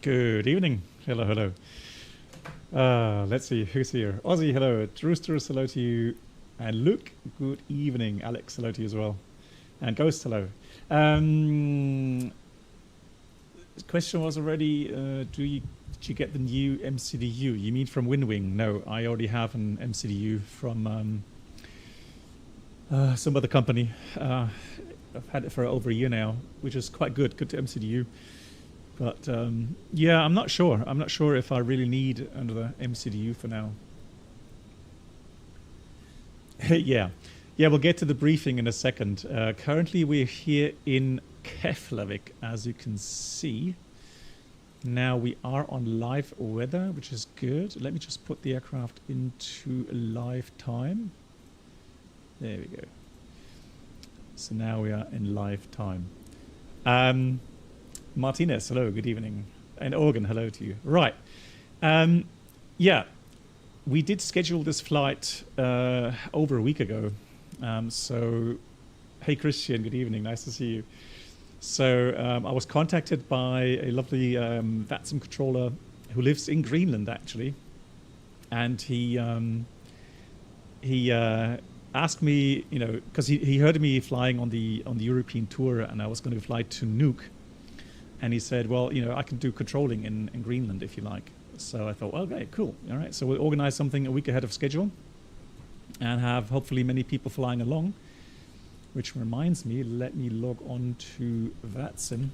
Good evening. Hello, hello. Let's see who's here. Ozzy, hello. Roosters, hello to you. And Luke, good evening. Alex, hello to you as well. And Ghost, hello. The question was already, did you get the new MCDU? You mean from WinWing? No, I already have an MCDU from some other company. I've had it for over a year now, which is quite good. Good to MCDU. But yeah, I'm not sure. I'm not sure if I really need another MCDU for now. Yeah, we'll get to the briefing in a second. Currently, we're here in Keflavik, as you can see. Now we are on live weather, which is good. Let me just put the aircraft into live time. There we go. So now we are in live time. Martinez, hello, good evening. And Organ, hello to you. Right. Yeah, we did schedule this flight over a week ago. So, hey Christian, good evening, nice to see you. So I was contacted by a lovely VATSIM controller who lives in Greenland, actually. And he asked me, you know, because he heard me flying on the European tour, and I was going to fly to Nuuk. And he said, well, you know, I can do controlling in Greenland if you like. So I thought, well, okay, cool. All right, so we'll organize something a week ahead of schedule and have hopefully many people flying along. Which reminds me, let me log on to VATSIM.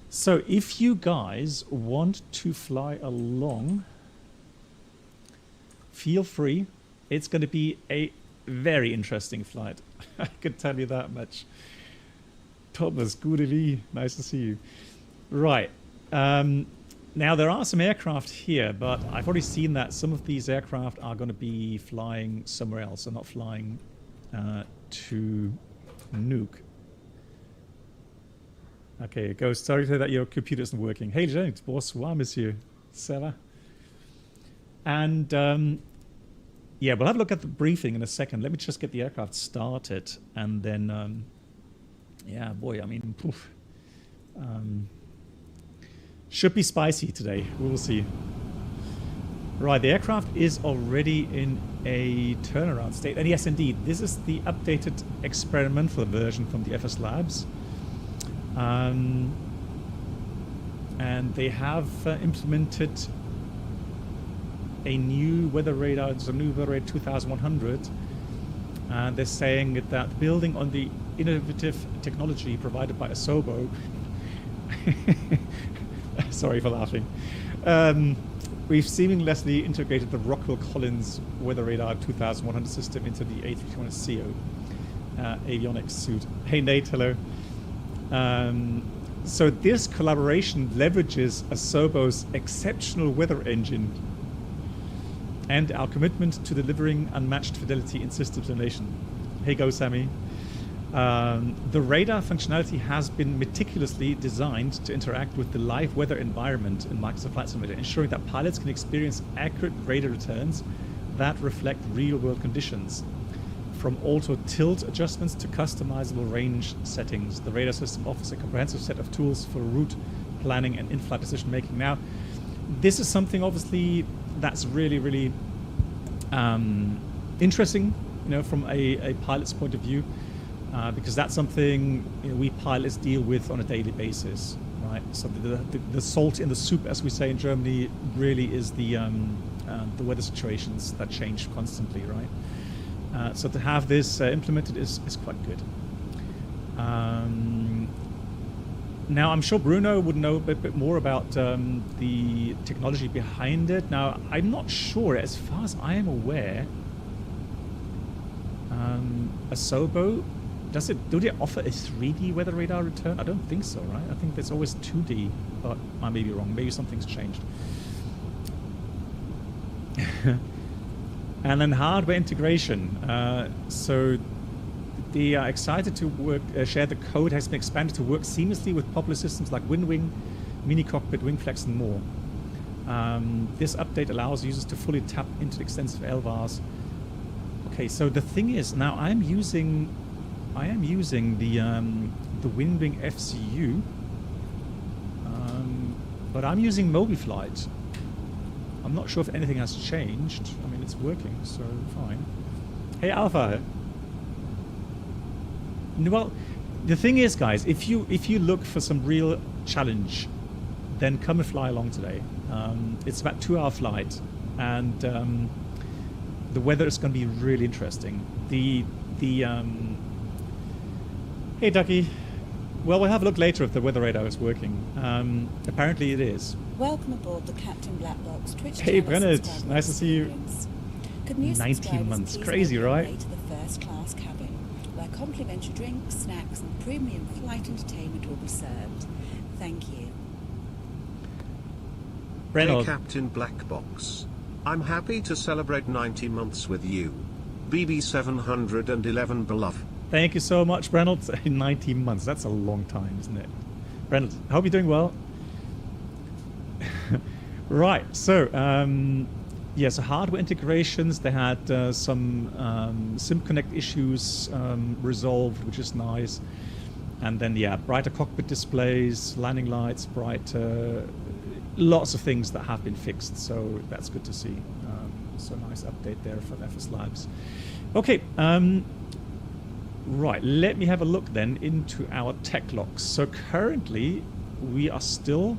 So if you guys want to fly along, feel free. It's going to be a very interesting flight. I can tell you that much. Thomas, good evening. Nice to see you. Right. Now, there are some aircraft here, but I've already seen that some of these aircraft are going to be flying somewhere else. They're not flying to Nuuk. Okay, Ghost, sorry to hear that your computer isn't working. Hey, James, bonsoir, monsieur. Ça va? And yeah, we'll have a look at the briefing in a second. Let me just get the aircraft started, and then yeah, boy, I mean, poof. Should be spicy today. We will see. Right, the aircraft is already in a turnaround state. And yes, indeed, this is the updated experimental version from the FSLabs. And they have implemented a new weather radar. It's a new weather radar 2100. And they're saying that building on the innovative technology provided by Asobo. Sorry for laughing. We've seamlessly integrated the Rockwell Collins Weather Radar 2100 system into the A321 CO avionics suite. Hey Nate, hello. So this collaboration leverages Asobo's exceptional weather engine and our commitment to delivering unmatched fidelity in system simulation. Hey go Sammy. The radar functionality has been meticulously designed to interact with the live weather environment in Microsoft Flight Simulator, ensuring that pilots can experience accurate radar returns that reflect real-world conditions. From auto-tilt adjustments to customizable range settings, the radar system offers a comprehensive set of tools for route planning and in-flight decision-making. Now, this is something, obviously, that's really, really interesting, you know, from a pilot's point of view. Because that's something, you know, we pilots deal with on a daily basis, right? So the salt in the soup, as we say in Germany, really is the weather situations that change constantly, right? So to have this implemented is quite good. Now, I'm sure Bruno would know a bit more about the technology behind it. Now, I'm not sure, as far as I am aware, Asobo, do they offer a 3D weather radar return? I don't think so, right? I think there's always 2D, but I may be wrong. Maybe something's changed. And then hardware integration. So they are excited to work, share the code has been expanded to work seamlessly with popular systems like WinWing, Mini Cockpit, WingFlex, and more. This update allows users to fully tap into the extensive LVARs. Okay, so the thing is, now I am using the WinWing FCU, But I'm using MobiFlight. I'm not sure if anything has changed. I mean, it's working, so fine. Hey, Alpha. Well, the thing is, guys, if you look for some real challenge, then come and fly along today. It's about 2-hour flight, and the weather is going to be really interesting. Hey, Ducky. Well, we'll have a look later if the weather radar is working. Apparently it is. Welcome aboard the Captain Black Box Twitch Hey, channel. Brennan, nice to see you. Could new 19 months, subscribers crazy, please make their right? way to the first class cabin, where complimentary drinks, snacks, and premium flight entertainment will be served. Thank you. Brennan. Hey, Captain Black Box. I'm happy to celebrate 90 months with you. BB711 beloved. Thank you so much, Brennan. 19 months. That's a long time, isn't it? Brennan, I hope you're doing well. Right, so yeah, so hardware integrations, they had some SimConnect issues resolved, which is nice. And then, yeah, brighter cockpit displays, landing lights, brighter, lots of things that have been fixed, so that's good to see. So nice update there from FSLabs. Okay, right, let me have a look then into our tech logs. So currently, we are still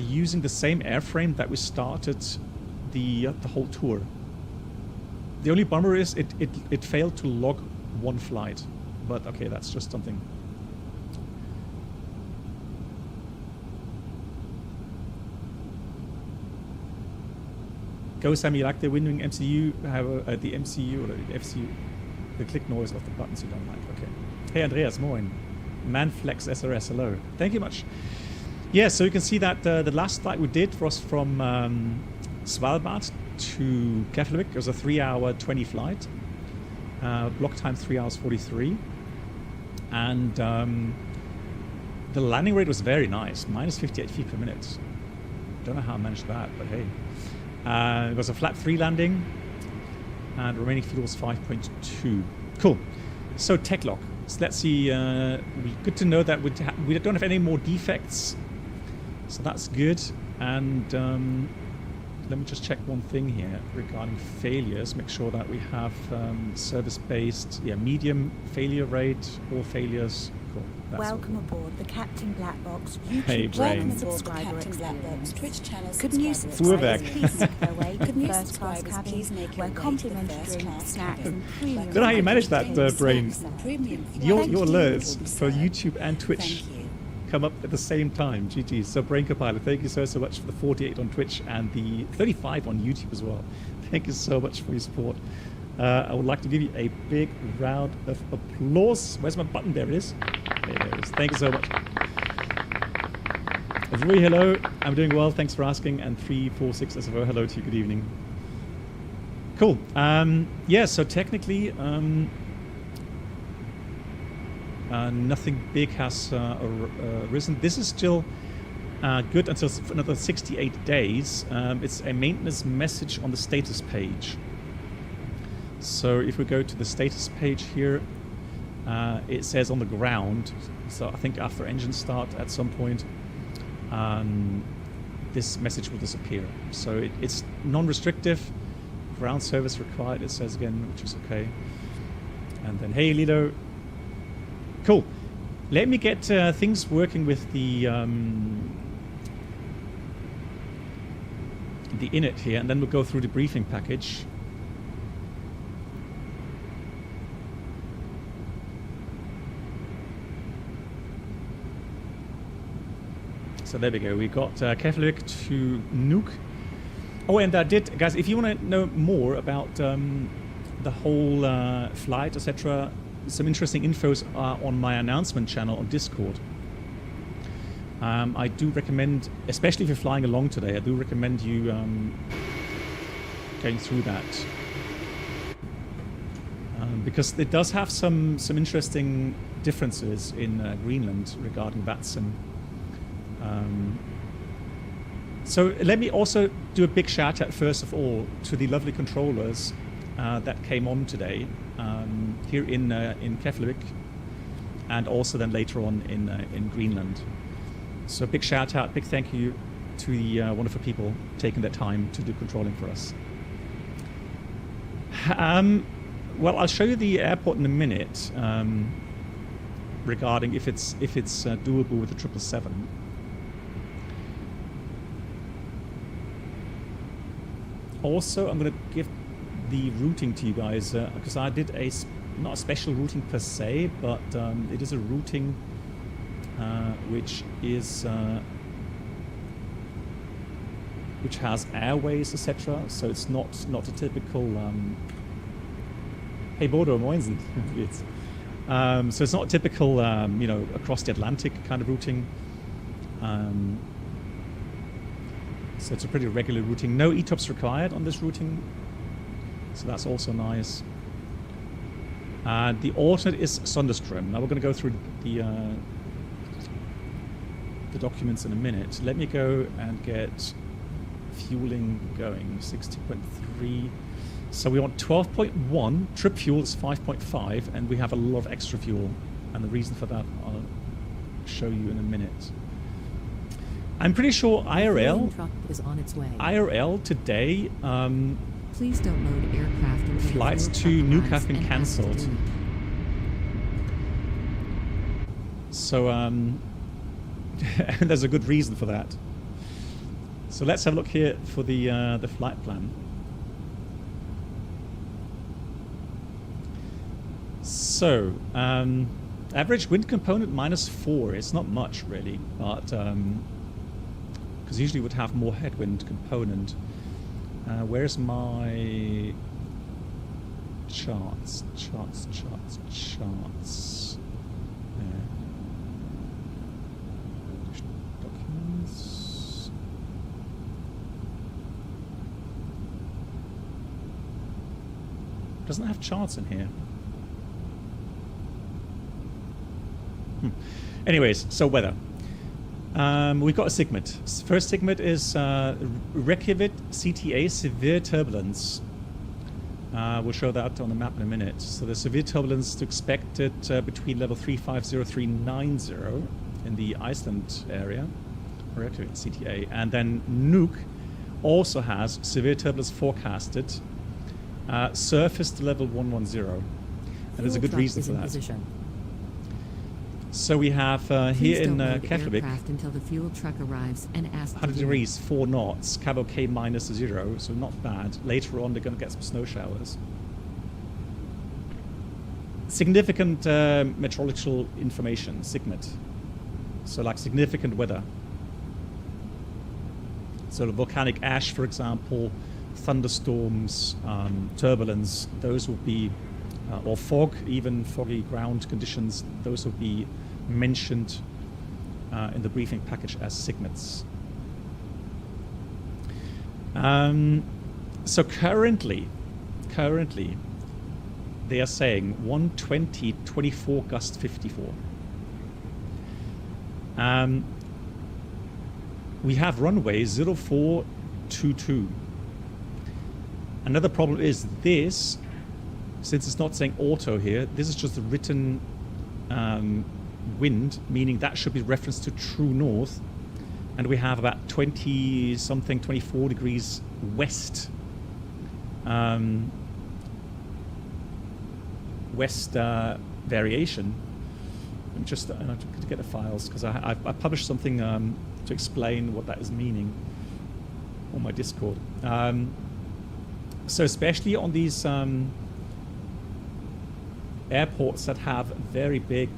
using the same airframe that we started the whole tour. The only bummer is it failed to log one flight, but okay, that's just something. Go, Sammy, you like the windwing MCU? Have the MCU or the FCU, the click noise of the buttons you don't like. Okay. Hey, Andreas, moin. Manflex SRS, hello. Thank you much. Yeah, so you can see that the last flight we did was from Svalbard to Keflavik. It was a 3-hour 20 flight. Block time 3 hours 43. And the landing rate was very nice, minus 58 feet per minute. Don't know how I managed that, but hey. It was a flat 3 landing, and remaining fuel was 5.2. Cool. So tech log. So let's see. Good to know that we don't have any more defects. So that's good. And let me just check one thing here regarding failures. Make sure that we have service-based, medium failure rate, all failures. Cool. That's welcome aboard the Captain Black Box YouTube Hey, channel Brain. subscriber Captain Black Box experience. Twitch channel Could new subscriber subscribers Pushback. please make their way to Could the new first class subscribers cabin, please make where your way to the complimentary first drinks, class snacks, cabin, and premium. Don't know how you manage that, drinks, Brain. snacks, and premium Your flight entertainment alerts will be for served. YouTube and Twitch Thank you. come up at the same time. GG. So Brain Compiler, thank you so much for the 48 on Twitch and the 35 on YouTube as well. Thank you so much for your support. I would like to give you a big round of applause. Where's my button? There it is. There it is. Thank you so much. Rui, hello. I'm doing well. Thanks for asking. And 346 SFO, hello to you. Good evening. Cool. Yeah, so technically, nothing big has arisen. This is still good until another 68 days. It's a maintenance message on the status page. So if we go to the status page here, it says on the ground, so I think after engine start at some point, this message will disappear. So it's non-restrictive, ground service required, it says again, which is okay. And then, hey Lido. Cool. Let me get things working with the init here, and then we'll go through the briefing package. So there we go. We got Keflavik to Nuuk. Oh, and guys, if you want to know more about the whole flight, etc., some interesting infos are on my announcement channel on Discord. I do recommend, especially if you're flying along today, I do recommend you going through that. Because it does have some interesting differences in Greenland regarding VATSIM. So let me also do a big shout out first of all to the lovely controllers that came on today here in Keflavik, and also then later on in Greenland. So big shout out, big thank you to the wonderful people taking their time to do controlling for us. Well, I'll show you the airport in a minute regarding if it's doable with the 777. Also, I'm going to give the routing to you guys because I did not a special routing per se, but it is a routing which has airways, etc. So it's not a typical. Hey Bodo, moinsen. So it's not a typical, across the Atlantic kind of routing. So it's a pretty regular routing. No ETOPS required on this routing. So that's also nice. The alternate is Sonderström. Now we're going to go through the documents in a minute. Let me go and get fueling going. 60.3. So we want 12.1. Trip fuel is 5.5, and we have a lot of extra fuel. And the reason for that I'll show you in a minute. I'm pretty sure IRL truck is on its way. IRL today. Please don't load aircraft until Flights to Nuuk have been cancelled. So and there's a good reason for that. So let's have a look here for the flight plan. So average wind component -4. It's not much really, but because usually would have more headwind component. Where's my charts? Documents. Doesn't have charts in here. Anyways, so weather. We've got a SIGMET. First SIGMET is Reykjavik CTA severe turbulence. We'll show that on the map in a minute. So the severe turbulence to expected between level 350390 in the Iceland area, Reykjavik CTA, and then Nuuk also has severe turbulence forecasted, surface to level 110, and there's a good reason for that. Position. So we have here in Keflavik, until the fuel truck arrives and 100 degrees, 4 knots, Cabo K -0, so not bad. Later on, they're going to get some snow showers. Significant meteorological information, SIGMET. So like significant weather. So the volcanic ash, for example, thunderstorms, turbulence, those will be, or fog, even foggy ground conditions, those will be mentioned in the briefing package as SIGMETs. So currently, they are saying 120-24 gust 54. We have runway 0422. Another problem is this, since it's not saying auto here, this is just a written wind, meaning that should be referenced to true north, and we have about 20-something, 24 degrees west variation. I'm just to get the files because I published something to explain what that is meaning on my Discord. So especially on these airports that have very big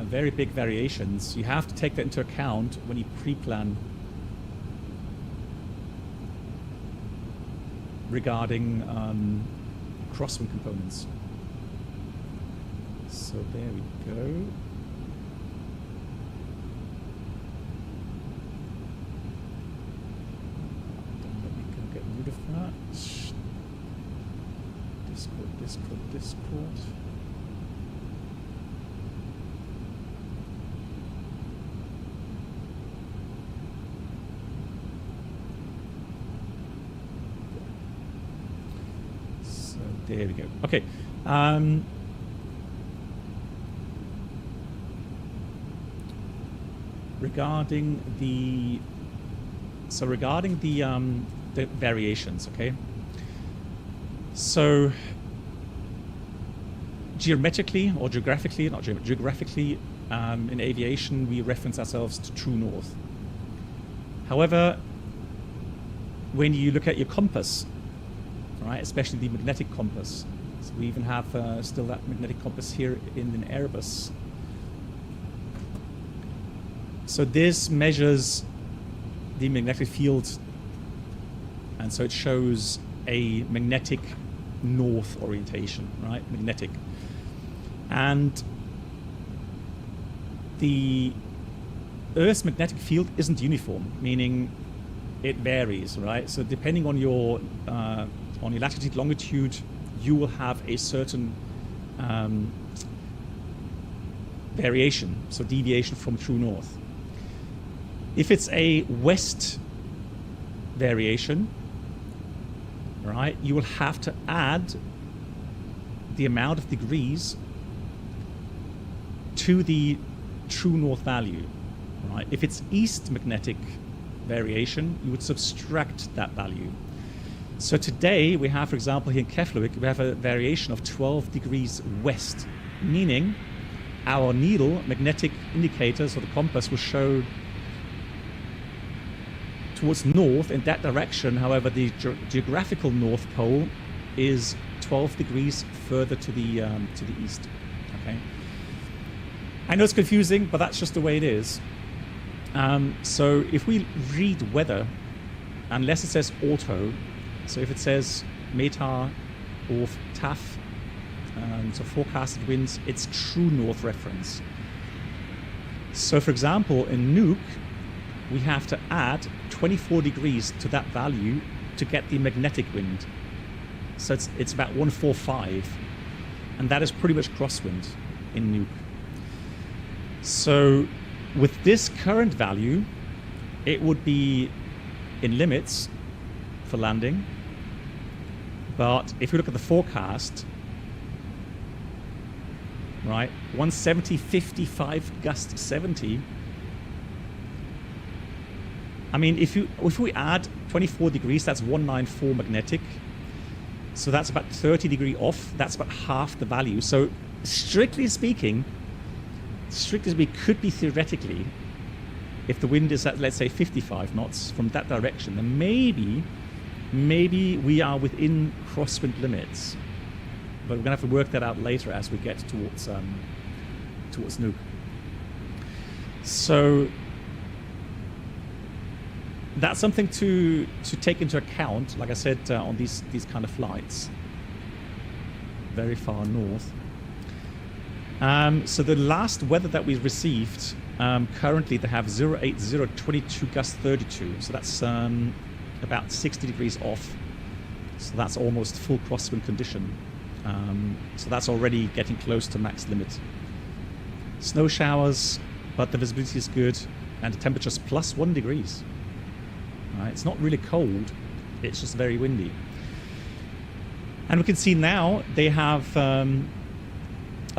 very big variations, you have to take that into account when you pre-plan regarding crosswind components. So there we go. Let me go get rid of that. Discord. There we go. Okay. Regarding the variations, okay. So geographically, in aviation, we reference ourselves to true north. However, when you look at your compass, right, especially the magnetic compass, so we even have still that magnetic compass here in an Airbus. So this measures the magnetic field, and so it shows a magnetic north orientation, right? Magnetic. And the Earth's magnetic field isn't uniform, meaning it varies, right? So depending on your latitude, longitude, you will have a certain variation, so deviation from true north. If it's a west variation, right, you will have to add the amount of degrees to the true north value, right? If it's east magnetic variation, you would subtract that value. So today we have, for example, here in Keflavik, we have a variation of 12 degrees west, meaning our needle magnetic indicators or the compass will show towards north in that direction. However, the geographical north pole is 12 degrees further to the east. Okay. I know it's confusing, but that's just the way it is. So if we read weather, unless it says auto, so if it says METAR or TAF, so forecasted winds, it's true north reference. So for example, in Nuuk, we have to add 24 degrees to that value to get the magnetic wind. So it's about 145, and that is pretty much crosswind in Nuuk. So with this current value, it would be in limits for landing. But if you look at the forecast, right, 170, 55, gust 70. I mean, if we add 24 degrees, that's 194 magnetic. So that's about 30 degree off. That's about half the value. So strictly speaking, could be theoretically, if the wind is at, let's say, 55 knots from that direction, then maybe we are within crosswind limits. But we're going to have to work that out later as we get towards Nuuk. So that's something to take into account, like I said, on these kind of flights. Very far north. So the last weather that we received, currently they have 080, 22, gust 32. So that's about 60 degrees off. So that's almost full crosswind condition. So that's already getting close to max limit. Snow showers, but the visibility is good, and the temperature's plus 1 degrees. Right? It's not really cold, it's just very windy. And we can see now they have.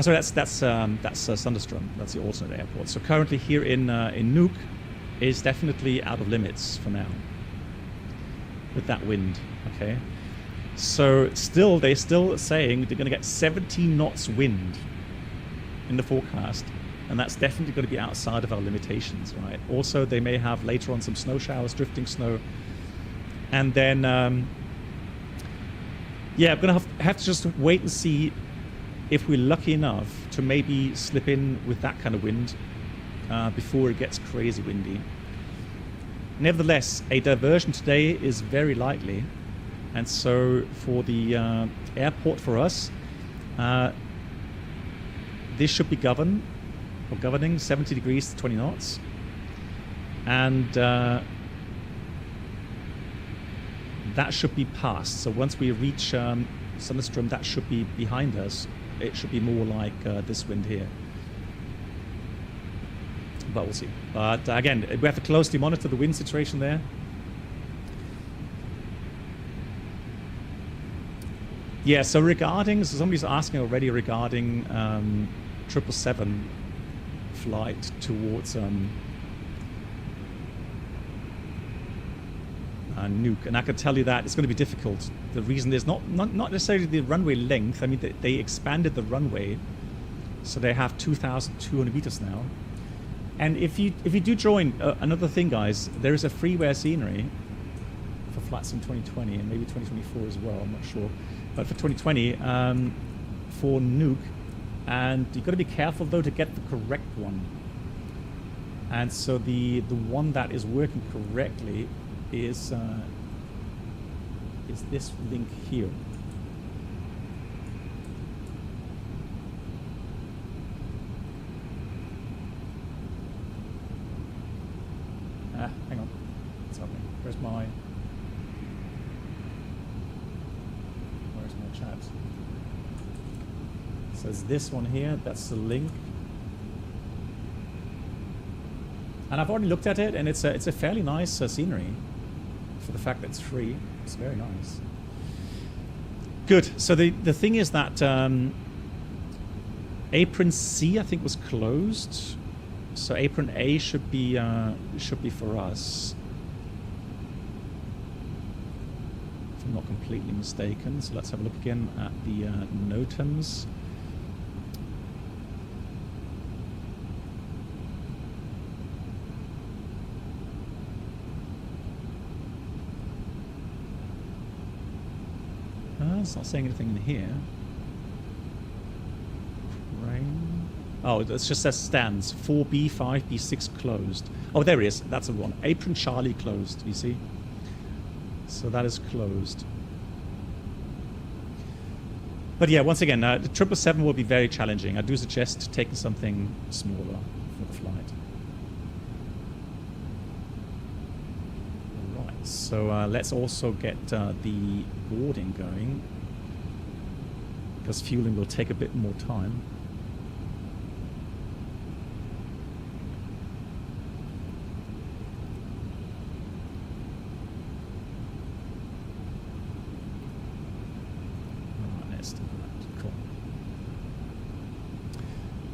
Sorry, that's Sandestrom. That's the alternate airport. So currently here in Nuuk is definitely out of limits for now with that wind. Okay. So they're still saying they're going to get 70 knots wind in the forecast, and that's definitely going to be outside of our limitations, right? Also, they may have later on some snow showers, drifting snow, and then yeah, I'm going to have to just wait and see if we're lucky enough to maybe slip in with that kind of wind before it gets crazy windy. Nevertheless, a diversion today is very likely. And so for the airport for us, this should be governing 70 degrees to 20 knots. And that should be passed. So once we reach Sandestrom, that should be behind us. It should be more like this wind here. But we'll see. But again, we have to closely monitor the wind situation there. Yeah, so regarding, so somebody's asking already regarding 777 flight towards Nuuk, and I can tell you that it's going to be difficult. The reason is not necessarily the runway length. I mean, they expanded the runway, so they have 2,200 meters now. And if you do join, another thing, guys, there is a freeware scenery for Flight Sim 2020 and maybe 2024 as well. I'm not sure, but for 2020 for Nuuk, and you've got to be careful though to get the correct one. And so the one that is working correctly is this link here. Hang on. What's happening? Where's my chat? It says this one here. That's the link. And I've already looked at it, and it's a fairly nice scenery for the fact that it's free. It's very nice. Good. So the thing is that apron C, I think, was closed. So apron A should be for us, if I'm not completely mistaken. So let's have a look again at the NOTAMs. It's not saying anything in here. Crane. Oh, it's just says stands. 4B, 5B, 6 closed. Oh, there it is. That's the one. Apron Charlie closed, you see? So that is closed. But yeah, once again, the 777 will be very challenging. I do suggest taking something smaller for the flight. Alright, so let's also get the boarding going, because fueling will take a bit more time.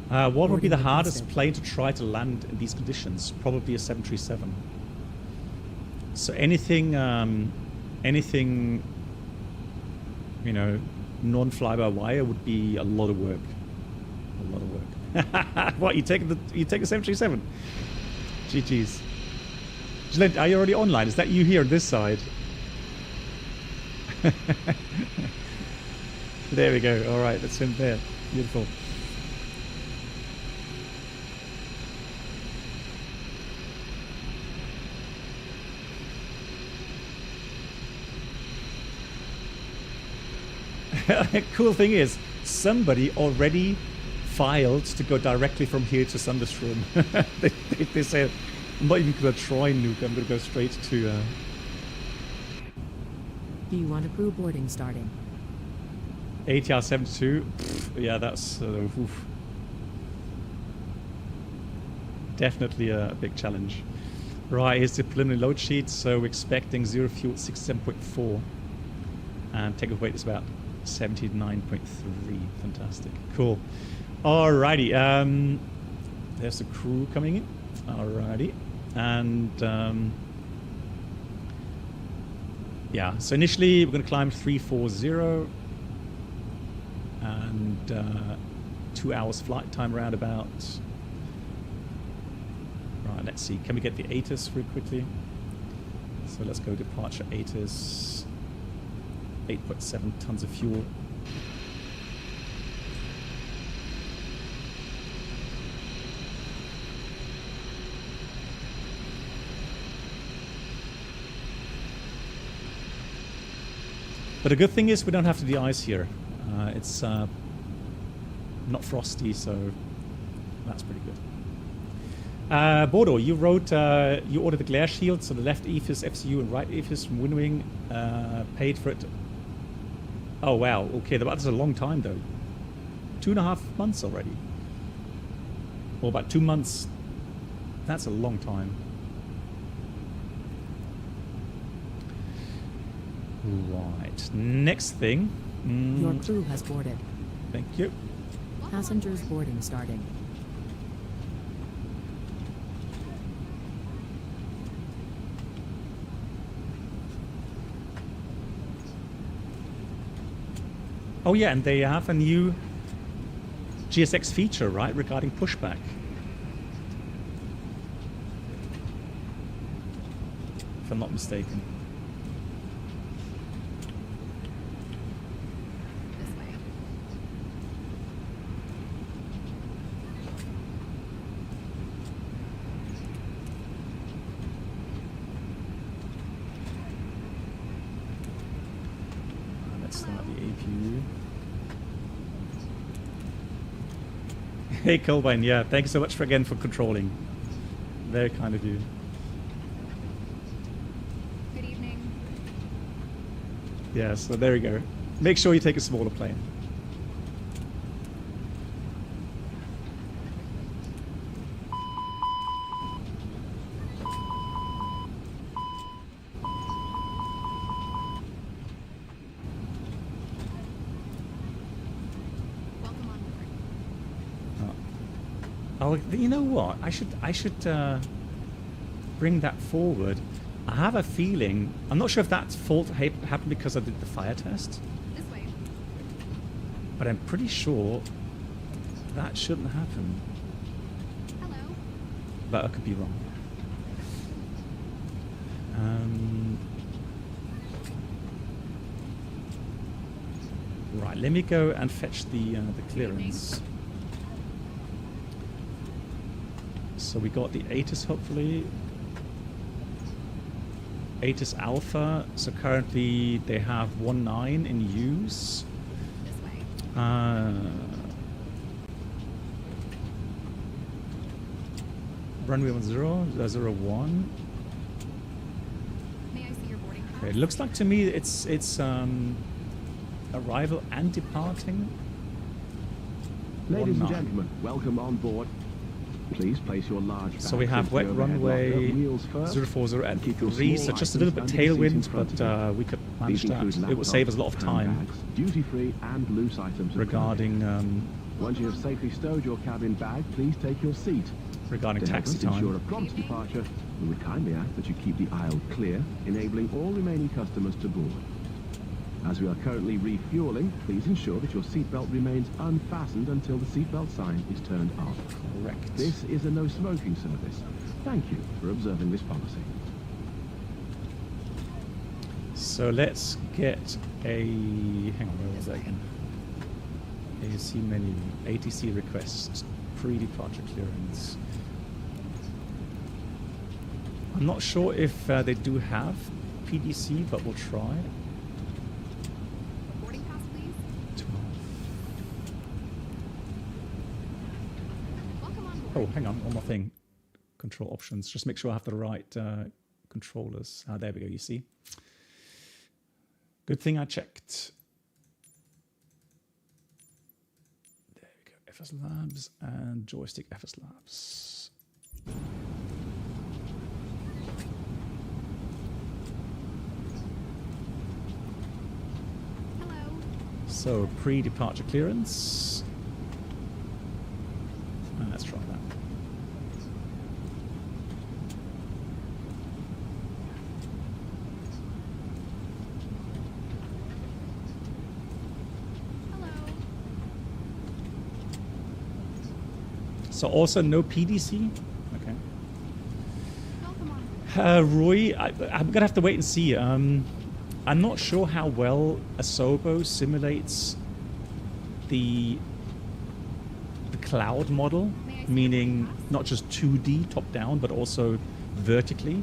What would be the hardest plane to try to land in these conditions? Probably a 737. So anything, you know, non-fly-by-wire would be a lot of work. A lot of work. What, you take a 737? GG's. Gillian, are you already online? Is that you here on this side? There we go. All right, that's him there. Beautiful. Cool thing is, somebody already filed to go directly from here to Thunderstrom. they said, I'm not even going to try Nuuk, I'm going to go straight to... Do you want a crew boarding starting? ATR 72, yeah, that's oof. Definitely a big challenge. Right, here's the preliminary load sheet. So we're expecting 0 fuel 67.4, and takeoff weight is about 79.3. Fantastic. Cool. Alrighty. There's the crew coming in. Alrighty. And yeah, so initially we're going to climb 340 and 2 hours flight time roundabout. Right, let's see. Can we get the ATIS really quickly? So let's go departure ATIS. 8.7 tons of fuel. But the good thing is we don't have to de-ice here. It's not frosty, so that's pretty good. Bodo, you wrote, you ordered the glare shield, so the left EFIS, FCU, and right EFIS from Windwing, paid for it. Oh wow, okay, that's a long time though. 2.5 months already. Or about 2 months. That's a long time. Right, next thing Your crew has boarded. Thank you. Passengers boarding starting. Oh yeah, and they have a new GSX feature, right, regarding pushback. If I'm not mistaken. Let's start the APU. Hey, Colbine, yeah, thank you so much again for controlling. Very kind of you. Good evening. Yeah, so there you go. Make sure you take a smaller plane. Welcome on board. Oh, you know what? I should bring that forward. I have a feeling. I'm not sure if that fault happened because I did the fire test, This way. but I'm pretty sure that shouldn't happen. Hello. But I could be wrong. Right, let me go and fetch the clearance. So we got the ATIS, hopefully. ATIS Alpha. So currently they have 1.9 in use. This way. Runway 10, 01. May I see your boarding pass? Okay, it looks like to me it's arrival and departing. Ladies and 19. gentlemen, welcome on board. Please place your large So we bags have into wet the overhead runway locker, wheels first, 040 and keep your 3, small so just a little bit items under the seat in tailwind, front of but you. we could manage These include that. It will save us a lot of laptops, time handbags, duty-free and loose items. of regarding Once you have safely stowed your cabin bag, please take your seat. regarding To help taxi us ensure a time. prompt departure, we would kindly ask that you keep the aisle clear, enabling all remaining customers to board. As we are currently refueling, please ensure that your seatbelt remains unfastened until the seatbelt sign is turned off. Correct. This is a no smoking service. Thank you for observing this policy. So let's get a. Hang on, where was that again? ATC menu, ATC request, pre-departure clearance. I'm not sure if they do have PDC, but we'll try. Boarding pass, please. 12. Welcome on board. Oh, hang on, one more thing. Control options. Just make sure I have the right controllers. Ah, there we go, you see. Good thing I checked. There we go. FSLabs and joystick FSLabs. Hello. So, pre-departure clearance. And let's try that. Hello. So also no PDC? Okay. Welcome on board. Roy, I'm gonna have to wait and see. I'm not sure how well Asobo simulates the cloud model, meaning not just 2D top down, but also vertically,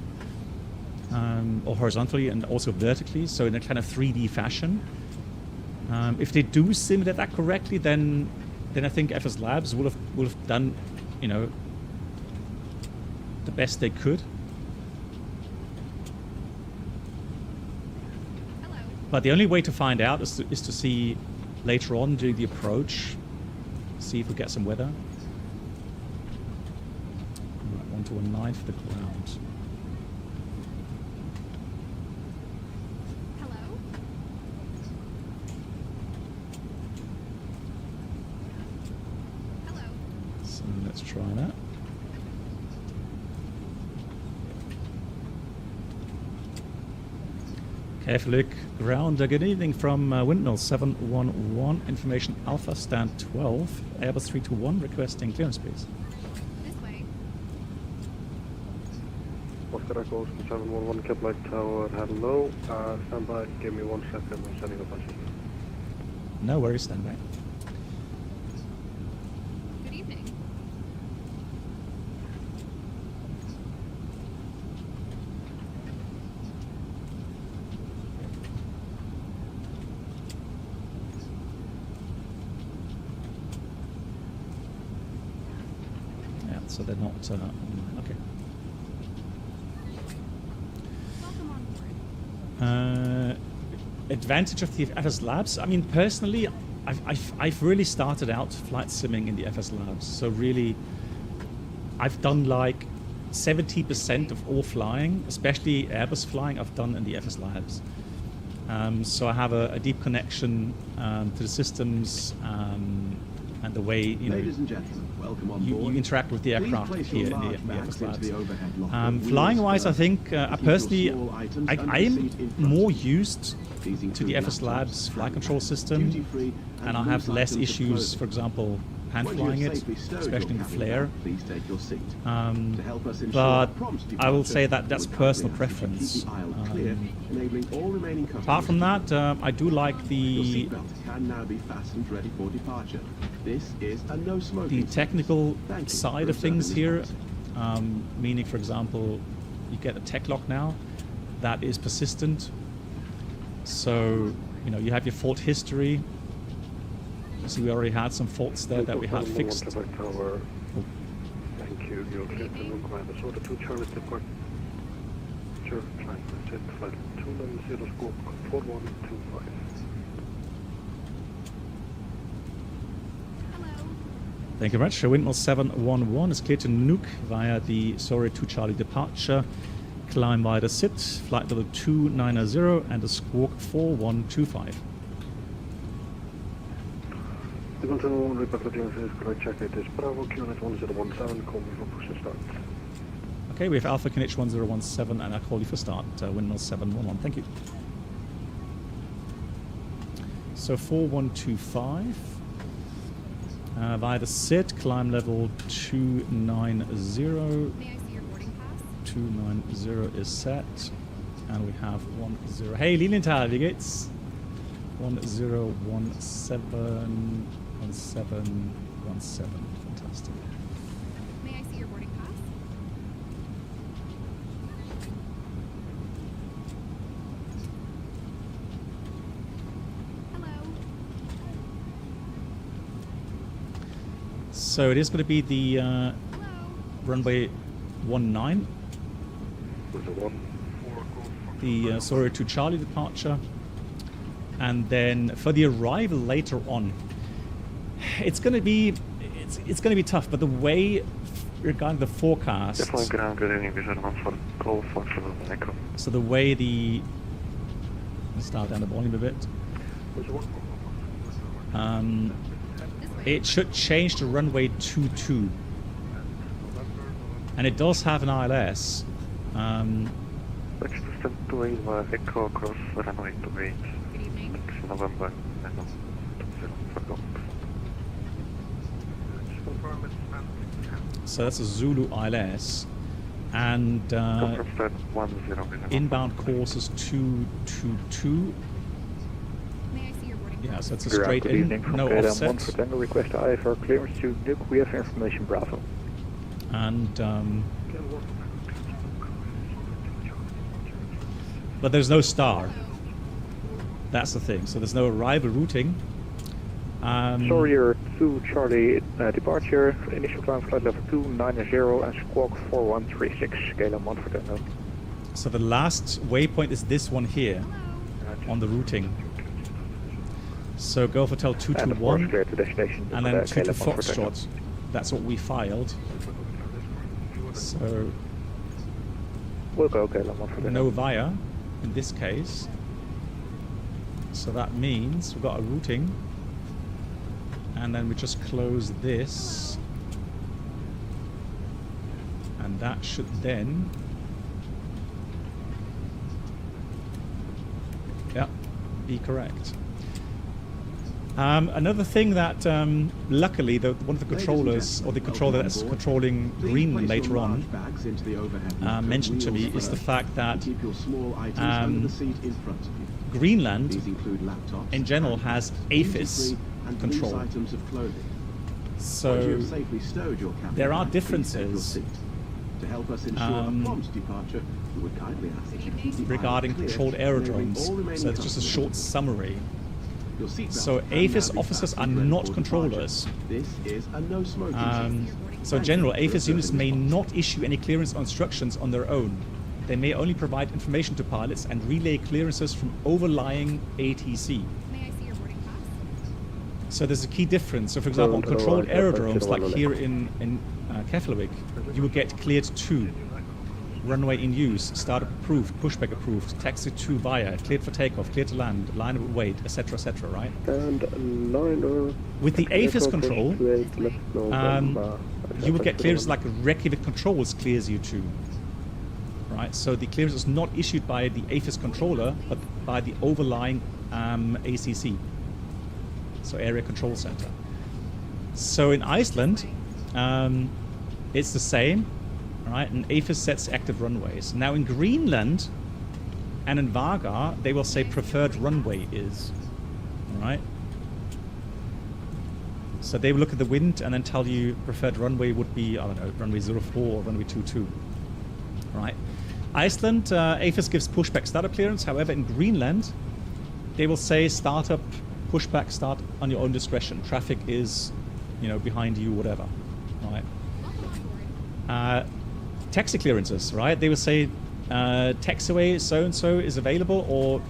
or horizontally and also vertically, so in a kind of 3D fashion. If they do simulate that correctly, then I think FSLabs will have done, you know, the best they could. Hello. But the only way to find out is to see later on during the approach, see if we get some weather. Right, 1219 for the ground. Hello. try that. Keflavik ground. Good evening from Windmill 711. Information Alpha stand 12. Airbus 321 requesting clearance, please. This way. Oscar Echo 711 Keflavik Tower, hello. Stand by, give me 1 second, I'm setting up my system. No worries, stand by. Good evening. Yeah, so they're not okay. Welcome on board. Advantage of the FSLabs. I mean, personally, I've really started out flight simming in the FSLabs. So really, I've done like 70% of all flying, especially Airbus flying, I've done in the FSLabs. So I have a deep connection to the systems and the way Ladies and gentlemen, welcome on you board. interact with the Please aircraft place here your in the large bags into the overhead FSLabs. locker. Wheels Flying-wise, I first. think Keep your personally, small items I under the am seat in front. more used These to include the laptops, FSLabs flight control handbags, system, duty-free, and I have loose less items of issues, clothing. for example, hand When you flying have it, safely stowed especially in your the cabin flare. bag, please take your seat. To help us ensure But a prompt I will departure, say that that's we kindly personal ask that you preference. keep the aisle clear, enabling all remaining customers Apart from to that, I do like Your the seatbelt can now be fastened ready for departure. This is a no smoking zone. technical Thank you side for of things observing here. this policy. Meaning, for example, you get a tech lock now that is persistent. So, you have your fault history. So we already had some faults there that we had fixed. Keflavik Tower, thank you, you're clear to Nuuk, Commander. So the 2 Charlie departure, climb set, flight 290 squawk 4125. Hello. Thank you very much. Windmill 711 is clear to Nuuk via the Sorry 2 Charlie departure. Climb via the SIT, flight level 290 and a squawk 4125. The control report is correct, check it is Bravo, QNH 1017, call me for push and start. Okay, we have Alpha QNH 1017 and I call you for start. Windmill 711, thank you. So 4125 via the SIT, climb level 290. May I see your boarding pass? 290 is set, and we have 10. Hey, Lilienthal, wie geht's? 1017, 1717. Fantastic. May I see your boarding pass? Hello. So it is going to be the Hello. runway 19, With the 1, 4, the Sorry 2 Charlie departure, and then for the arrival later on, it's going to be tough. But the way regarding the forecast, Definitely ground, good evening, this is for call for Echo. so the way the let's start down the volume a bit. With the 1, This way. It should change to runway 22, and it does have an ILS. Next step 28 via Echo across runway 28. Good evening. Next November, and for go. Just confirm it's So that's a Zulu ILS, and confirm start 10. inbound course is 222. May I see your boarding Yeah, pass? so it's a Good straight in, evening from no KLM 1 offset, for Tango. Request IFR clearance to Nuuk. We have information Bravo. and but there's no star. That's the thing. So there's no arrival routing. Sorry, your 2 Charlie departure. Initial climb flight level 290 and squawk 4136. KLM 1 for Tango. So the last waypoint is this one here on the routing. So Golf Hotel And of course 221, clear to destination. and then 2 to KLM 1 for Tango. Foxtrot. That's what we filed. So We'll go KLM 1 for Tango. no via in this case. So that means we've got a routing, and then we just close this, And that should then... yeah, be correct. Another thing that, luckily, one of the controllers, or the controller that's controlling Greenland later on, mentioned to me is the fact that Greenland, in general, has AFIS control. So there are differences regarding controlled aerodromes. So it's just a short summary. So AFIS officers are not controllers. So in general, AFIS units may not issue any clearance or instructions on their own. They may only provide information to pilots and relay clearances from overlying ATC. May I see your boarding pass? So there's a key difference. So for example, on controlled aerodromes like here in Keflavik, you will get cleared to, runway in use, startup approved, pushback approved, taxi to via, cleared for takeoff, cleared to land, line of weight, etc., right? And liner. With the AFIS control, you will get clearance like Reykjavik Controls clears you to, right? So the clearance is not issued by the AFIS controller, but by the overlying ACC, so Area Control Center. So in Iceland, it's the same. Right, and AFIS sets active runways. Now in Greenland and in Vagar, they will say preferred runway is. Right? So they will look at the wind and then tell you preferred runway would be, I don't know, runway 04 or runway 22. Right? Iceland, AFIS gives pushback startup clearance. However, in Greenland, they will say startup, pushback, start on your own discretion. Traffic is, behind you, whatever. Right? Taxi clearances, right? They will say taxiway so-and-so is available, or,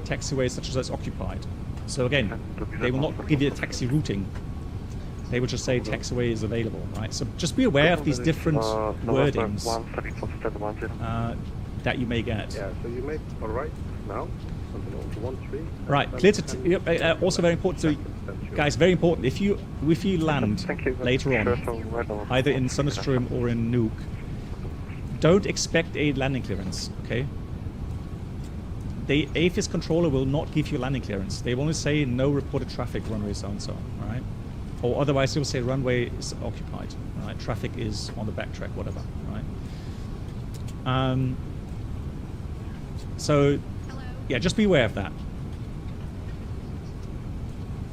taxiway such as that's occupied. So again, they will not give you a taxi routing. They will just say taxiway is available, right? So just be aware of these different wordings that you may get. Yeah, so you may, all right, now, right, clear to also very important. So, guys, very important. If you land later on, either in Sundström or in Nuuk, don't expect a landing clearance. Okay. The AFIS controller will not give you landing clearance. They will only say no reported traffic, runway so and so. All right. Or otherwise, they will say runway is occupied. Right. Traffic is on the backtrack, whatever. Right. So. Yeah, just be aware of that.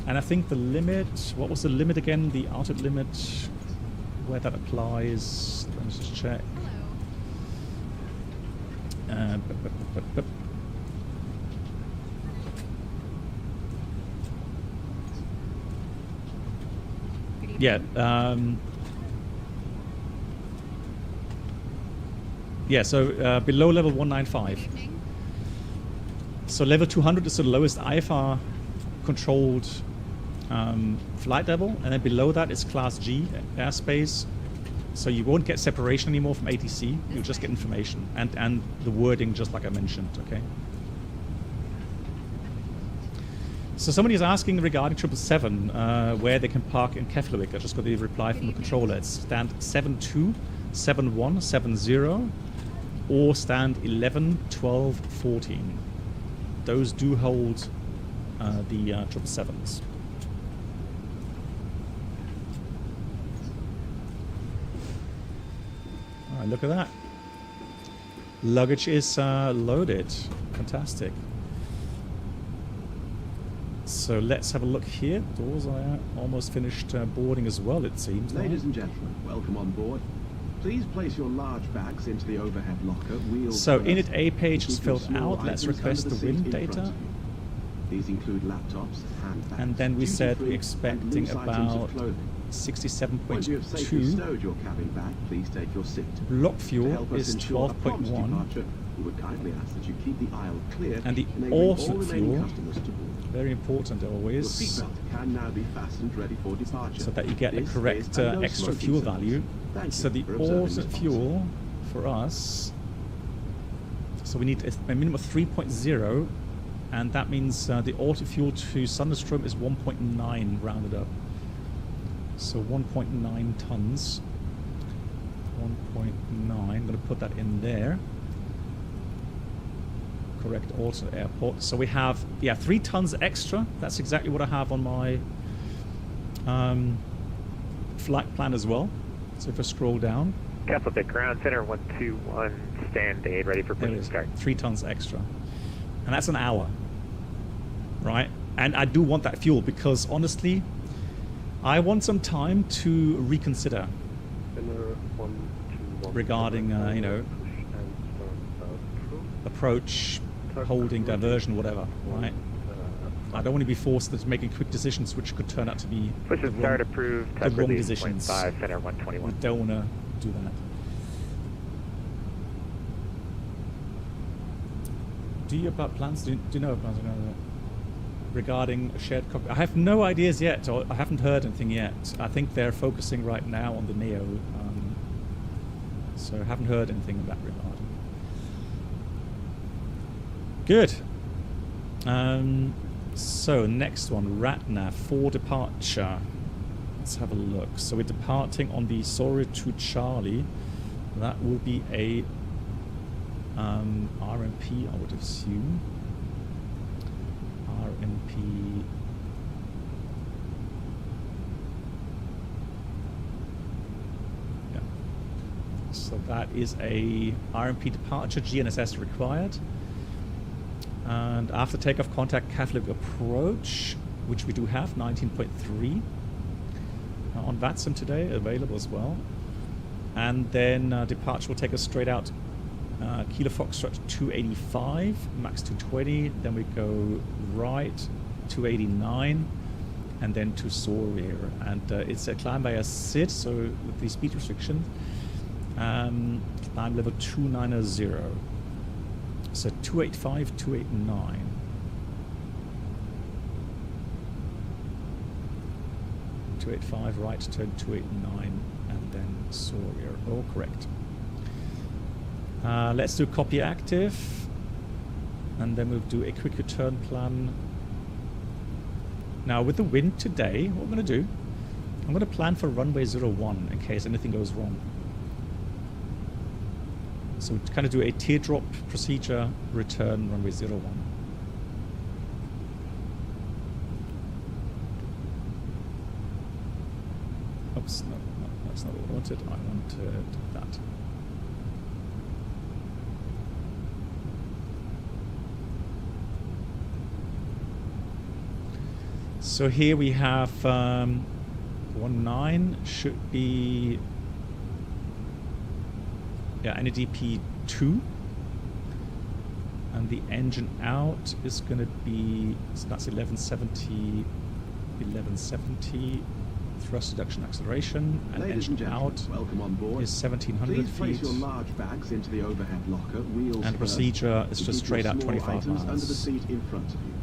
And I think the limit, what was the limit again? The outer limit, where that applies. Let me just check. Yeah. Yeah, so below level 195. So level 200 is the lowest IFR controlled flight level, and then below that is class G airspace. So you won't get separation anymore from ATC, you'll just get information and the wording just like I mentioned, okay? So somebody is asking regarding 777 where they can park in Keflavik. I just got the reply from the controller. It's stand 72, 71, 70 or stand 11, 12, 14. Those do hold the 777s. All right, look at that. Luggage is loaded. Fantastic. So let's have a look here. Doors are almost finished boarding as well, it seems. Ladies and gentlemen, welcome on board. Please place your large bags into the overhead locker. So Init A page is filled out. Let's request the wind data. These include laptops, handbags, and then we said we're expecting about 67.2. Once you have safely stowed your cabin bag, please take your seat. Block fuel is 12.1. We would kindly ask that you keep the aisle clear, and the alternate fuel, very important always, your seatbelt can now be fastened ready for departure. So that you get the correct extra fuel value. So the alternate fuel for us, so we need a minimum of 3.0, and that means the alternate fuel to Sundström is 1.9 rounded up. So 1.9 tons. 1.9. I'm going to put that in there. Correct, also airport. So we have, 3 tons extra. That's exactly what I have on my flight plan as well. So if I scroll down, Keflavik, ground center 121, stand aid, ready for there it push is, start. 3 tons extra. And that's an hour, right? And I do want that fuel because honestly, I want some time to reconsider regarding, you know, approach, holding, diversion, whatever, right? I don't want to be forced to making quick decisions which could turn out to be Push and start approved, the type wrong release, decisions. 0.5, center We 121. don't want to do that. Do you have plans? Do you know plans regarding a shared copy? I have no ideas yet, or I haven't heard anything yet. I think they're focusing right now on the Neo, so I haven't heard anything in that regard. Good. So next one, RATNAV for departure. Let's have a look. So we're departing on the Sorry to Charlie. That will be a RMP, I would assume. RMP. Yeah. So that is a RMP departure, GNSS required. And after takeoff, contact Keflavik approach, which we do have, 19.3. On VATSIM today, available as well. And then departure will take us straight out Kilo Foxtrot 285, max 220. Then we go right 289, and then to Soria. And it's a climb by a SID, so with the speed restriction, climb level 290. So 285, 289. Right, turn 289, and then Soria. All correct. Let's do copy active, and then we'll do a quick return plan. Now with the wind today, what I'm going to do, I'm going to plan for runway 01 in case anything goes wrong. So we'll kind of do a teardrop procedure, return runway 01. Oops, no, that's not what I wanted. I wanted that. So here we have 19 should be NADP 2, and the engine out is going to be, so that's 1170 thrust reduction acceleration, and Ladies engine and out welcome on board. is 1700 Please place feet, your large bags into the overhead locker, wheels and procedure is first, just and straight keep out your small 25 items under the miles, seat in front of you.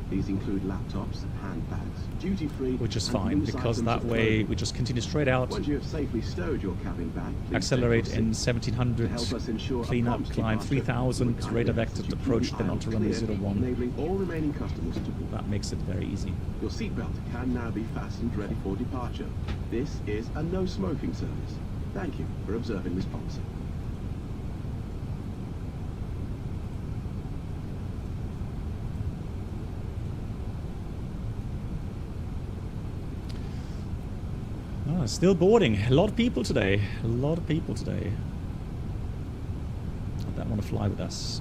These include laptops, handbags, duty-free, which is and fine loose because items that of way clothing. we just continue straight out, Once you have safely stowed your cabin bag, please accelerate take in your seat. 1700, To help us ensure a clean up, prompt climb departure, 3000, we kindly radar ask vector that you keep approach, the then aisle onto runway clear, 01. enabling all remaining customers to board. That makes it very easy. Your seatbelt can now be fastened ready for departure. This is a no smoking service. Thank you for observing this policy. Still boarding. A lot of people today. A lot of people today that want to fly with us.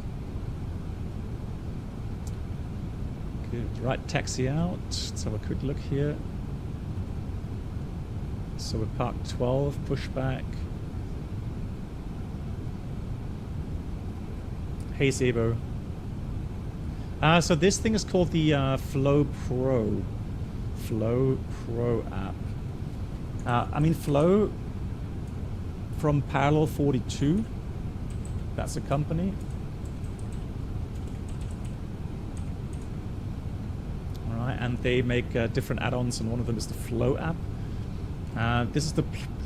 Good. Right, taxi out. Let's have a quick look here. So we're parked 12, pushback. Hey, Sabo. So this thing is called the Flow Pro. Flow Pro app. I mean, Flow from Parallel 42, that's a company. All right, and they make different add-ons, and one of them is the Flow app. This is the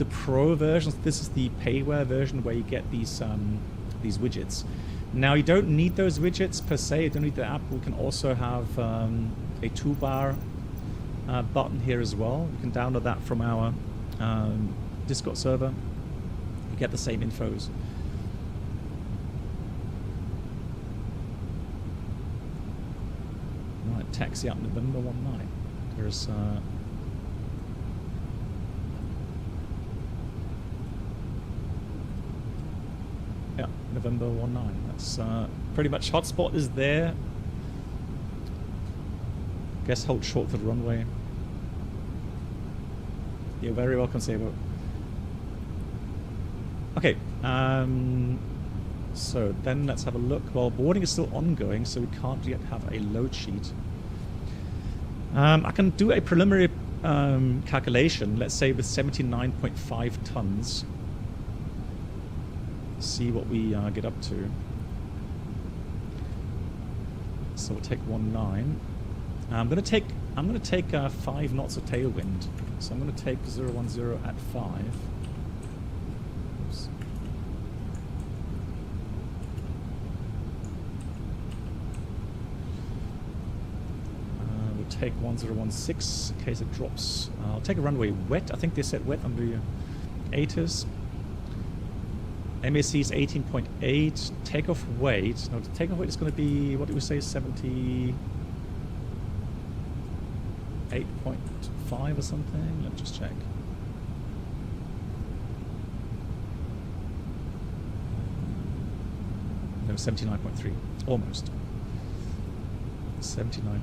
Pro version. This is the payware version where you get these widgets. Now, you don't need those widgets per se. You don't need the app. We can also have a toolbar button here as well. You can download that from our Discord server. You get the same infos. Right, taxi out November 19. There's yeah, November 19. That's pretty much hotspot is there. Guess hold short for the runway. You're very welcome, Sabo. Okay, so then let's have a look. Well, boarding is still ongoing, so we can't yet have a load sheet. I can do a preliminary calculation, let's say with 79.5 tons. See what we get up to. So we'll take 19. I'm gonna take 5 knots of tailwind. So I'm gonna take 010 at 5. Oops. We'll take 1016 in case it drops. I'll take a runway wet. I think they said wet on the ATIS. MAC is 18.8. Takeoff weight. No, the takeoff weight is going to be, what did we say, 78.5 or something? Let's just check. No, 79.3. Almost. 79.3.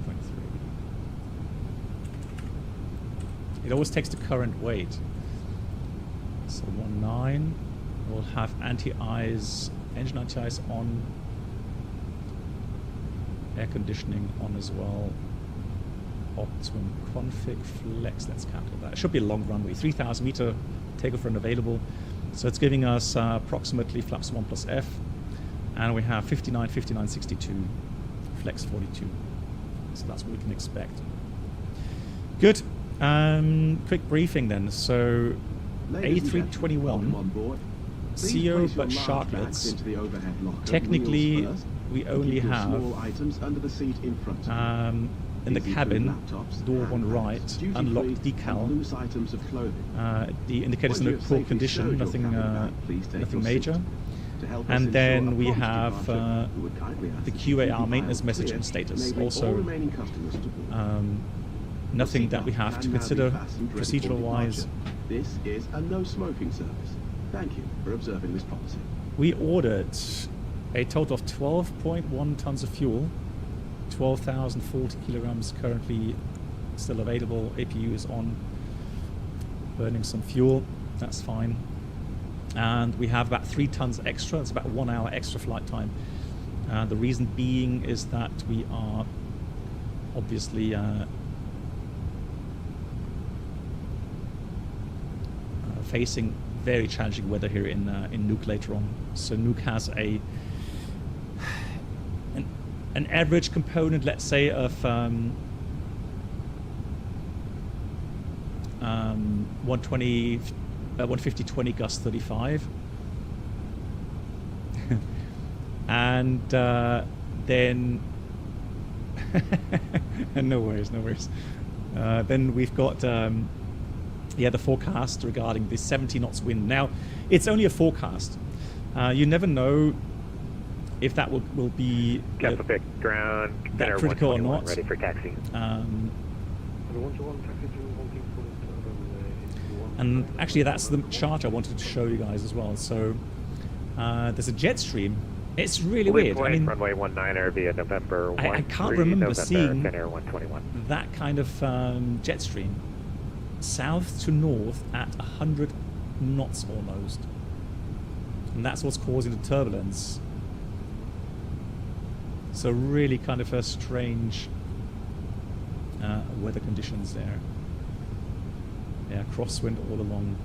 It always takes the current weight. So 19. We'll have anti-ice, engine anti-ice on, air conditioning on as well. Optimum config flex, let's calculate that. It should be a long runway, 3,000 meter takeoff run available. So it's giving us approximately flaps 1 plus F. And we have 59, 59, 62, flex 42. So that's what we can expect. Good. Quick briefing then. So A321. CO but sharklets. Technically, we only have in the cabin, door 1 right, unlocked decal. The indicator's in a poor condition, nothing major. And then we have the QAR maintenance message and status. Also, nothing that we have to consider procedural-wise. This is a no smoking service. Thank you for observing this policy. We ordered a total of 12.1 tons of fuel, 12,040 kilograms currently still available. APU is on, burning some fuel, that's fine. And we have about 3 tons extra, it's about 1 hour extra flight time. The reason being is that we are obviously facing very challenging weather here in Nuuk later on. So Nuuk has an average component, let's say, of 150-20 gust 35, and then no worries. Then we've got the forecast regarding the 70 knots wind. Now, it's only a forecast. You never know if that will be Keflavik, ground, that critical or not. Ready for taxi. And actually, that's the chart I wanted to show you guys as well. So there's a jet stream. It's really weird. I mean, runway 19 via November 13, I can't remember November, seeing Finnair 121. that kind of jet stream. South to north at 100 knots almost. And that's what's causing the turbulence. So really kind of a strange weather conditions there. Yeah, crosswind all along.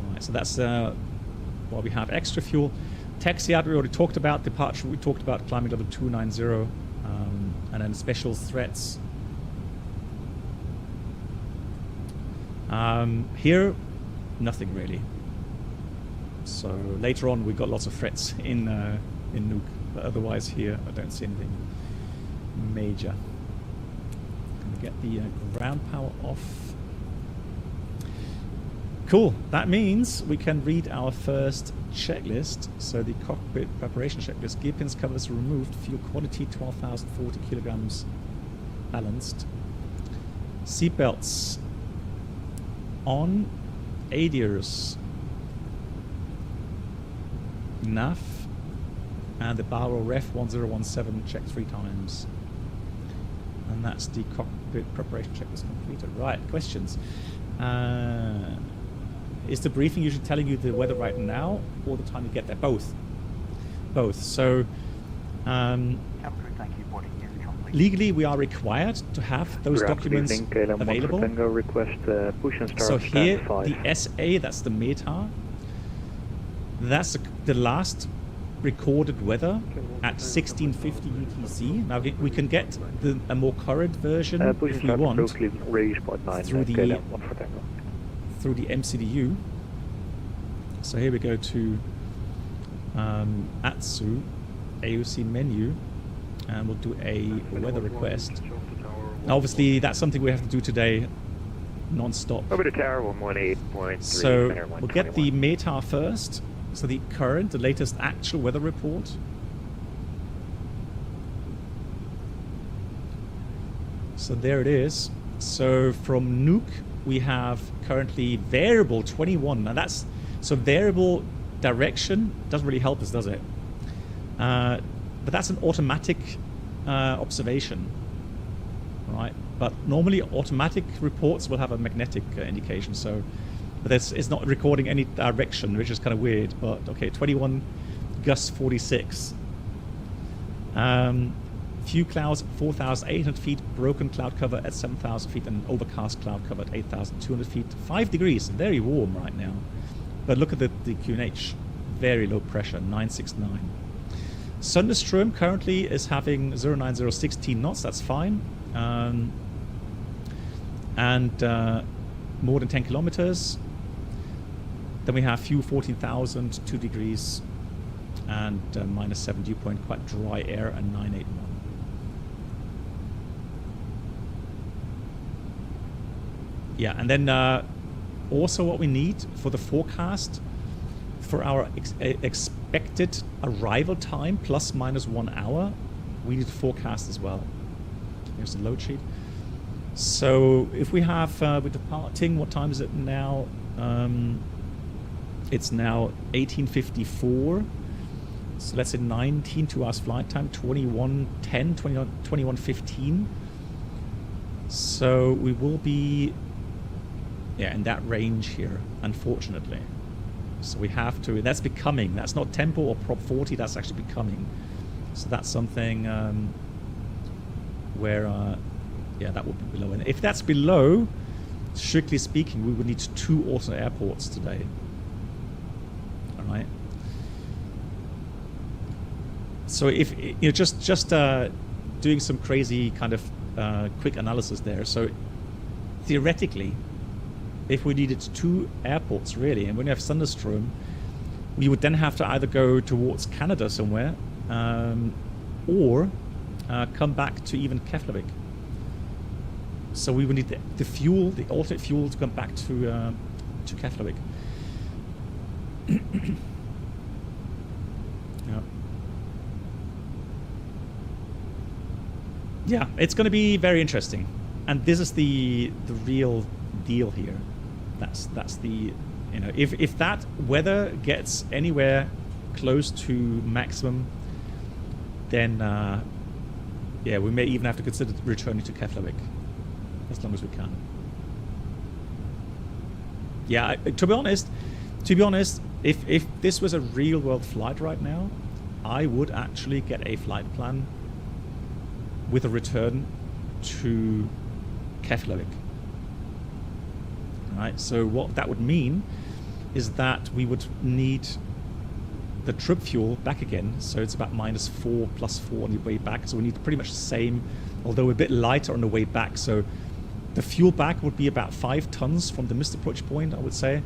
Alright, so that's well, we have extra fuel. Taxi out, we already talked about. Departure, we talked about climbing level 290. And then special threats. Here, nothing really. So later on, we've got lots of threats in Nuuk, but otherwise here, I don't see anything major. get the ground power off. Cool. That means we can read our first checklist. So the cockpit preparation checklist. Gear pins, covers removed. Fuel quantity 12,040 kilograms balanced. Seatbelts on. ADIRS. NAF. And the barrel ref 1017 checked 3 times. And that's the cockpit preparation checklist completed. Right, questions. Is the briefing usually telling you the weather right now or the time you get there? Both. Both. So legally we are required to have those documents available. Request, push and start so here, stand 5. the SA, that's the METAR. That's the last recorded weather at 1650 UTC. Now we can get a more current version if we want through the MCDU. So here we go to ATSU, AOC menu, and we'll do a weather request. Now obviously that's something we have to do today non-stop. Over to tower 118.3. So we'll get the METAR first. So the current, the latest actual weather report. So there it is. So from Nuuk we have currently variable 21. Now that's, so variable direction doesn't really help us, does it? But that's an automatic observation, right? But normally automatic reports will have a magnetic indication. So, but it's not recording any direction, which is kind of weird. But okay, 21 gust 46. Few clouds 4,800 feet, broken cloud cover at 7,000 feet, and overcast cloud cover at 8,200 feet. 5 degrees, very warm right now. But look at the QNH, very low pressure, 969. Thunderstorm currently is having 090 16 knots, that's fine. And more than 10 kilometers. Then we have few 14,000, 2 degrees, and -7 dew point, quite dry air, and 981. Yeah, and then also what we need for the forecast for our expected arrival time ±1 hour, we need to forecast as well. Here's the load sheet. So if we have, we're departing, what time is it now? It's now 18:54. So let's say 19 2 hours flight time, 21:10, 21:15. So we will be, yeah, in that range here, unfortunately. So we have to, that's becoming, that's not tempo or prop 40, that's actually becoming. So that's something where, yeah, that would be below. And if that's below, strictly speaking, we would need 2 alternate airports today. All right. So if, you know, just doing some crazy kind of quick analysis there. So theoretically, if we needed 2 airports really, and when you have thunderstorm, we would then have to either go towards Canada somewhere, or come back to even Keflavik. So we would need the fuel, the alternate fuel, to come back to Keflavik. Yeah. Yeah, it's going to be very interesting, and this is the real deal here. That's the, you know, if that weather gets anywhere close to maximum, then yeah, we may even have to consider returning to Keflavik as long as we can. Yeah, to be honest, if this was a real world flight right now, I would actually get a flight plan with a return to Keflavik. Right, so what that would mean is that we would need the trip fuel back again, so it's about -4 +4 on the way back, so we need pretty much the same, although a bit lighter on the way back. So the fuel back would be about 5 tons from the missed approach point, I would say.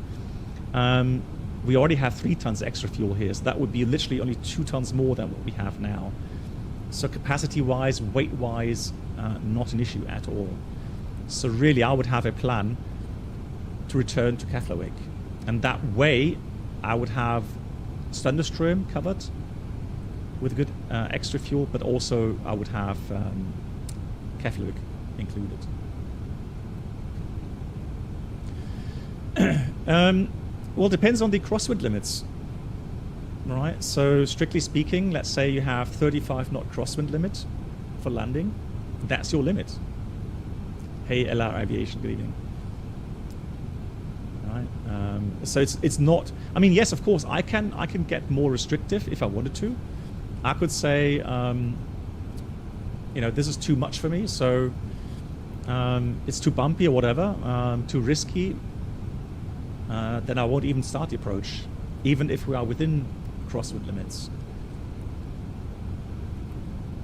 We already have 3 tons extra fuel here, so that would be literally only 2 tons more than what we have now. So capacity wise, weight wise, not an issue at all. So really, I would have a plan to return to Keflavik. And that way, I would have Thunderstorm covered with good extra fuel, but also I would have Keflavik included. Well, it depends on the crosswind limits. Right, so strictly speaking, let's say you have 35 knot crosswind limit for landing. That's your limit. Hey, LR Aviation, good evening. Right, so it's not. I mean, yes, of course, I can get more restrictive if I wanted to. I could say, you know, this is too much for me, so it's too bumpy or whatever, too risky. Then I won't even start the approach, even if we are within crosswind limits.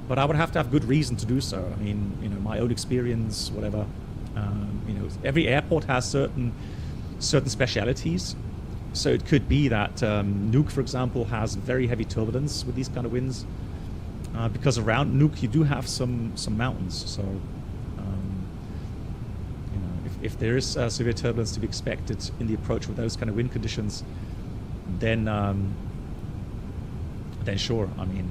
But I would have to have good reason to do so. I mean, you know, my own experience, whatever. You know, every airport has certain specialities. So it could be that Nuuk, for example, has very heavy turbulence with these kind of winds, because around Nuuk you do have some mountains. So you know, if there is severe turbulence to be expected in the approach with those kind of wind conditions, then sure. I mean,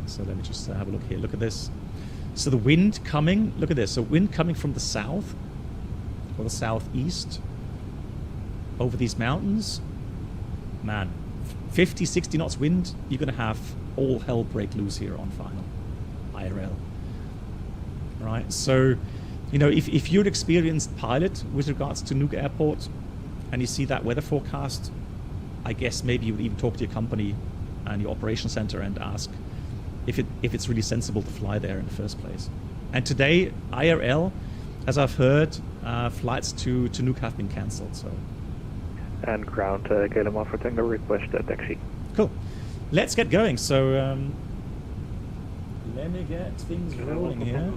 so let me just have a look here. Look at this. So the wind coming, look at this. So wind coming from the south or the southeast over these mountains, man, 50, 60 knots wind, you're going to have all hell break loose here on final IRL. Right? So, you know, if you're an experienced pilot with regards to Nuuk Airport and you see that weather forecast, I guess maybe you would even talk to your company and your operation center and ask if it's really sensible to fly there in the first place. And today, IRL, as I've heard, flights to Nuuk have been cancelled. So. And ground, Caleb for Tango, request taxi. Cool. Let's get going. So let me get things rolling here.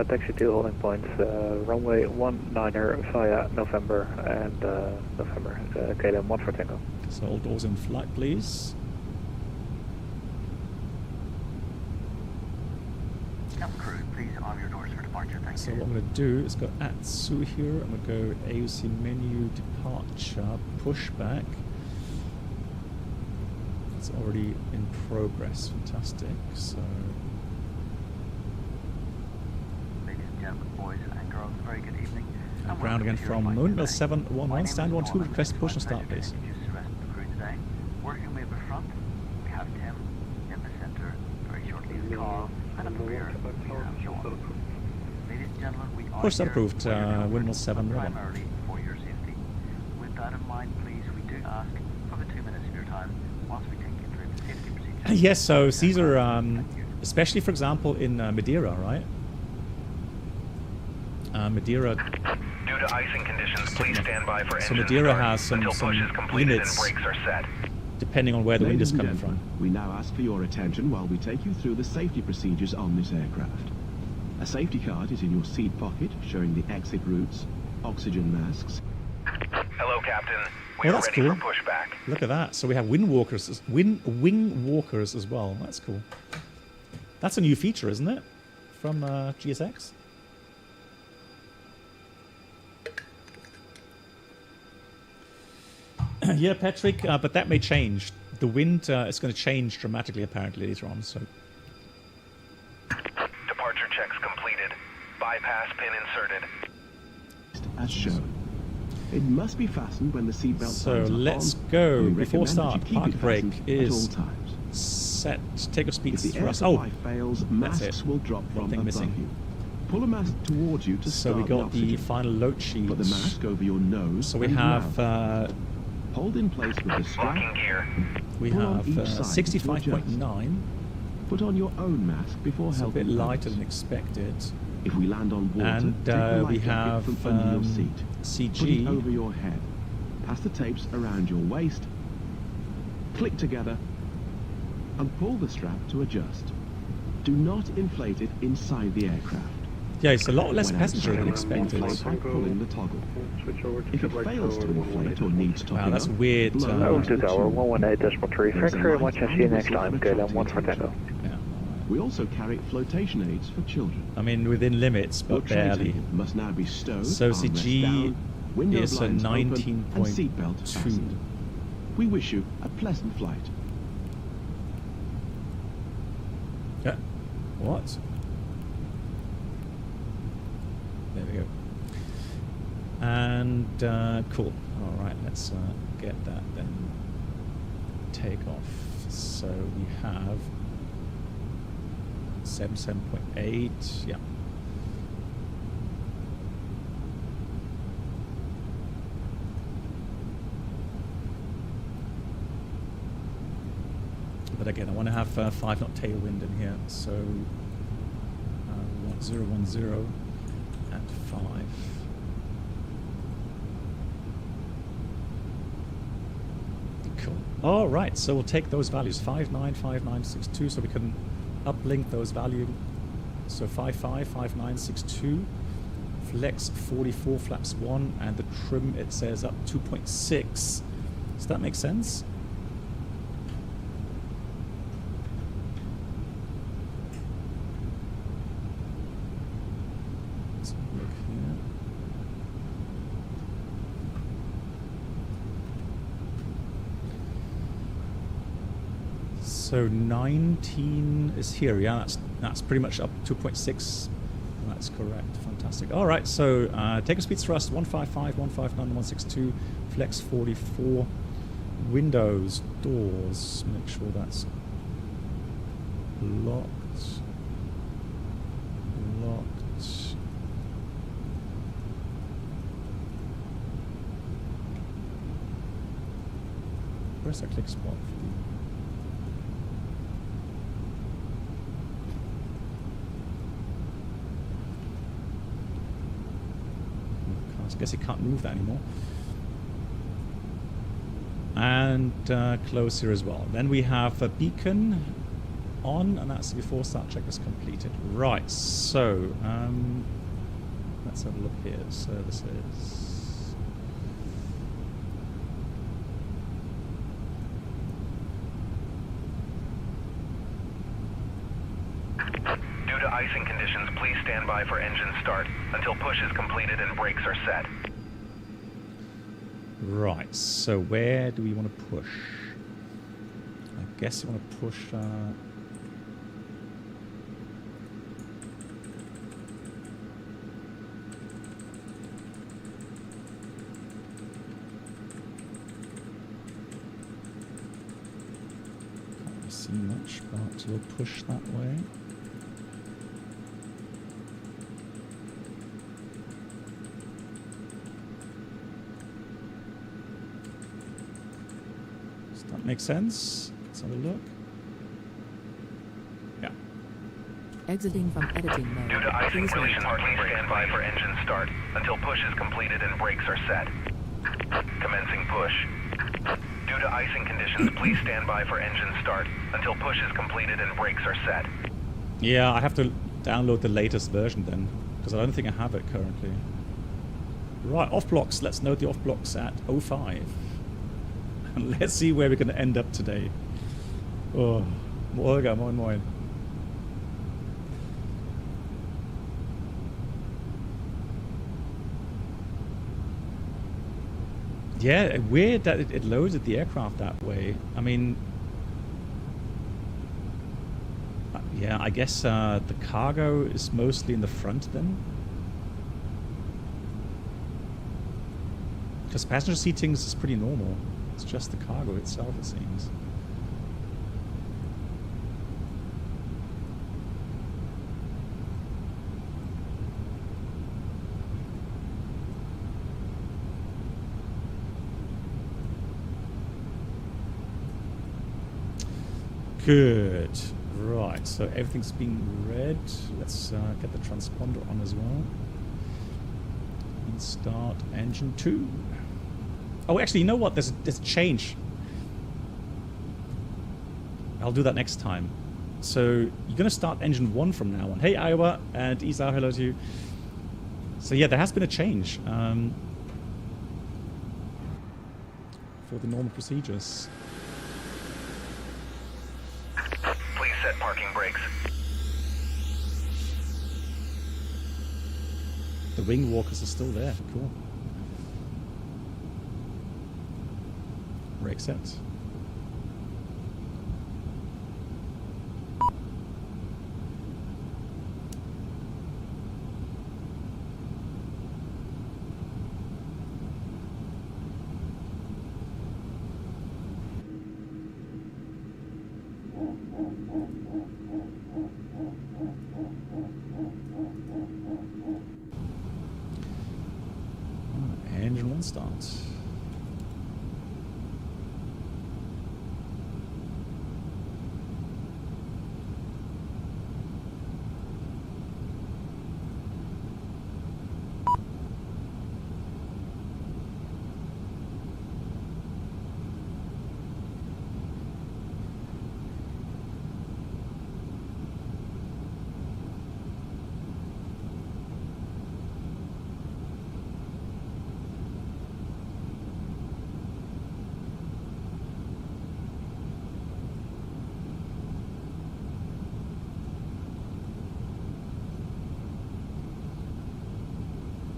Taxi to holding point, runway 19er via November and November. Caleb 1 for Tango. So all doors in flight, please. Crew, please arm your doors for departure. Thank So you. what I'm going to do is go ATSU here. I'm going to go AUC menu departure pushback. It's already in progress. Fantastic. So. Ladies and gentlemen, boys and girls, very good evening. And ground again from Moonville 711, stand 12, request push and start, please. Working way up front, we have Tim in the center, very shortly is Carl, and up here we have Sean. Ladies and gentlemen, we are Push that here approved, for your Windmill safety, 711. primarily for your safety. With that in mind, please, we do ask for the 2 minutes of your time whilst we take you through the safety procedures. Yes, so Caesar, especially for example in Madeira, right? Madeira. Due to icing conditions, please stand by for So engine Madeira start has some until push is completed limits and brakes are set. depending on where the wind is Ladies and coming from. gentlemen, we now ask for your attention while we take you through the safety procedures on this aircraft. A safety card is in your seat pocket showing the exit routes, oxygen masks. Hello, Captain. We Oh, are that's ready cool. for pushback. Look at that. So we have wing walkers as well. That's cool. That's a new feature, isn't it? From GSX? Yeah, Patrick, but that may change. The wind is going to change dramatically, apparently, later on. So, Departure checks completed. Bypass pin inserted. As shown. It must be fastened when the seatbelt so signs are let's on. go. We Before recommend that start, you keep park it brake fastened at all is times. set. Takeoff speed If the air thrust. supply Oh, fails, that's masks it. will drop One from thing above missing. you. Pull a mask towards you to so start we got the oxygen. final load sheet. Put the mask over your nose. So we and have mouth. Hold in place with the strap. Locking gear. we Pull on have each side to 65.9. Put on your own mask before It's a helping bit lighter others. than expected. If we land on water, And take the we life jacket have from under your seat. Put CG. it over your head. Pass the tapes around your waist. Click together and pull the strap to adjust. Do not inflate it inside the aircraft. Yeah, it's a lot less When passenger than outside, expected. inflate by pulling the toggle. Switch over to If it Quebec fails to Tower inflate or needs topping Wow, that's up, weird. blow Oak into to the Tower, tube. 118.3. Thanks very much and see you next time. KLM 1 for Tango. Yeah. We also carry flotation aids for children. I mean, within limits, Your but tray barely. table must now be stowed, So armrest CG down, window is a blinds open, and seatbelt 19.2. fastened. We wish you a pleasant flight. Yeah. What? There we go. And cool. All right, let's get that then. Take off. So we have 77.8. Yeah. But again, I want to have 5 knot tailwind in here, so we want 010 at 5. Cool. All right, so we'll take those values 595962, so we can uplink those values. So 555962, flex 44 flaps 1, and the trim it says up 2.6. Does that make sense? So 19 is here, yeah, that's pretty much up 2.6. That's correct, fantastic. All right, so take a speed thrust 155, 159, 162, flex 44, windows, doors, make sure that's locked. Where's that click spot? I guess you can't move that anymore. And close here as well. Then we have a beacon on, and that's before start check is completed. Right, so let's have a look here. Services. Due to icing conditions, please stand by for engine start until push is completed and brakes are set. Right, so where do we want to push? I guess we want to push... can't really see much, but we'll push that way. Make sense? Let's have a look. Yeah. Exiting from editing mode. Due to icing Please wait. conditions, please stand by for engine start until push is completed and brakes are set. Commencing push. Due to icing conditions, please stand by for engine start until push is completed and brakes are set. Yeah, I have to download the latest version then, because I don't think I have it currently. Right, off blocks. Let's note the off blocks at 05. Let's see where we're going to end up today. Oh, Olga, moin moin. Yeah, weird that it loaded the aircraft that way. I mean, yeah, I guess the cargo is mostly in the front then. Because passenger seating is pretty normal. It's just the cargo itself, it seems. Good. Right, so everything's being read. Let's get the transponder on as well. And start engine 2. Oh, actually, you know what? There's a change. I'll do that next time. So you're going to start engine 1 from now on. Hey, Iowa, and Isa, hello to you. So yeah, there has been a change for the normal procedures. Please set parking brakes. The wing walkers are still there. Cool. Brake set. Engine 1 start.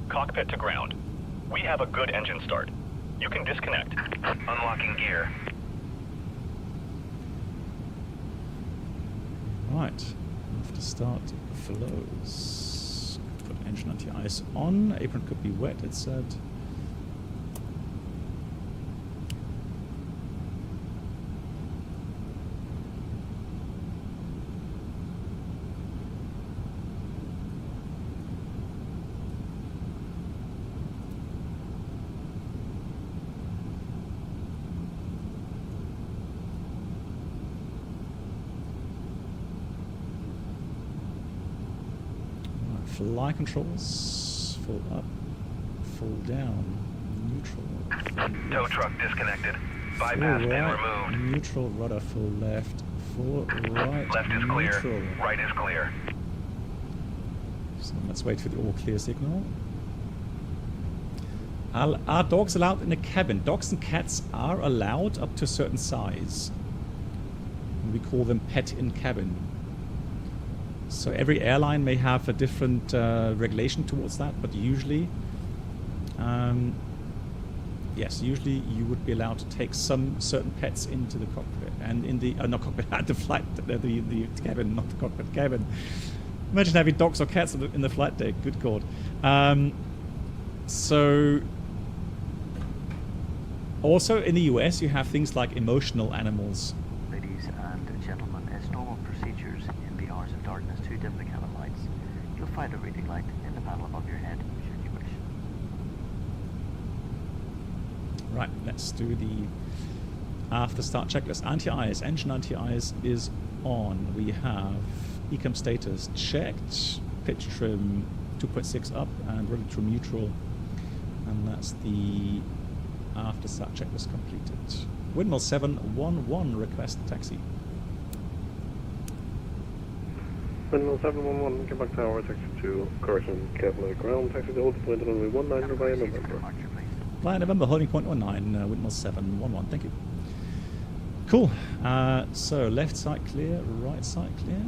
Cockpit to ground. We have a good engine start. You can disconnect. Unlocking gear. Right. After start flows. Put engine anti-ice on. Apron could be wet, it said. Fly controls, full up, full down, neutral. Tow truck disconnected. Bypass pin removed. Neutral, rudder, full left, full right. Left is clear. Neutral. Right is clear. So let's wait for the all clear signal. Are dogs allowed in the cabin? Dogs and cats are allowed up to a certain size. We call them pet in cabin. So every airline may have a different regulation towards that, but usually, yes, usually you would be allowed to take some certain pets into the cockpit and in the not cockpit, the flight, the cabin, not the cockpit, cabin. Imagine having dogs or cats in the flight deck. Good God. So also in the US, you have things like emotional animals. Ladies and gentlemen, as normal procedures in the hours of darkness to dim the cabin lights, you'll find a reading light in the panel above your head, should you wish. Right, let's do the after start checklist. Anti-ice, engine anti-ice is on. We have ecam status checked, pitch trim 2.6 up and rudder trim neutral, and that's the after start checklist completed. Windmill 711 request taxi. Windmill 711, get back tower, taxi to correction, Keflavik ground, taxi to hold point runway 19 via November. Via November, holding point 19, Windmill 711, thank you. Cool, so left side clear, right side clear.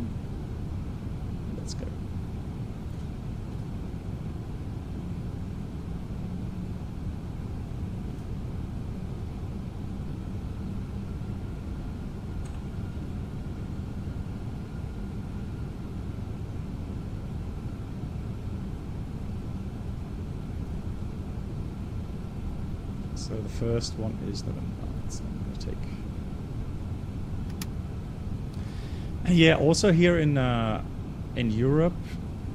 Let's go. So the first one is November. So I'm going to take. And yeah, also here in Europe,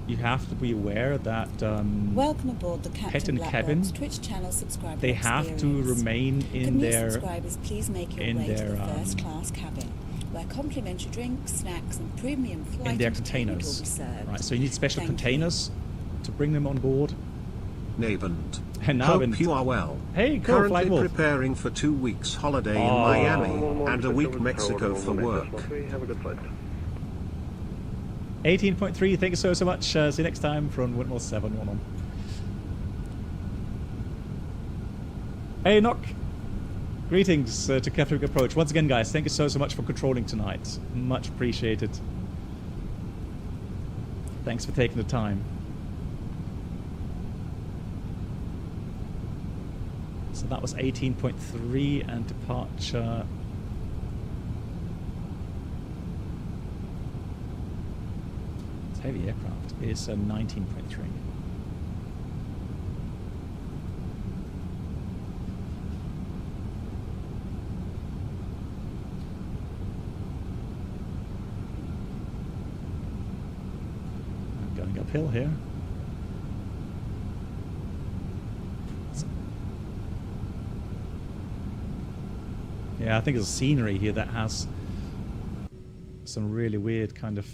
you have to be aware that Welcome aboard the Captain pet and Black cabin. Box Twitch channel subscriber They have to experience. remain in Can new their subscribers please make your way to the first class cabin, where complimentary drinks, snacks, and premium flight in their entertainment will containers. be served. Right, so you need special Thank you. containers to bring them on board. Nabend. And Hope you are well. Hey, cool, Currently Flight Wolf. preparing for 2 weeks holiday in Oh. Miami and a week Mexico for work. Have a good flight. 18.3, thank you so much. See you next time from Windmill 711. Hey, Nuuk. Greetings to Keflavik Approach. Once again, guys, thank you so much for controlling tonight. Much appreciated. Thanks for taking the time. So that was 18.3 and departure. It's heavy aircraft is 19.3. I'm going uphill here. Yeah, I think it's scenery here that has some really weird kind of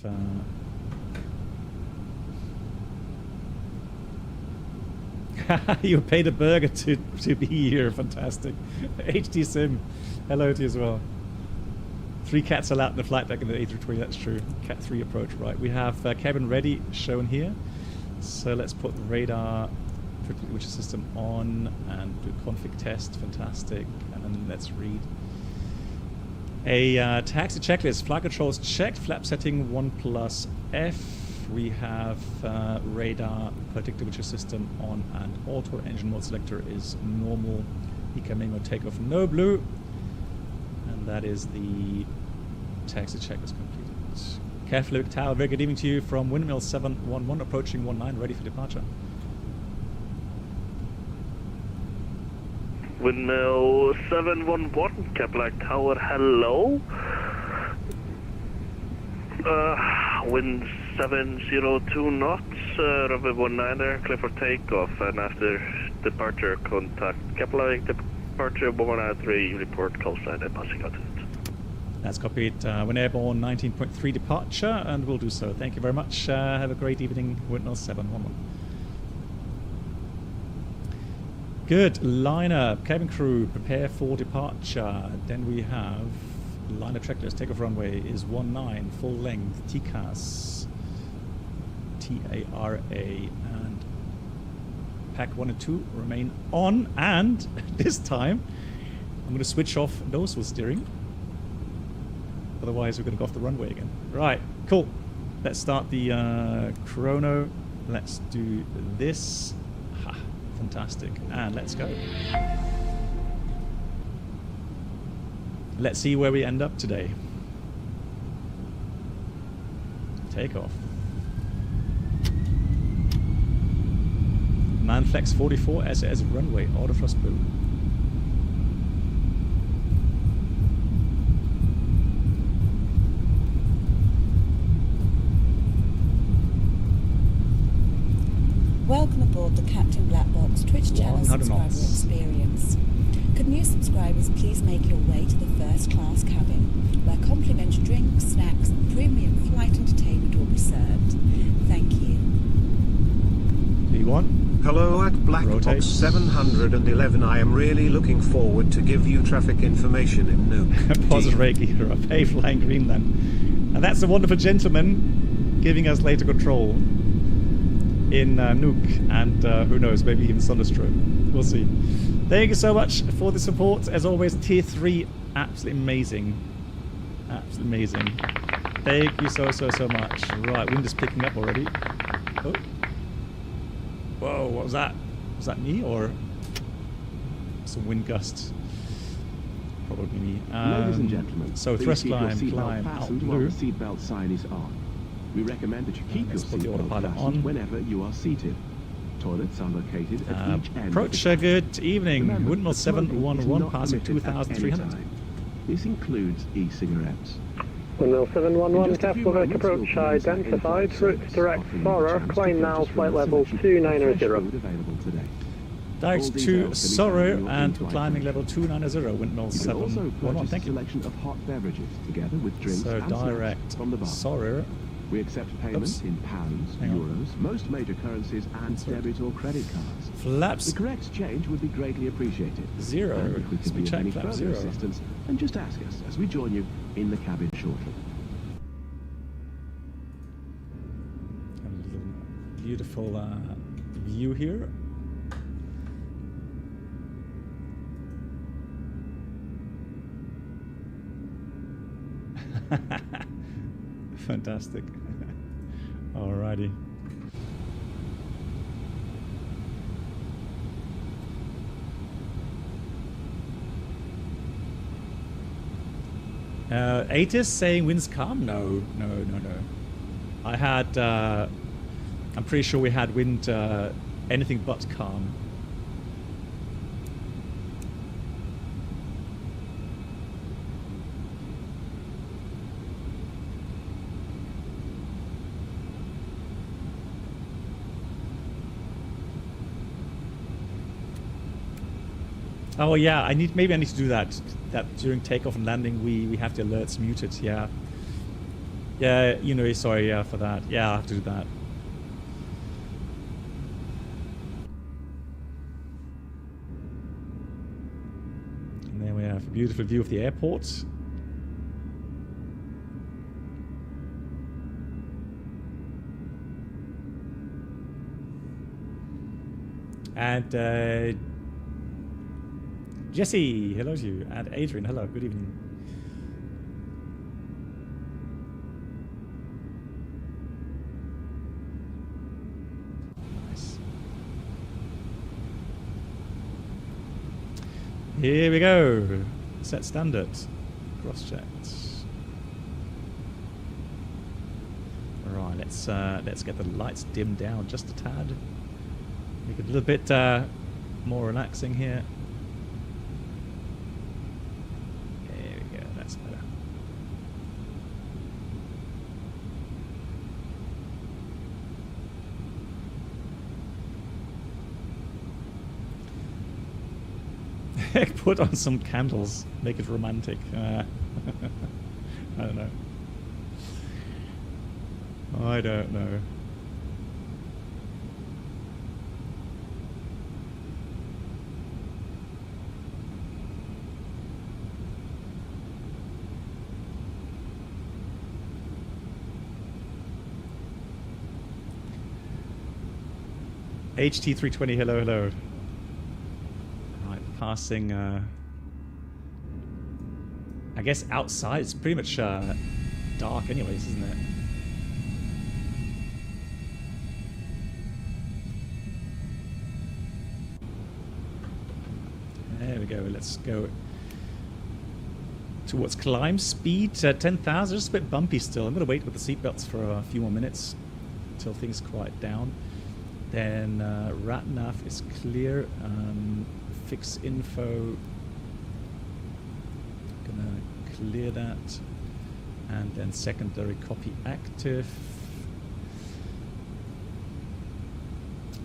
you paid a burger to be here. Fantastic. HD Sim, hello to you as well. 3 cats allowed in the flight deck in the A320, that's true. Cat 3 approach, right. We have cabin ready shown here. So let's put the radar which system on and do a config test. Fantastic. And then let's read a taxi checklist. Flight controls checked. Flap setting 1+ F. We have radar predictor which system on and auto. Engine mode selector is normal. ECA mode takeoff no blue. And that is the taxi checklist completed. Keflavik Tower, very good evening to you from Windmill 711 approaching 19, ready for departure. Windmill 711, Keflavik Tower, hello. Wind 702 knots, runway 19, clear for takeoff, and after departure contact Keflavik, departure 193, report call sign and passing altitude. That's copied. When airborne 19.3 departure, and we'll do so. Thank you very much. Have a great evening, Windmill 711. Good. Liner, cabin crew, prepare for departure. Then we have liner checklist. Takeoff runway is 19, full length, TCAS, TARA, and pack 1 and 2 remain on. And this time, I'm going to switch off nose wheel steering. Otherwise, we're going to go off the runway again. Right, cool. Let's start the chrono. Let's do this. Ha, fantastic. And let's go. Let's see where we end up today. Takeoff. Manflex 44 SAS runway, autothrust blue. Welcome aboard the Captain Black Box Twitch channel subscriber experience. Could new subscribers please make your way to the first class cabin, where complimentary drinks, snacks and premium flight entertainment will be served. Thank you. V1. Hello at Black Box 711. I am really looking forward to give you traffic information in Nuuk. Positive Reiki Europe. Hey, Flying Greenland. And that's a wonderful gentleman giving us later control in Nuuk, and who knows, maybe even Thunderstroke. We'll see. Thank you so much for the support. As always, Tier 3, absolutely amazing. Absolutely amazing. Thank you so much. Right, wind is picking up already. Oh. Whoa, what was that? Was that me or some wind gusts? Probably me. Ladies and gentlemen, so thrust climb out blue. The seatbelt sign is on. We recommend that you keep your seatbelt fastened on whenever you are seated. Toilets are located at each end. Approach, good evening. Windmill 711 passing 2,300. This includes e-cigarettes. Windmill 711, Keflavik approach identified, route direct Sorrow, climb now, flight level 290. Direct to Sorrow and climbing level 290, Windmill 711. Thank you. Selection of hot beverages together with drinks so and direct from the bar. Sorrow. We accept payments in pounds, euros, most major currencies, and debit or credit cards. Flaps. The correct change would be greatly appreciated. Zero. And if we can be of any further assistance, then just ask us as we join you in the cabin shortly. beautiful view here. Fantastic. Alrighty. Atis saying winds calm? No. I had, I'm pretty sure we had wind anything but calm. Oh yeah, maybe I need to do that. That during takeoff and landing we have the alerts muted. Yeah. Yeah, you know, sorry for that. Yeah, I'll have to do that. And there we have a beautiful view of the airport. And Jesse, hello to you. And Adrian, hello, good evening. Nice. Here we go. Set standard. Cross-checked. Right, let's get the lights dimmed down just a tad. Make it a little bit more relaxing here. Put on some candles, make it romantic. I don't know. I don't know. HT320, hello, hello. Passing, I guess outside it's pretty much dark anyways, isn't it? There we go, let's go towards climb speed, 10,000, just a bit bumpy still. I'm going to wait with the seatbelts for a few more minutes until things quiet down. Then RATNAV is clear. Fix info, gonna clear that, and then secondary copy active.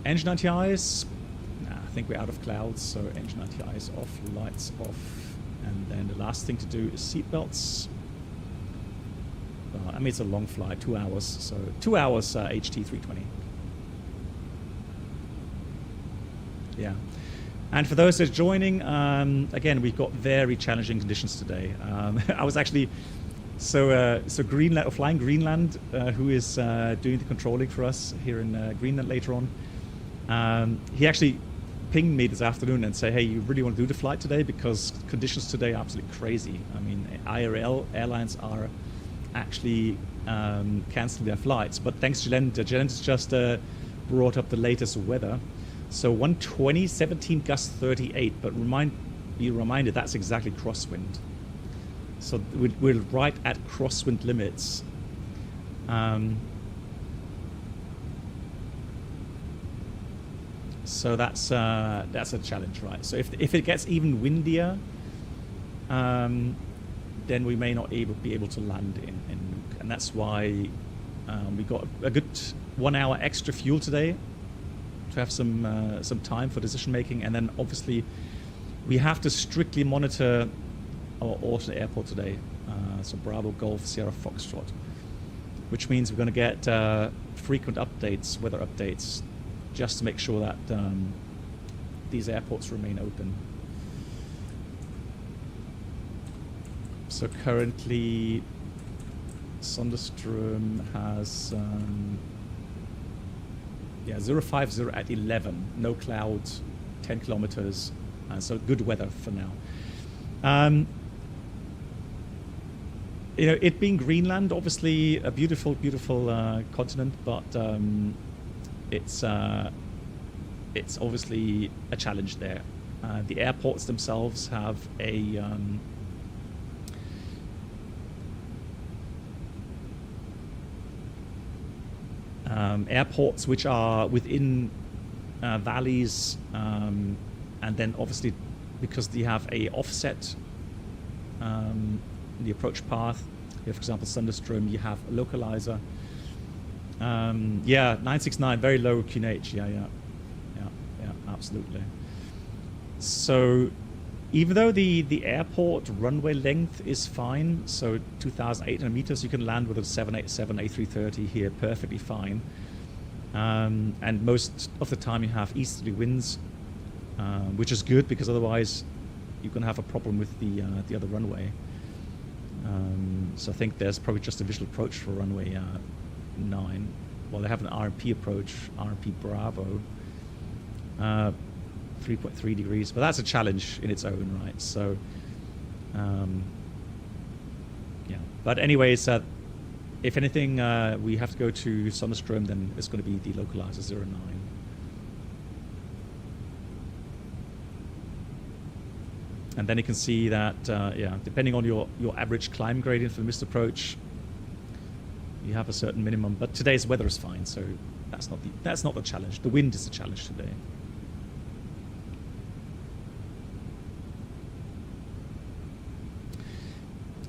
Engine anti-ice, nah, I think we're out of clouds, so engine anti-ice off, lights off, and then the last thing to do is seatbelts. I mean, it's a long flight, 2 hours, so 2 hours HT320. Yeah. And for those that are joining, again, we've got very challenging conditions today. I was actually, so Greenland, flying Greenland, who is doing the controlling for us here in Greenland later on. He actually pinged me this afternoon and said, hey, you really want to do the flight today? Because conditions today are absolutely crazy. I mean, IRL airlines are actually canceling their flights. But thanks to Jelent just brought up the latest weather. So 120, 17 gust 38, but be reminded that's exactly crosswind. So we're right at crosswind limits. So that's a challenge, right? So if it gets even windier, then we may not be able to land in Nuuk, and that's why we got a good 1 hour extra fuel today, to have some time for decision making. And then obviously we have to strictly monitor our alternate airport today, so Bravo Golf Sierra Foxtrot, which means we're going to get frequent updates, weather updates, just to make sure that these airports remain open. So currently Sonderström has Yeah, 050 at 11. No clouds, 10 kilometers. So good weather for now. You know, it being Greenland, obviously a beautiful, beautiful continent, but it's obviously a challenge there. The airports themselves have a airports which are within valleys, and then obviously because they have a offset the approach path. Here, for example, Sunderstrom, you have a localizer. Yeah, 969, very low QNH. Yeah, absolutely. So even though the airport runway length is fine, so 2,800 meters, you can land with a 787 A330 here perfectly fine. And most of the time you have easterly winds, which is good because otherwise you're going to have a problem with the other runway. So I think there's probably just a visual approach for runway 9. Well, they have an RMP approach, RMP Bravo, 3.3 degrees, but that's a challenge in its own right. So, yeah. But anyways, if anything, we have to go to Sunderstrom, then it's going to be the localizer 09. And then you can see that, yeah, depending on your average climb gradient for the missed approach, you have a certain minimum. But today's weather is fine, so that's not the challenge. The wind is the challenge today.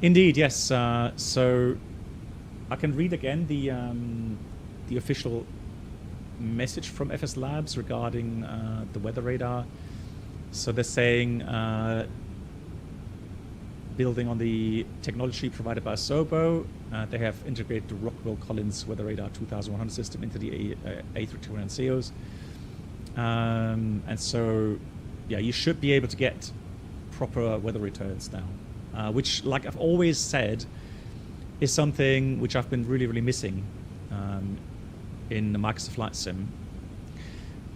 Indeed, yes. So I can read again the official message from FSLabs regarding the weather radar. So they're saying, building on the technology provided by Asobo, they have integrated the Rockwell Collins Weather Radar 2100 system into the A321 NCOs. And so, yeah, you should be able to get proper weather returns now, which, like I've always said, is something which I've been really, really missing in the Microsoft Flight Sim.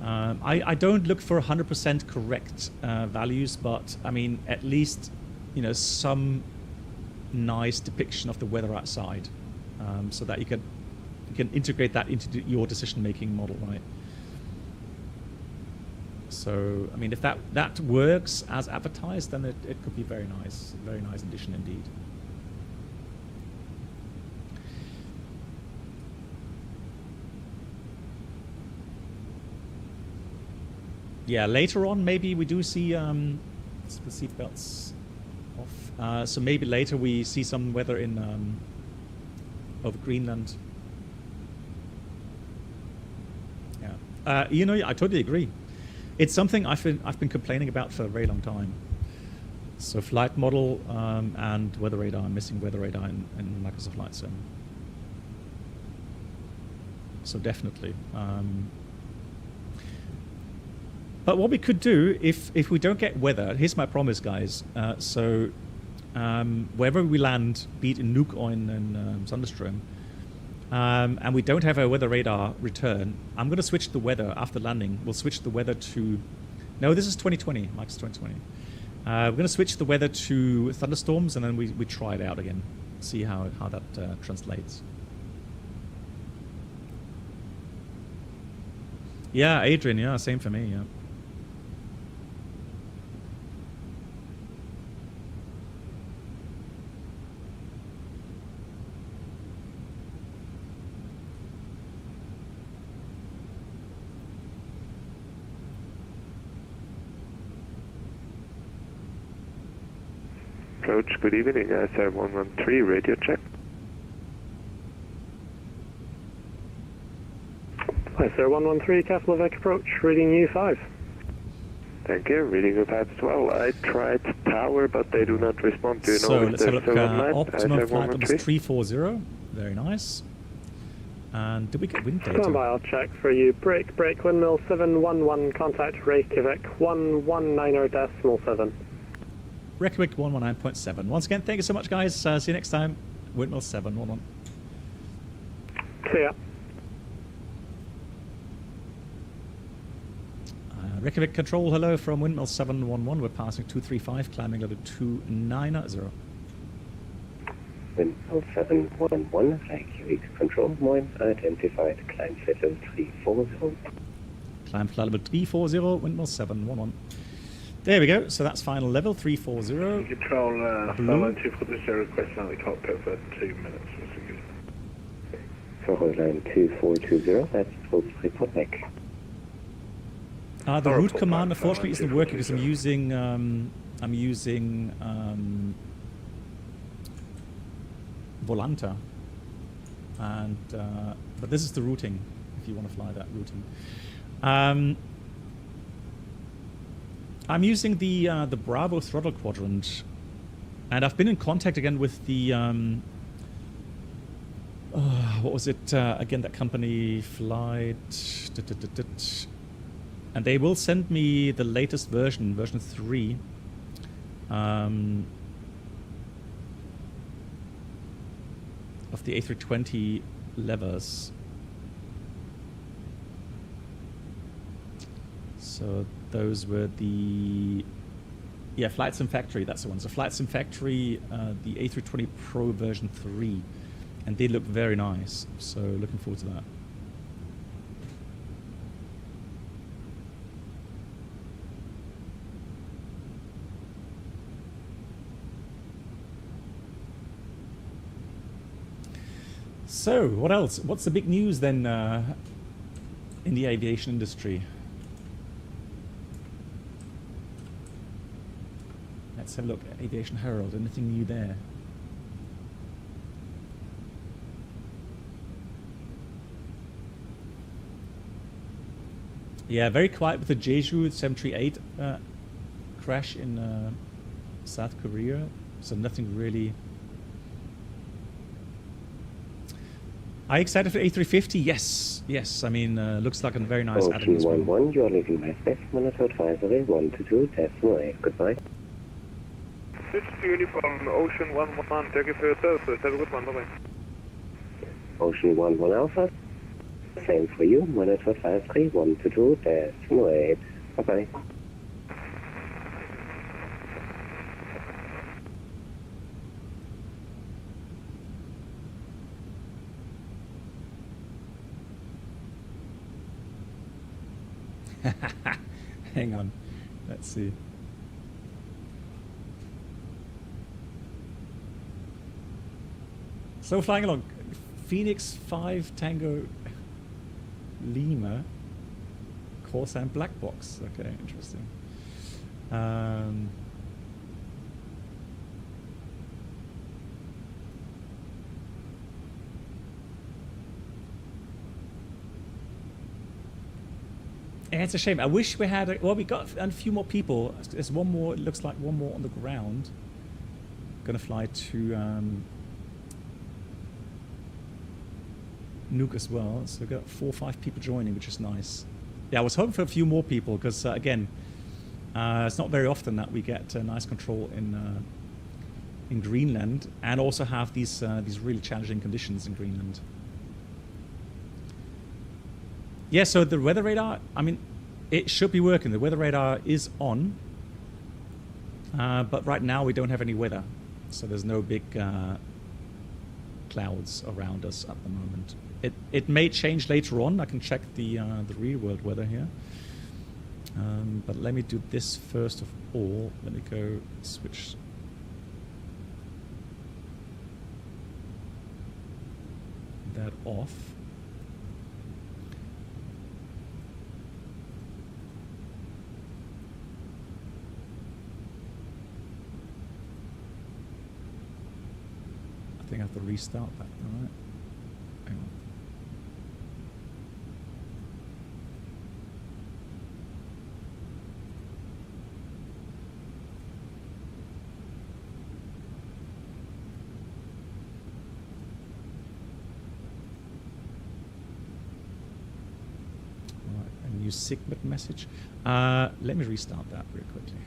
I don't look for 100% correct values, but I mean, at least, you know, some nice depiction of the weather outside, so that you can integrate that into your decision-making model, right? So, I mean, if that works as advertised, then it could be very nice addition indeed. Yeah, later on, maybe we do see the seatbelts off. So maybe later we see some weather in over Greenland. Yeah, you know, I totally agree. It's something I've been complaining about for a very long time. So flight model and weather radar, missing weather radar in Microsoft Flight Sim. So definitely. But what we could do, if we don't get weather, here's my promise, guys. So wherever we land, be it in Nuuk or in Sunderstrom, and we don't have a weather radar return, I'm going to switch the weather after landing. We'll switch the weather to... No, this is 2020, Mike's 2020. We're going to switch the weather to thunderstorms, and then we try it out again, see how that translates. Yeah, Adrian, yeah, same for me, yeah. Approach, good evening, sir 113, radio check. Hi, sir 113, Keflavik approach, reading U5. Thank you, reading U5 as well. I tried tower, but they do not respond. Do you know if let's have a look. Optimum flight was 113? 340. Very nice. And did we get wind data? Standby, I'll check for you. Break, windmill 711, contact Reykjavik 119.7. Reykjavik 119.7. Once again, thank you so much, guys. See you next time. Windmill 711. See ya. Reykjavik Control, hello from Windmill 711. We're passing 235, climbing level 290. Windmill 711, Reykjavik Control, moin, identified, climb flight level 340. Climb flight level 340, Windmill 711. There we go, so that's final level, 340. Control, Starline 240, request out the cockpit for 2 minutes. Starline 2420, that's supposed to report back. The route command unfortunately isn't working because I'm using Volanta, and but this is the routing if you want to fly that routing. I'm using the Bravo throttle quadrant, and I've been in contact again with the what was it again, that company Flight, and they will send me the latest version 3 of the A320 levers. So those were the Flight Sim Factory, that's the one. So Flight Sim Factory, the A320 Pro version 3, and they look very nice. So looking forward to that. So what else? What's the big news then in the aviation industry? Let's have a look at Aviation Herald. Anything new there? Yeah, very quiet with the Jeju 738 crash in South Korea. So nothing really. Are you excited for A350? Yes, yes. I mean, looks like a very nice add-on as well. 211, you are leaving my space. Monitor advisory 122.8. Goodbye. 6 uniform, Ocean 11, take it for yourself, so have a good one, bye-bye. Ocean 11 Alpha, same for you. Monitor advisory 122.8. Bye-bye. Hang on, let's see. So flying along, Phoenix 5 Tango Lima, Corsair black box. Okay, interesting. Yeah, it's a shame. I wish we had. Well, we got a few more people. There's one more. It looks like one more on the ground. Gonna fly to Nuuk as well. So we've got 4 or 5 people joining, which is nice. Yeah, I was hoping for a few more people because again, it's not very often that we get nice control in Greenland, and also have these really challenging conditions in Greenland. Yeah, so the weather radar, I mean, it should be working. The weather radar is on, but right now we don't have any weather. So there's no big clouds around us at the moment. It may change later on. I can check the real world weather here. But let me do this first of all. Let me go switch. That off. I think I have to restart that. All right. Hang on. All right, a new SIGMET message. Let me restart that very quickly.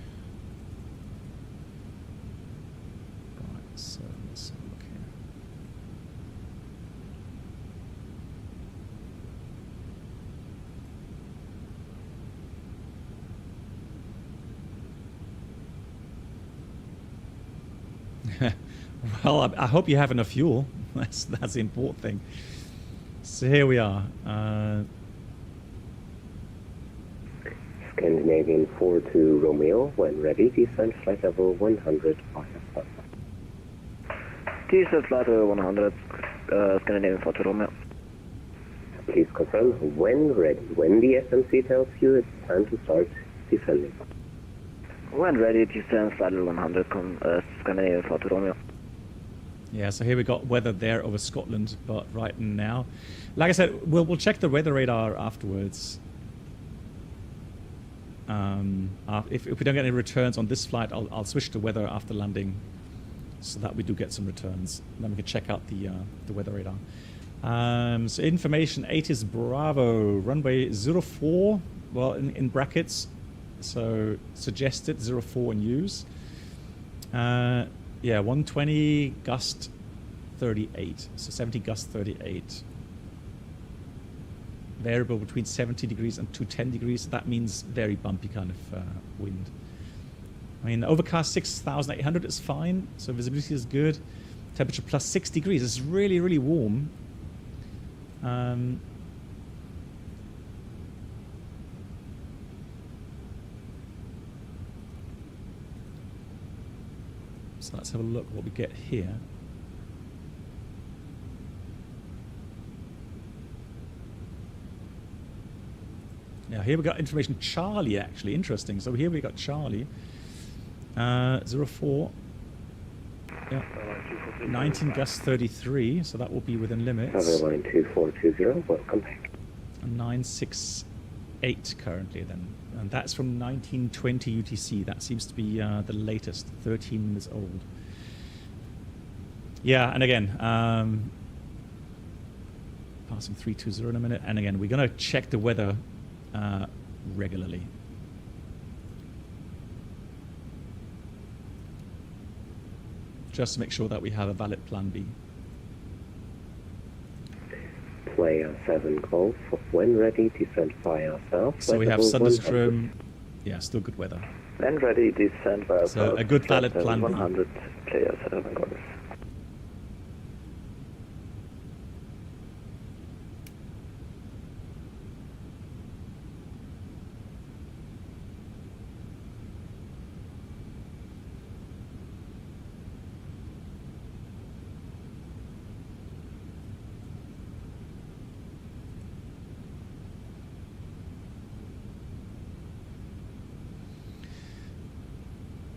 Right, so let's have a look here. Well, I hope you have enough fuel. That's the important thing. So here we are. Scandinavian 42 Romeo, when ready, descend flight level 100 IFR. Descend flight level 100, Scandinavian 42 Romeo. Please confirm when ready. When the SMC tells you it's time to start descending. When ready, descend flight level 100, Scandinavian 42 Romeo. Yeah, so here we got weather there over Scotland, but right now, like I said, we'll check the weather radar afterwards. If we don't get any returns on this flight, I'll switch to weather after landing, so that we do get some returns. Then we can check out the weather radar. So information 8 is Bravo, runway 04, well in brackets, so suggested 04 in use. Yeah, 120 gust 38, so 70 gust 38. Variable between 70 degrees and 210 degrees, so that means very bumpy kind of wind. I mean, overcast 6,800 is fine, so visibility is good. Temperature plus 6 degrees, it's really, really warm. So let's have a look what we get here. Now here we got information Charlie, actually interesting. So here we got Charlie 04, yeah, 19 gust 33, so that will be within limits. Line 2420, welcome back. And 968 currently then, and that's from 1920 UTC. That seems to be the latest, 13 minutes old. Yeah, and again, passing 320 in a minute, and again we're gonna check the weather regularly. Just to make sure that we have a valid plan B. Player 7 calls, when ready, descend via south. So we have thunderstorm, yeah, still good weather. When ready, descend via south. So a good valid plan B. 100, player 7 calls.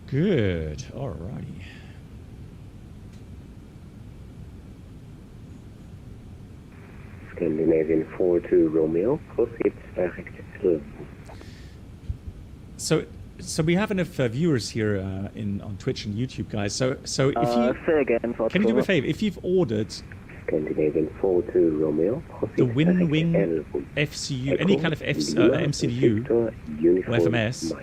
Good, alrighty. Scandinavian 42 Romeo, proceed direct to. So we have enough viewers here on Twitch and YouTube, guys. So if you say again, can you do me a favor? If you've ordered Scandinavian 42 Romeo, the Wing FCU, any kind of MCDU or FMS.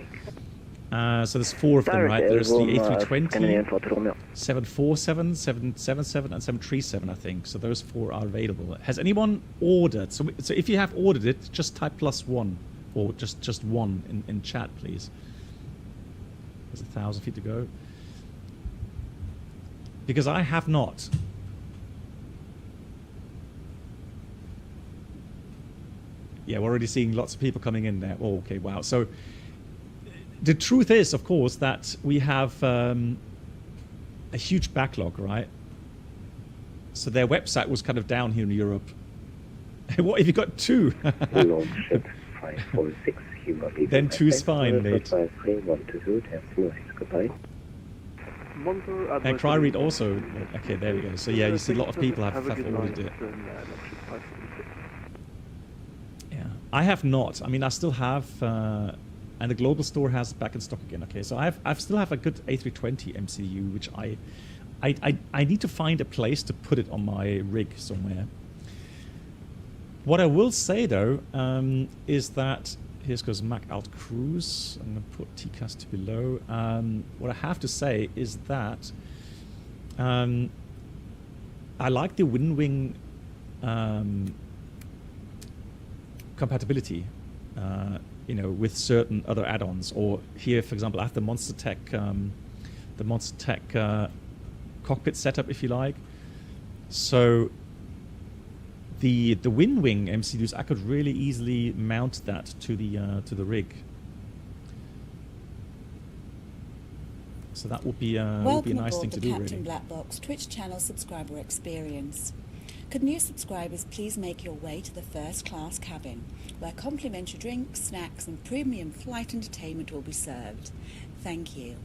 So there's 4 of them, right? There's the A320, 747, 777, and 737, I think. So those 4 are available. Has anyone ordered? So if you have ordered it, just type +1 or just 1 in chat, please. There's 1,000 feet to go. Because I have not. Yeah, we're already seeing lots of people coming in there. Oh, okay, wow. So the truth is, of course, that we have a huge backlog, right? So their website was kind of down here in Europe. What if you got 2? Then 2's fine, mate. And Cryread also. Okay, there we go. So yeah, you see a lot of people have ordered it. Yeah, I have not. I mean, I still have. And the global store has it back in stock again. Okay, so I still have a good A320 MCU, which I need to find a place to put it on my rig somewhere. What I will say though is that here goes Mac Alt Cruise. I'm going to put TCAS to below. What I have to say is that I like the WinWing compatibility. You know, with certain other add-ons, or here, for example, I have the Monster Tech cockpit setup, if you like. So the wind wing MCUs, I could really easily mount that to the rig. So that would be a nice thing to do, really. Captain Black Box Twitch channel subscriber experience. Could new subscribers please make your way to the first class cabin, where complimentary drinks, snacks and premium flight entertainment will be served. Thank you.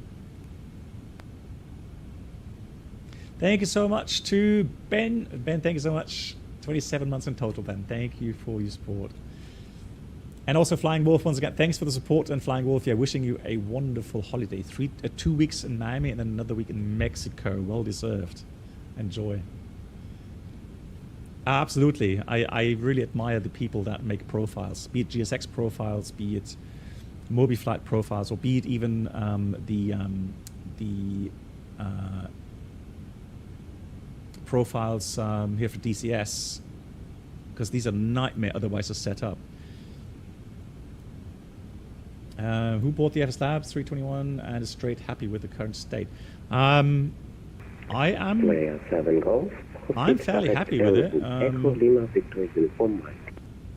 Thank you so much to Ben. Ben, thank you so much. 27 months in total, Ben. Thank you for your support. And also Flying Wolf, once again, thanks for the support. And Flying Wolf, yeah, wishing you a wonderful holiday. 2 weeks in Miami and then another week in Mexico. Well deserved. Enjoy. Absolutely. I really admire the people that make profiles, be it GSX profiles, be it MobiFlight profiles, or be it even the profiles here for DCS, because these are nightmare otherwise to set up. Who bought the FSLabs 321 and is straight happy with the current state? I am. I'm fairly happy with it. I'm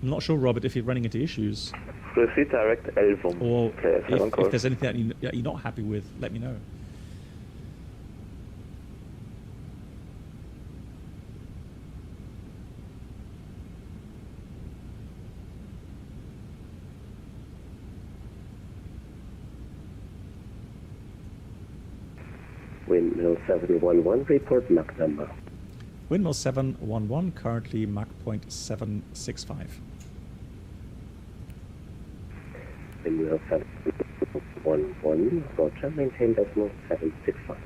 not sure, Robert, if you're running into issues. Or if there's anything that you're not happy with, let me know. Windmill 711, report Mach number. Windmill 711, currently Mach 0.765. Windmill 711, roger, maintain decimal 765.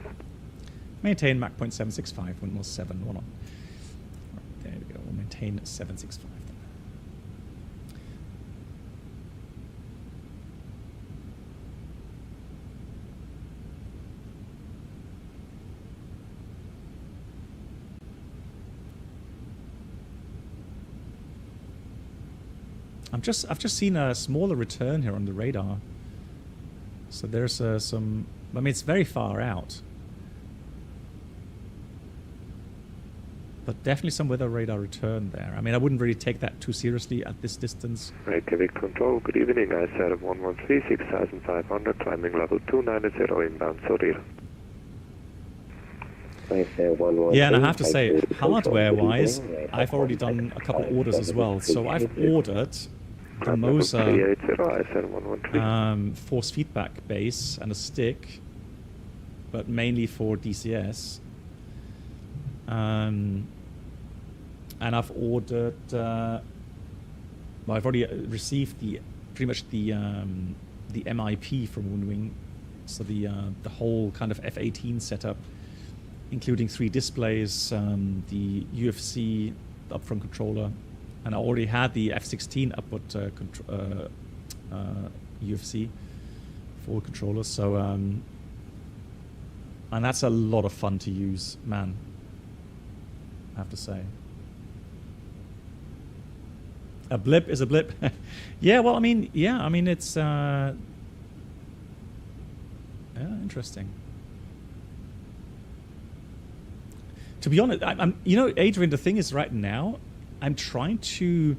Maintain Mach 0.765, Windmill 711. Right, there we go, we'll maintain 765 then. I've just seen a smaller return here on the radar. So there's some. I mean, it's very far out, but definitely some weather radar return there. I mean, I wouldn't really take that too seriously at this distance. Reykjavik Control, good evening. I said 113, 6500, climbing level 290 inbound, Sodir. Yeah, and I have to say, hardware-wise, I've already done a couple of orders as well. So I've ordered the Moser force feedback base and a stick, but mainly for DCS. And I've ordered. Well, I've already received pretty much the MIP from Moonwing, so the whole kind of F-18 setup, including 3 displays, the UFC upfront controller, and I already had the F-16 upward UFC forward controller. So, and that's a lot of fun to use, man. I have to say. A blip is a blip. Yeah, well, I mean, it's yeah, interesting. To be honest, I'm you know, Adrian, the thing is right now, I'm trying to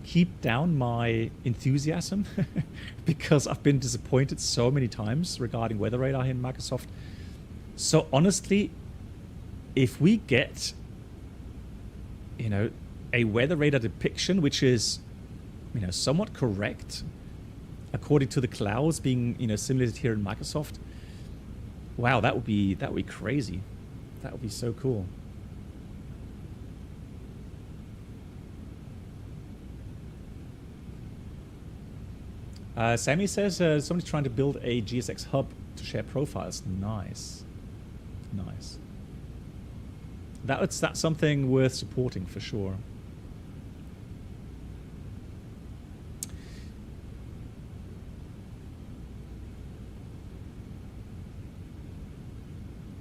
keep down my enthusiasm because I've been disappointed so many times regarding weather radar here in Microsoft. So honestly, if we get, you know, a weather radar depiction which is, you know, somewhat correct according to the clouds being, you know, simulated here in Microsoft, wow, that would be crazy. That would be so cool. Sammy says somebody's trying to build a GSX hub to share profiles. Nice. Nice. That's something worth supporting for sure.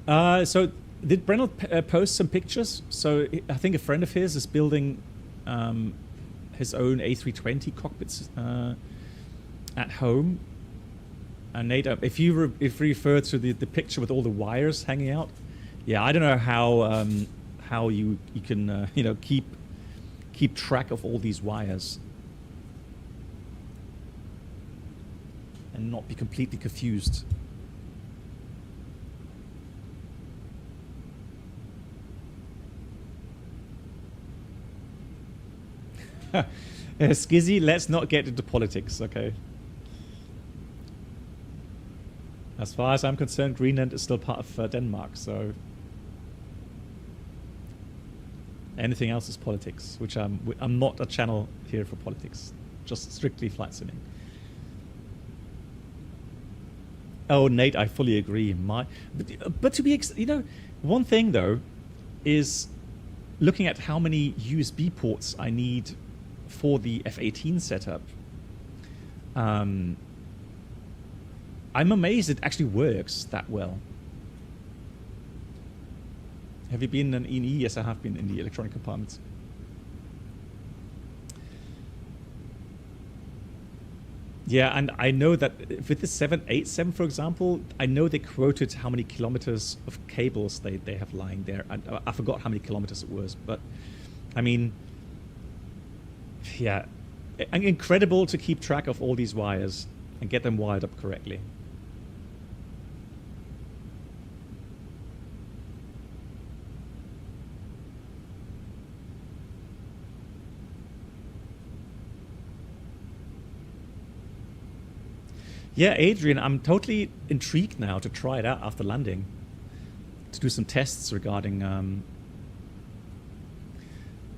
So did Brennell post some pictures? So I think a friend of his is building his own A320 cockpits at home. And Nate, if you refer to the picture with all the wires hanging out, Yeah, I don't know how you can you know, keep track of all these wires and not be completely confused. Skizzy, let's not get into politics, okay? As far as I'm concerned, Greenland is still part of Denmark, so anything else is politics, which I'm not a channel here for politics, just strictly flight simming. Oh, Nate, I fully agree. But to be, you know, one thing though is looking at how many USB ports I need for the F-18 setup. I'm amazed it actually works that well. Have you been in an E&E? Yes, I have been in the electronic compartments. Yeah, and I know that with the 787, for example, I know they quoted how many kilometers of cables they have lying there. I forgot how many kilometers it was, but I mean, yeah, incredible to keep track of all these wires and get them wired up correctly. Yeah, Adrian, I'm totally intrigued now to try it out after landing, to do some tests regarding, I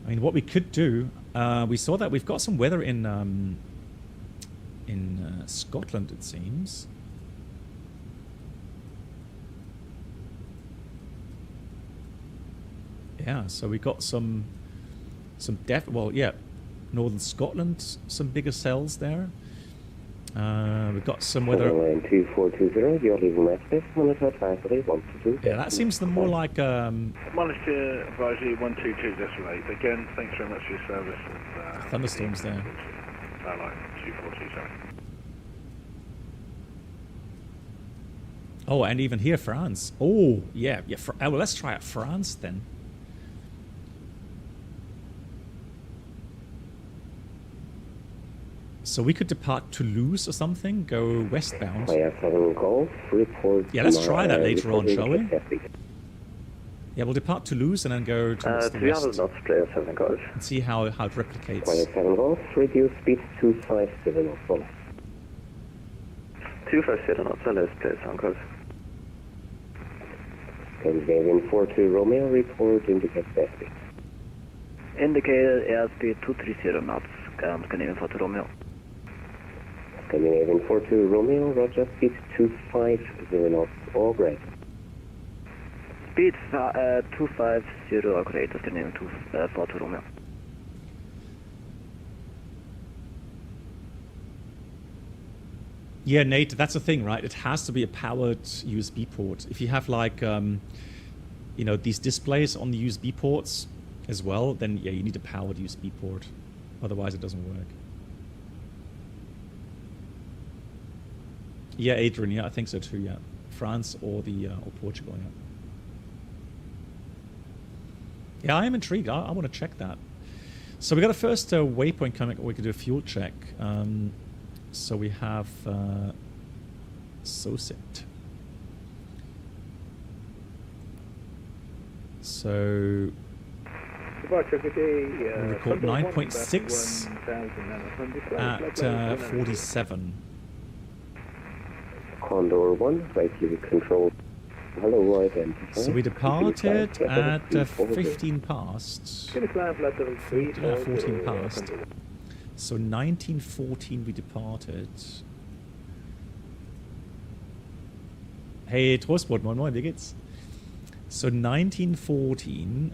mean, what we could do, we saw that we've got some weather in Scotland, it seems. Yeah, so we got some well, yeah, northern Scotland, some bigger cells there. We've got some weather. 2420, you're leaving Westbay, monitor advisory 122. Yeah, that seems more like. Monitor advisory 122.8. Again, thanks very much for your service. And, thunderstorms there. Airline 2427. Oh, and even here, France. Oh, yeah, yeah. Well, let's try out France then. So we could depart Toulouse or something, go westbound. Yeah, let's try that later on, shall we? Yeah, we'll depart Toulouse and then go towards the west. And see how it replicates. 7 Golf, reduce speed to 257 knots. 257 knots, LS, please, Uncles. Scandinavian 42 Romeo, report indicate airspeed. Indicated airspeed 230 knots, Scandinavian 42 Romeo. Scandinavian 42 Romeo, roger, speed 250 knots or greater. Speed 250 or greater, Scandinavian 42 Romeo. Yeah, Nate, that's the thing, right? It has to be a powered USB port. If you have like, you know, these displays on the USB ports as well, then yeah, you need a powered USB port. Otherwise it doesn't work. Yeah, Adrian, yeah, I think so too, yeah. France or or Portugal, yeah. Yeah, I am intrigued. I want to check that. So we got a first waypoint coming. We could do a fuel check. So we have SOSIT. So record 9.6 at 47. Condor 1, right here control. Hello, identify. So we departed at 15 past. 14 past. So 1914 we departed. Hey, Trostbrot, moin moin, wie geht's? So 1914,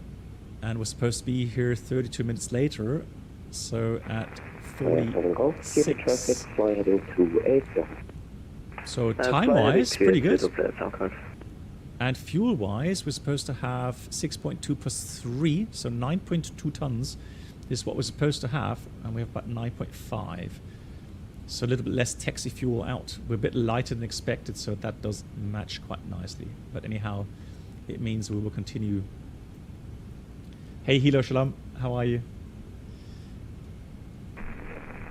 and we're supposed to be here 32 minutes later. So at 46. So time-wise, pretty good. And fuel-wise, we're supposed to have 6.2 plus 3, so 9.2 tons is what we're supposed to have, and we have about 9.5. So a little bit less taxi fuel out. We're a bit lighter than expected, so that does match quite nicely. But anyhow, it means we will continue. Hey, Hilo Shalom, how are you?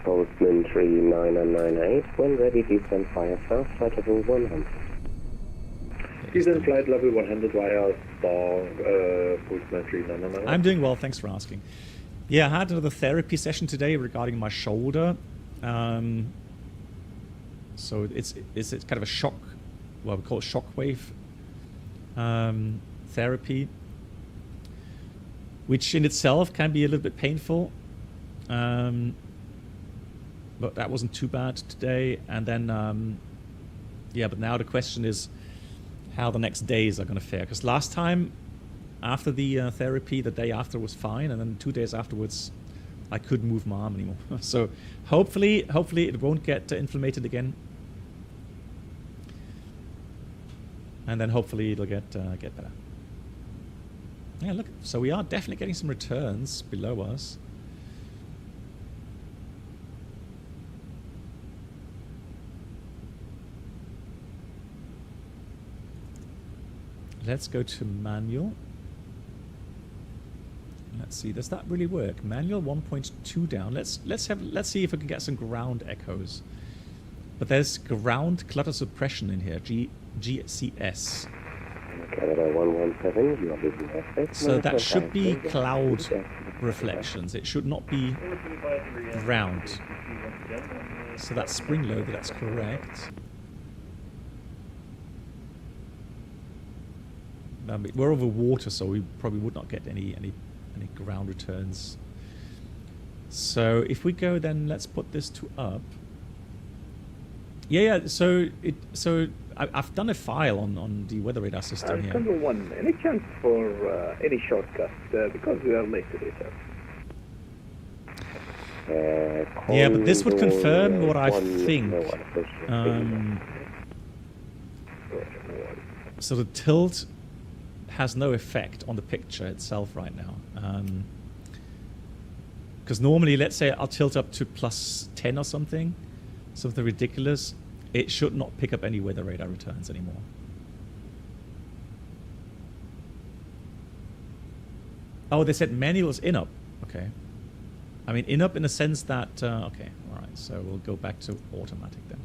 Postman 3998, when ready, descend via south, flight level 100. Descend flight level 100 via Postman 3998. I'm doing well, thanks for asking. Yeah, I had another therapy session today regarding my shoulder. So it's kind of a shock, well, we call it shockwave therapy, which in itself can be a little bit painful. But that wasn't too bad today. And then, yeah, but now the question is how the next days are going to fare. Because last time, after the therapy, the day after was fine. And then 2 days afterwards, I couldn't move my arm anymore. So hopefully it won't get inflamed again. And then hopefully it'll get better. Yeah, look, so we are definitely getting some returns below us. Let's go to manual. Let's see, does that really work? Manual 1.2 down. Let's see if we can get some ground echoes. But there's ground clutter suppression in here, GCS. Canada 117, you are busy aspect. So that should be cloud reflections. It should not be ground. So that's spring loaded, that's correct. We're over water, so we probably would not get any ground returns. So if we go, then let's put this to up. Yeah. So I've done a file on the weather radar system here. Number one, any chance for any shortcut because we are late today, sir. Yeah, but this would confirm what I think. So the tilt has no effect on the picture itself right now. Because normally, let's say I'll tilt up to +10 or something ridiculous, it should not pick up any weather radar returns anymore. Oh, they said manuals in-up. Okay. I mean, in-up in the sense that, okay, all right, so we'll go back to automatic then.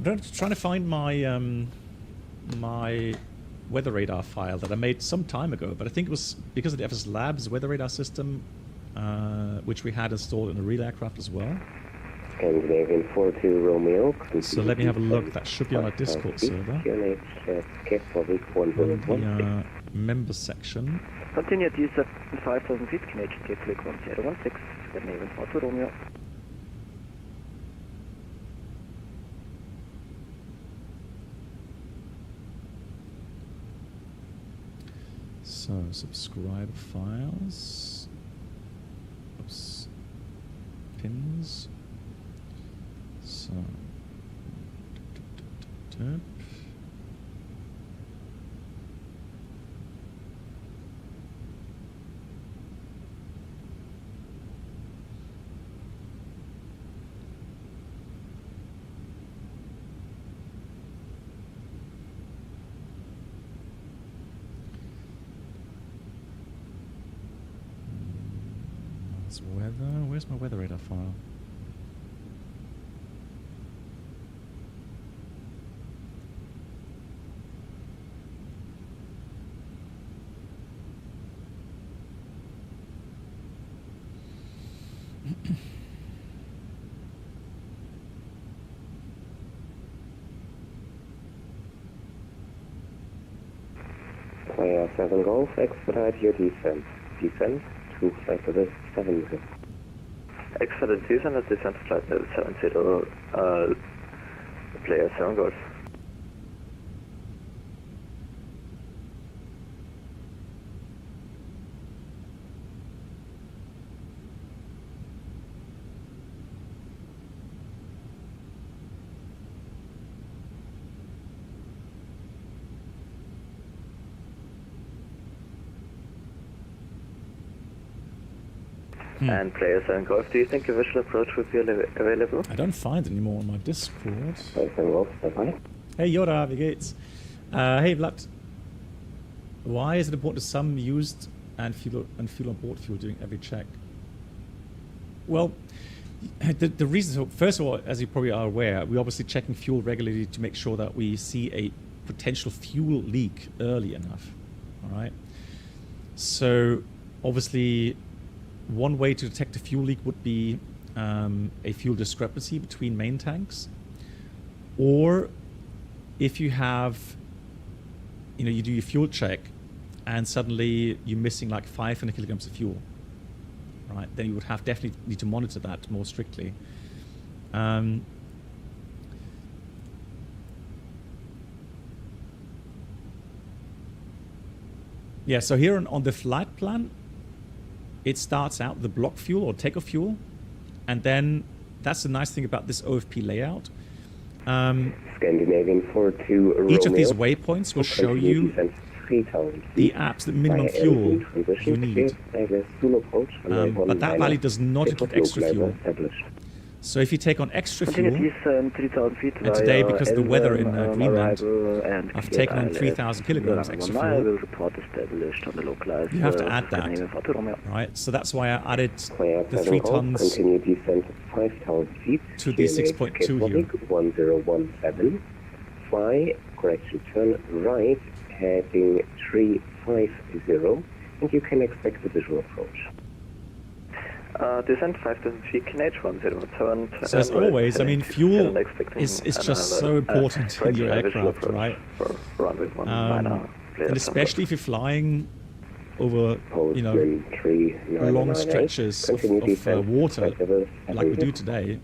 I'm trying to find my my weather radar file that I made some time ago, but I think it was because of the FSLabs weather radar system, which we had installed in the real aircraft as well. Scandinavian 42 Romeo. So let me have a look. That should be on our Discord server. Keflavik In the member section. Continue to use 5000 feet, Canadian Keflavik 1016, Scandinavian 42 Romeo. So, subscribe files. Oops. Pins. So. Weather. Where's my weather radar file? Player 7 Golf, expedite your descent. Descent to flight level 70. Expedite descent at descent flight level 70, player 7 Golf. And player 7 Golf, do you think a visual approach would be available? I don't find it anymore on my Discord. Player 7 Golf, standby. Hey Yoda, wie geht's? Hey Vlad. Why is it important to sum used and fuel on board fuel during every check? Well, the reason, so first of all, as you probably are aware, we're obviously checking fuel regularly to make sure that we see a potential fuel leak early enough. All right. So obviously, one way to detect a fuel leak would be a fuel discrepancy between main tanks, or if you have, you do your fuel check and suddenly you're missing like 500 kilograms of fuel, right? Then you would definitely need to monitor that more strictly. Yeah, so here on the flight plan, it starts out with the block fuel or takeoff fuel, and then that's the nice thing about this OFP layout. Scandinavian 42 Romeo. Each of these waypoints will show you the absolute minimum fuel you need. But that value does not include extra fuel. So if you take on extra fuel, and today because of the weather in Greenland, I've taken on 3,000 kilograms extra fuel, you have to add that, right? So that's why I added the 3 tons to the 6.2 here. 1017, fly, correction, turn right, heading 350, and you can expect a visual approach. Descent 5,000 feet, Canadian 1017. So as always, I mean, fuel is just so important in your aircraft, right? And especially if you're flying over, long stretches of water, like we do today.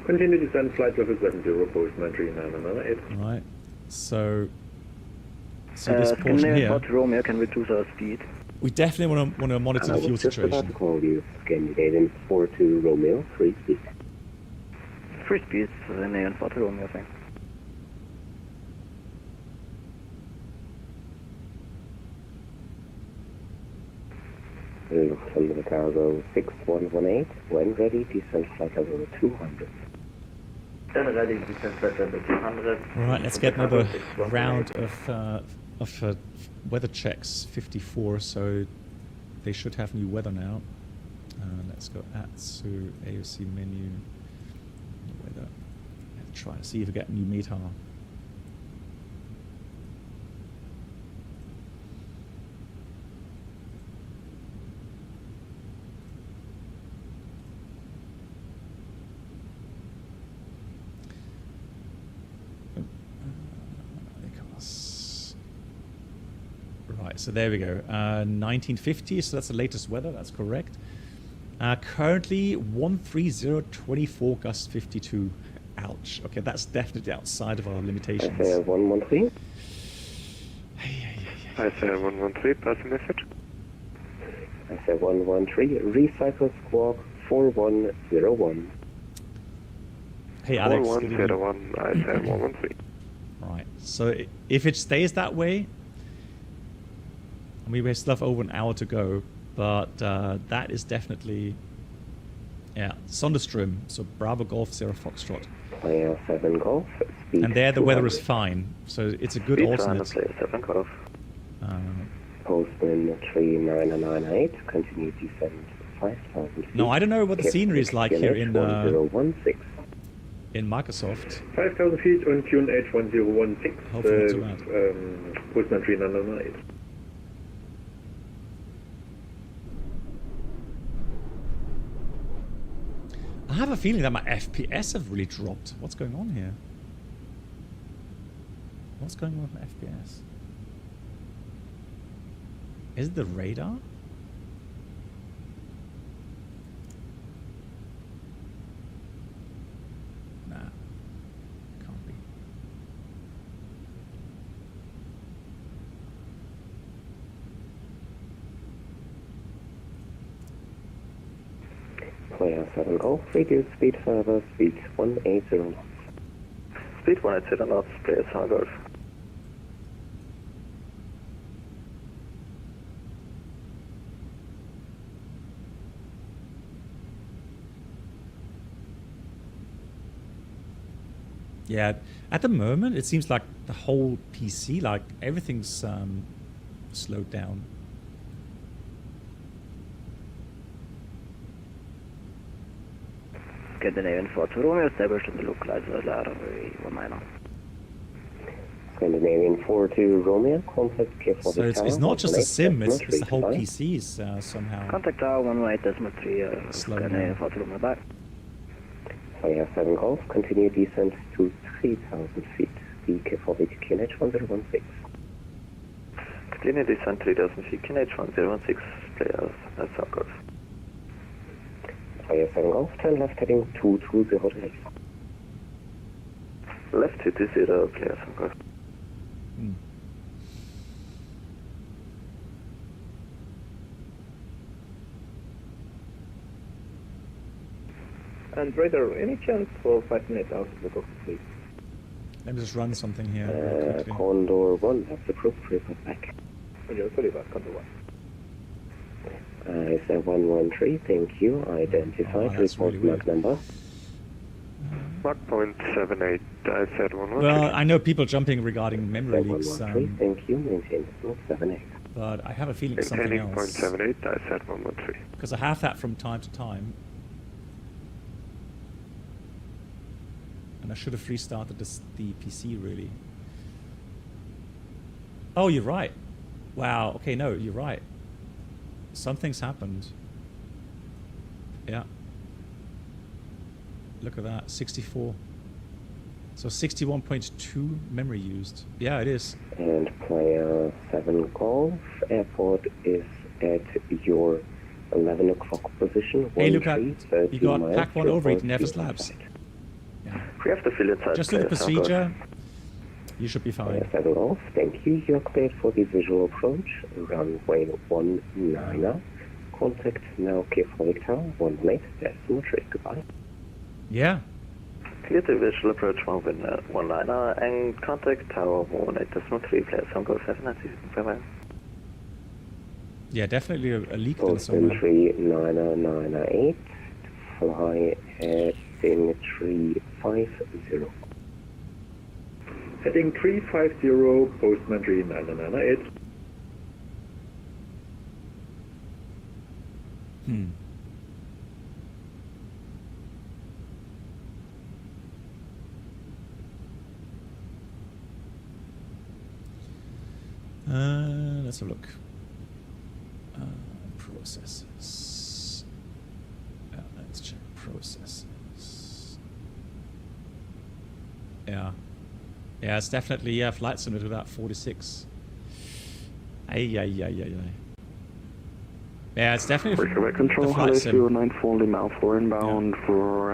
Continue descent flight level 70, post 93998. Right. So this portion here, Romeo can reduce our speed. we definitely want to monitor the fuel situation. Just about to call you, Scandinavian 42 Romeo, free speed. Free speed, Scandinavian 42 Romeo, thanks. Lufthansa cargo 6118, when ready, descent flight level 200. Then ready, descent flight level 200. Right, let's get another round of weather checks, 54, so they should have new weather now. Let's go ATSU, AOC menu, weather. Let's try to see if we get new METAR. Right, so there we go. 1950, so that's the latest weather, that's correct. Currently 130.24, gust 52. Ouch. Okay, that's definitely outside of our limitations. I say 113. I say 113, pass the message. I say 113, recycle squawk 4101. Hey Alex. 4101, I say 113. Right, so if it stays that way, we still have over an hour to go, but that is definitely, Sonderström, so Bravo Golf 0 Foxtrot. Player 7 Golf, speed and there the 200. weather is fine, so it's a good Speed alternate. Player 7 Golf. Postman 3998, continue descent 5,000 feet. No, I don't know what the scenery is like here in QNH1016. In Microsoft. 5,000 feet on QNH 1016. Hopefully not too bad. Postman 3998. I have a feeling that my FPS have really dropped. What's going on here? What's going on with my FPS? Is it the radar? Nah. Can't be. Player 7 Golf, reduce speed further, speed 180 knots. Speed 180 knots, player 7 Golf. Yeah, at the moment it seems like the whole PC, like everything's slowed down. Scandinavian 42 Romeo, establish the localizer ladder 19. Scandinavian 42 Romeo, contact Keflavik. So it's not just a sim, it's the whole PC's somehow. Contact tower 118.3, Scandinavian 42 Romeo back. Fire 7 Golf, continue descent to 3,000 feet. The Keflavik QNH 1016. Continue descent 3,000 feet, QNH 1016, players, that's our Golf. Fire 7 Golf, turn left heading 2208. Left 220, players, our Golf. And radar, any chance for 5 minutes out of the cockpit, please? Let me just run something here real quickly. Condor 1, that's approved, report back. Roger, sorry about Condor 1. It's a 113, thank you. Identified, report really mark number. Mark .78, I said 113. Well, I know people jumping regarding memory leaks. 113, thank you, maintain decimal 78. But I have a feeling it's something else. .78, I said 113. Because I have that from time to time. And I should have restarted the PC, really. Oh, you're right. Wow, okay, no, you're right. Something's happened. Yeah. Look at that, 64. So 61.2 memory used. Yeah, it is. And player 7 Golf, airport is at your 11 o'clock position. Hey, look at, you got pack one over it in FSLabs. We have to fill inside. Just do the procedure. You should be fine. Player Golf, thank you. You're cleared for the visual approach. Runway 19. Contact now Keflavik Tower 18.3. Goodbye. Yeah. Clear to visual approach 19 and contact tower 18.3, players, some Golf 7. Yeah, definitely a leak in somewhere. 3998, fly heading 350. Heading 350, postman 3998. Let's have a look. Processes. Let's check processes. Yeah. Yeah, it's definitely, yeah, flight simulator without 46. Yeah, it's definitely Pushback control, hello, 094 Lima Alpha inbound for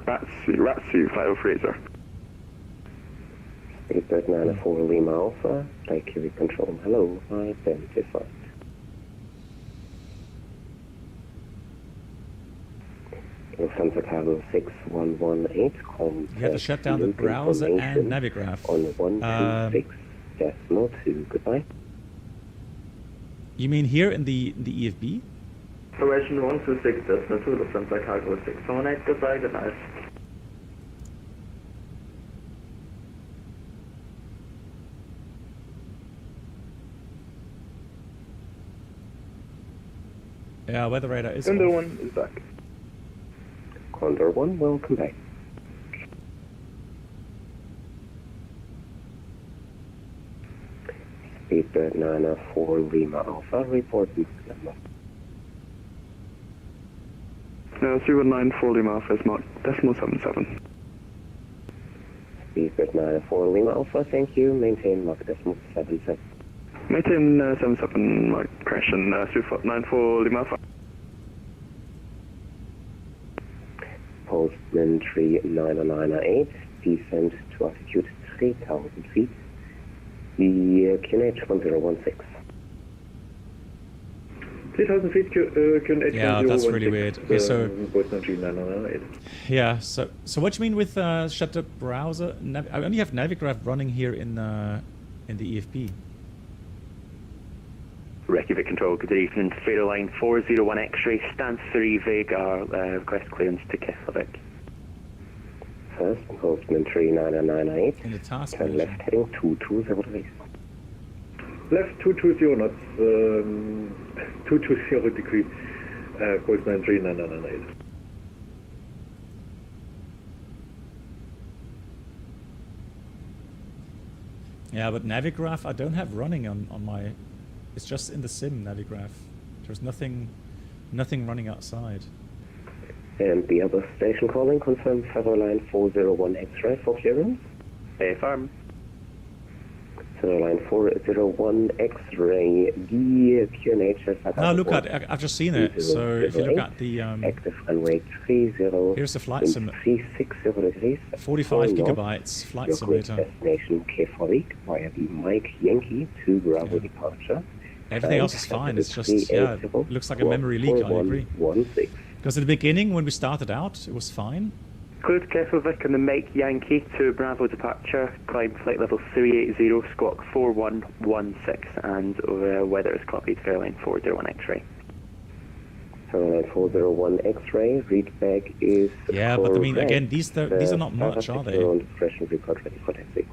VATSIM, flight freezer. Speedbird 94 Lima Alpha, Keflavik control, hello, identified. Lufthansa Cargo 6118, you have to shut down the browser and Navigraph. On 126.2, goodbye. You mean here in the EFB? Operation 126.2, Lufthansa Cargo 618, goodbye, good night. Yeah, weather radar is Condor off. 1 is back. Condor 1, welcome back. Speedbird 94 Lima Alpha, report number. 094 Lima Alpha is marked decimal 77. Speedbird 94 Lima Alpha, thank you. Maintain mark decimal 77. Maintain 77 mark crash and 94 Lima Alpha. Postman 3998, descent to altitude 3,000 feet. The QNH 1016. 3,000 feet, QNH. Yeah, that's really weird. Okay, so Postman 3998. yeah, so what do you mean with shut the browser? I only have Navigraph running here in the EFB. Reykjavik control, good evening. Fatal line 401 X-ray, stance 3 Vega, request clearance to Keflavik. First, postman 3998. In the task Turn left heading 220 degrees. Left 220 knots, 220 degree, postman 3998. Yeah, but Navigraph I don't have running on my... It's just in the sim, Navigraph. There's nothing running outside. And the other station calling, confirm Feather Line 401 X-ray for clearance. Affirm. Feather Line 401 X-ray, the QNH has... No, look at I've just seen it. So if you look at the... active runway 30... Here's the flight sim. 360 degrees. 45 gigabytes flight your simulator. Destination Keflavik via the Mike Yankee to Bravo departure. Everything else is fine. It's just, yeah, it looks like a memory leak, I agree. Because at the beginning, when we started out, it was fine. Cleared Keflavik and the Mike Yankee to Bravo departure. Climb flight level 380, squawk 4116, and weather is copied, Fairline 401 X-ray. Fairline 401 X-ray, read back is... Yeah, but I mean, again, these are not much, are they? Discretion report ready for taxi.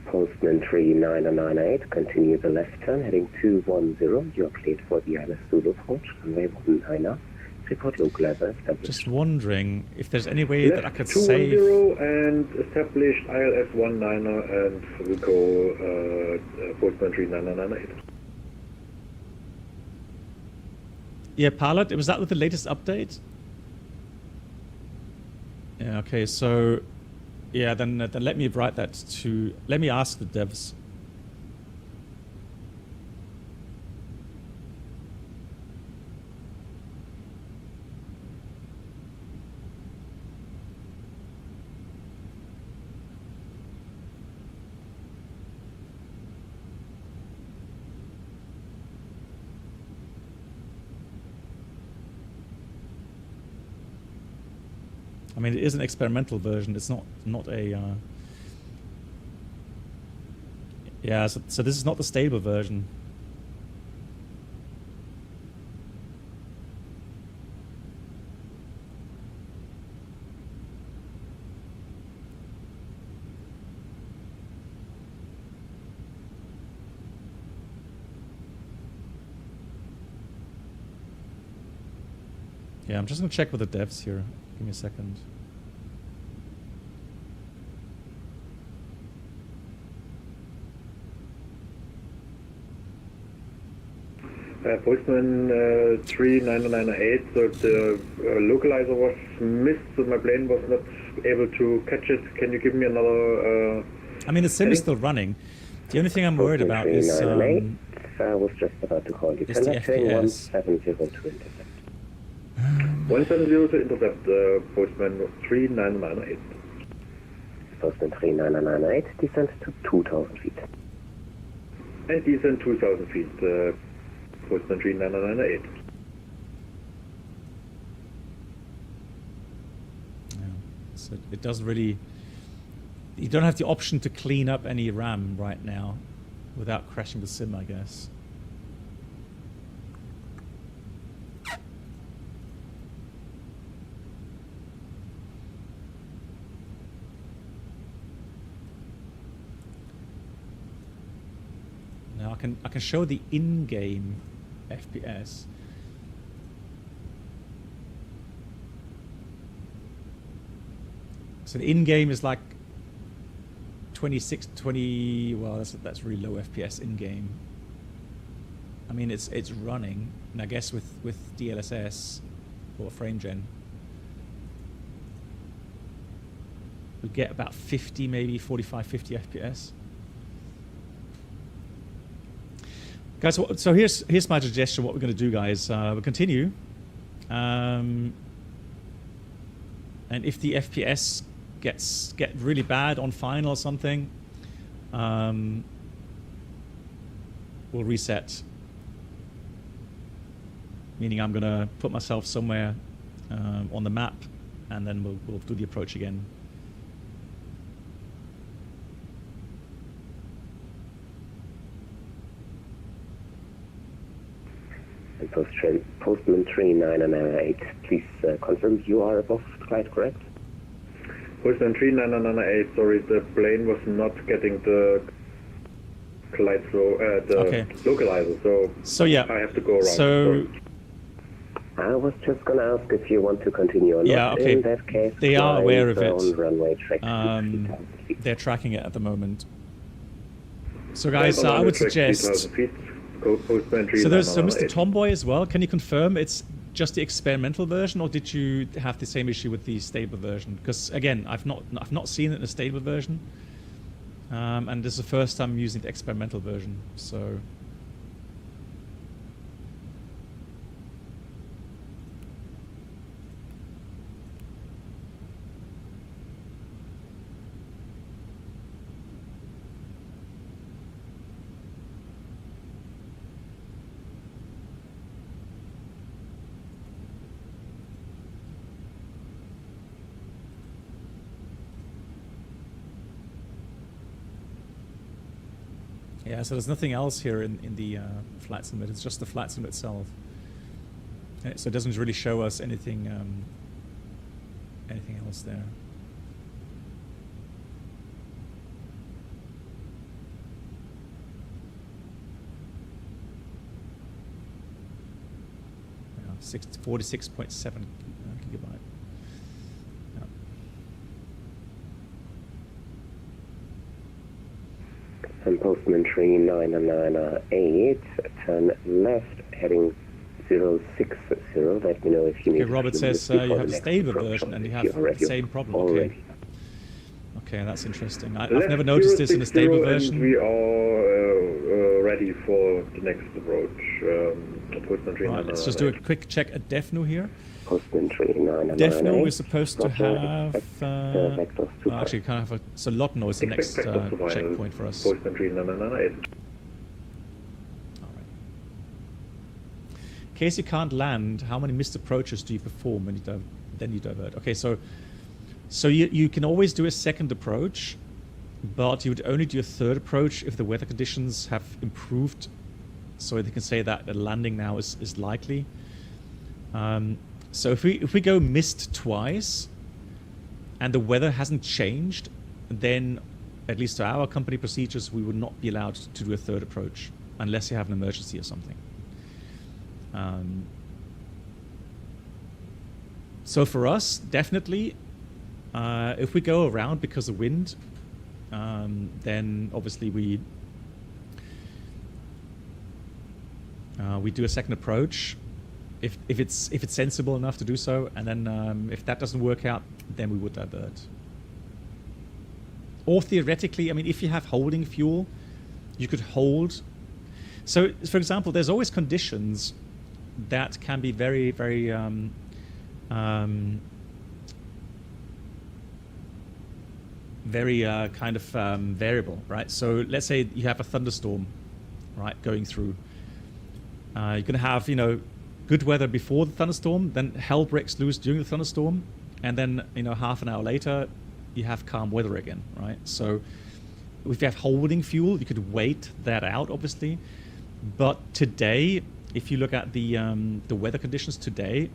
Postman 3998, continue the left turn, heading 210. You are cleared for the Isla Zulu approach, runway 19er. Report local level established. Just wondering if there's any way that I could save... 210 and established ILS 19er, and we go Postman 3998. Yeah, pilot, was that with the latest update? Yeah, okay, so... Yeah, then let me write that to... Let me ask the devs. I mean, it is an experimental version. It's not a... Yeah, so this is not the stable version. Yeah, I'm just going to check with the devs here. Give me a second. Postman 3998, so the localizer was missed, so my plane was not able to catch it. Can you give me another... I mean, the sim is still running. The only thing I'm worried about is... I was just about to call you. Is the FPS. 170 to intercept. 170 to intercept, Postman 3998. Postman 3998, descent to 2,000 feet. And descent 2,000 feet, Postman 3998. Yeah, so it doesn't really... You don't have the option to clean up any RAM right now without crashing the sim, I guess. Now I can show the in-game FPS. So the in-game is like 20. Well, that's really low FPS in-game. I mean, it's running, and I guess with DLSS or frame gen, we get about 50, maybe 45, 50 FPS. Guys, so here's my suggestion. What we're going to do, guys, we'll continue, and if the FPS get really bad on final or something, we'll reset. Meaning I'm going to put myself somewhere on the map, and then we'll do the approach again. Postman 3998, please confirm you are above flight, correct? Postman 3998, sorry, the plane was not getting the localizer, so yeah, I have to go around. So I was just going to ask if you want to continue or not. yeah, okay. In that case, they are aware of on it. Runway track They're tracking it at the moment. So guys, I would suggest. So there's Mr. Tomboy as well. Can you confirm it's just the experimental version, or did you have the same issue with the stable version? Because again, I've not seen it in a stable version, and this is the first time I'm using the experimental version. So. Yeah, so there's nothing else here in the flight simulator. It's just the flight sim itself. So it doesn't really show us anything else there. Yeah, 46.7 gigabyte. And Postman 3998, turn left, heading 060. Let me know if you need Okay, Robert says you have a stable version and you have the same problem. Okay. Okay, that's interesting. I've never noticed this in a stable version. And we are ready for the next approach. Right, let's just do a quick check at DEFNU here. Postman 3998. DEFNU is supposed to have... actually, kind of so Lotno is the next checkpoint for us. Postman 3998. In case you can't land, how many missed approaches do you perform when you then you divert? Okay, so you can always do a second approach, but you would only do a third approach if the weather conditions have improved, so they can say that the landing now is likely. So if we go missed twice and the weather hasn't changed, then at least to our company procedures, we would not be allowed to do a third approach unless you have an emergency or something. So for us, definitely, if we go around because of wind, then obviously we do a second approach if it's sensible enough to do so, and then if that doesn't work out, then we would divert. Or theoretically, I mean, if you have holding fuel, you could hold. So, for example, there's always conditions that can be very, very kind of variable, right? So let's say you have a thunderstorm, right, going through. You're going to have, good weather before the thunderstorm, then hell breaks loose during the thunderstorm, and then, half an hour later, you have calm weather again, right? So if you have holding fuel, you could wait that out, obviously. But today, if you look at the weather conditions today,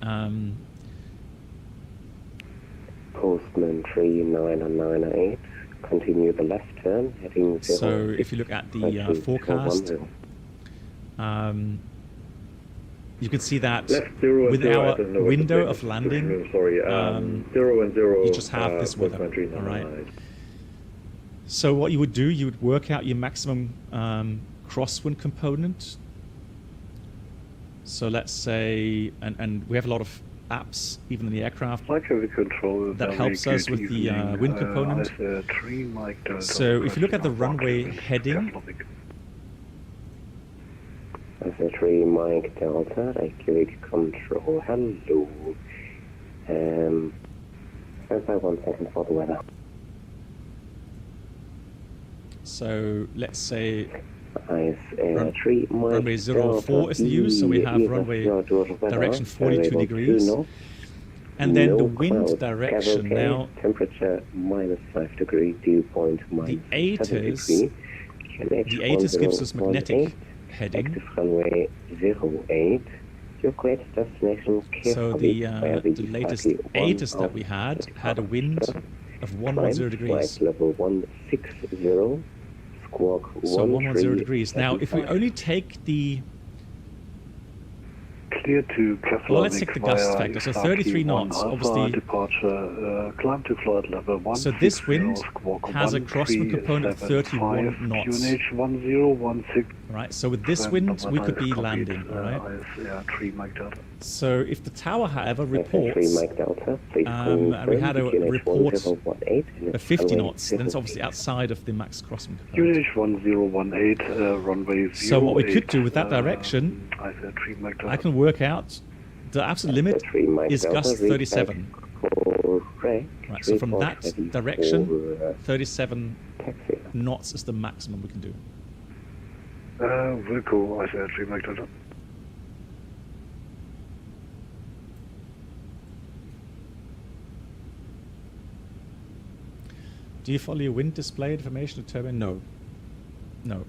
Postman 3998, continue the left turn, heading 0. So if you look at the forecast, you can see that with our window of landing, 0 and 0, you just have this weather, all right? So what you would do, you would work out your maximum crosswind component. So let's say, and we have a lot of apps, even in the aircraft, that helps us with the wind component. So if you look at the runway heading, As3 Mike Delta, Reykjavik Control, hello. Stand by 1 second for the weather. so let's say runway runway 04 is the use, so we have runway direction 42 degrees. And then the wind direction now, temperature -5 degrees, dew point -7 degrees. the ATIS gives us magnetic heading. Active runway 08. Your great destination, So the latest ATIS that we had a wind of 110 degrees. Flight level 160, squawk 13. So 110 degrees. Now, if we only take the... Clear to Keflavik. Well, let's take the gust factor. So 33 knots, obviously. Departure, climb to flight level 1. So this wind has a crosswind component of 31 knots. QNH 1016. Right, so with this wind, we could be landing, right? So if the tower, however, reports, and we had a report of 50 knots, then it's obviously outside of the max crosswind component. QNH 1018, runway 08. So what we could do with that direction, I can work out the absolute limit is gust 37. Right, so from that direction, 37 knots is the maximum we can do. Wilco, I said 3 Mike Delta. Do you follow your wind display information of turbine? No. No.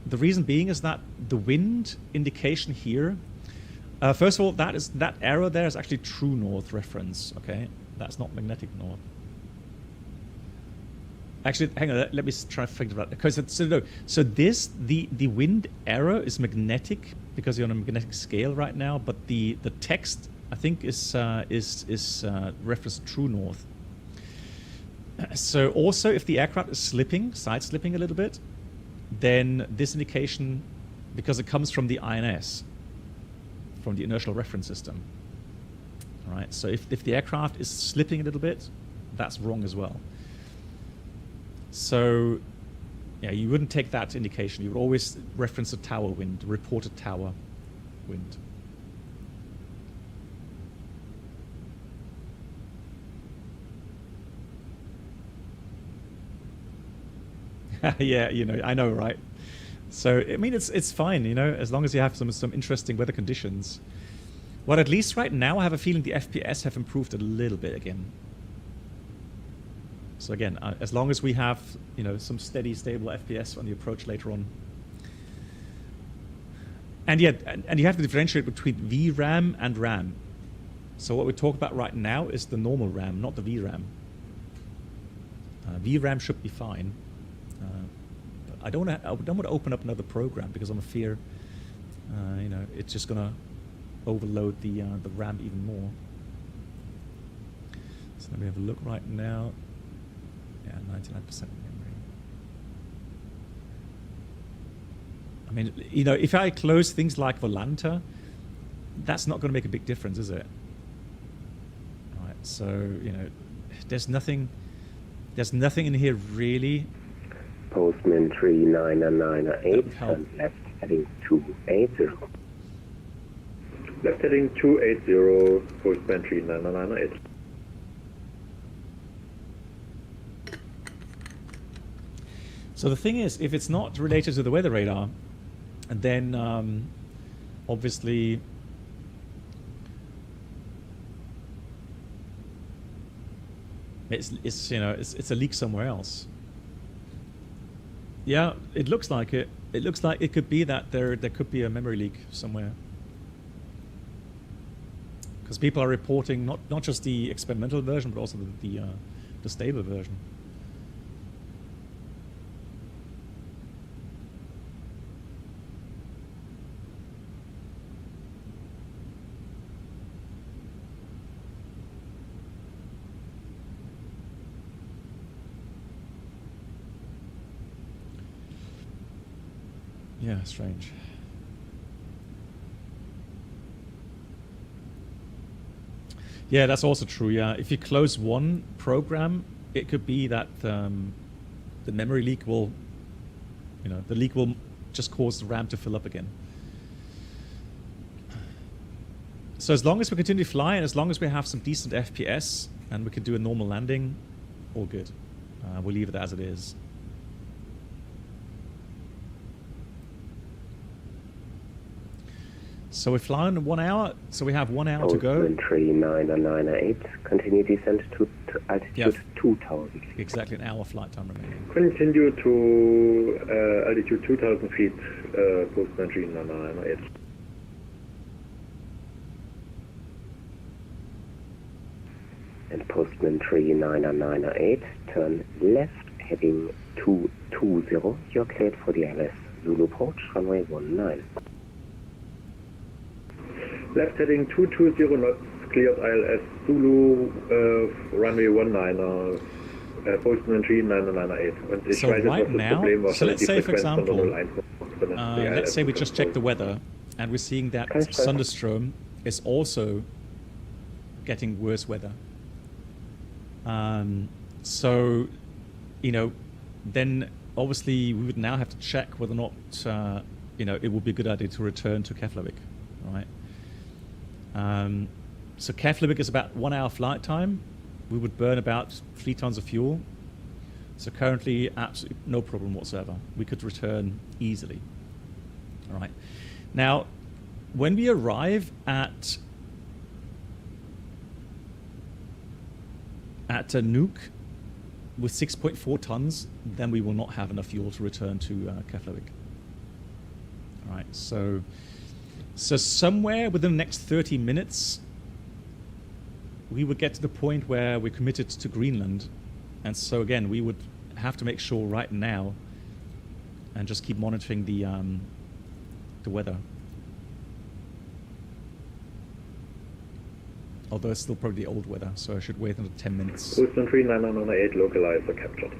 The reason being is that the wind indication here, first of all, that arrow there is actually true north reference, okay? That's not magnetic north. Actually, hang on, let me try to figure that out. So the wind arrow is magnetic because you're on a magnetic scale right now, but the text, I think, is reference true north. So also, if the aircraft is side slipping a little bit, then this indication, because it comes from the INS, from the inertial reference system. All right, so if the aircraft is slipping a little bit, that's wrong as well. So, yeah, you wouldn't take that indication. You would always reference a tower wind, reported tower wind. Yeah, you know, I know, right? So, I mean, it's fine, you know, as long as you have some interesting weather conditions. Well, at least right now, I have a feeling the FPS have improved a little bit again. So again, as long as we have, you know, some steady, stable FPS on the approach later on. And yeah, and you have to differentiate between VRAM and RAM. So what we talk about right now is the normal RAM, not the VRAM. VRAM should be fine. But I don't want to open up another program because I'm a fear, you know, it's just gonna overload the RAM even more. So let me have a look right now. Yeah, 99% memory. I mean, you know, if I close things like Volanta, that's not going to make a big difference, is it? All right, so, you know, there's nothing in here really. Postman 3998, turn left heading 280. Left heading 280, Postman 3998. So the thing is, if it's not related to the weather radar, then obviously it's you know it's a leak somewhere else. Yeah, it looks like it. It looks like it could be that there could be a memory leak somewhere. Because people are reporting not just the experimental version, but also the stable version. Yeah, strange. Yeah, that's also true. Yeah, if you close one program, it could be that the memory leak will, you know, the leak will just cause the RAM to fill up again. So as long as we continue to fly and as long as we have some decent FPS and we can do a normal landing, all good. We'll leave it as it is. So we fly in 1 hour, so we have 1 hour to go. 3998, continue descent to altitude 2000 feet. Exactly an hour flight time remaining. Continue to altitude 2000 feet, Postman 3998. And Postman 3998, turn left, heading 220. You're cleared for the LS Zulu approach, runway 19. Left heading 220 knots, cleared ILS Zulu, runway 19, Postman 3998. Und ich So weiß jetzt, right was das now, Problem war. so let's Die say for Frequenz von der example, 01 drin. let's say we just check the weather and we're seeing that Thunderstorm is also getting worse weather. So, you know, then obviously we would now have to check whether or not, you know, it would be a good idea to return to Keflavik, right? So Keflavik is about 1 hour flight time. We would burn about 3 tons of fuel. So currently, absolutely no problem whatsoever. We could return easily. All right. Now, when we arrive at Nuuk with 6.4 tons, then we will not have enough fuel to return to Keflavik. All right. So somewhere within the next 30 minutes, we would get to the point where we're committed to Greenland. And so again, we would have to make sure right now and just keep monitoring the weather. Although it's still probably the old weather, so I should wait another 10 minutes. Postman 3998, localizer captured.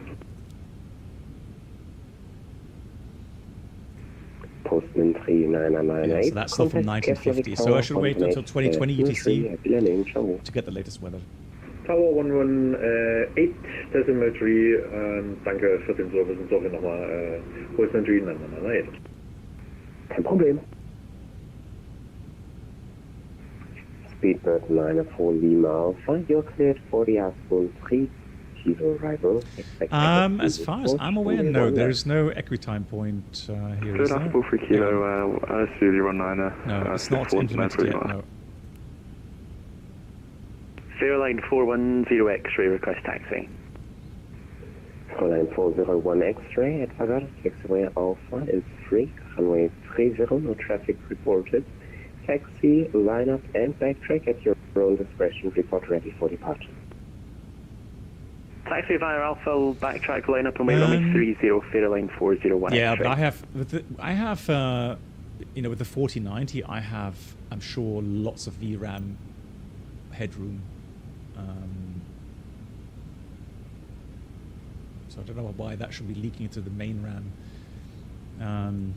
Postman 3998. Yeah, so that's still from 1950, so I should wait until 2020 UTC to get the latest weather. Tower 118, decimal 3, danke für den Service und sorry nochmal, Postman 3998. Kein Problem. Speedbird 94 Lima Alpha, you're cleared for the Aspen 3 Kilo arrival. As far as I'm aware, no, there is no equitime point here. Is there? for Kilo, No, it's not implemented yet, no. Airline 410 X-ray, request taxi. Airline 401 X-ray, at Agar, taxiway Alpha is free, runway 30, no traffic reported. Taxi, line up and backtrack at your own discretion, report ready for departure. Taxi via Alpha, backtrack, line up and wait runway 30, Fairline 401 Yeah, X-ray. but I have, you know, with the 4090, I have, I'm sure, lots of VRAM headroom. So I don't know why that should be leaking into the main RAM.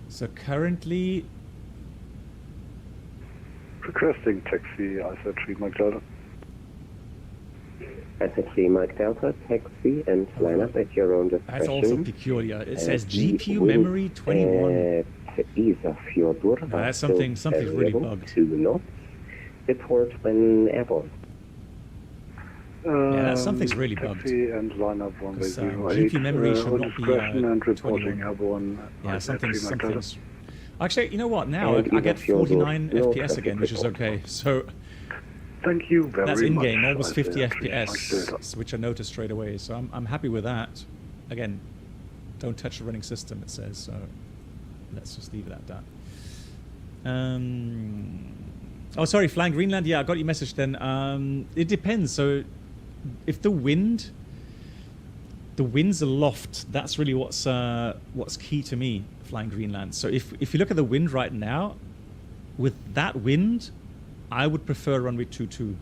So currently, Requesting taxi, ISA3 Mike Delta. ISA3 Mike Delta, taxi and line up at your own discretion. That's also peculiar. It says GPU memory 21. That's something's really bugged. 2 knots. Report when airborne. Yeah, something's really bugged. Taxi and line up 1 by 08. GPU memory should not be and reporting 21. airborne. Yeah, something's. Mike Delta. Actually, you know what? Now I get 49 FPS again, which is okay. So thank you very much. That's in-game, almost 50 FPS, which I noticed straight away. So I'm happy with that. Again, don't touch the running system, it says. So let's just leave it at that. Oh, sorry, flying Greenland. Yeah, I got your message then. It depends. So if the wind's aloft, that's really what's key to me, flying Greenland. So if you look at the wind right now, with that wind, I would prefer runway 22.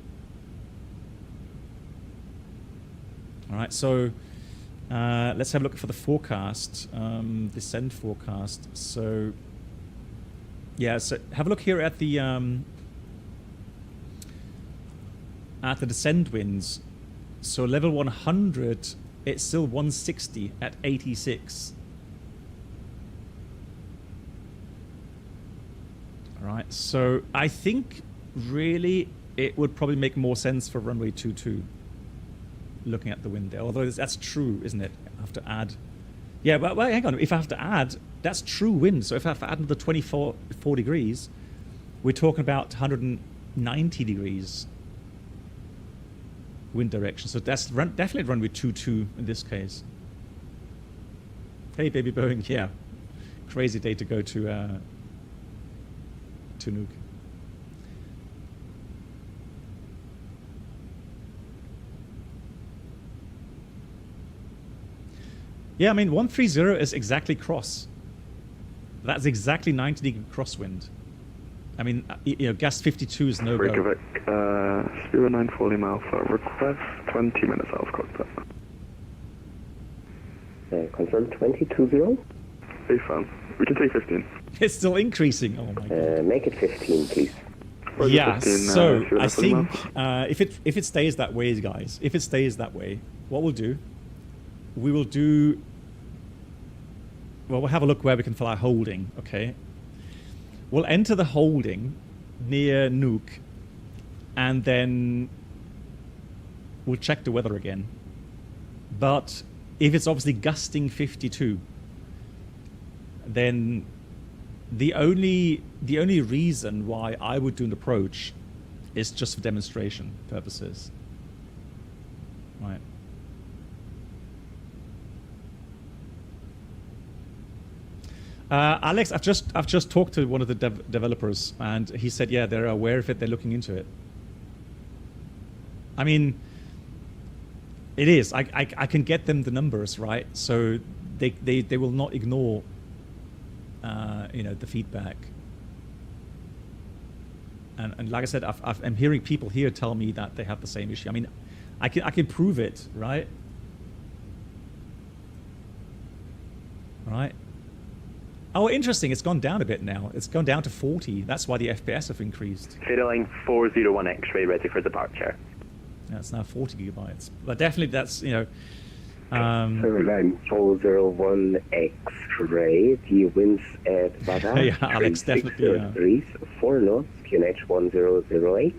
All right, so let's have a look for the forecast, descent forecast. So yeah, so have a look here at the descent winds. So level 100, it's still 160 at 86. All right, so I think really it would probably make more sense for runway 22, looking at the wind there. Although that's true, isn't it? I have to add. Yeah, but well, hang on. If I have to add, that's true wind. So if I have to add another 24 degrees, we're talking about 190 degrees. wind direction. So that's definitely runway 22 in this case. Hey, baby Boeing, yeah. Crazy day to go to Nuuk. Yeah, I mean, 130 is exactly cross. That's exactly 90-degree crosswind. I mean, you know, gust 52 is no go. Keflavik, 0940 Alpha, request 20 minutes out of cockpit. Confirm 2020? Affirm. We can take 15. It's still increasing. Oh my god. Make it 15, please. Yeah, so I think if it stays that way, guys, if it stays that way, what we'll do, we'll have a look where we can fly holding, okay? We'll enter the holding near Nuuk, and then we'll check the weather again. But if it's obviously gusting 52, then the only reason why I would do an approach is just for demonstration purposes, right? Alex, I've just talked to one of the developers, and he said, yeah, they're aware of it. They're looking into it. I mean, it is. I can get them the numbers, right? So they will not ignore, you know, the feedback. And like I said, I'm hearing people here tell me that they have the same issue. I mean, I can prove it, right? Right. Oh, interesting. It's gone down a bit now. It's gone down to 40. That's why the FPS have increased. Line 401 X-ray ready for departure. Yeah, it's now 40 gigabytes. But definitely that's, you know... Line 401 X-ray. The winds at Vada. Yeah, Alex, definitely. 4 knots, QNH 1008.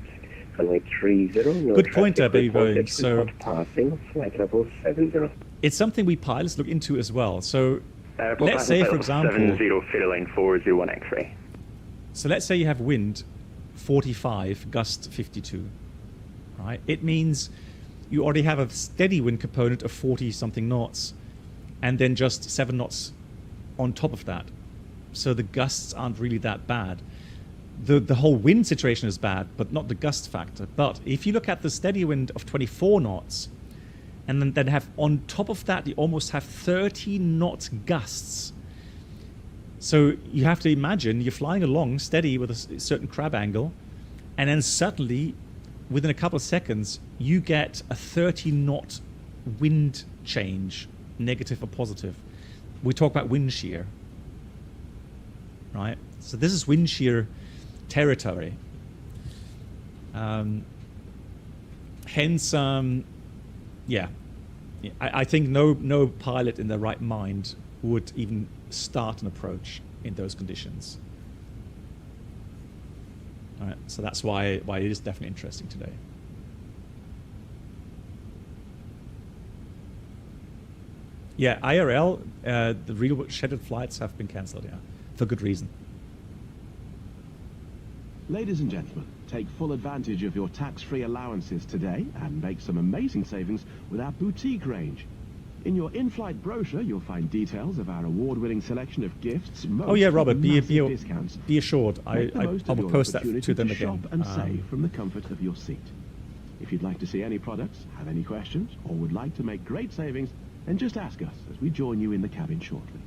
Runway 30. No good point there, baby Boeing. So, passing flight level 70. It's something we pilots look into as well. So... let's say, for example, 70 line 401 X-ray. So let's say you have wind 45, gust 52, right? It means you already have a steady wind component of 40-something knots, and then just 7 knots on top of that. So the gusts aren't really that bad. The whole wind situation is bad, but not the gust factor. But if you look at the steady wind of 24 knots, and then have on top of that, you almost have 30 knot gusts. So you have to imagine you're flying along steady with a certain crab angle, and then suddenly, within a couple of seconds, you get a 30 knot wind change, negative or positive. We talk about wind shear, right? So this is wind shear territory. Hence, yeah, I think no pilot in their right mind would even start an approach in those conditions. All right, so that's why it is definitely interesting today. Yeah, IRL, the real scheduled flights have been cancelled, yeah, for good reason. Ladies and gentlemen, take full advantage of your tax-free allowances today and make some amazing savings with our boutique range. In your in-flight brochure, you'll find details of our award-winning selection of gifts. Oh yeah, Robert, be assured, I will post that to them again. Shop and save from the comfort of your seat. If you'd like to see any products, have any questions, or would like to make great savings, then just ask us as we join you in the cabin shortly.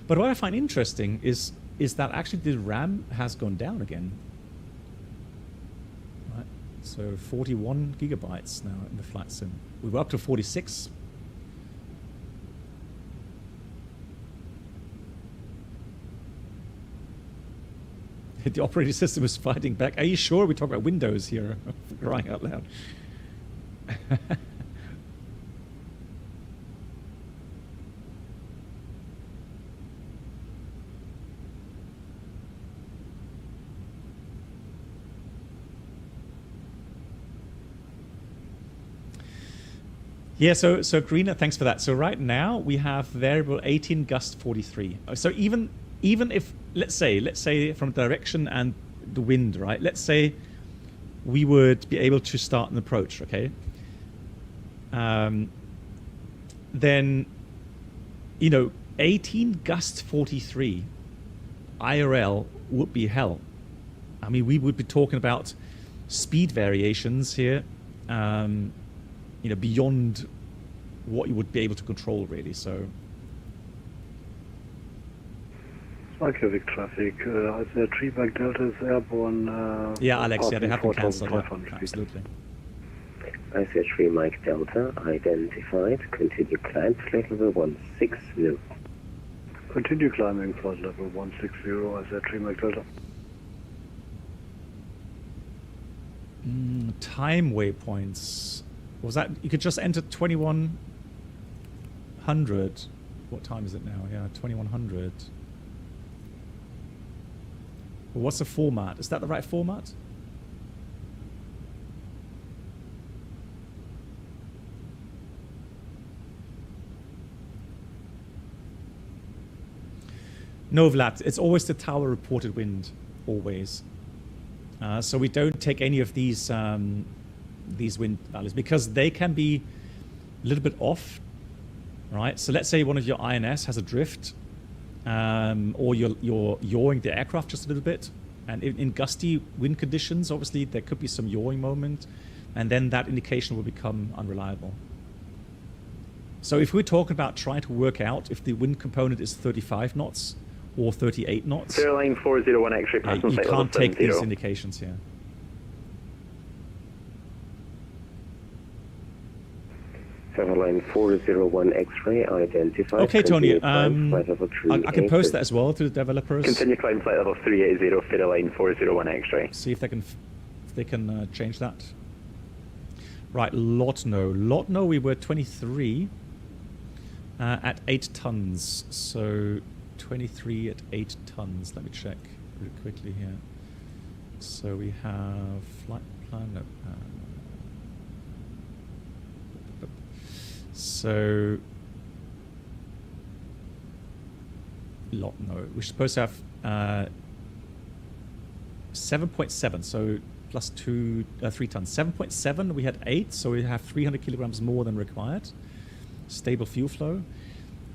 But what I find interesting is that actually the RAM has gone down again. Right. So 41 gigabytes now in the flight sim. We were up to 46. The operating system is fighting back. Are you sure we talk about Windows here? Crying out loud. Yeah, so Karina, thanks for that. So right now we have variable 18 gust 43. So even if let's say from direction and the wind, right? Let's say we would be able to start an approach, okay? Then, you know, 18 gust 43 IRL would be hell. I mean, we would be talking about speed variations here, you know, beyond what you would be able to control, really. So, Keflavik traffic, the Pushback Delta is airborne. yeah, Alex, yeah, they have been cancelled. Yeah, absolutely. I see 3 Mike Delta identified. Continue climb flight level 160. Continue climbing flight level 160. I see 3 Mike Delta. Time waypoints. Was that you could just enter 2100? What time is it now? Yeah, 2100. Well, what's the format? Is that the right format? No, Vlad. It's always the tower reported wind, always. So we don't take any of these wind values because they can be a little bit off, right? So let's say one of your INS has a drift, or you're yawing the aircraft just a little bit, and in gusty wind conditions, obviously there could be some yawing moment, and then that indication will become unreliable. So if we're talking about trying to work out if the wind component is 35 knots or 38 knots, airline 401 X-ray passenger you flight level can't take 70. these indications here. Airline 401 X-ray identified. Okay, Tony, flight level I can post that as well to the developers. Continue climb flight level 380 for airline 401 X-ray. See if they can change that. Right, Lotno, we were 23 at 8 tons. So 23 at 8 tons. Let me check really quickly here. So we have flight plan. No, so Lotno. We're supposed to have 7.7. So plus 3 tons. 7.7. We had 8. So we have 300 kilograms more than required. Stable fuel flow.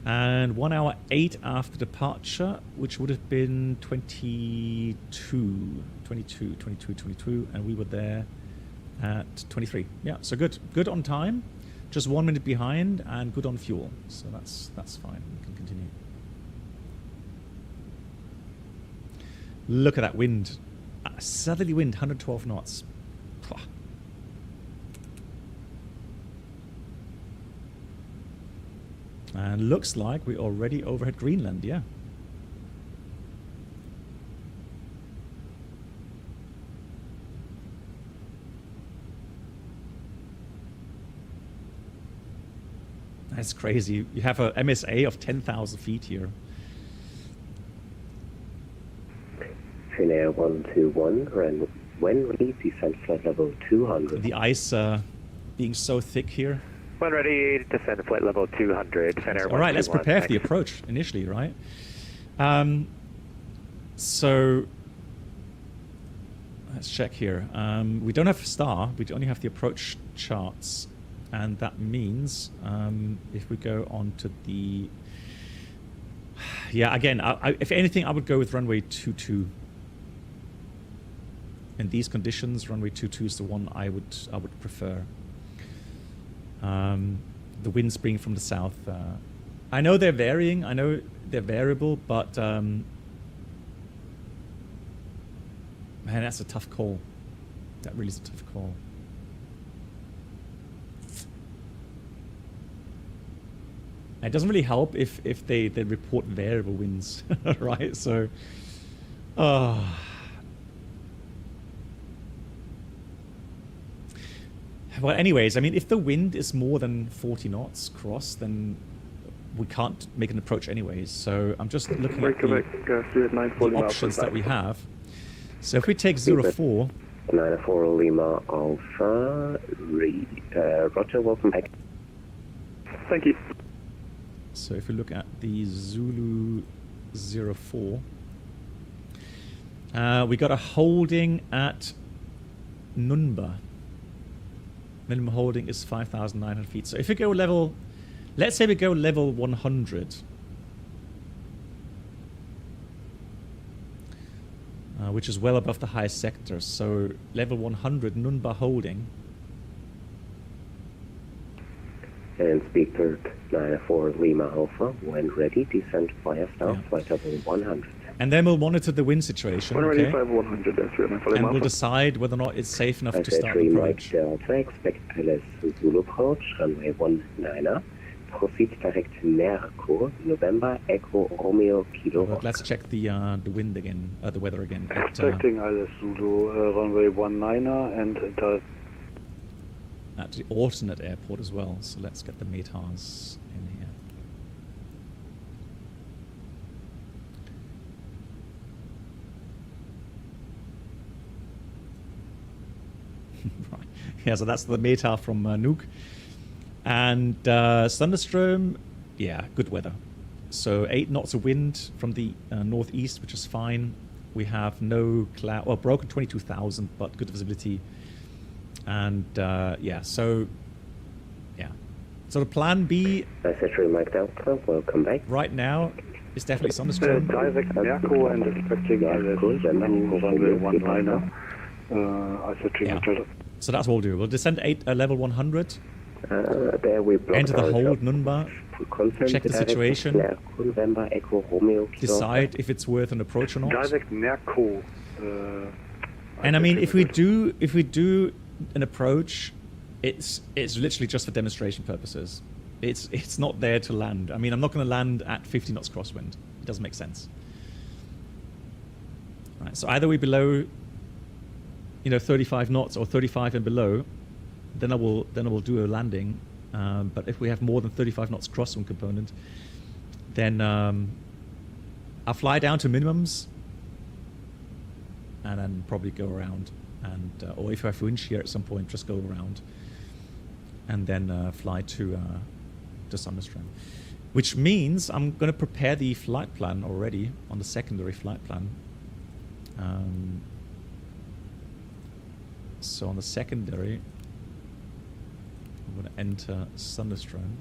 And 1 hour 8 after departure, which would have been 22, and we were there at 23. Yeah, so good on time, just 1 minute behind, and good on fuel. So that's fine. We can continue. Look at that wind, southerly wind, 112 knots. Pwah. And looks like we're already overhead Greenland, yeah. That's crazy. You have a MSA of 10,000 feet here. Finnair 121, when ready, descent flight level 200. The ice being so thick here. When ready, descend flight level 200. All right, let's prepare for the approach initially, right? So let's check here. We don't have star. We only have the approach charts, and that means if we go on to the again, if anything, I would go with runway 22. In these conditions, runway 22 is the one I would prefer. The winds bring from the south. I know they're varying. I know they're variable, but man, that's a tough call. That really is a tough call. It doesn't really help if they report variable winds, right? So, well, anyways, I mean, if the wind is more than 40 knots cross, then we can't make an approach anyways. So I'm just looking at the options that we have. So if we take 04... 94 Lima Alpha, Roger, welcome back. Thank you. So if we look at the Zulu 04, we got a holding at Nunba. Minimum holding is 5,900 feet. So if we go level, let's say we go level 100. Which is well above the highest sector. So level 100, Nunba holding. And speed bird 94 Lima Alpha, when ready, descend via south, flight level 100. And then we'll monitor the wind situation, When ready, okay? flight 100, that's right, my And we'll decide whether or not it's safe enough to start the approach. Delta, expect ILS Zulu approach, runway 19er. Proceed direct Merkur, November, Echo, Romeo, Kilo. But let's check the wind again, the weather again. Expecting ILS Zulu, runway 19er and At the alternate airport as well. So let's get the METARs in here. Right. Yeah, so that's the METAR from Nuuk. And thunderstorm, yeah, good weather. So 8 knots of wind from the northeast, which is fine. We have no cloud, well, broken 22,000, but good visibility. And yeah, so yeah. So the plan B welcome back. Right now is definitely thunderstorm. direct Merkur and expecting ILS Zulu, runway 19er. Yeah. So that's what we'll do. We'll descend level 100. There we Enter the hold Nunba. Check the situation. November, Echo, Romeo, Decide if it's worth an approach or not. Direct Merkur. And I mean, if we do an approach, it's literally just for demonstration purposes. It's not there to land. I mean, I'm not going to land at 50 knots crosswind. It doesn't make sense. Right. So either we're below, 35 knots or 35 and below, then I will do a landing. But if we have more than 35 knots crosswind component, then I'll fly down to minimums and then probably go around. And or if I have wind shear at some point, just go around and then fly to thunderstorm. Which means I'm going to prepare the flight plan already on the secondary flight plan. So on the secondary, I'm going to enter thunderstorm,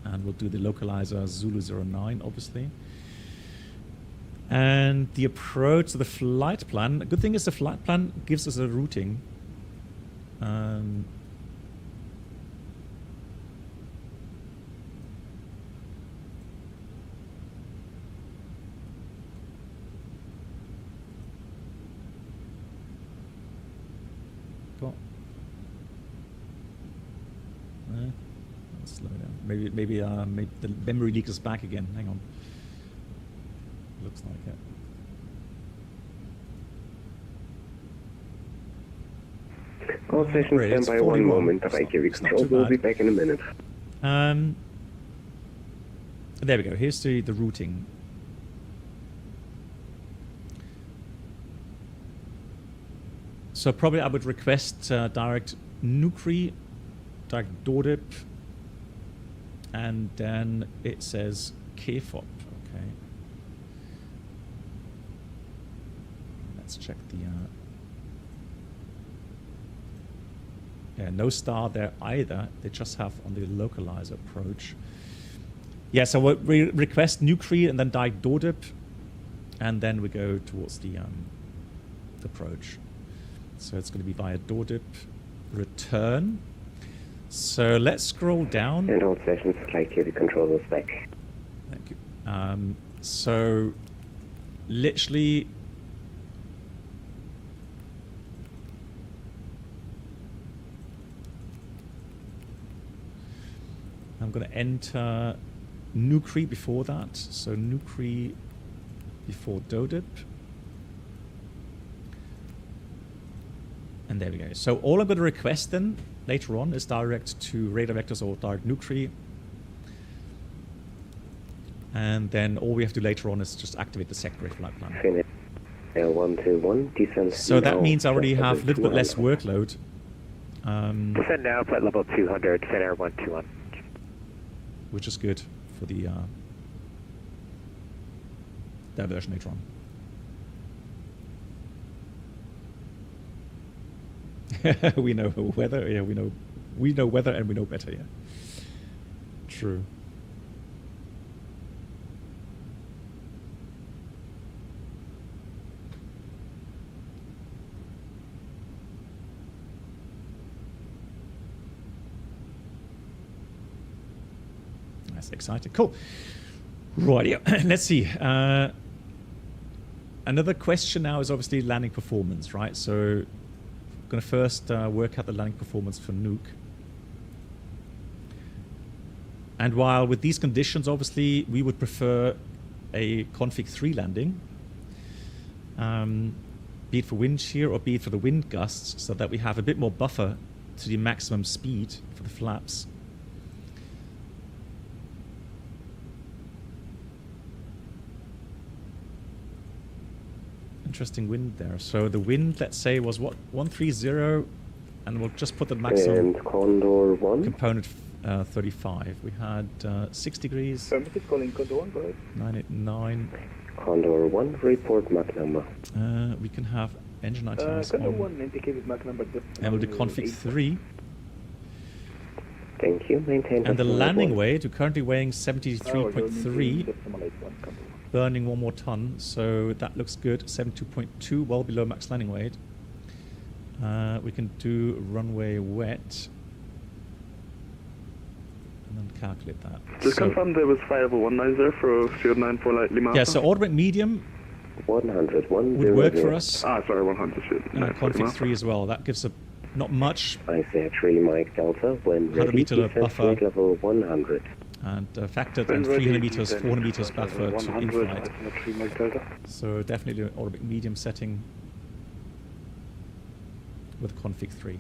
and we'll do the localizer Zulu 09, obviously. And the approach to the flight plan. The good thing is the flight plan gives us a routing. Let's slow down. Maybe the memory leak is back again. Hang on. Looks like it. All stations stand by 1 moment. BIKF control will be back in a minute. There we go. Here's the routing. So probably I would request direct Nuuk, direct Dordip, and then it says Keflavik. Okay. Let's check the. Yeah, no star there either. They just have on the localizer approach. Yeah, so we request Nuuk and then direct Dordip, and then we go towards the approach. So it's going to be via Dordip, return. So let's scroll down. And all sessions, flight TV control is back. Thank you. So literally, I'm going to enter Nuuk before that. So Nuuk before Dordip. And there we go. So all I'm going to request then later on is direct to radar vectors or direct Nuuk. And then all we have to do later on is just activate the secondary flight plan. L121, descend. So that means I already have a little bit less workload. Descend now, flight level 200, descend air 121. Which is good for the diversion later on. We know weather. Yeah, we know weather, and we know better. Yeah, true. That's exciting. Cool. Right. Yeah. Let's see. Another question now is obviously landing performance, right? So I'm going to first work out the landing performance for Nuuk. And while with these conditions, obviously, we would prefer a config 3 landing, be it for wind shear or be it for the wind gusts, so that we have a bit more buffer to the maximum speed for the flaps. Interesting wind there. So the wind, let's say, was what, 130, and we'll just put the maximum Condor 1 component 35. We had 6 degrees. Calling Condor 1, go ahead. 989. Condor 1, report Mach number. We can have engine items Condor on. 1 indicated Mach number. And we'll do config 3. Thank you. Maintain. And the landing weight, we're currently weighing 73.3. Burning 1 more ton, so that looks good. 72.2, well below max landing weight. We can do runway wet. And then calculate that. Just confirm there was 50190 for 094 Light Lima. Yeah, so orbit medium 100, would work for us. Ah, sorry, 100. Config 3 as well. That gives a not much. I say 3 Mike Delta when 100 meter buffer. Level 100. And factored and 300 meters, 400 meters buffer to in-flight. So definitely an orbit medium setting with config 3.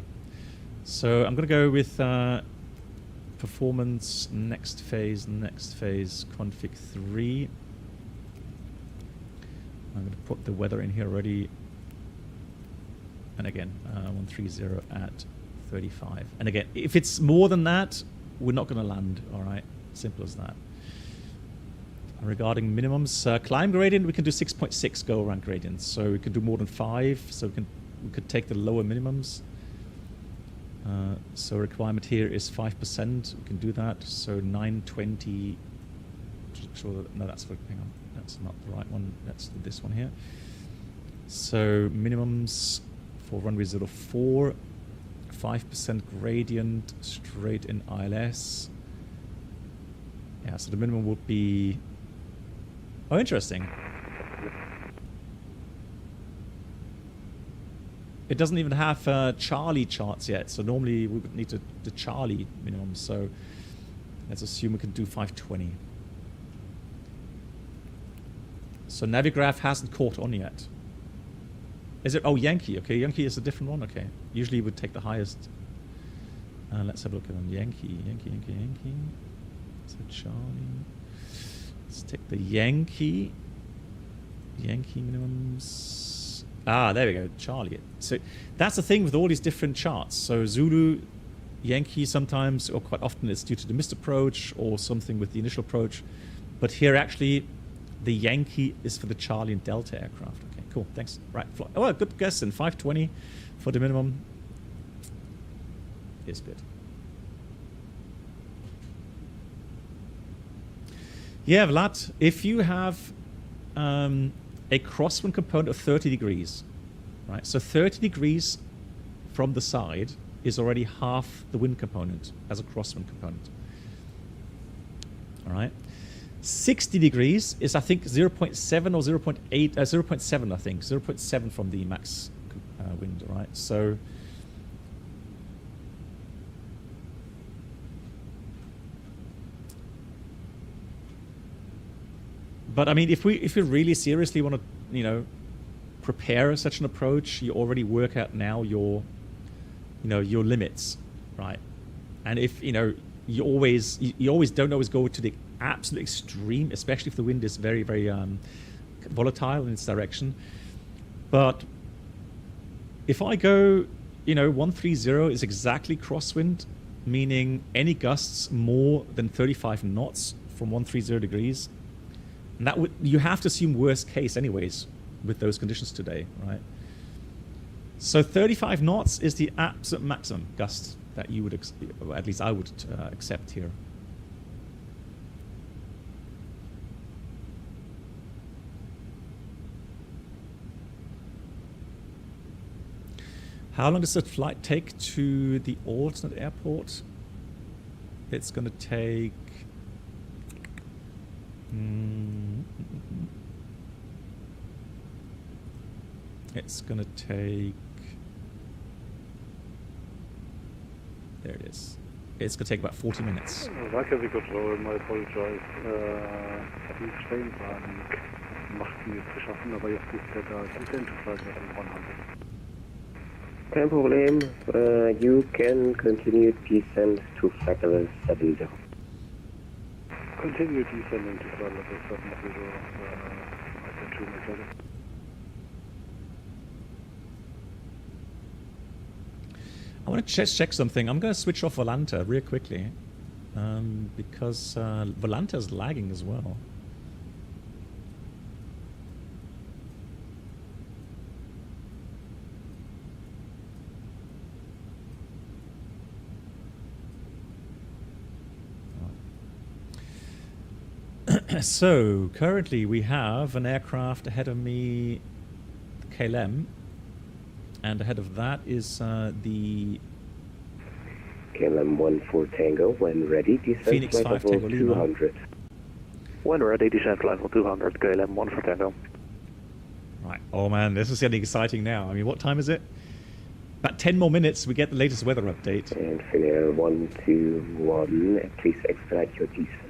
So I'm going to go with performance next phase, config 3. I'm going to put the weather in here already. And again, 130 at 35. And again, if it's more than that, we're not going to land, all right? Simple as that. Regarding minimums, climb gradient, we can do 6.6 go around gradients. So we can do more than 5. So we could take the lower minimums. So requirement here is 5%. We can do that. So 920. Sure that, no, that's for, hang on, that's not the right one. That's this one here. So minimums for runway 04, 5% gradient, straight in ILS. Yeah, so the minimum would be... Oh, interesting. It doesn't even have Charlie charts yet, so normally we would need the Charlie minimum, so let's assume we can do 520. So Navigraph hasn't caught on yet. Is it? Oh, Yankee. Okay, Yankee is a different one. Okay, usually you would take the highest. Let's have a look at them. Yankee. So Charlie. Let's take the Yankee minimums. Ah, there we go. Charlie. So that's the thing with all these different charts. So Zulu, Yankee sometimes, or quite often it's due to the missed approach or something with the initial approach. But here actually, the Yankee is for the Charlie and Delta aircraft. Okay, cool. Thanks. Right. Oh, well, good guess. And 520 for the minimum is good. Yeah, Vlad, if you have a crosswind component of 30 degrees, right? So 30 degrees from the side is already half the wind component as a crosswind component. All right. 60 degrees is, I think, 0.7 or 0.8, 0.7, I think. 0.7 from the max wind, all right? So... But I mean, if we really seriously want to, you know, prepare such an approach, you already work out now your limits, right? And if you always don't always go to the absolute extreme, especially if the wind is very, very volatile in its direction. But if I go, 130 is exactly crosswind, meaning any gusts more than 35 knots from 130 degrees. And that you have to assume worst case anyways with those conditions today, right? So 35 knots is the absolute maximum gust that you would, or at least I would accept here. How long does the flight take to the alternate airport? It's going to take... It's going to take... There it is. It's going to take about 40 minutes. BIKF controller, I apologize. Die Schwellenwagen machten jetzt geschaffen, aber jetzt ist der da identified with 100. Kein Problem. You can continue descent to flight level 70. Continue descending to flight level 70. I can shoot my target. I want to just check something. I'm going to switch off Volanta real quickly because Volanta is lagging as well. So currently we have an aircraft ahead of me, KLM, and ahead of that is the KLM 14 Tango. When ready, descend Phoenix flight 5 level Tango Lima. 200. When ready, descend flight level 200, KLM 14 Tango. Right. Oh man, this is getting exciting now. I mean, what time is it? About 10 more minutes, we get the latest weather update. And Finnair 121, please expedite your descent.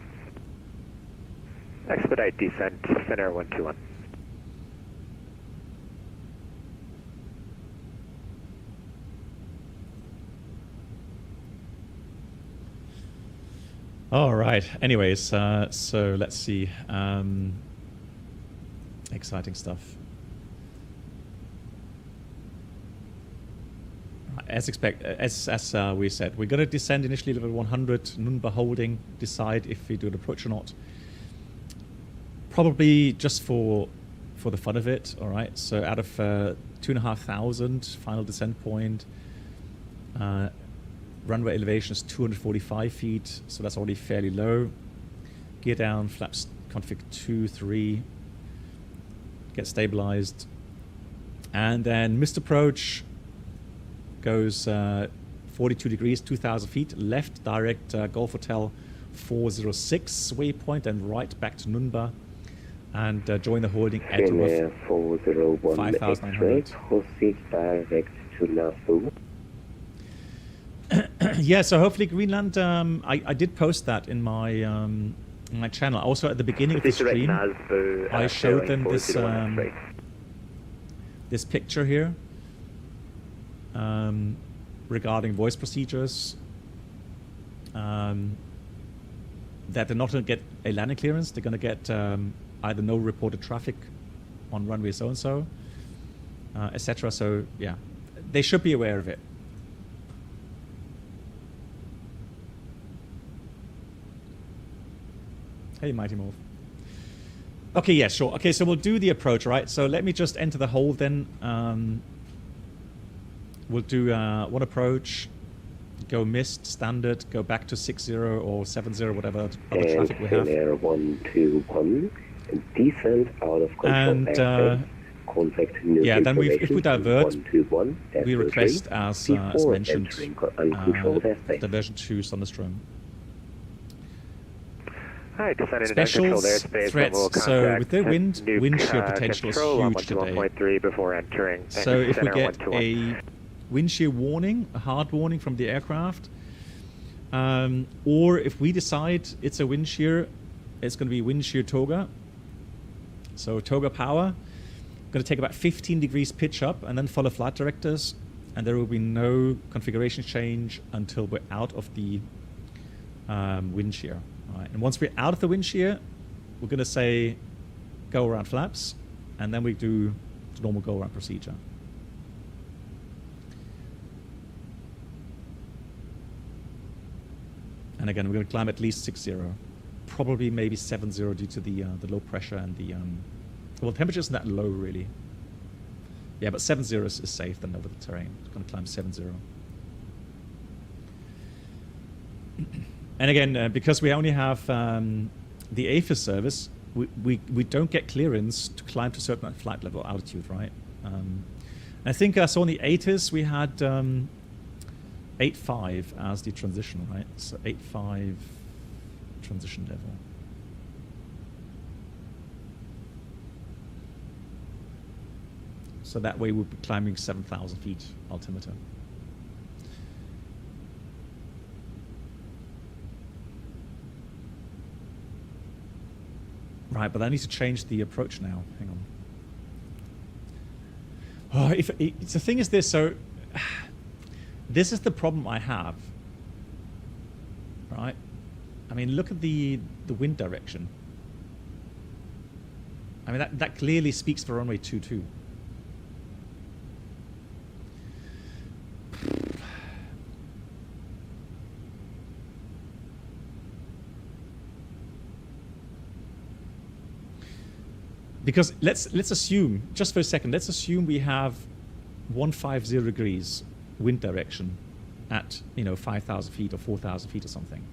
Expedite descent, Finnair 121. All right. Anyways, so let's see. Exciting stuff. As we said, we're going to descend initially level 100, Nunba holding, decide if we do an approach or not. Probably just for the fun of it. All right. So out of 2,500 final descent point. Runway elevation is 245 feet, so that's already fairly low. Gear down, flaps config 2, 3. Get stabilized. And then missed approach goes 42 degrees, 2,000 feet. Left, direct Golf Hotel 406 waypoint, and right back to Nunba. And join the holding at 401 X-ray, proceed direct to Nauvoo. Yeah, so hopefully Greenland, I did post that in my channel. Also at the beginning of the stream, I showed them this this picture here regarding voice procedures, that they're not going to get a landing clearance. They're going to get either no reported traffic on runway so-and-so, etc. So yeah, they should be aware of it. Hey, Mighty Morph. Okay, yeah, sure. Okay, so we'll do the approach, right? So let me just enter the hold then. We'll do one approach, go missed, standard, go back to 60 or 70, whatever other traffic we have. Air 121, descend out of control. And contact Nuuk yeah, then if we divert, 121, we request, as mentioned, airspace. diversion 2 Thunderstorm. Hi, Specials, threats, so with the wind shear potential is huge today. 1.3 before entering. So if we get a wind shear warning, a hard warning from the aircraft, or if we decide it's a wind shear, it's going to be wind shear toga. So toga power, going to take about 15 degrees pitch up and then follow flight directors, and there will be no configuration change until we're out of the wind shear. All right. And once we're out of the wind shear, we're going to say go around flaps, and then we do the normal go around procedure. And again, we're going to climb at least 60, probably maybe 70 due to the low pressure and the well, temperature isn't that low really. Yeah, but 70 is safe then over the terrain. It's going to climb 70. And again, because we only have the AFIS service, we don't get clearance to climb to a certain flight level altitude, right? I think I saw in the ATIS we had 8.5 as the transition, right? So 8.5 transition level. So that way we'll be climbing 7,000 feet altimeter. Right, but I need to change the approach now. Hang on. Oh, the thing is this, so this is the problem I have. Right? I mean, look at the wind direction. I mean, that clearly speaks for runway 22. Because let's assume, just for a second, let's assume we have 150 degrees wind direction at 5,000 feet or 4,000 feet or something.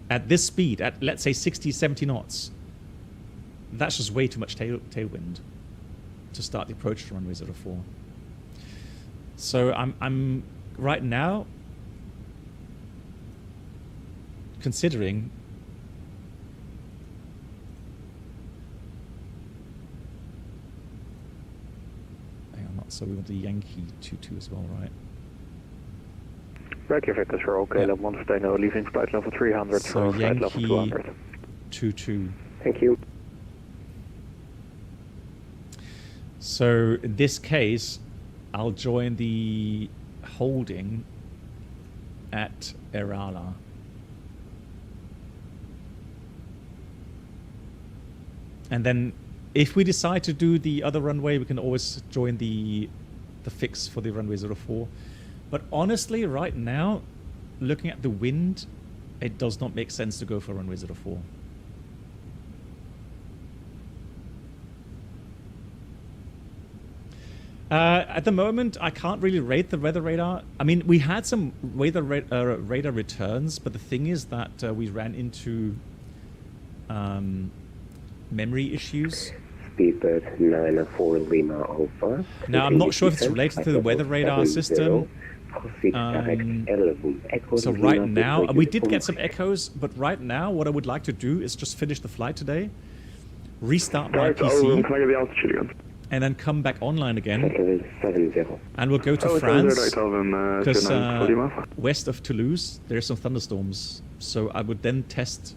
At this speed, at let's say 60, 70 knots, that's just way too much tailwind to start the approach to runway 04. So I'm right now considering so we want the Yankee 22 as well, right? Reykjavik is for okay, level 1 stay now, leaving flight level 300 so for flight level 200. 22. Thank you. So in this case, I'll join the holding at Erala. And then if we decide to do the other runway, we can always join the fix for the runway 04. But honestly, right now, looking at the wind, it does not make sense to go for runway 04. At the moment, I can't really rate the weather radar. I mean, we had some weather radar returns, but the thing is that we ran into memory issues. Speedbird 94 Lima Alpha. Now, I'm not sure if it's related to the weather radar system. So right now, we did get some echoes, but right now, what I would like to do is just finish the flight today, restart my PC, and then come back online again. And we'll go to France, because west of Toulouse, there's some thunderstorms. So I would then test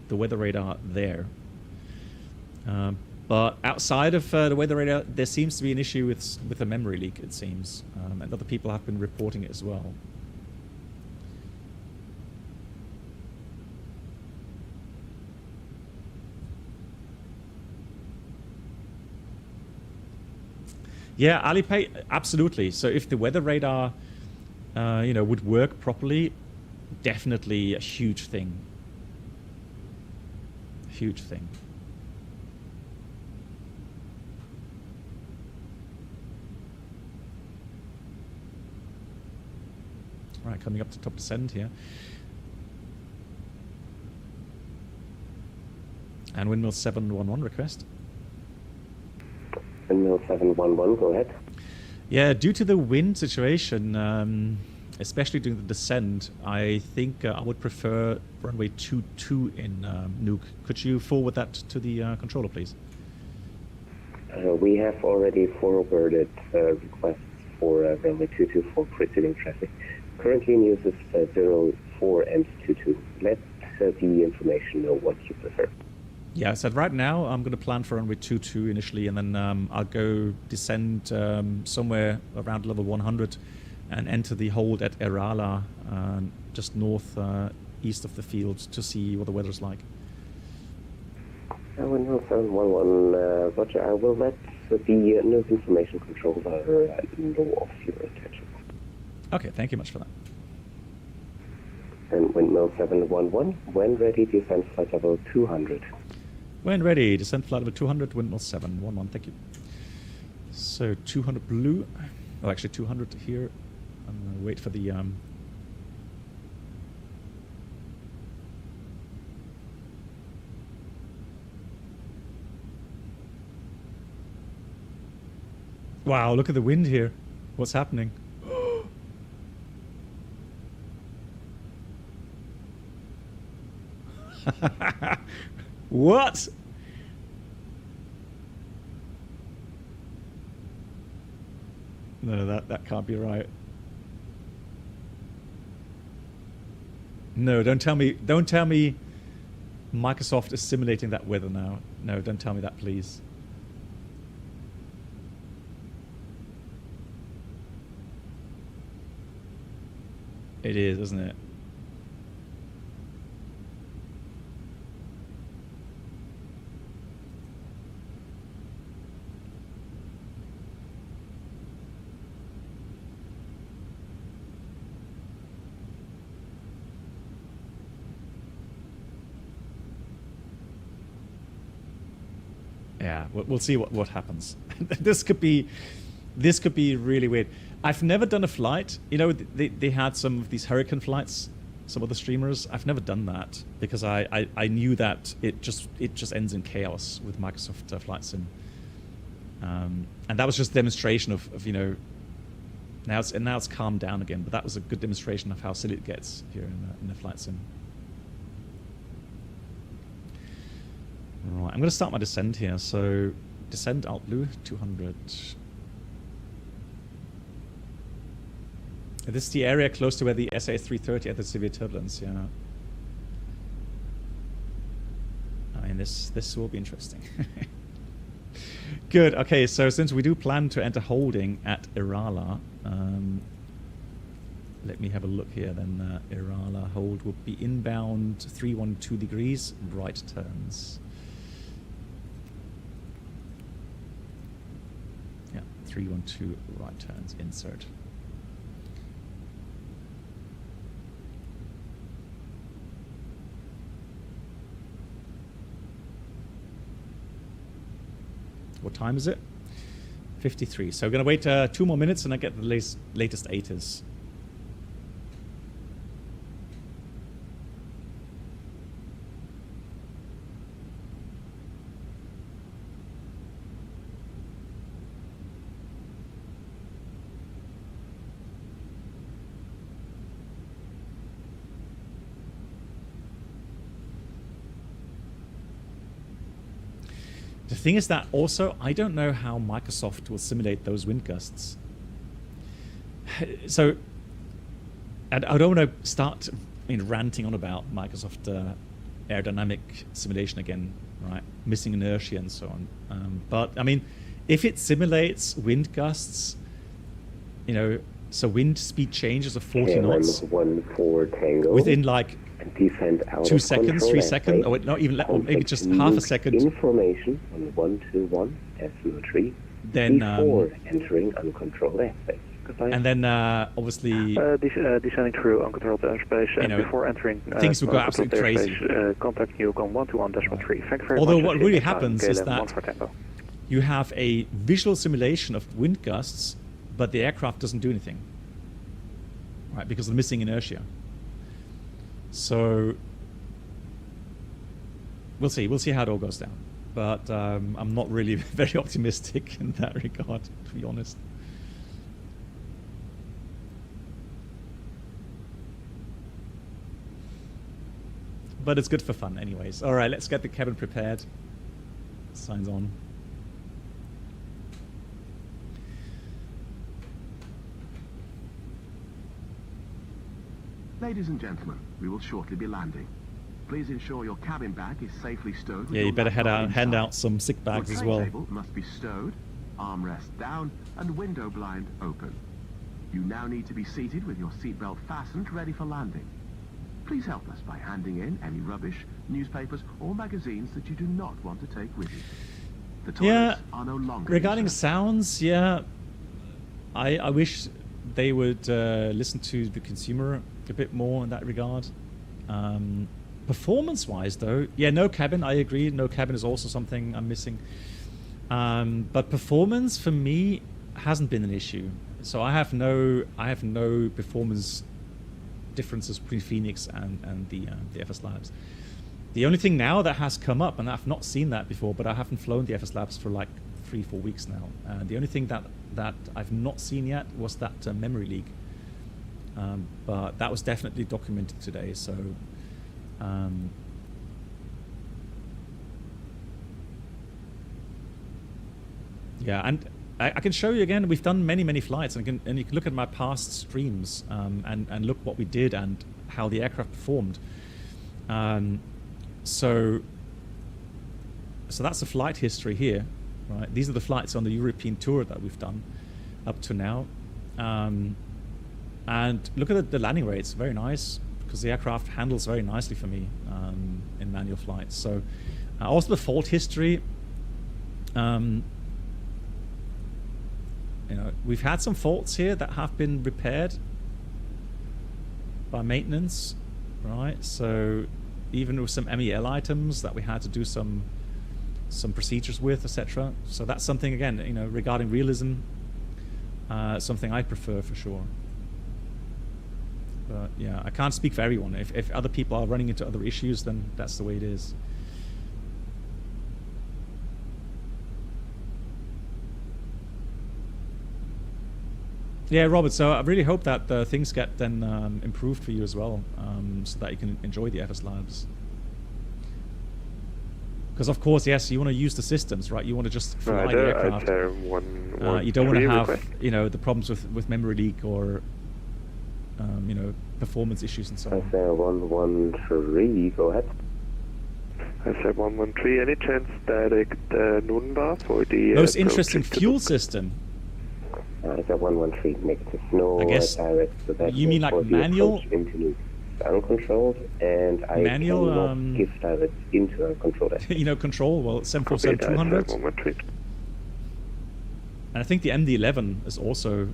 the weather radar there. But outside of the weather radar, there seems to be an issue with a memory leak, it seems. And other people have been reporting it as well. Yeah, Alipay, absolutely. So if the weather radar, would work properly, definitely a huge thing. Huge thing. All right, coming up to top descent here. And windmill 711 request. Windmill 711, go ahead. Yeah, due to the wind situation, especially during the descent, I think I would prefer runway 22 in Nuuk. Could you forward that to the controller, please? We have already forwarded requests for runway 22 for preceding traffic. Currently in use is 04 and 22. Let the information know what you prefer. Yeah, so right now I'm going to plan for runway 22 initially, and then I'll go descend somewhere around level 100 and enter the hold at Erala, just north east of the field, to see what the weather's like. Windmill 711, Roger. I will let the Nuuk information controller know of your intentions. Okay, thank you much for that. And Windmill 711, when ready, descend flight level 200. When ready, descent flight level 200, Windmill 711, thank you. So 200 blue. Oh, actually 200 here. I'm gonna wait for the Wow, look at the wind here. What's happening? What? No, that can't be right. No, don't tell me Microsoft is simulating that weather now. No, don't tell me that, please. It is, isn't it? Yeah, we'll see what happens. This could be really weird. I've never done a flight. You know, they had some of these hurricane flights, some of the streamers. I've never done that because I knew that it just ends in chaos with Microsoft Flight Sim. And that was just a demonstration of you know, now it's calmed down again. But that was a good demonstration of how silly it gets here in the Flight Sim. Right, I'm going to start my descent here. So descent alt blue 200. This is the area close to where the SA330 had the severe turbulence. Yeah. I mean, this will be interesting. Good. Okay, so since we do plan to enter holding at Irala, let me have a look here. Then Irala hold will be inbound 312 degrees, right turns. Yeah, 312 right turns. Insert. What time is it? 53. So we're going to wait 2 more minutes and I get the latest ATIS. The thing is that also, I don't know how Microsoft will simulate those wind gusts. So, and I don't want to start ranting on about Microsoft aerodynamic simulation again, right? Missing inertia and so on. But, I mean, if it simulates wind gusts, you know, so wind speed changes of 40 knots within like 2 seconds, 3 seconds, or not even, or maybe just half a second. Information on 121 S03 then before entering uncontrolled airspace. And then obviously descending through uncontrolled airspace, you and know, before entering things will go absolutely crazy. Contact Nuuk on 121.3. Thank you very Although much. what really happens is that you have a visual simulation of wind gusts, but the aircraft doesn't do anything, right? Because of the missing inertia. So we'll see how it all goes down. But I'm not really very optimistic in that regard, to be honest. But it's good for fun anyways. All right, let's get the cabin prepared. Signs on. Ladies and gentlemen, we will shortly be landing. Please ensure your cabin bag is safely stowed. Yeah, you better hand out some sick bags as well. Your tray table must be stowed, armrest down, and window blind open. You now need to be seated with your seatbelt fastened, ready for landing. Please help us by handing in any rubbish, newspapers, or magazines that you do not want to take with you. The toilets are no longer regarding sounds, yeah, I wish they would listen to the consumer a bit more in that regard. Performance-wise, though, yeah, no cabin. I agree. No cabin is also something I'm missing. But performance for me hasn't been an issue. So I have no performance differences between Phoenix and the FSLabs. The only thing now that has come up, and I've not seen that before, but I haven't flown the FSLabs for like 3-4 weeks now. The only thing that I've not seen yet was that memory leak. But that was definitely documented today. So yeah, and I can show you again. We've done many flights, and you can look at my past streams and look what we did and how the aircraft performed. So that's the flight history here, right? These are the flights on the European tour that we've done up to now. And look at the landing rates, very nice, because the aircraft handles very nicely for me in manual flights. So also the fault history. You know, we've had some faults here that have been repaired by maintenance, right? So even with some MEL items that we had to do some procedures with, etc. So that's something, again, you know, regarding realism, something I prefer for sure. But yeah, I can't speak for everyone. If other people are running into other issues, then that's the way it is. Yeah, Robert, so I really hope that things get then improved for you as well, so that you can enjoy the FSLabs. Because of course, yes, you want to use the systems, right? You want to just fly the aircraft. You don't want to have, you know, the problems with memory leak or, you know, performance issues and so on. I say 113, go ahead. I said 113, any chance direct Nuuk for the... Most interesting fuel system. I said 113, make the snow direct. So that you mean like manual? Into Nuuk. Uncontrolled, and I cannot give direct into uncontrolled. You know, control, well, 747-200. And I think the MD-11 is also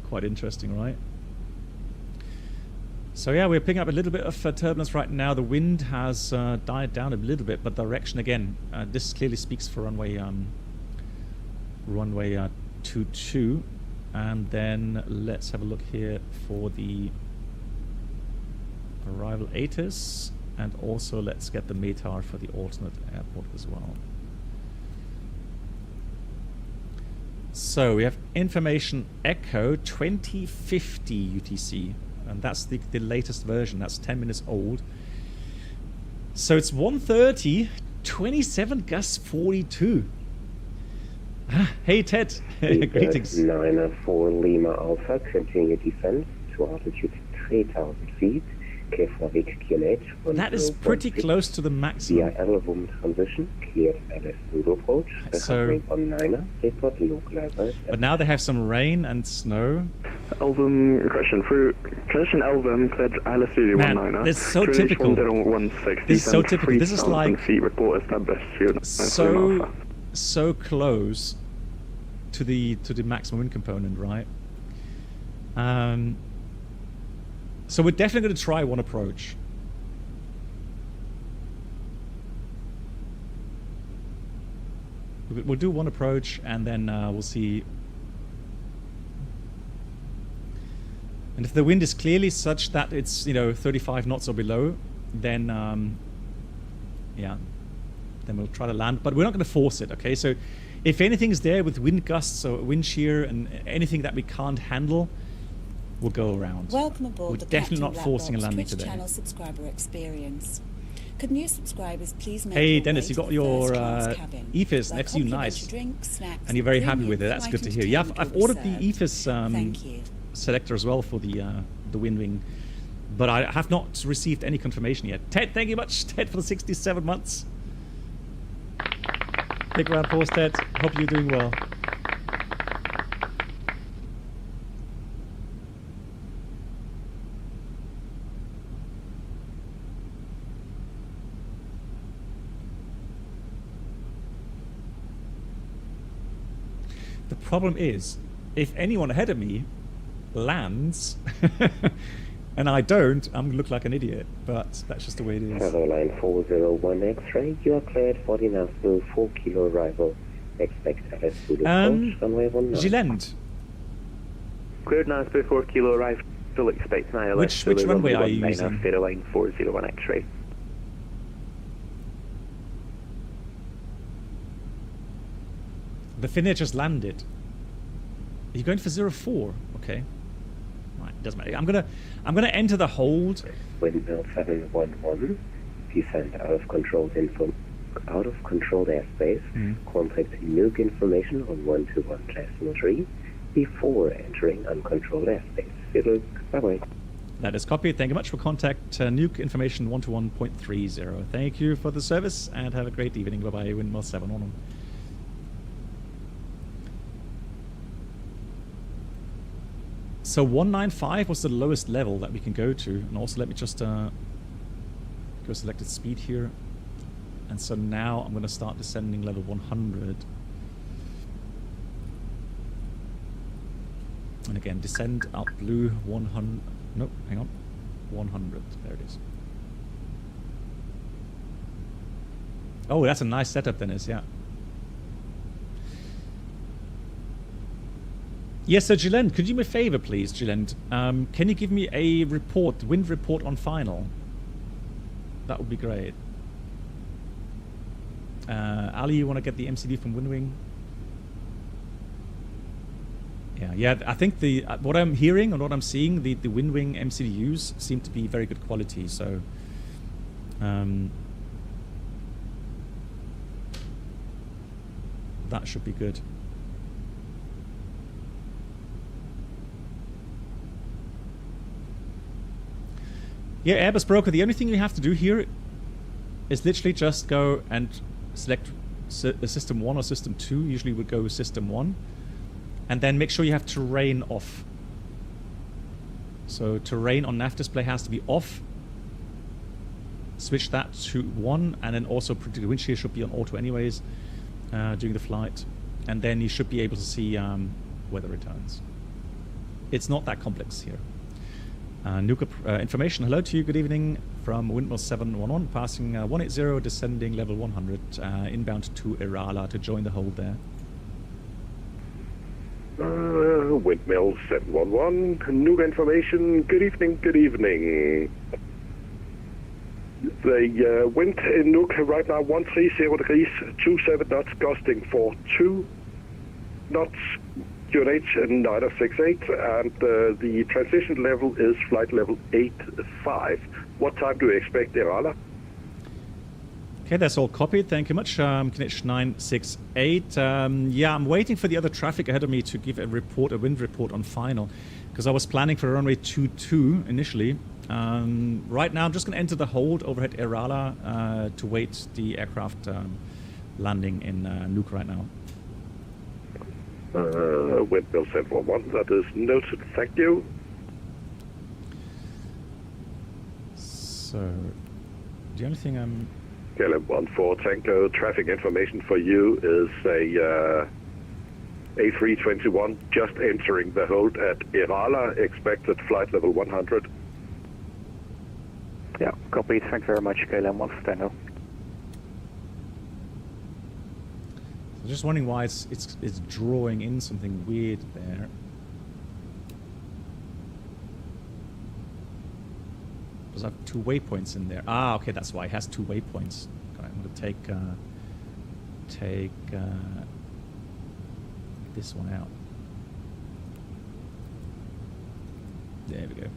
quite interesting, right? So yeah, we're picking up a little bit of turbulence right now. The wind has died down a little bit, but direction again, this clearly speaks for runway 22. And then let's have a look here for the arrival ATIS, and also let's get the METAR for the alternate airport as well. So we have information Echo 2050 UTC, and that's the latest version. That's 10 minutes old. So it's 130, 27 Gus 42. Hey Ted, greetings. 904 Lima Alpha, continue descent to altitude 3,000 feet. Keflavik QNH. That is pretty close to the maximum. VIL transition, cleared LS pseudo approach. So, but now they have some rain and snow. Elvum, question for transition Elvum, cleared LS pseudo 19. It's so typical. This is so typical. This is like so close to the maximum wind component, right? So we're definitely going to try one approach. We'll do one approach, and then we'll see. And if the wind is clearly such that it's, you know, 35 knots or below, then yeah, then we'll try to land. But we're not going to force it, okay? So if anything's there with wind gusts or wind shear and anything that we can't handle, we'll go around. Welcome aboard. We're the definitely not forcing a landing Twitch today. Channel subscriber experience. Could new subscribers please make Hey your Dennis, way you to got the your cabin, EFIS next to you, nice. And you're very happy with it. That's good to hear. Yeah, I've ordered the EFIS selector as well for the wind wing, but I have not received any confirmation yet. Ted, thank you much, Ted, for the 67 months. Big round of applause, Ted. Hope you're doing well. The problem is, if anyone ahead of me lands and I don't, I'm going to look like an idiot, but that's just the way it is. Airline 401 X-ray, you are cleared for the national 4 kilo arrival. Expect LS Zulu approach, runway 19. Gilend. Cleared Nasby 4 Kilo arrived. Still expecting ILS. Which runway are you using? Airline 401 X-ray. The Finnair just landed. Are you going for 04? Okay. Right, doesn't matter. I'm gonna enter the hold. Windmill 711. Descend out of controlled airspace. Contact Nuuk information on 121.3 before entering uncontrolled airspace. Fiddle. Bye-bye. That is copied. Thank you much for contact Nuuk information 121.30. Thank you for the service and have a great evening. Bye-bye, Windmill 711. So 195 was the lowest level that we can go to. And also let me just go selected speed here. And so now I'm going to start descending level 100. And again, descend out blue 100. Nope, hang on. 100. There it is. Oh, that's a nice setup, Dennis. Yeah. Yes, so Gilend, could you do me a favor, please, Gilend? Can you give me a report, wind report on final? That would be great. Ali, you want to get the MCD from Windwing? Yeah. I think the what I'm hearing and what I'm seeing, the Windwing MCDUs seem to be very good quality. So, that should be good. Yeah, Airbus broker. The only thing you have to do here is literally just go and select system 1 or system 2. Usually would go system 1. And then make sure you have terrain off. So terrain on nav display has to be off. Switch that to 1, and then also the windshield should be on auto anyways during the flight. And then you should be able to see weather returns. It's not that complex here. Nuuk information. Hello to you. Good evening from Windmill 711, passing 180, descending level 100, inbound to Irala to join the hold there. Windmill 711, Nuuk information. Good evening. Good evening. The wind in Nuuk right now 130 degrees, 27 knots, gusting for 2 knots. QNH 968, and the transition level is flight level 85. What time do you expect, Irala? Okay, that's all copied. Thank you much. QNH 968. Yeah, I'm waiting for the other traffic ahead of me to give a report, a wind report on final, because I was planning for runway 22 initially. Right now, I'm just going to enter the hold overhead Irala to wait the aircraft landing in Nuuk right now. Windmill 711, that is noted, thank you. So, the only thing I'm... KLM 14 Tango, traffic information for you is a A321 just entering the hold at Irala, expected flight level 100. Yeah, copy, thanks very much, KLM 14 Tango. I'm just wondering why it's drawing in something weird there. Because I have 2 waypoints in there. Ah, okay, that's why it has 2 waypoints. Okay, I'm going to take this one out. There we go.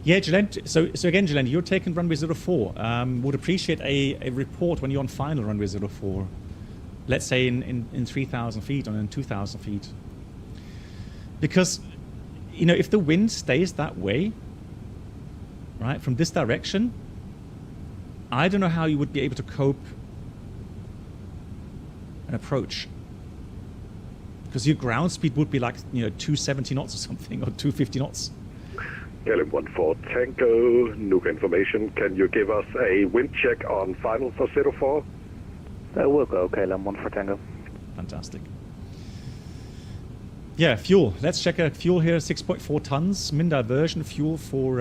Yeah, Gilend, so again, Gilend, you're taking runway 04. Would appreciate a report when you're on final runway 04. Let's say in 3,000 feet or in 2,000 feet. Because, you know, if the wind stays that way, right, from this direction, I don't know how you would be able to cope an approach. Because your ground speed would be like, you know, 270 knots or something, or 250 knots. KLM 14 Tango, Nuuk information. Can you give us a wind check on final for 04? We'll go KLM 1 for Tango. Fantastic. Yeah, fuel. Let's check out fuel here. 6.4 tons. Min diversion fuel for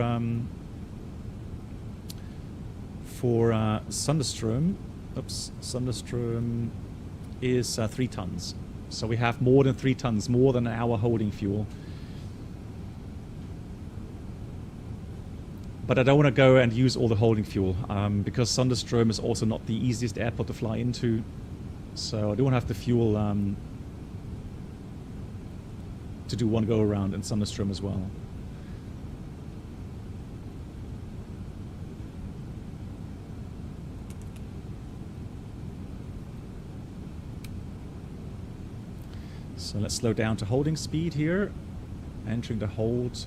Sunderstrom. Oops, Sunderstrom is 3 tons. So we have more than 3 tons, more than our holding fuel. But I don't want to go and use all the holding fuel because Sunderstrom is also not the easiest airport to fly into. So I don't want to have the fuel to do one go around in Sunderstrom as well. So let's slow down to holding speed here. Entering the hold.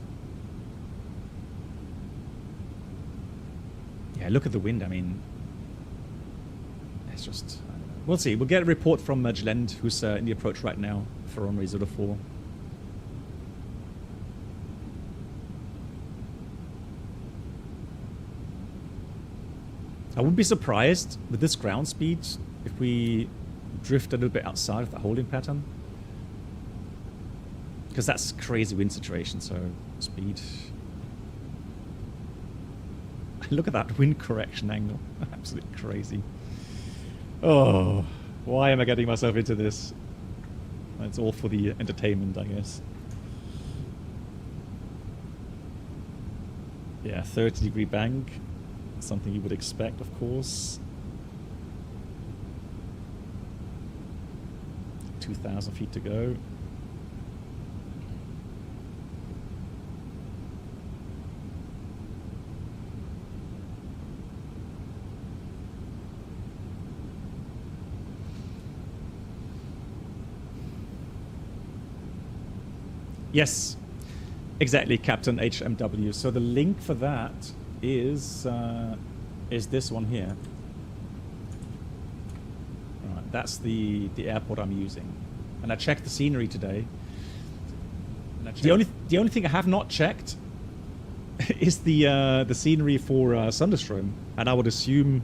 Yeah, look at the wind. I mean, it's just... we'll see. We'll get a report from Glend, who's in the approach right now for runway 04. I wouldn't be surprised with this ground speed if we drift a little bit outside of the holding pattern. Because that's crazy wind situation, so speed. Look at that wind correction angle. Absolutely crazy. Oh, why am I getting myself into this? It's all for the entertainment, I guess. Yeah, 30-degree bank. Something you would expect, of course. 2,000 feet to go. Yes, exactly, Captain HMW. So the link for that is this one here. Right, that's the airport I'm using, and I checked the scenery today. The only thing I have not checked is the scenery for Sunderstrom, and I would assume,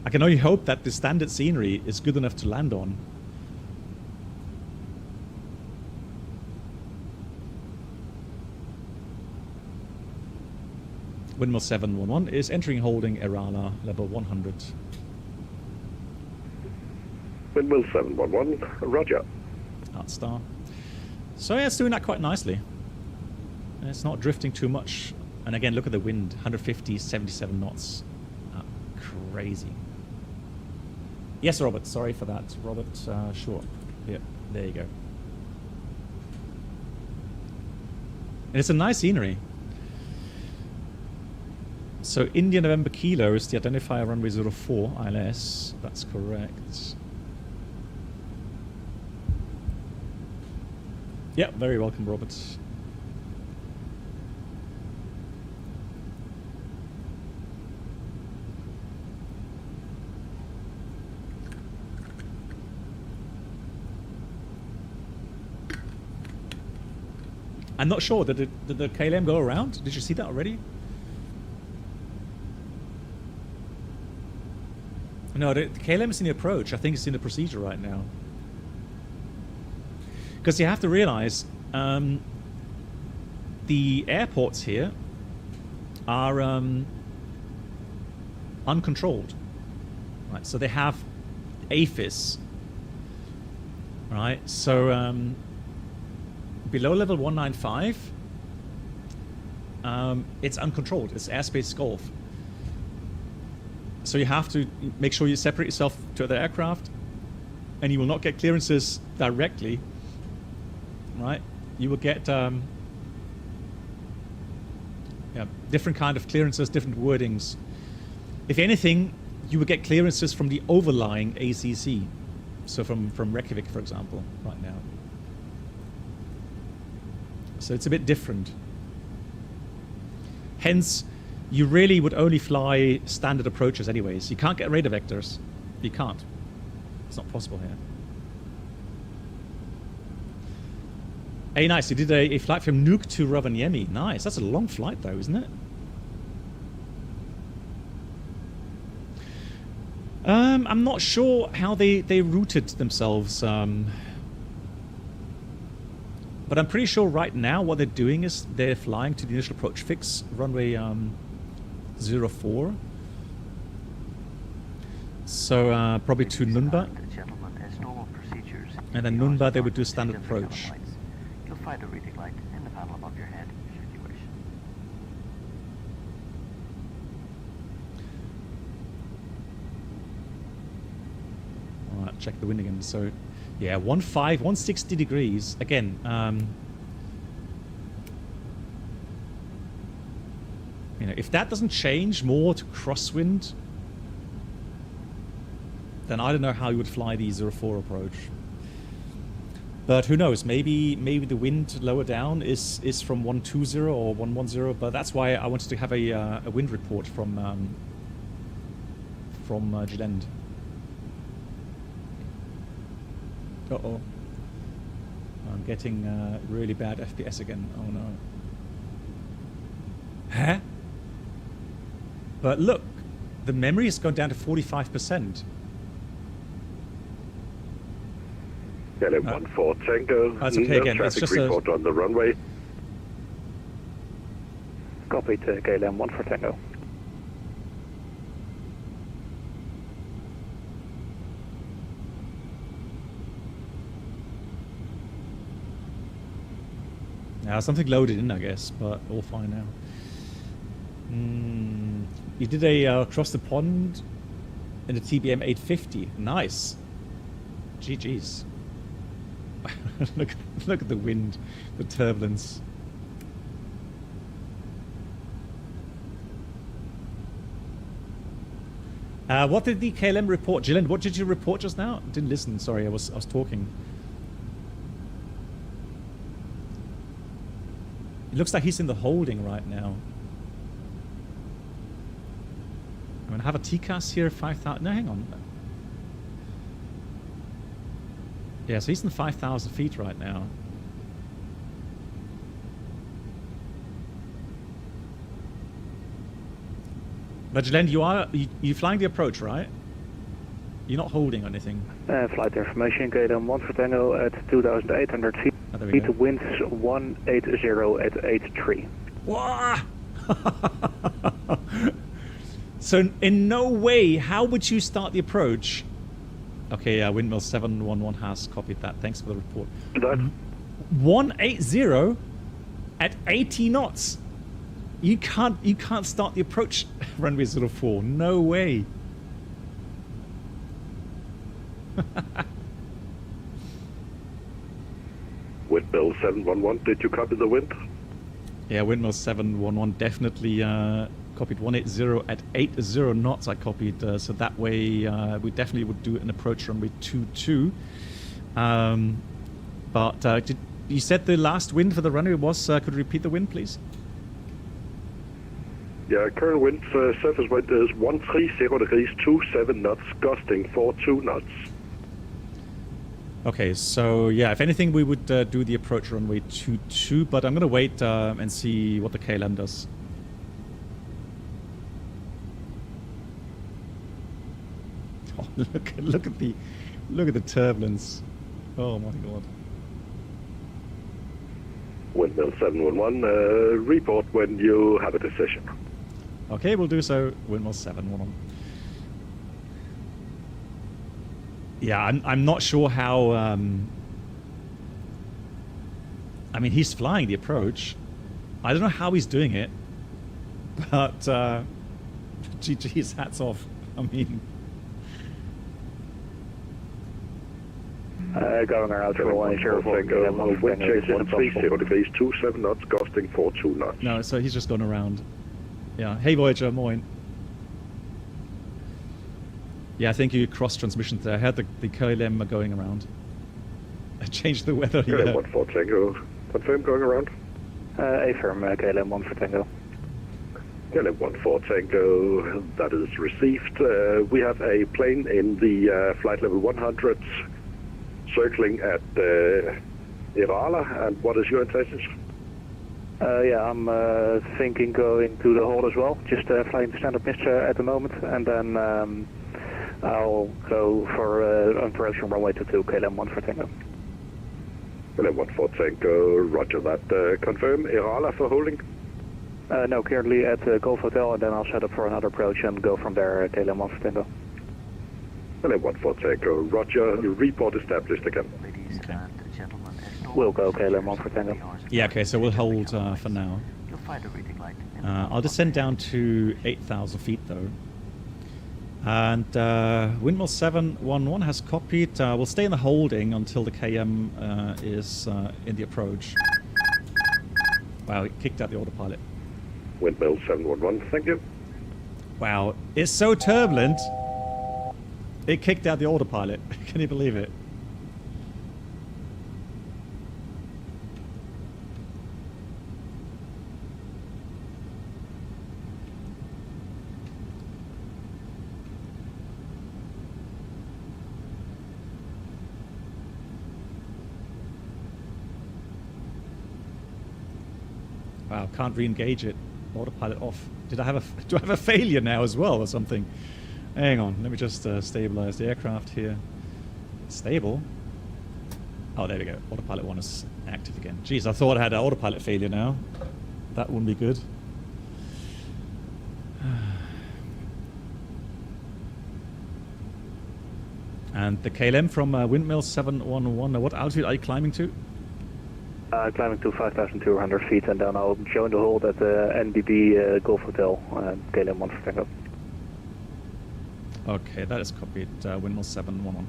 I can only hope that the standard scenery is good enough to land on. Windmill 711 is entering holding Erala level 100. Windmill 711, roger. Artstar. So yeah, it's doing that quite nicely. And it's not drifting too much. And again, look at the wind, 150, 77 knots. Crazy. Yes, Robert, sorry for that. Robert, sure. Yeah, there you go. And it's a nice scenery. So India November Kilo is the identifier runway 04 ILS. That's correct. Yeah, very welcome, Robert. I'm not sure. Did the KLM go around? Did you see that already? No, the KLM is in the approach. I think it's in the procedure right now. Because you have to realize the airports here are uncontrolled. Right, so they have AFIS. Right, so below level 195, it's uncontrolled. It's airspace golf. So you have to make sure you separate yourself to other aircraft, and you will not get clearances directly, right? You will get different kind of clearances, different wordings. If anything, you will get clearances from the overlying ACC. So from Reykjavik, for example, right now. So it's a bit different. Hence, you really would only fly standard approaches anyways. You can't get radar vectors. You can't. It's not possible here. Hey, nice. You did a flight from Nuuk to Rovaniemi. Nice. That's a long flight, though, isn't it? I'm not sure how they routed themselves. But I'm pretty sure right now what they're doing is they're flying to the initial approach fix, runway 04. So probably to Nunba. And then Nunba they would do standard approach. You'll find a reading light in the panel above your head, should you wish. Alright, check the wind again. So, yeah, 160 degrees. Again, you know, if that doesn't change more to crosswind, then I don't know how you would fly the 04 approach. But who knows? Maybe the wind lower down is from 120 or 110. But that's why I wanted to have a wind report from Gilend. Uh-oh. I'm getting really bad FPS again. Oh no. Huh? But look, the memory has gone down to 45%. KLM 14 Tango. That's okay again. Traffic It's just report on the runway. Copy to KLM 14 Tango. Now something loaded in, I guess, but all fine now. You did a across the pond in the TBM 850. Nice. GG's. look at the wind, the turbulence. What did the KLM report? Gillian, what did you report just now? Didn't listen, sorry, I was talking. It looks like he's in the holding right now. I'm gonna have a TCAS here, 5,000. No, hang on. Yeah, so he's in 5,000 feet right now. But Gillen, you flying the approach, right? You're not holding anything. Flight information, KLM 1 for Tango at 2,800 feet. Oh, there we go. Winds 180 at 83. Wah! So in no way, how would you start the approach? Okay, yeah, windmill 711 has copied that. Thanks for the report. 180 at 80 knots. You can't start the approach runway 04. No way. Windmill 711, did you copy the wind? Yeah, windmill 711 definitely copied 180 at 80 knots. I copied, so that way we definitely would do an approach runway 22. But you said the last wind for the runway was, could you repeat the wind, please? Yeah, current wind, surface wind is 130 degrees, 27 knots, gusting 42 knots. Okay, so yeah, if anything, we would do the approach runway 22, but I'm gonna wait and see what the KLM does. Oh, look at the turbulence. Oh my god. Windmill 711, report when you have a decision. Okay, we'll do so. Windmill 711. Yeah, I'm not sure how. I mean, he's flying the approach. I don't know how he's doing it, but GG's, hats off. I mean, going around for 180. Wind check 130 degrees, 27 knots, gusting 42 knots. No, so he's just gone around. Yeah. Hey Voyager, moin. Yeah, I think you crossed transmissions there. I heard the KLM are going around. I changed the weather here. KLM 1 for Tango. Confirm going around? Affirm, KLM 1 for Tango. KLM 1 for Tango, that is received. We have a plane in the flight level 100 circling at Irala, and what is your intentions? Yeah, I'm thinking going to the hold as well. Just flying standard mist at the moment, and then I'll go for approaching runway 22, KLM 1 for Tango. KLM 1 for Tango, roger that. Confirm, Irala for holding? No, currently at Golf Hotel, and then I'll set up for another approach and go from there, KLM 1 for Tango. KLM 1 for Tango, roger. Report established again. Okay. We'll go KLM 1 for Tango. Yeah, okay, so we'll hold for now. You'll find a reading light. I'll descend down to 8,000 feet though. And Windmill 711 has copied. We'll stay in the holding until the KM is in the approach. Wow, it kicked out the autopilot. Windmill 711, thank you. Wow, it's so turbulent. It kicked out the autopilot. Can you believe it? Wow, can't re-engage it. Autopilot off. Do I have a failure now as well or something? Hang on, let me just stabilize the aircraft here. Stable? Oh, there we go. Autopilot 1 is active again. Jeez, I thought I had an autopilot failure now. That wouldn't be good. And the KLM from Windmill 711, what altitude are you climbing to? Climbing to 5,200 feet, and then I'll join the hold at the NBB Golf Hotel, KLM 1 for Tango. Okay, that is copied. Windmill 711.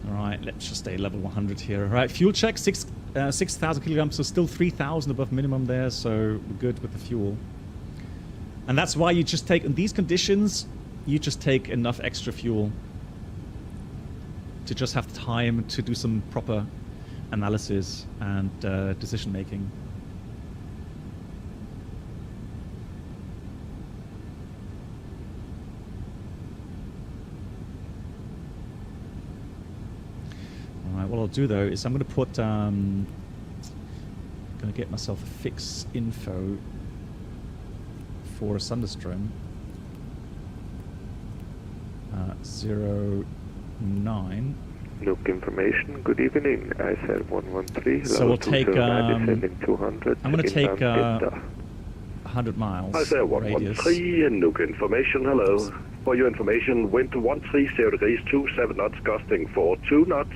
Alright, let's just stay level 100 here. Alright, fuel check, 6,000 kilograms, so still 3,000 above minimum there, so we're good with the fuel. And that's why you just take, in these conditions, you just take enough extra fuel to just have time to do some proper analysis and decision making. Alright, what I'll do though is I'm going to put going to get myself a fix info for a thunderstorm 09. Nuuk information, good evening. I said 113. So we'll take, descending 200. I'm going to take 100 miles I said 113, Nuuk information, hello. For your information, wind to 130 degrees, 27 knots, gusting for 2 knots.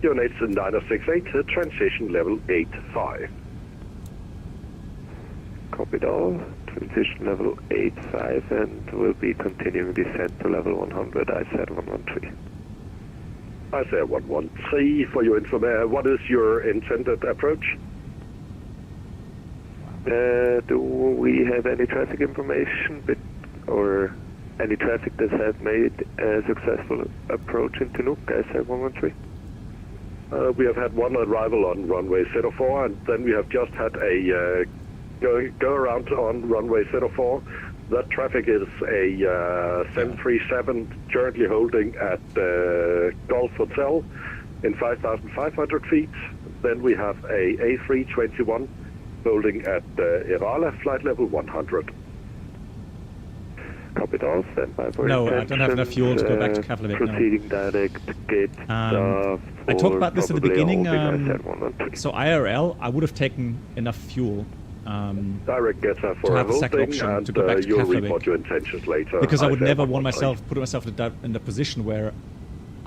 Units 9068, transition level 85. Copied all. Transition level 85, and we'll be continuing descent to level 100. I said 113. I say 113 for your information. What is your intended approach? Do we have any traffic information or any traffic that has made a successful approach into Nuuk? I said 113. We have had one arrival on runway 04, and then we have just had a go around on runway 04. That traffic is a 737 currently holding at Golf Hotel in 5,500 feet. Then we have a A321 holding at Irala, flight level 100. Copied all, stand by for no, I don't have enough fuel to go back to Keflavik. Proceeding direct gate. I talked about this at the beginning. So IRL, I would have taken enough fuel. Direct gets her for to have the second option to go back to you'll report your intentions later. Because I would never put myself in the position where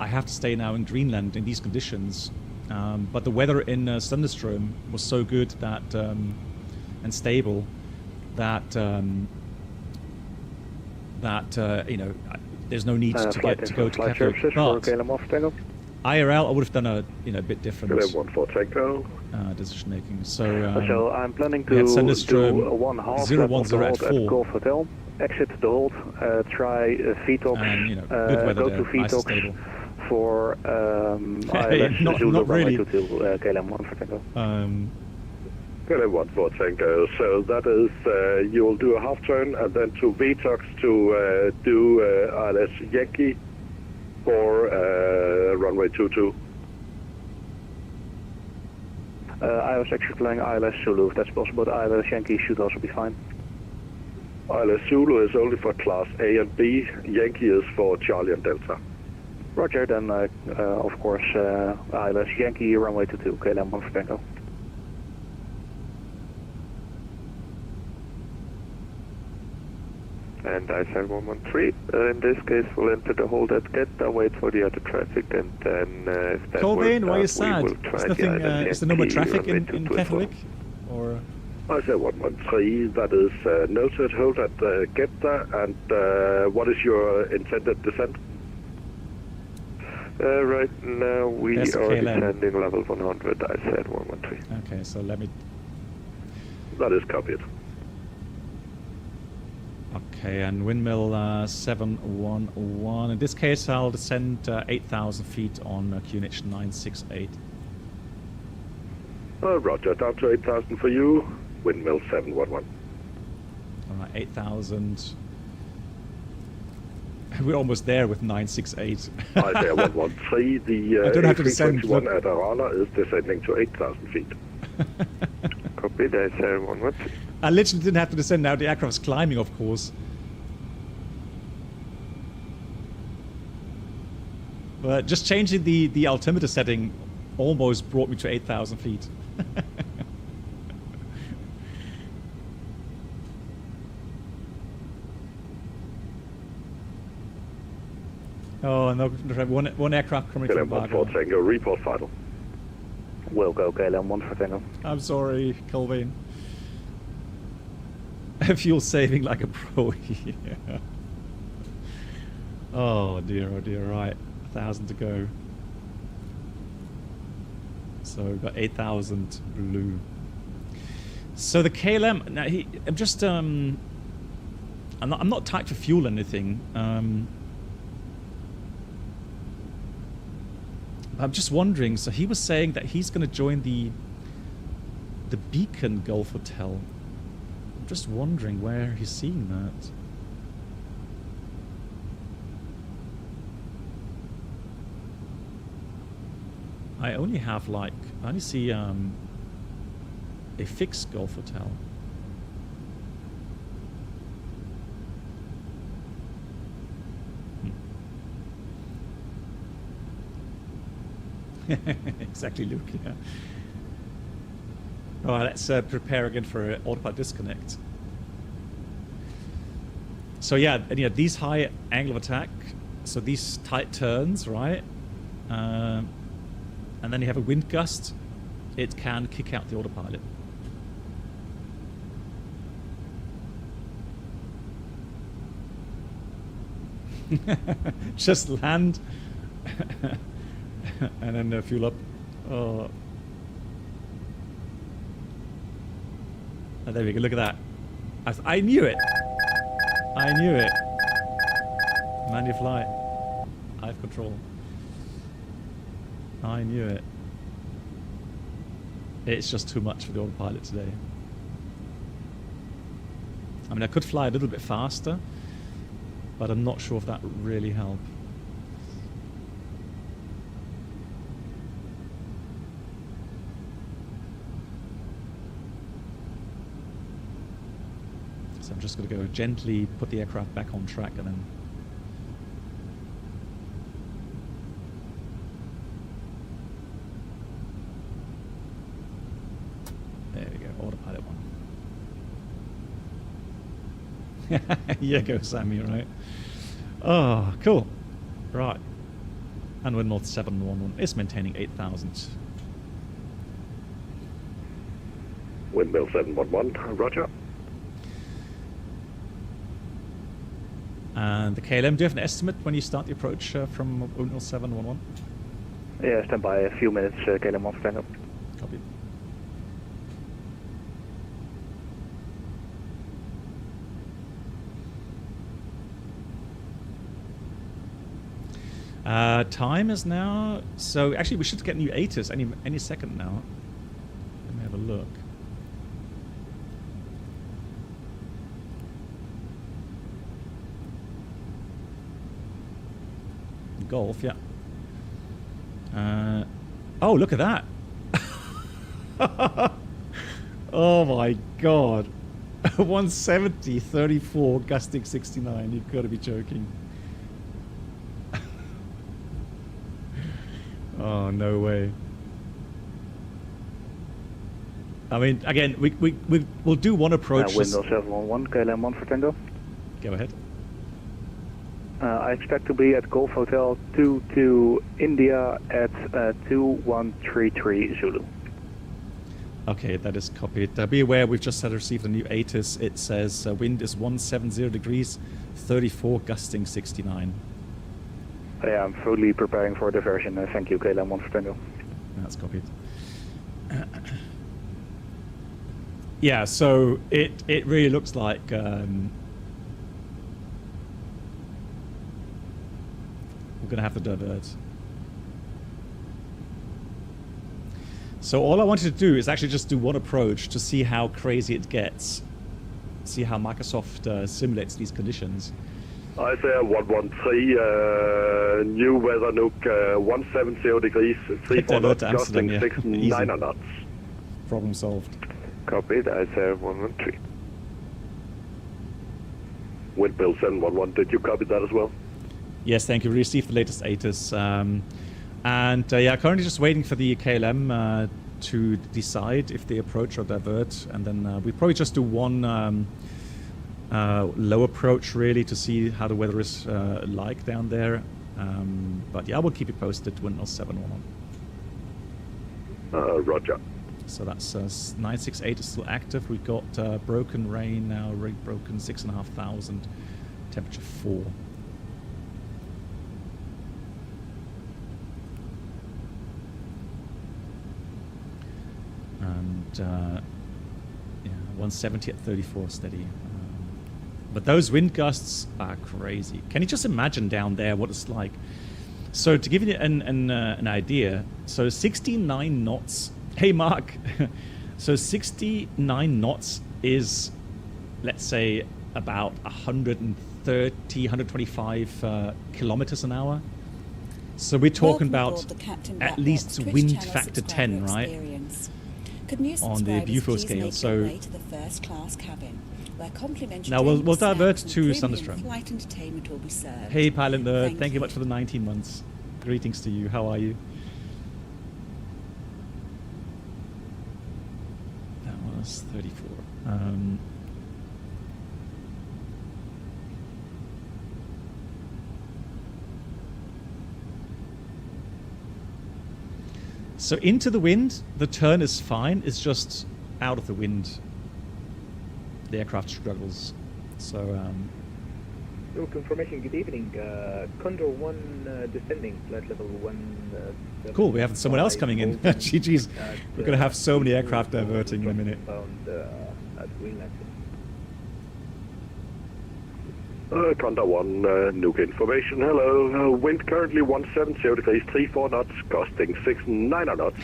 I have to stay now in Greenland in these conditions. But the weather in Thunderstorm was so good that and stable that you know there's no need to go to Keflavik. But IRL, I would have done a bit different decision making. So I'm planning to do one half lap of the hold at Golf Hotel. Exit the hold, try VTOX, go to VTOX for ILS Zulu runway 22, KLM 1 for Tango. KLM 1 for Tango. So that is you'll do a half turn and then to VTOX to do ILS Yankee for runway 22. I was actually flying ILS Zulu if that's possible, but ILS Yankee should also be fine. ILS Zulu is only for Class A and B. Yankee is for Charlie and Delta. Roger, then of course ILS Yankee runway 22, KLM 1 for Tango. And I said 113. In this case, we'll enter the hold at Geta, wait for the other traffic, and then if that Colvin, why are you sad? Is Is there no more traffic in Keflavik? Or? I said 113, that is noted, hold at Geta, and what is your intended descent? Right now we are KLM. descending level 100, I said 113. Okay, so let me... That is copied. Okay, and windmill 711. In this case, I'll descend 8,000 feet on QNH 968. Roger, down to 8,000 for you, windmill 711. Alright, 8,000. We're almost there with 968. I say 113, the I don't have to descend. A321 at Arana is descending to 8,000 feet. Copy, I said 113. I literally didn't have to descend now, the aircraft's climbing, of course. But just changing the altimeter setting almost brought me to 8,000 feet. Oh, no, one aircraft coming from KLM 1 for Tango, report final. Will go KLM 1 for Tango. I'm sorry, Colvin. Fuel saving like a pro here. Oh dear, right. 1,000 to go. So we've got 8,000 blue. So the KLM, now I'm just I'm not tight for fuel or anything. I'm just wondering, so he was saying that he's going to join the Beacon Gulf Hotel. I'm just wondering where he's seeing that. I only have I only see a fixed Gulf Hotel. Exactly, Luke, yeah. Alright, let's prepare again for autopilot disconnect. So yeah, and, you know, these high angle of attack, so these tight turns, right? And then you have a wind gust, it can kick out the autopilot. Just land and then fuel up. Oh. Oh, there we go, look at that. I knew it. I knew it. Manual flight. I have control. I knew it. It's just too much for the autopilot today. I mean, I could fly a little bit faster, but I'm not sure if that would really help. So I'm just going to go gently put the aircraft back on track and then... There we go, autopilot one. Yeah, go Sammy, right? Oh, cool. Right. And we're North 711 is maintaining 8,000. Windmill 711, roger. And the KLM, do you have an estimate when you start the approach from Windmill 711? Yeah, stand by a few minutes, KLM 1 stand up. Copy. Time is now... So actually we should get new ATIS any second now. Let me have a look. Golf, yeah. Oh, look at that. Oh my god. 170, 34, gusting 69. You've got to be joking. Oh, no way. I mean, again, we'll do one approach. Window 711, KLM 1 for Tango. Go ahead. I expect to be at Golf Hotel 22 India at 2133 Zulu. Okay, that is copied. Be aware, we've just received a new ATIS. It says wind is 170 degrees, 34, gusting 69. Yeah, I'm fully preparing for diversion. Thank you, KLM 1 for Tango. That's copied. Yeah, so it really looks like we're going to have to divert. So all I wanted to do is actually just do one approach to see how crazy it gets. See how Microsoft simulates these conditions. I say 113, new weather Nuuk, 170 degrees, 34 knots, gusting 69 knots. Problem solved. Copied, I say 113. Windmill 711, did you copy that as well? Yes, thank you. We received the latest ATIS. Yeah, currently just waiting for the KLM to decide if they approach or divert. And then we probably just do one low approach, really, to see how the weather is like down there. But yeah, I will keep you posted. Windmill 711. Roger. So that's 968 is still active. We've got broken rain now, rate broken 6,500, temperature 4. And yeah, 170 at 34 steady. But those wind gusts are crazy. Can you just imagine down there what it's like? So to give you an idea, so 69 knots. Hey, Mark. So 69 knots is, let's say, about 130, 125 kilometers an hour. So we're talking about at least wind factor 10, right? On the Buford scale. So now we'll divert to Thunderstruck. Hey, Pilot Nerd. Thank you much for the 19 months. Greetings to you. How are you? That was 34. So into the wind, the turn is fine. It's just out of the wind, the aircraft struggles. So Nuuk information, good evening. Condor 1 descending, flight level 1. Cool, we have someone else coming in. GG's. We're going to have so many aircraft diverting in a minute. Condor 1, Nuuk information. Hello. Wind currently 170 degrees, 34 knots, gusting 69 knots.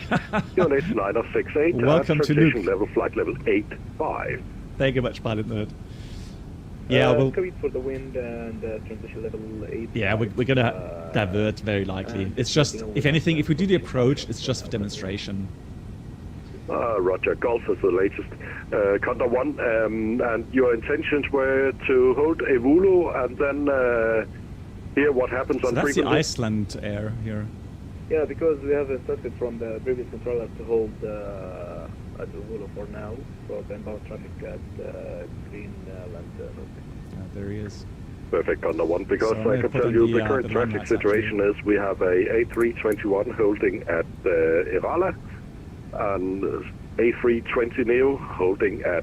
Units 9068. Welcome to transition Nuuk. level, flight level 85. Thank you much, Pilot Nerd. Yeah, we'll... for the wind and transition level 8. Yeah, we're going to divert very likely. It's just, if anything, if we do the approach, it's just for demonstration. Roger, Golf is the latest. Condor 1, and your intentions were to hold Evulu and then hear what happens on that's frequency? the Iceland air here. Yeah, because we have instructed from the previous controller to hold at Evulu for now, for the inbound traffic at Greenland. There he is. Perfect, Condor 1, because So I can tell you the current traffic landmarks, situation is we have a A321 holding at Irala, and A320 Neo holding at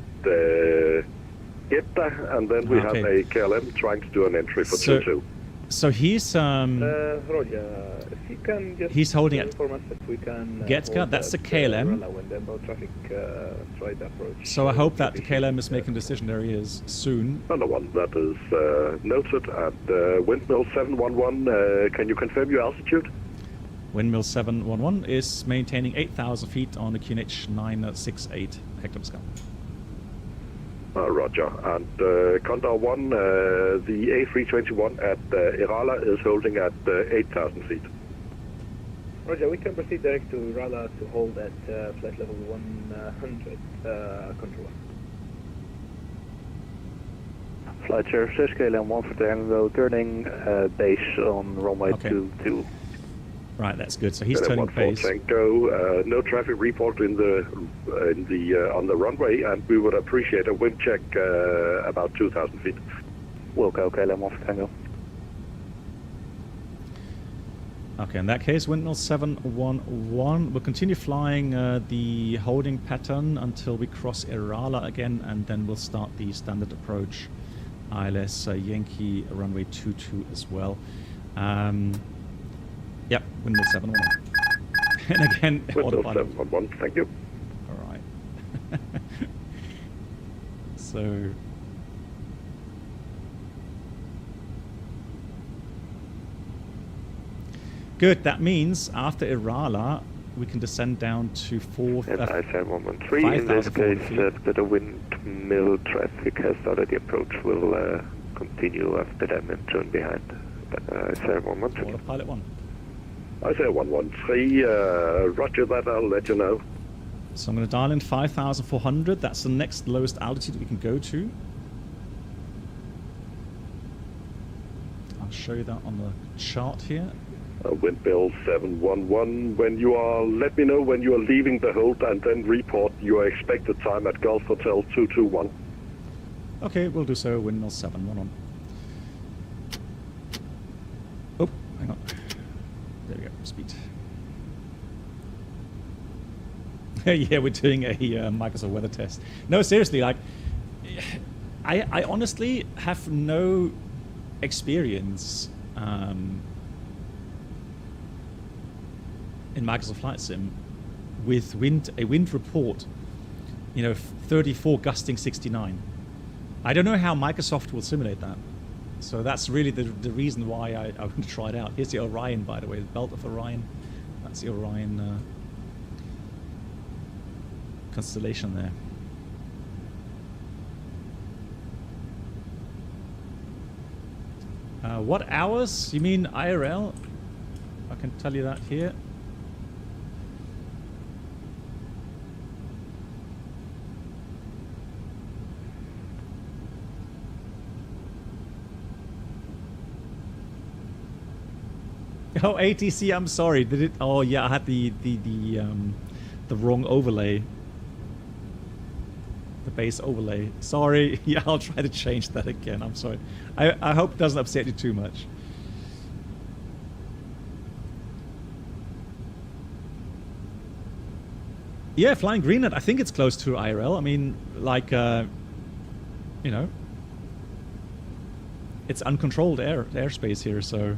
Jeddah, and then we have a KLM trying to do an entry for 22. So he's Roger, if you can just he's holding it. inform us if we can Getka, that's the KLM. when the inbound traffic try to approach. So I hope that the KLM is making a decision. There he is soon. Another one that is noted at Windmill 711. Can you confirm your altitude? Windmill 711 is maintaining 8,000 feet on the QNH 968 hectopascal. Roger. And Condor 1, the A321 at Irala is holding at 8,000 feet. Roger, we can proceed direct to Irala to hold at flight level 100, control 1. Flight services, KLM 1 for Tango, turning base on runway 22. Right, that's good. So he's turning base. Tango, no traffic report on the runway, and we would appreciate a wind check about 2,000 feet. Wilco, KLM 1 for Tango. Okay, in that case, windmill 711. We'll continue flying the holding pattern until we cross Irala again, and then we'll start the standard approach. ILS Yankee runway 22 as well. Yep, windmill 711. And again, windmill 711, thank you. All right. So. Good, that means after Irala, we can descend down to 4,000. And I-713, in this case, the windmill traffic has started the approach. Will continue after them and turn behind. I-713. Pilot 1. I-113, roger that, I'll let you know. So I'm going to dial in 5,400. That's the next lowest altitude that we can go to. I'll show you that on the chart here. Windmill 711, when you are, let me know when you are leaving the hold and then report your expected time at Gulf Hotel 221. Okay, we'll do so. Windmill 711. Oh, hang on. There we go, speed. Yeah, we're doing a Microsoft weather test. No, seriously, like, I honestly have no experience in Microsoft Flight Sim with a wind report, 34 gusting 69. I don't know how Microsoft will simulate that. So that's really the reason why I want to try it out. Here's the Orion, by the way, the belt of Orion. That's the Orion constellation there. What hours? You mean IRL? I can tell you that here. Oh, ATC, I'm sorry. Did it? Oh, yeah, I had the wrong overlay. The base overlay. Sorry. Yeah, I'll try to change that again. I'm sorry. I hope it doesn't upset you too much. Yeah, flying Greenland. I think it's close to IRL. I mean, like, it's uncontrolled airspace here, so.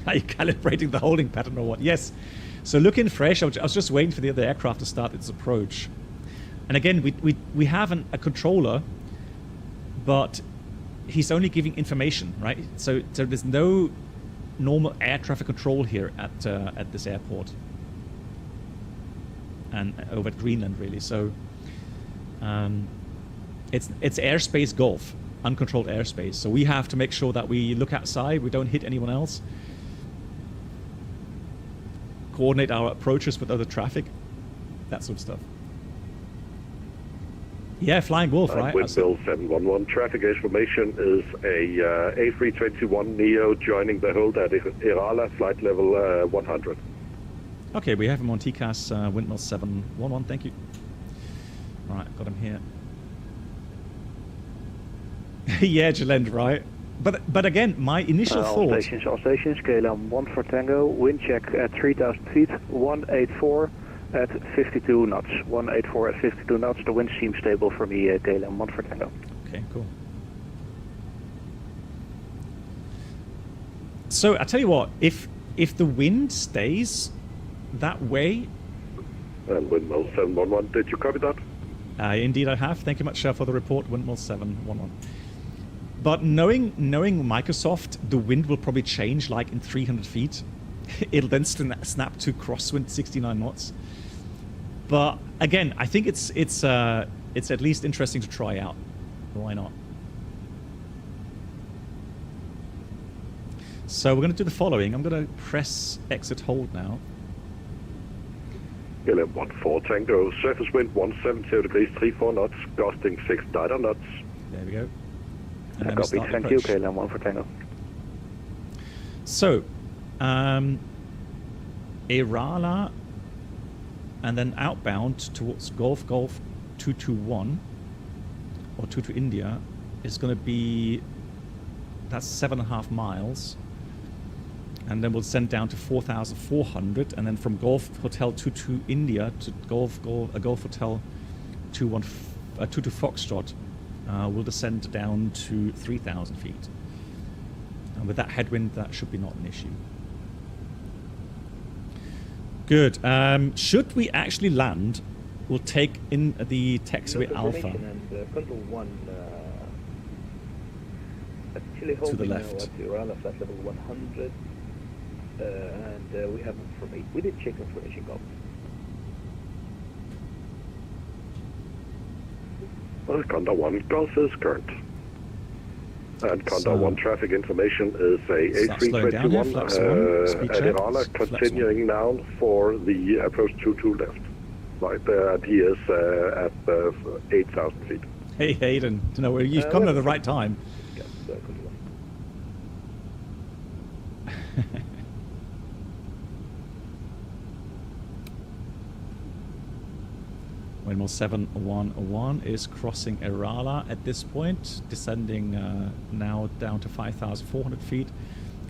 Are you calibrating the holding pattern or what? Yes. So looking fresh. I was just waiting for the other aircraft to start its approach. And again, we have a controller, but he's only giving information, right? So there's no normal air traffic control here at this airport and over at Greenland, really. So it's airspace Gulf, uncontrolled airspace. So we have to make sure that we look outside, we don't hit anyone else. Coordinate our approaches with other traffic, that sort of stuff. Yeah, Flying Wolf, right? Windmill 711, traffic information is a A321 Neo joining the hold at Irala, flight level 100. Okay, we have him on TCAS, Windmill 711, thank you. All right, got him here. Yeah, Jalend, right? But again, my initial thought... All stations, KLM 1 for Tango, wind check at 3,000 feet, 184 at 52 knots. 184 at 52 knots, the wind seems stable for me, KLM 1 for Tango. Okay, cool. So, I tell you what, if the wind stays that way... And Windmill 711, did you copy that? Indeed I have. Thank you much for the report, Windmill 711. But knowing Microsoft, the wind will probably change like in 300 feet. It'll then snap to crosswind 69 knots. But again, I think it's at least interesting to try out. Why not? So we're going to do the following. I'm going to press exit hold now. KLM 14 Tango, surface wind 170 degrees, 34 knots, gusting 6 niner knots. There we go. And then we Copy, start thank approach. you, KLM 14 Tango. So, Erala, and then outbound towards Golf 221, or 22 India, is going to be, that's 7.5 miles. And then we'll send down to 4,400, and then from Golf Hotel 22 India to Golf Hotel 22 Foxtrot, we'll descend down to 3,000 feet. And with that headwind, that should be not an issue. Good. Should we actually land, we'll take in the taxiway Alpha Control 1, actually to the holding left. now at Urala flight level 100, and we have information. We did check information go. Well, Condor 1 Golf is current. And Condor 1 traffic information is a A321 at Irala, continuing now for the approach 22 left. Right there, and he is at 8,000 feet. Hey Hayden, you know, you've come at the right time. Windmill 711 is crossing Erala at this point, descending now down to 5,400 feet,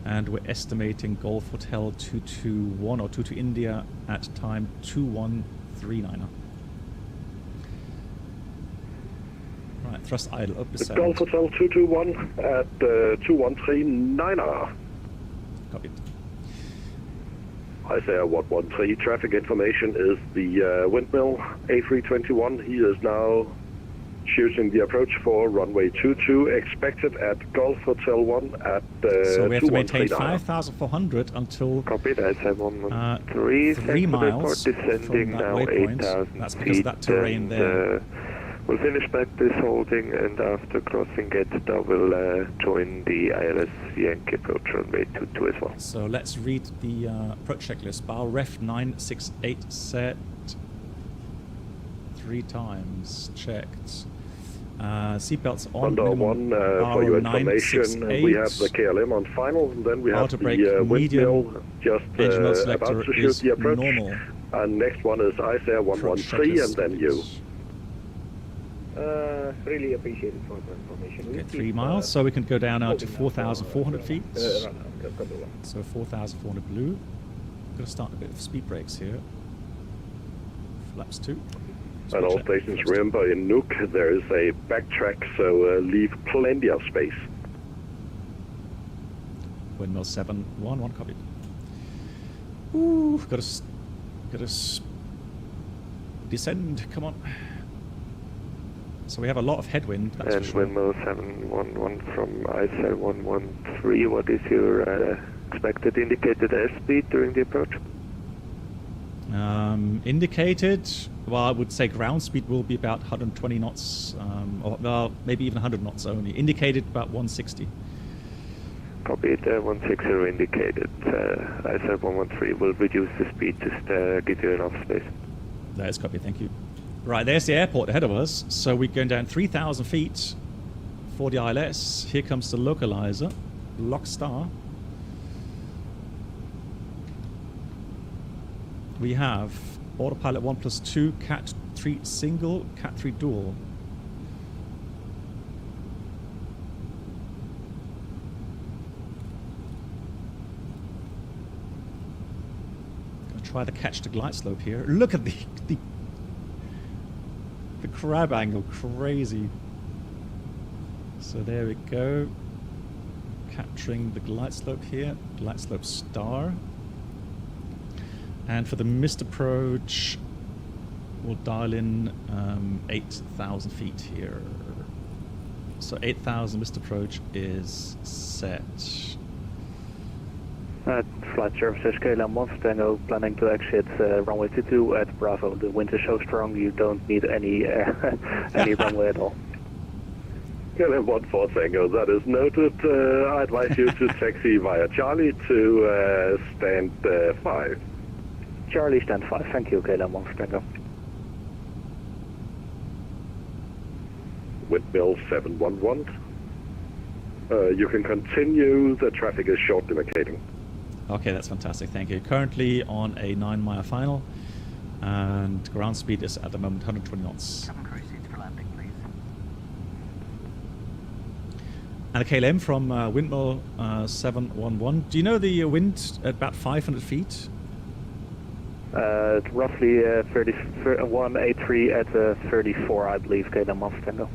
and we're estimating Golf Hotel 221 or 22 India at time 2139. Right, thrust idle up descend. Golf Hotel 221 at 2139. Copy. Isaiah 113, traffic information is the windmill A321. He is now choosing the approach for runway 22, expected at Golf Hotel 1 at so we have to maintain 5,400 until Copy that, 713, 3 miles descending from that now waypoint. 8,000 That's because of that terrain there. We'll finish back this holding, and after crossing it, we'll join the ILS Yankee approach runway 22 as well. So let's read the approach checklist. Bar ref 968 set 3 times checked. Seatbelts on. Under 1 for your information, we have the KLM on final, and then we have the windmill just about to shoot the approach. Normal. And next one is Isaiah 113, and then you. Really appreciate it for the information. Okay, 3 miles, so we can go down now to 4,400 feet. So 4,400 blue. I'm going to start a bit of speed brakes here. Flaps 2. And all stations, remember, in Nuuk there is a backtrack, so leave plenty of space. Windmill 711, copy. Ooh, got to descend. Come on. So we have a lot of headwind. That's and for sure. windmill 711 from ISL 113. What is your expected indicated airspeed during the approach? Indicated, well, I would say ground speed will be about 120 knots, or well, maybe even 100 knots only. Indicated about 160. Copy it, 160 indicated. ISL 113 will reduce the speed, just give you enough space. That is copy, thank you. Right, there's the airport ahead of us. So we're going down 3,000 feet for the ILS. Here comes the localizer, Lockstar. We have autopilot 1+2, Cat 3 single, Cat 3 dual. Gonna try to catch the glide slope here. Look at the crab angle, crazy. So there we go. Capturing the glide slope here, glide slope star. And for the missed approach, we'll dial in 8,000 feet here. So 8,000 missed approach is set. Flight services KLM 1 Tango, planning to exit runway 22 at Bravo. The wind is so strong you don't need any any runway at all. KLM 14 Tango, that is noted. I advise you to taxi via Charlie to stand 5. Charlie, stand 5. Thank you, KLM 1 for Tango. Windmill 711. You can continue. The traffic is short indicating. Okay, that's fantastic. Thank you. Currently on a 9-mile final, and ground speed is at the moment 120 knots. And a KLM from Windmill 711. Do you know the wind at about 500 feet? Roughly 31 A3 at 34, I believe, KLM 1 for Tango.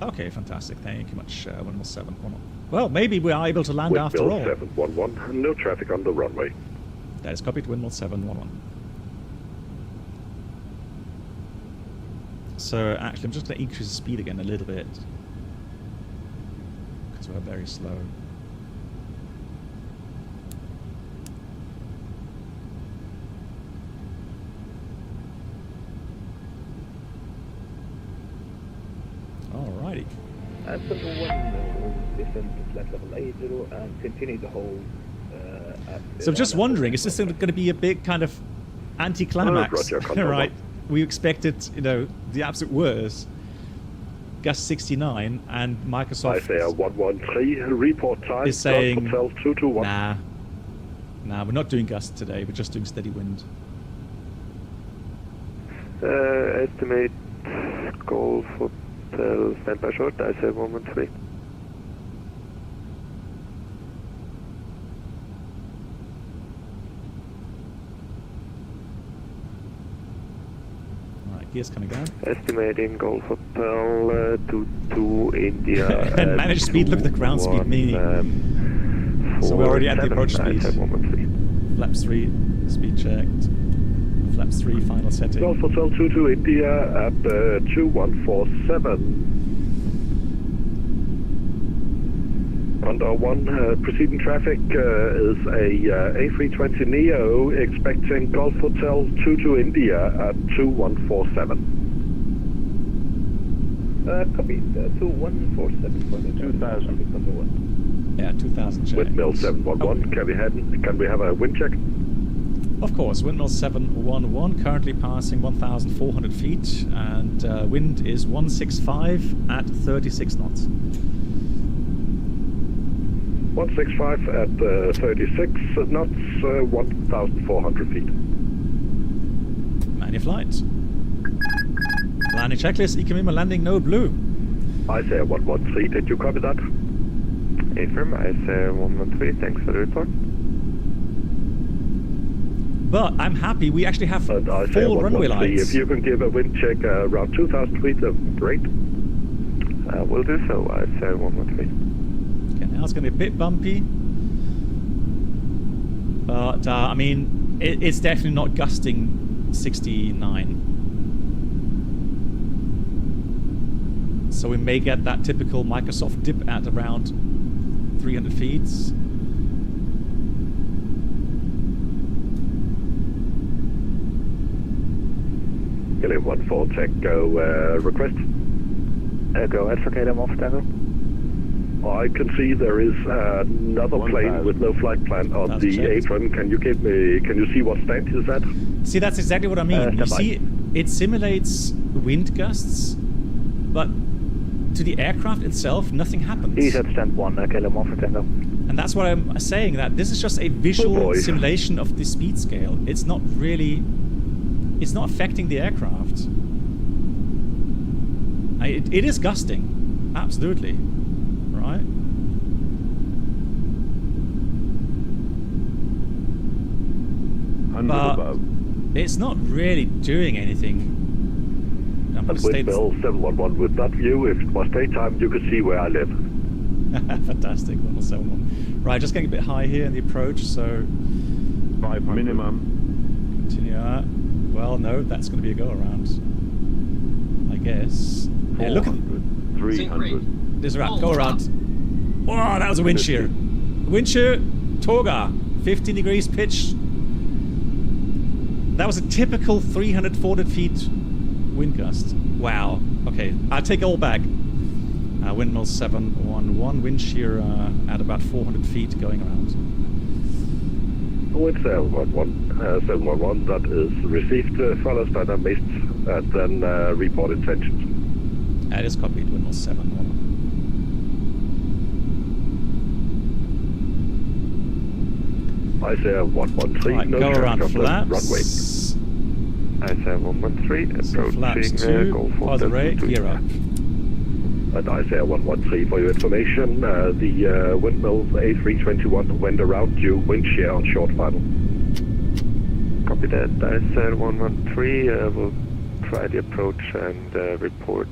Okay, fantastic. Thank you much, Windmill 711. Well, maybe we are able to land after all. Windmill 711, no traffic on the runway. That is copied, Windmill 711. So, actually, I'm just going to increase the speed again a little bit. Because we're very slow. Alrighty. And for the one descend to flight level 80 and continue to hold so I'm just wondering, is this going to be a big kind of anticlimax? Right. We expected, you know, the absolute worst. Gust 69 and Microsoft Isaiah 113 report time is saying, Hotel 221. Nah, we're not doing gust today, we're just doing steady wind. Estimate Golf Hotel standby short, Isaiah 113. Gears coming down. Estimating Golf Hotel 22 India. And manage speed, look at the ground speed meaning. So we're already at the approach speed. Flaps 3, speed checked. Flaps 3, final setting. Golf Hotel 22 India at 2147. Under 1, preceding traffic is a A320neo expecting Golf Hotel 22 India at 2147. Copy, 2147 for the 2000. Yeah, 2000 check. Windmill 711, can we have a wind check? Of course, Windmill 711 currently passing 1,400 feet and wind is 165 at 36 knots. 165 at 36 knots, 1,400 feet. Manual flight. Landing checklist, Ikamima landing no blue. Isaiah 113, did you copy that? Affirm, Isaiah 113, thanks for the report. But I'm happy we actually have full runway lights. If you can give a wind check around 2,000 feet, that would be great. We'll do so, Isaiah 113. Now it's going to be a bit bumpy, but I mean, it's definitely not gusting 69. So we may get that typical Microsoft dip at around 300 feet. KLM 14 Tango request. Go ahead for KLM 1 Tango. I can see there is another plane with no flight plan on the apron. Can you see what stand is at? See, that's exactly what I mean. You see, it simulates wind gusts, but to the aircraft itself, nothing happens. He's at stand 1, KLM 1 for Tango. And that's what I'm saying, that this is just a visual simulation of the speed scale. It's not really, it's not affecting the aircraft. It is gusting, absolutely. Right. But it's not really doing anything. And Windmill 711, with that view, if it was daytime, you could see where I live. Fantastic, Windmill 711. Right, just getting a bit high here in the approach, so 500 minimum. Continue. Well, no, that's going to be a go around, I guess. Yeah, look at 300. There's a wrap. Go around. Oh, that was a wind shear. Wind shear, Toga, 15 degrees pitch. That was a typical 300, 400 feet wind gust. Wow. Okay, I'll take it all back. Windmill 711, wind shear at about 400 feet going around. With 711, that is received, follow standard missed, and then report intentions. That is copied, wind 711. I say 113, right, no go around flaps. Runway. I say 113, approaching flaps 2, Golf father rate, gear up. And I say 113 for your information. The windmill A321 went around you, wind shear on short final. Copy that. I said 113. We'll try the approach and report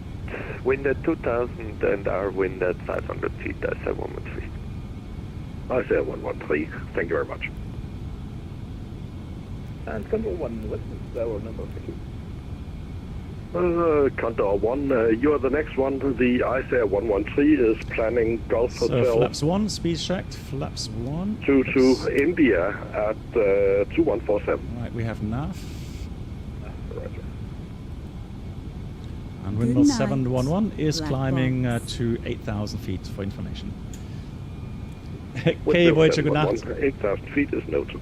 wind at 2000 and our wind at 500 feet. I said 113. I say 113. Thank you very much. And Condor 1, what is our number for you? Condor 1, you are the next one. The ICAIR 113 is planning Gulf Hotel. So flaps 1, speed checked, flaps 1. To India at 2147. Right, we have nav. Roger. And windmill 711 is climbing to 8,000 feet for information. Okay, Voyager, good night. 8,000 feet is noted.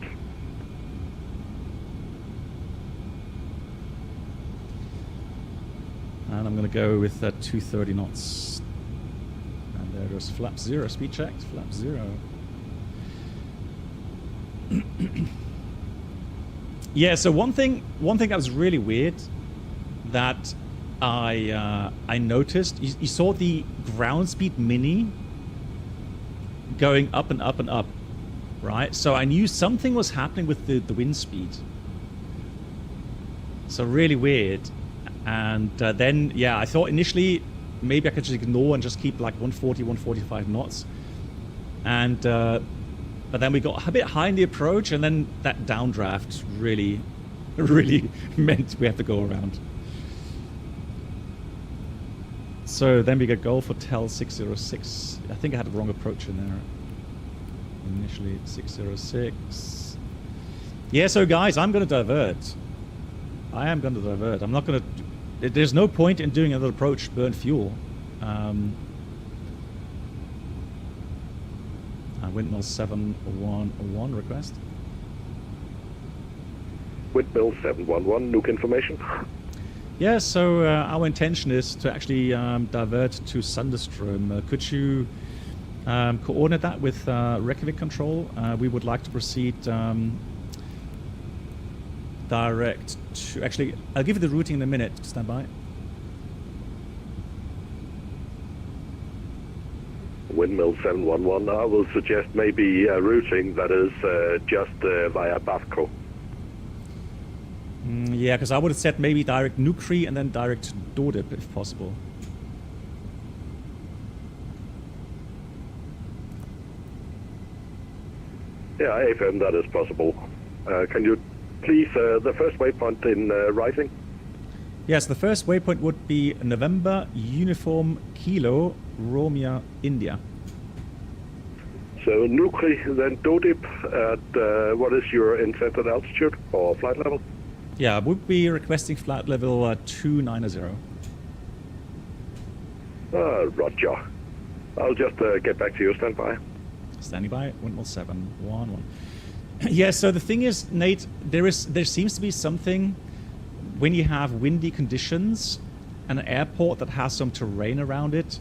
And I'm going to go with 230 knots. And there goes flap 0, speed checked, flap 0. Yeah, so one thing that was really weird that I noticed, you saw the ground speed mini going up and up and up, right? So I knew something was happening with the wind speed. So really weird. And then, yeah, I thought initially maybe I could just ignore and just keep like 140, 145 knots. And but then we got a bit high in the approach, and then that downdraft really meant we have to go around. So then we got Golf Hotel 606. I think I had the wrong approach in there. Initially 606. Yeah, so guys, I'm going to divert. I am going to divert. I'm not going to... There's no point in doing another approach, burn fuel. Windmill 711 request. Windmill 711, Nuuk information. Yeah, so our intention is to actually divert to Sunderstrom. Could you coordinate that with Reykjavik control? We would like to proceed direct to... Actually, I'll give you the routing in a minute. Stand by. Windmill 711, I will suggest maybe routing that is just via Bafco. Yeah, because I would have said maybe direct Nuuk and then direct Dordip if possible. Yeah, AFM, that is possible. Can you please, the first waypoint in writing? Yes, the first waypoint would be November Uniform Kilo Romeo India. So Nuuk, then Dodip, at what is your intended altitude or flight level? Yeah, we'll be requesting flight level 290. Roger. I'll just get back to you. Stand by. Standing by. Windmill 711. Yeah, so the thing is, Nate, there seems to be something when you have windy conditions, an airport that has some terrain around it,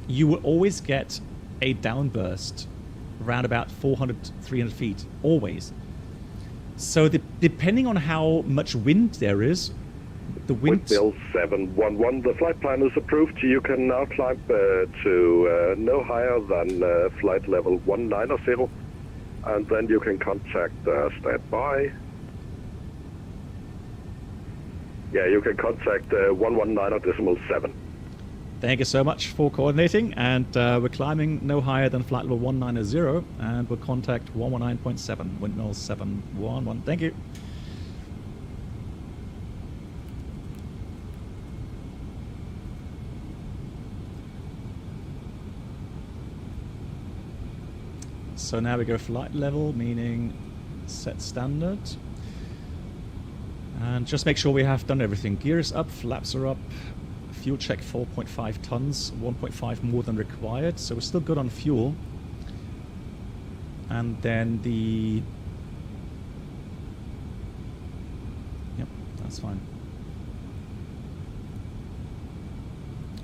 you will always get a downburst around about 400, 300 feet, always. So depending on how much wind there is, the wind... Windmill 711, the flight plan is approved. You can now climb to no higher than flight level 190, and then you can contact standby. Yeah, you can contact 119.7. Thank you so much for coordinating, and we're climbing no higher than flight level 190, and we'll contact 119.7, Windmill 711. Thank you. So now we go flight level, meaning set standard. And just make sure we have done everything. Gears up, flaps are up. Fuel check 4.5 tons, 1.5 more than required, so we're still good on fuel. And then the That's fine.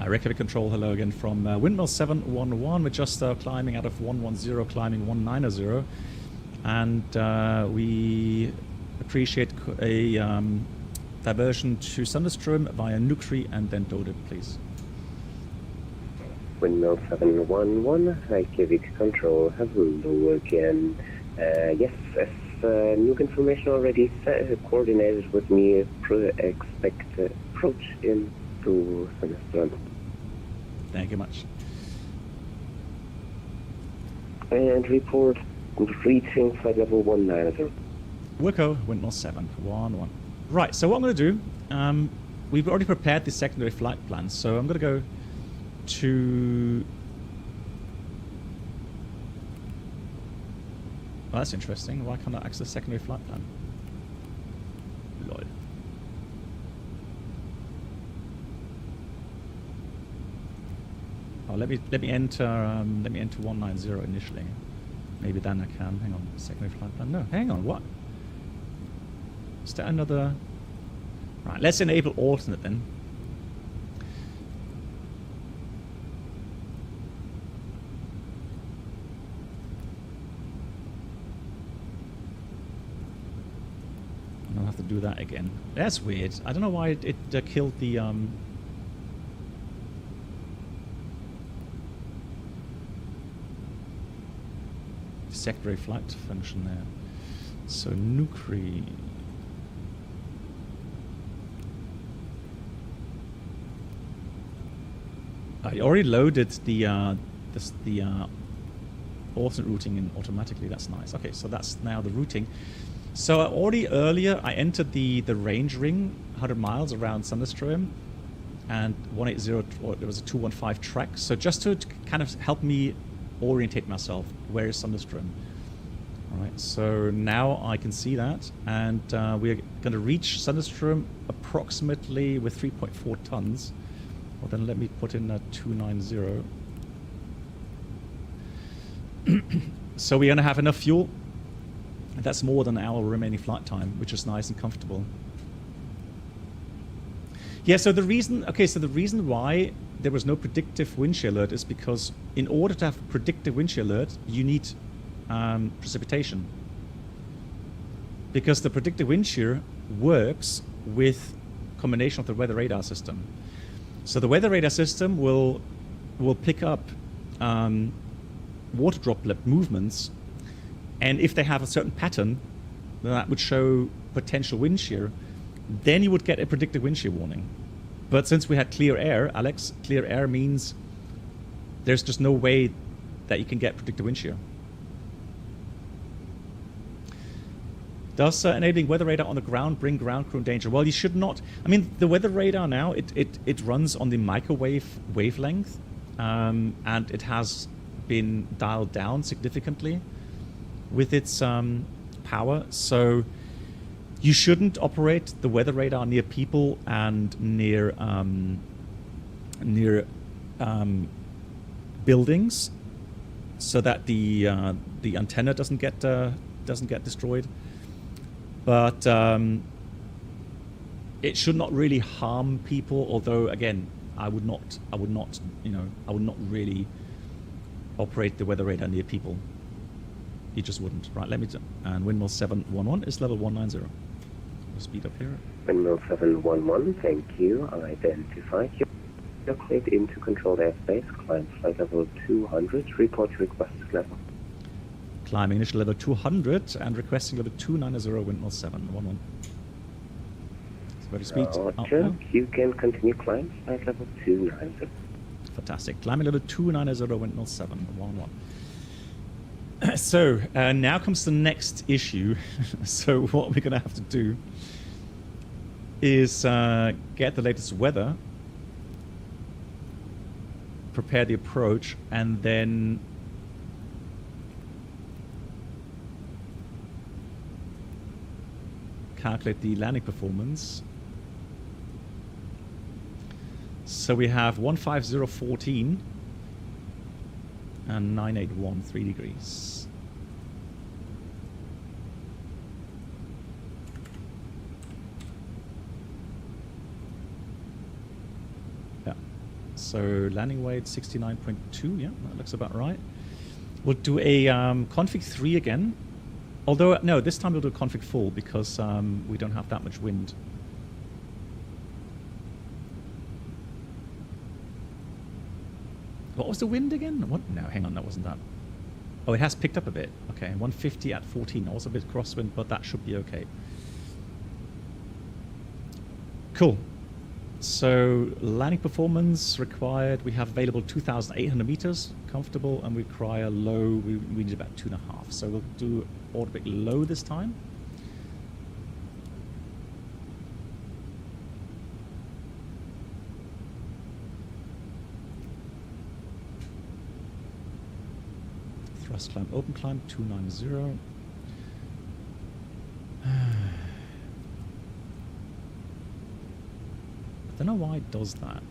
Reykjavik control, hello again from windmill 711. We're just climbing out of 110, climbing 190. And we appreciate a diversion to Sandström via Nuuk and then Dode, please. Windmill 711, Reykjavik control, hello again. Yes, as Nuuk information already coordinated with me, expect approach into Sandström. Thank you much. And report reaching flight level 190. Wilco, windmill 711. Right, so what I'm going to do, we've already prepared the secondary flight plan, so I'm going to go to... Well, that's interesting. Why can't I access the secondary flight plan? Lol. Oh, let me enter 190 initially. Maybe then I can. Hang on, secondary flight plan. No, hang on. What? Is there another? Right. Let's enable alternate then. And I'll have to do that again. That's weird. I don't know why it killed the secondary flight function there. So Nuuk. I already loaded the alternate routing in automatically. That's nice. Okay, so that's now the routing. So already earlier I entered the range ring, 100 miles around Sandström, and 180. Or there was a 215 track. So just to kind of help me orientate myself, where is Sandström? All right, so now I can see that, and we're going to reach Sandström approximately with 3.4 tons. Well, then let me put in a 290. So we're going to have enough fuel. That's more than our remaining flight time, which is nice and comfortable. Yeah, so the reason why there was no predictive wind shear alert is because in order to have predictive wind shear alert, you need precipitation. Because the predictive wind shear works with combination of the weather radar system. So the weather radar system will pick up water droplet movements, and if they have a certain pattern, then that would show potential wind shear. Then you would get a predicted wind shear warning. But since we had clear air, Alex, clear air means there's just no way that you can get predicted wind shear. Does enabling weather radar on the ground bring ground crew in danger? Well, you should not. I mean, the weather radar now, it runs on the microwave wavelength, and it has been dialed down significantly with its power. So you shouldn't operate the weather radar near people and near buildings, so that the antenna doesn't get destroyed. But it should not really harm people. Although, again, I would not really operate the weather radar near people. You just wouldn't. Right, let me do. And windmill 711 is level 190. We'll speed up here. Windmill 711, thank you. Identified your plate into controlled airspace. Climb flight level 200. Report requested level. Climbing initial level 200 and requesting level 290, windmill 711. Very speed. Roger. You can continue climb flight level 290. Fantastic. Climbing level 290, windmill 711. So now comes the next issue. So what we're going to have to do is get the latest weather, prepare the approach, and then calculate the landing performance. So we have 15014 and 981, 3 degrees. So landing weight 69.2. Yeah, that looks about right. We'll do a config 3 again. Although, no, this time we'll do config full because we don't have that much wind. What was the wind again? What? No, hang on, that wasn't that. Oh, it has picked up a bit. Okay, 150 at 14. Also a bit crosswind, but that should be okay. Cool. So landing performance required. We have available 2,800 meters, comfortable, and we require low. We need about 2.5. So we'll do orbit low this time. Thrust climb, open climb, 290. I don't know why it does that.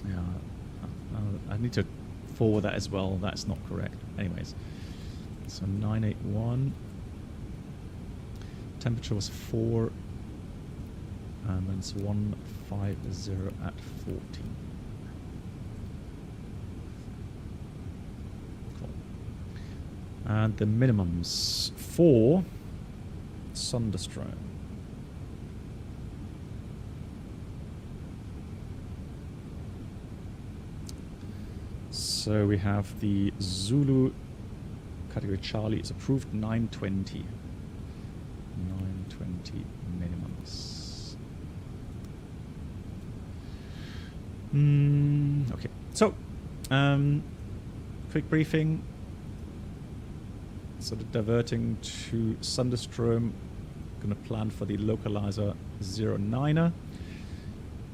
Yeah, I need to forward that as well. That's not correct. Anyways, so 981. Temperature was 4. And it's 150 at 14. Cool. And the minimums for Thunderstorm. So we have the Zulu category Charlie. It's approved 920. 920 minimums. Okay, so quick briefing. So the diverting to Thunderstorm, gonna plan for the localizer 09er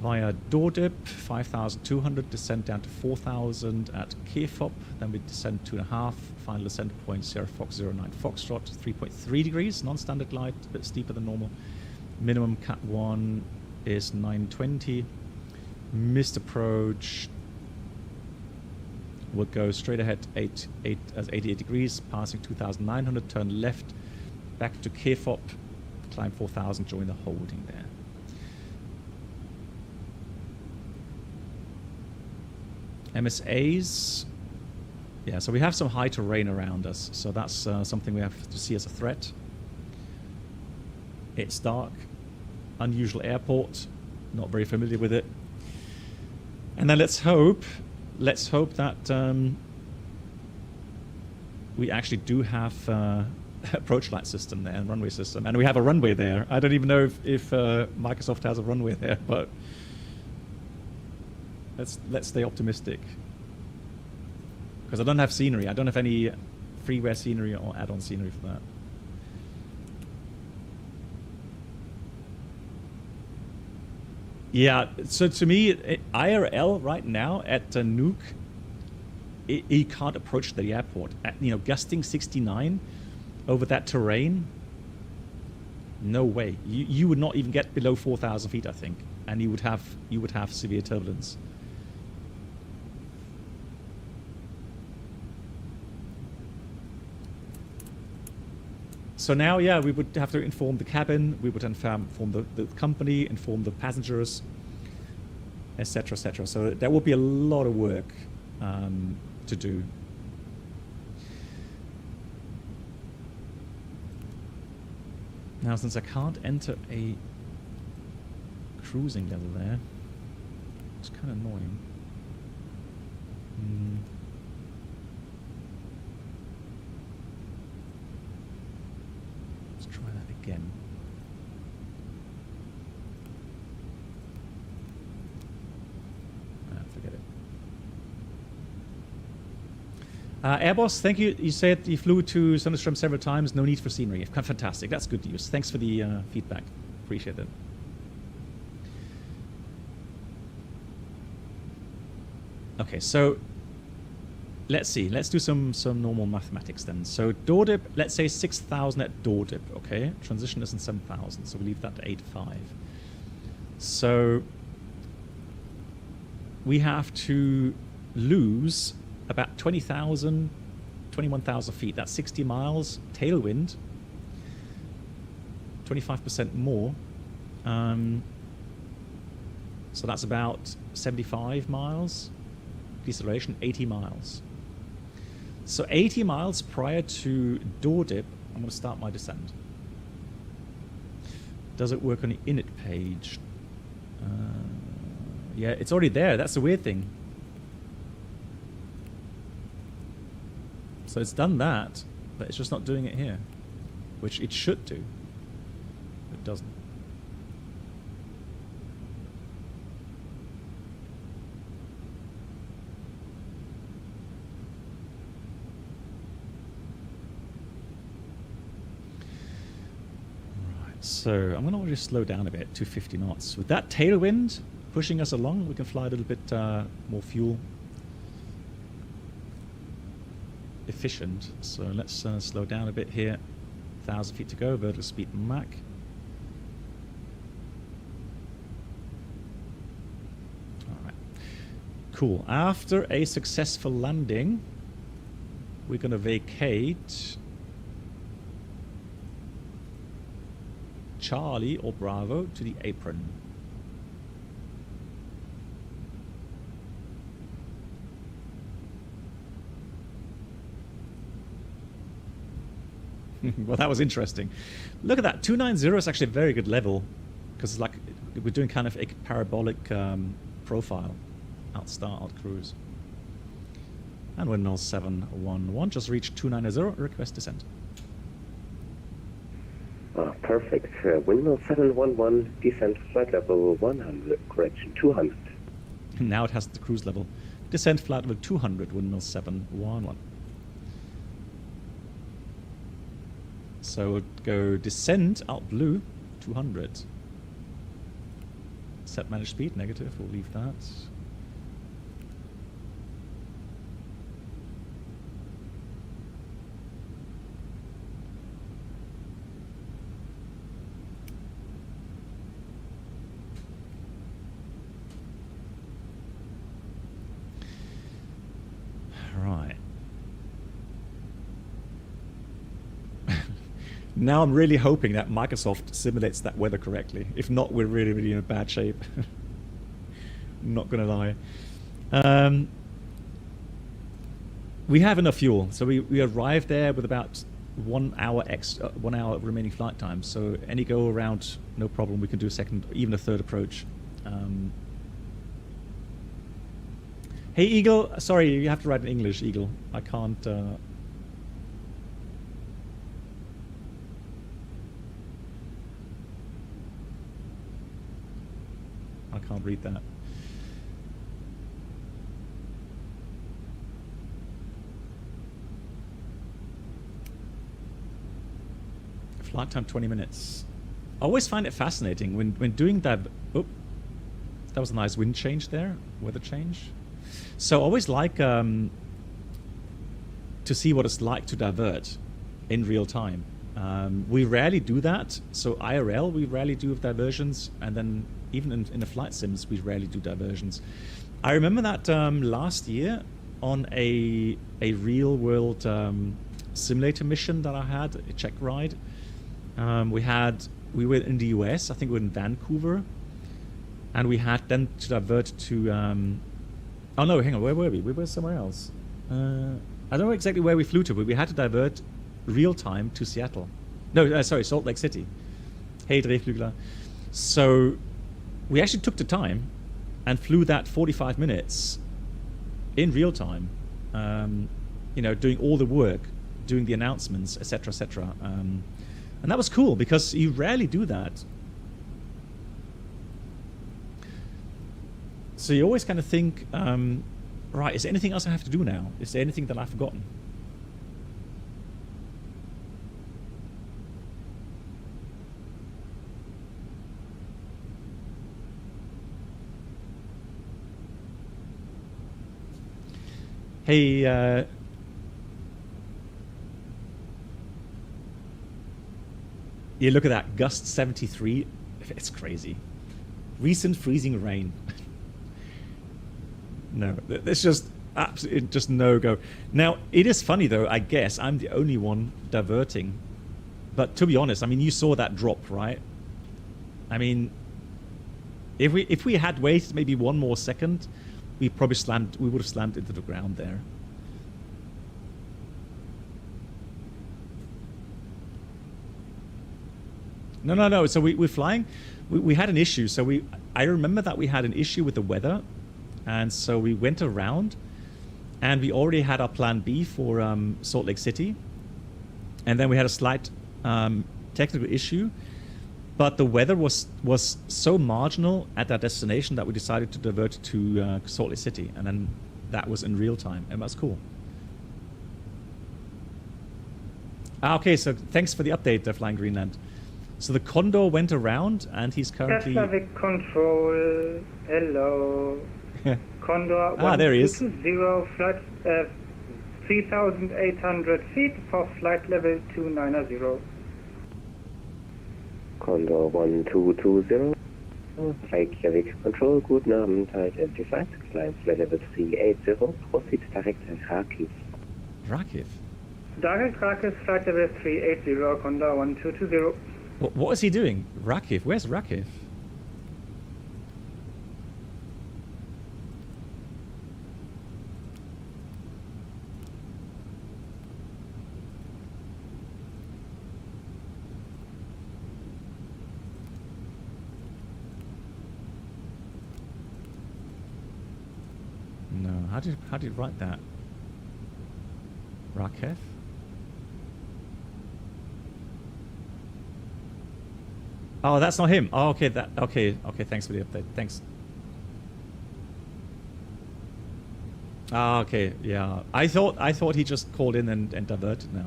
via Dordip 5,200, descent down to 4,000 at Keflavik, then we descend 2.5, final descent point Sierra Fox 09 Foxtrot, 3.3 degrees, non-standard glide, a bit steeper than normal. Minimum Cat 1 is 920. Missed approach. We'll go straight ahead 88 degrees, passing 2,900, turn left, back to Keflavik, climb 4,000, join the holding there. MSAs. Yeah, so we have some high terrain around us, so that's something we have to see as a threat. It's dark, unusual airport, not very familiar with it. And then let's hope that we actually do have approach light system there and runway system, and we have a runway there. I don't even know if Microsoft has a runway there, but let's stay optimistic. Because I don't have scenery. I don't have any freeware scenery or add-on scenery for that. Yeah, so to me, IRL right now at Nuuk, you can't approach the airport. Gusting 69 over that terrain, no way. You would not even get below 4,000 feet, I think, and you would have severe turbulence. So now, yeah, we would have to inform the cabin, we would inform the company, inform the passengers, etc., etc. So there will be a lot of work to do. Now, since I can't enter a cruising level there, it's kind of annoying. Let's try that again. Forget it. Airboss, thank you. You said you flew to Thunderstorm several times. No need for scenery. Fantastic. That's good news. Thanks for the feedback. Appreciate it. Okay, so let's see. Let's do some normal mathematics then. So Dordip, let's say 6,000 at Dordip. Okay, transition isn't 7,000, so we leave that to 8.5. So we have to lose about 20,000, 21,000 feet. That's 60 miles tailwind, 25% more. So that's about 75 miles. Deceleration, 80 miles. So 80 miles prior to door dip, I'm going to start my descent. Does it work on the init page? Yeah, it's already there. That's the weird thing. So it's done that, but it's just not doing it here, which it should do. It doesn't. So I'm going to just slow down a bit to 50 knots. With that tailwind pushing us along, we can fly a little bit more fuel efficient. So let's slow down a bit here. 1,000 feet to go, vertical speed Mach. All right. Cool. After a successful landing, we're going to vacate Charlie or Bravo to the apron. Well, that was interesting. Look at that. 290 is actually a very good level because it's like we're doing kind of a parabolic profile. Out cruise. And windmill 711 just reached 290. Request descent. Perfect. Windmill 711, descent flight level 100, correction 200. Now it has the cruise level. Descent flight level 200, windmill 711. So go descent out blue 200. Set manage speed negative. We'll leave that. Right. Now I'm really hoping that Microsoft simulates that weather correctly. If not, we're really, really in a bad shape. I'm not going to lie. We have enough fuel, so we arrived there with about 1 hour extra, 1 hour remaining flight time. So any go around, no problem. We can do a second, even a third approach. Hey Eagle, sorry, you have to write in English, Eagle. I can't. I can't read that. Flight time 20 minutes. I always find it fascinating when doing that. Oh, that was a nice wind change there, weather change. So I always like to see what it's like to divert in real time. We rarely do that. So IRL, we rarely do diversions. And then even in the flight sims, we rarely do diversions. I remember that last year on a real world simulator mission that I had, a check ride. We were in the US, I think we were in Vancouver. And we had then to divert to... oh no, hang on, where were we? We were somewhere else. I don't know exactly where we flew to, but we had to divert real time to Seattle. No, sorry, Salt Lake City. Hey, Drehflügler. So we actually took the time and flew that 45 minutes in real time. You know, doing all the work, doing the announcements, etc., etc. And that was cool because you rarely do that. So you always kind of think, right, is there anything else I have to do now? Is there anything that I've forgotten? Hey, you look at that, gust 73. It's crazy. Recent freezing rain. No, there's just absolutely just no go. Now, it is funny though, I guess I'm the only one diverting. But to be honest, I mean, you saw that drop, right? I mean, if we had waited maybe one more second, we would have slammed into the ground there. No. So we're flying. We had an issue. So I remember that we had an issue with the weather. And so we went around, and we already had our plan B for Salt Lake City. And then we had a slight technical issue, but the weather was so marginal at that destination that we decided to divert to Salt Lake City. And then that was in real time, and that's cool. Okay, so thanks for the update, Flying Greenland. So the Condor went around, and he's currently... Keflavik control, hello. Condor there he is. 1220, flight 3,800 feet for flight level 290. Condor 1220, Keflavik control, guten Abend, Type empty-flight, climb flight level 380, proceed direct Rakiv. Rakiv? Direct Rakiv, flight level 380, Condor 1220. What is he doing? Rakiv? Where's Rakiv? No, how do you write that? Rakiv? Oh, that's not him. Oh, okay. Okay. Thanks for the update. Thanks. Ah, okay. Yeah, I thought he just called in and diverted. Now,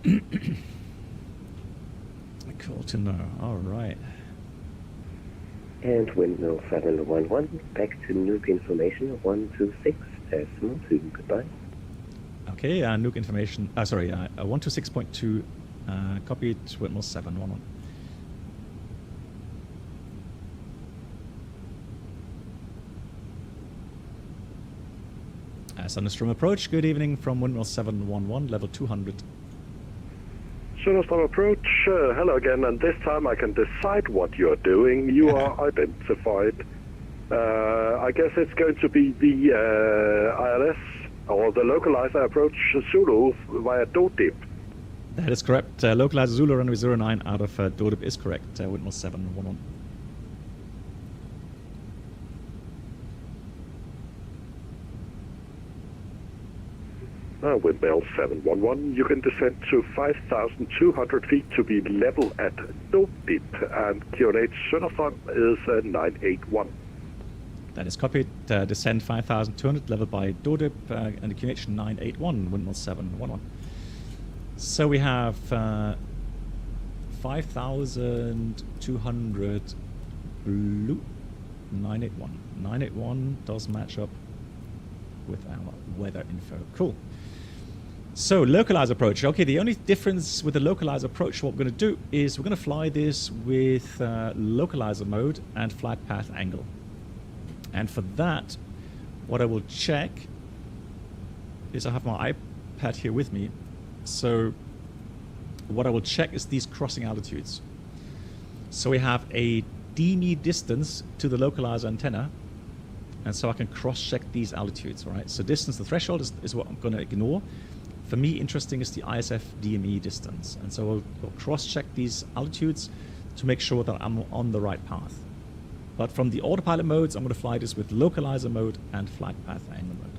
okay. Cool to know. All right. And windmill 711, back to Nuuk information 126.2. Goodbye. Okay, Nuuk information. Sorry, 126.2. Copied, windmill 711. Thunderstorm approach. Good evening from windmill 711, level 200. Thunderstorm approach. Hello again, and this time I can decide what you're doing. You are identified. I guess it's going to be the ILS or the localizer approach Zulu via Dodip. That is correct. Localizer Zulu runway 09 out of Dodip is correct. Windmill 711. Windmill 711, you can descend to 5,200 feet to be level at Dodip, and QNH Thunderstorm is 981. That is copied. Descend 5,200, level by Dodip, and the QNH 981, windmill 711. So we have 5,200 blue 981. 981 does match up with our weather info. Cool. So localizer approach. Okay, the only difference with the localizer approach, what we're going to do is we're going to fly this with localizer mode and flight path angle. And for that, what I will check is I have my iPad here with me. So what I will check is these crossing altitudes. So we have a DME distance to the localizer antenna, and so I can cross-check these altitudes, right? So distance, the threshold is what I'm going to ignore. For me, interesting is the ISF DME distance, and so we'll cross-check these altitudes to make sure that I'm on the right path. But from the autopilot modes, I'm going to fly this with localizer mode and flight path angle mode.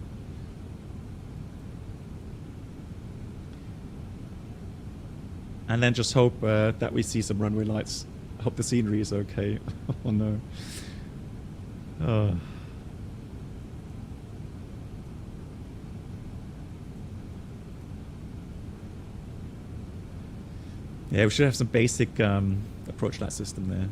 And then just hope that we see some runway lights. I hope the scenery is okay. Oh no. Yeah, we should have some basic approach light system there.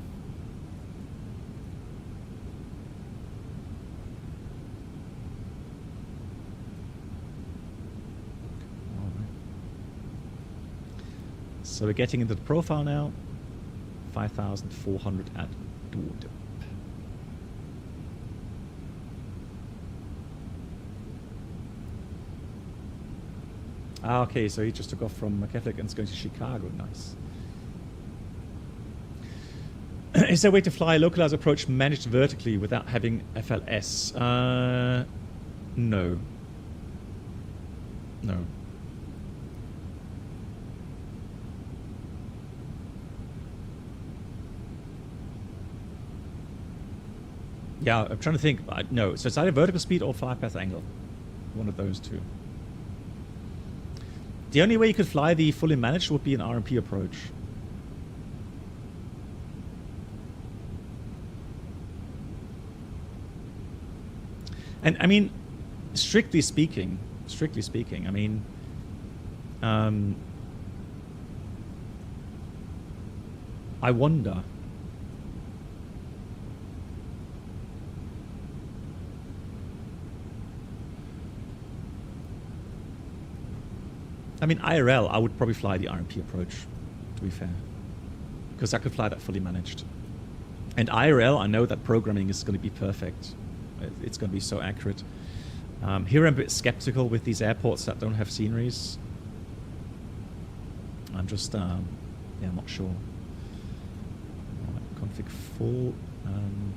So we're getting into the profile now. 5,400 at Dodip. Ah, okay, so he just took off from Keflavik and is going to Chicago. Nice. Is there a way to fly a localized approach managed vertically without having FLS? No. No. Yeah, I'm trying to think. No, so it's either vertical speed or flight path angle. One of those two. The only way you could fly the fully managed would be an RMP approach. And I mean, strictly speaking, I mean, I wonder. I mean, IRL, I would probably fly the RMP approach, to be fair, because I could fly that fully managed. And IRL, I know that programming is going to be perfect. It's going to be so accurate. Here I'm a bit skeptical with these airports that don't have sceneries. I'm just, yeah, I'm not sure. Right, config full and...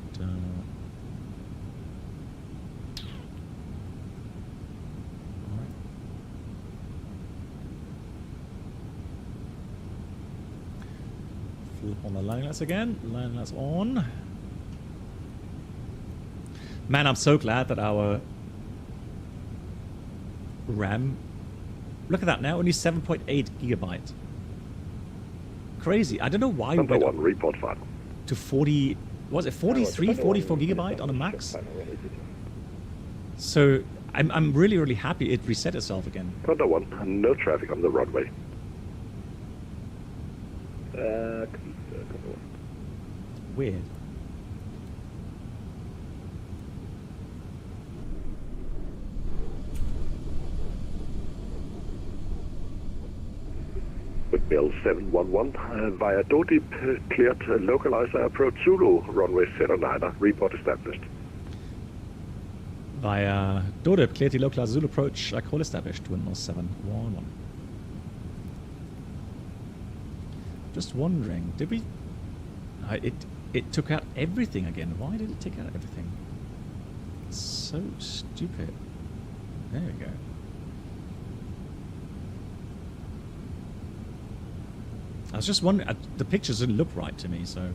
on the landing lights again. Landing lights on. Man, I'm so glad that our RAM... Look at that now, only 7.8 gigabyte. Crazy. I don't know why we went one report file to 40... Was it 43, 44 gigabyte on a max? So I'm really, really happy it reset itself again. Thunder 1, no traffic on the runway. Weird. With Bill 711 via Dodip cleared localizer approach Zulu runway 09 report established. Via Dodip cleared the localizer Zulu approach call established 711. Just wondering, did we... It took out everything again. Why did it take out everything? It's so stupid. There we go. I was just wondering, the pictures didn't look right to me, so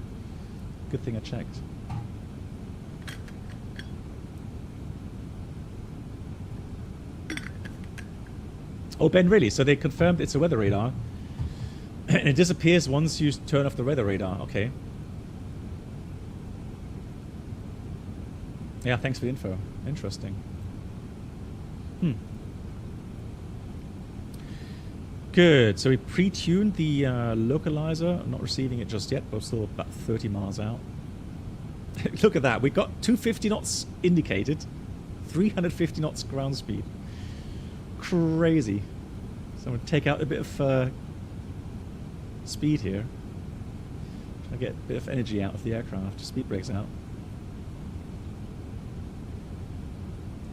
good thing I checked. Oh, Ben, really? So they confirmed it's a weather radar? And it disappears once you turn off the weather radar. Okay. Yeah, thanks for the info. Interesting. Good. So we pre-tuned the localizer. I'm not receiving it just yet, but we're still about 30 miles out. Look at that. We got 250 knots indicated, 350 knots ground speed. Crazy. So I'm going to take out a bit of speed here. Try to get a bit of energy out of the aircraft. Speed brakes out.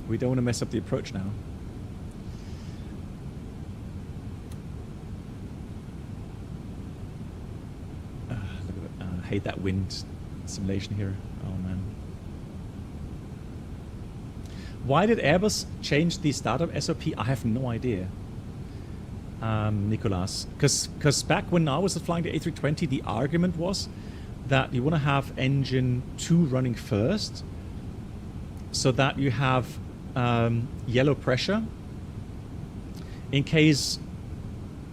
We don't want to mess up the approach now. Look at that. I hate that wind simulation here. Oh man. Why did Airbus change the startup SOP? I have no idea. Nicolas, because back when I was flying the A320, the argument was that you want to have engine 2 running first, so that you have yellow pressure in case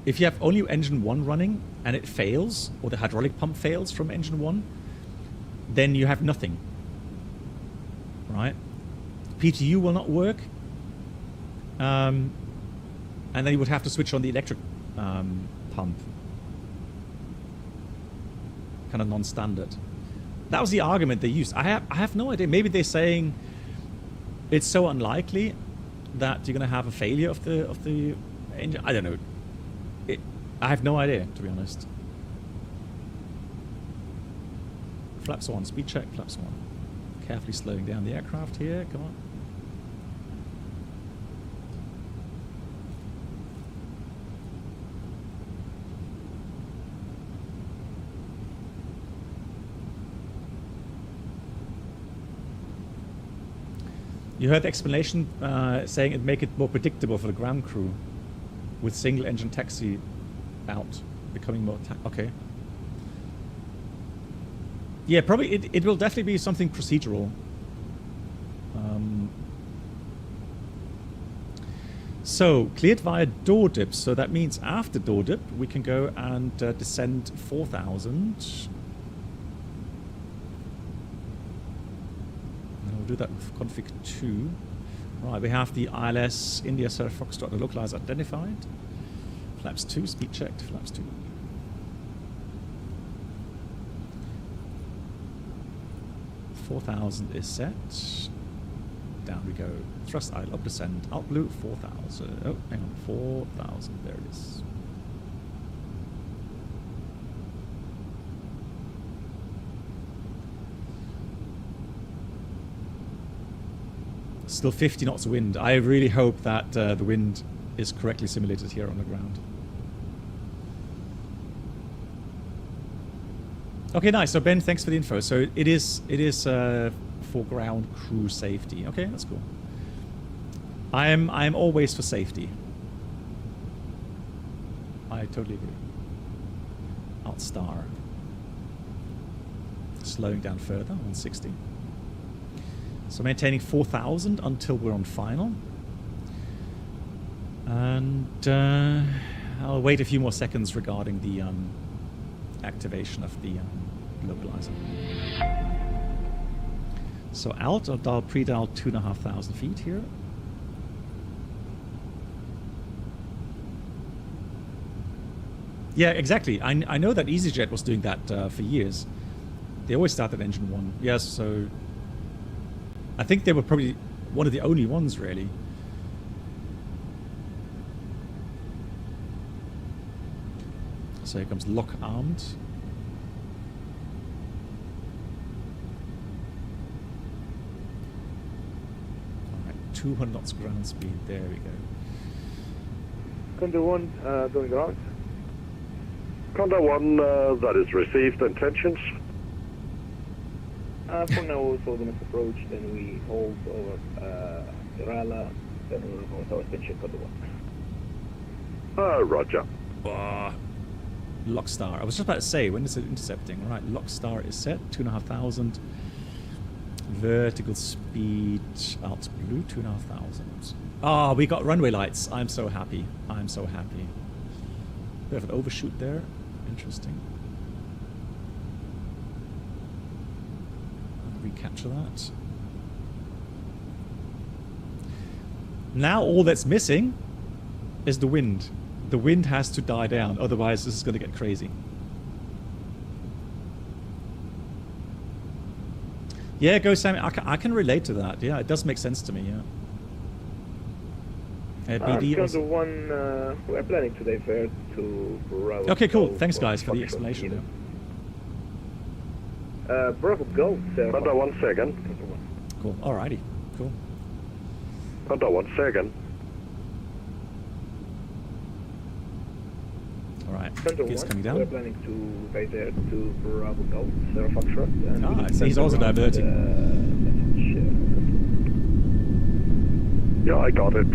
if you have only engine 1 running and it fails, or the hydraulic pump fails from engine 1, then you have nothing, right? PTU will not work, and then you would have to switch on the electric pump, kind of non-standard. That was the argument they used. I have no idea. Maybe they're saying it's so unlikely that you're going to have a failure of the engine. I don't know. I have no idea, to be honest. Flaps on, speed check, flaps on. Carefully slowing down the aircraft here. Come on. You heard the explanation saying it'd make it more predictable for the ground crew with single engine taxi out, becoming more okay. Yeah, probably it will definitely be something procedural. So, cleared via door dip, so that means after door dip we can go and descend 4,000. We'll do that with config 2. Right, we have the ILS India Sierra Foxtrot localizer identified. Flaps 2, speed checked, flaps 2. $4,000 is set. Down we go. Thrust idle, up descend, alt blue, 4,000. Oh, hang on, 4,000. There it is. Still 50 knots wind. I really hope that the wind is correctly simulated here on the ground. Okay, nice. So Ben, thanks for the info. So it is for ground crew safety. Okay, that's cool. I am always for safety. I totally agree. Alt star. Slowing down further, 160. So maintaining 4,000 until we're on final. And I'll wait a few more seconds regarding the activation of the localizer. So alt, I'll dial pre-dial 2,500 feet here. Yeah, exactly. I know that EasyJet was doing that for years. They always started engine 1. Yes, so I think they were probably one of the only ones, really. So here comes lock armed. Alright, 200 knots ground speed. There we go. Condor 1, going ground. Condor 1, that is received. Intentions? For now, also the next approach, then we hold over Kerala, then we'll report our attention Condor 1. Roger. Lockstar. I was just about to say, when is it intercepting? Right, Lockstar is set, 2,500. Vertical speed, alt blue, 2,500. Ah, we got runway lights. I'm so happy. I'm so happy. Bit of an overshoot there. Interesting. I'll recapture that. Now all that's missing is the wind. The wind has to die down, otherwise this is going to get crazy. Yeah, go Sammy. I can relate to that. Yeah, it does make sense to me, yeah. BD Condor 1, we're planning to divert to Bravo. Okay, cool. Thanks, guys, for the explanation. Bravo Golf. Condor 1 second. Cool. Alrighty. Cool. Condor 1 second. Alright, it's coming down. We're planning to divert to Bravo Golf, Sierra Foxtrot. Ah, so he's also diverting. Yeah, I got it.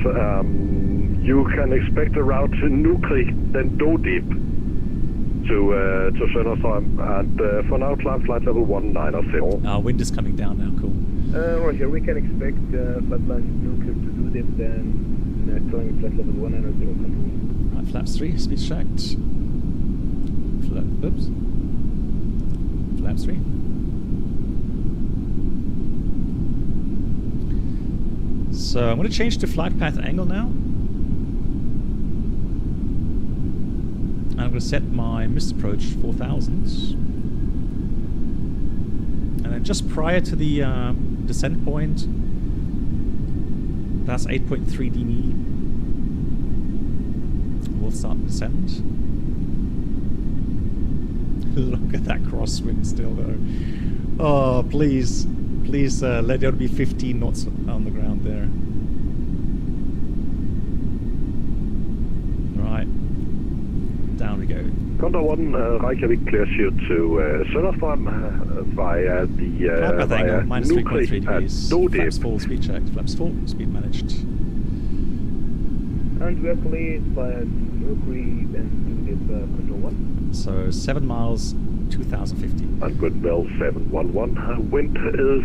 You can expect a route to Nuuk, then Do Deep to Søndersøm, and for now climb flight level 190. Wind is coming down now, cool. Roger, we can expect flight Nuuk to Do Deep, then climb flight level 190. Right, flaps 3, speed checked. Oops. Flaps 3. So I'm going to change to flight path angle now. And I'm going to set my missed approach 4,000. And then just prior to the descent point, that's 8.3 dB. We'll start to descend. Look at that crosswind still though. Oh, please. Please let there be 15 knots on the ground there. Right. Down we go. Condor 1, Reykjavik clears you to Sønderstrøm via the via minus 3.3 degrees. Flaps full, speed checked. Flaps full, speed managed. And we are cleared via Nuuk and Nuuk Condor 1. So 7 miles, 2050. And Goodwill 711. Wind is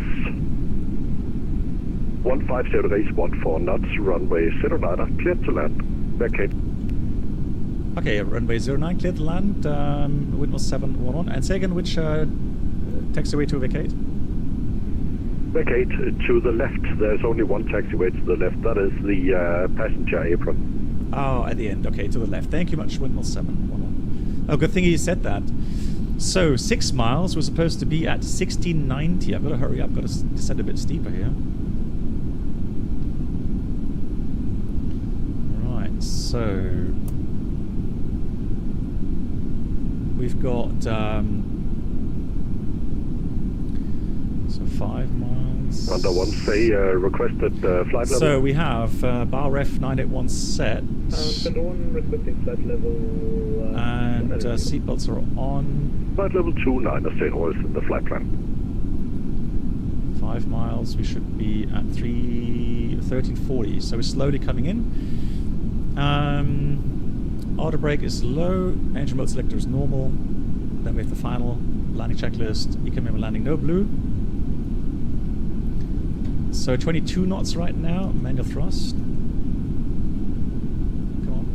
150 degrees, 14 knots. Runway 09, cleared to land. Vacate. Okay, runway 09, cleared to land. Wind was 711. And say again, which taxiway to vacate? Vacate to the left. There's only one taxiway to the left. That is the passenger apron. Oh, at the end. Okay, to the left. Thank you much, Windmill 711. Oh, good thing you said that. So, 6 miles. We're supposed to be at 1690. I've got to hurry up. Got to descend a bit steeper here. Right, so... We've got... so 5 miles. Under 1, say requested flight level. So we have bar ref 981 set. Under 1 requesting flight level. And seatbelts are on. Flight level 29 is in the flight plan. 5 miles. We should be at 1340. So we're slowly coming in. Auto brake is low. Engine mode selector is normal. Then we have the final landing checklist. Economic landing, no blue. So 22 knots right now, manual thrust. Come on.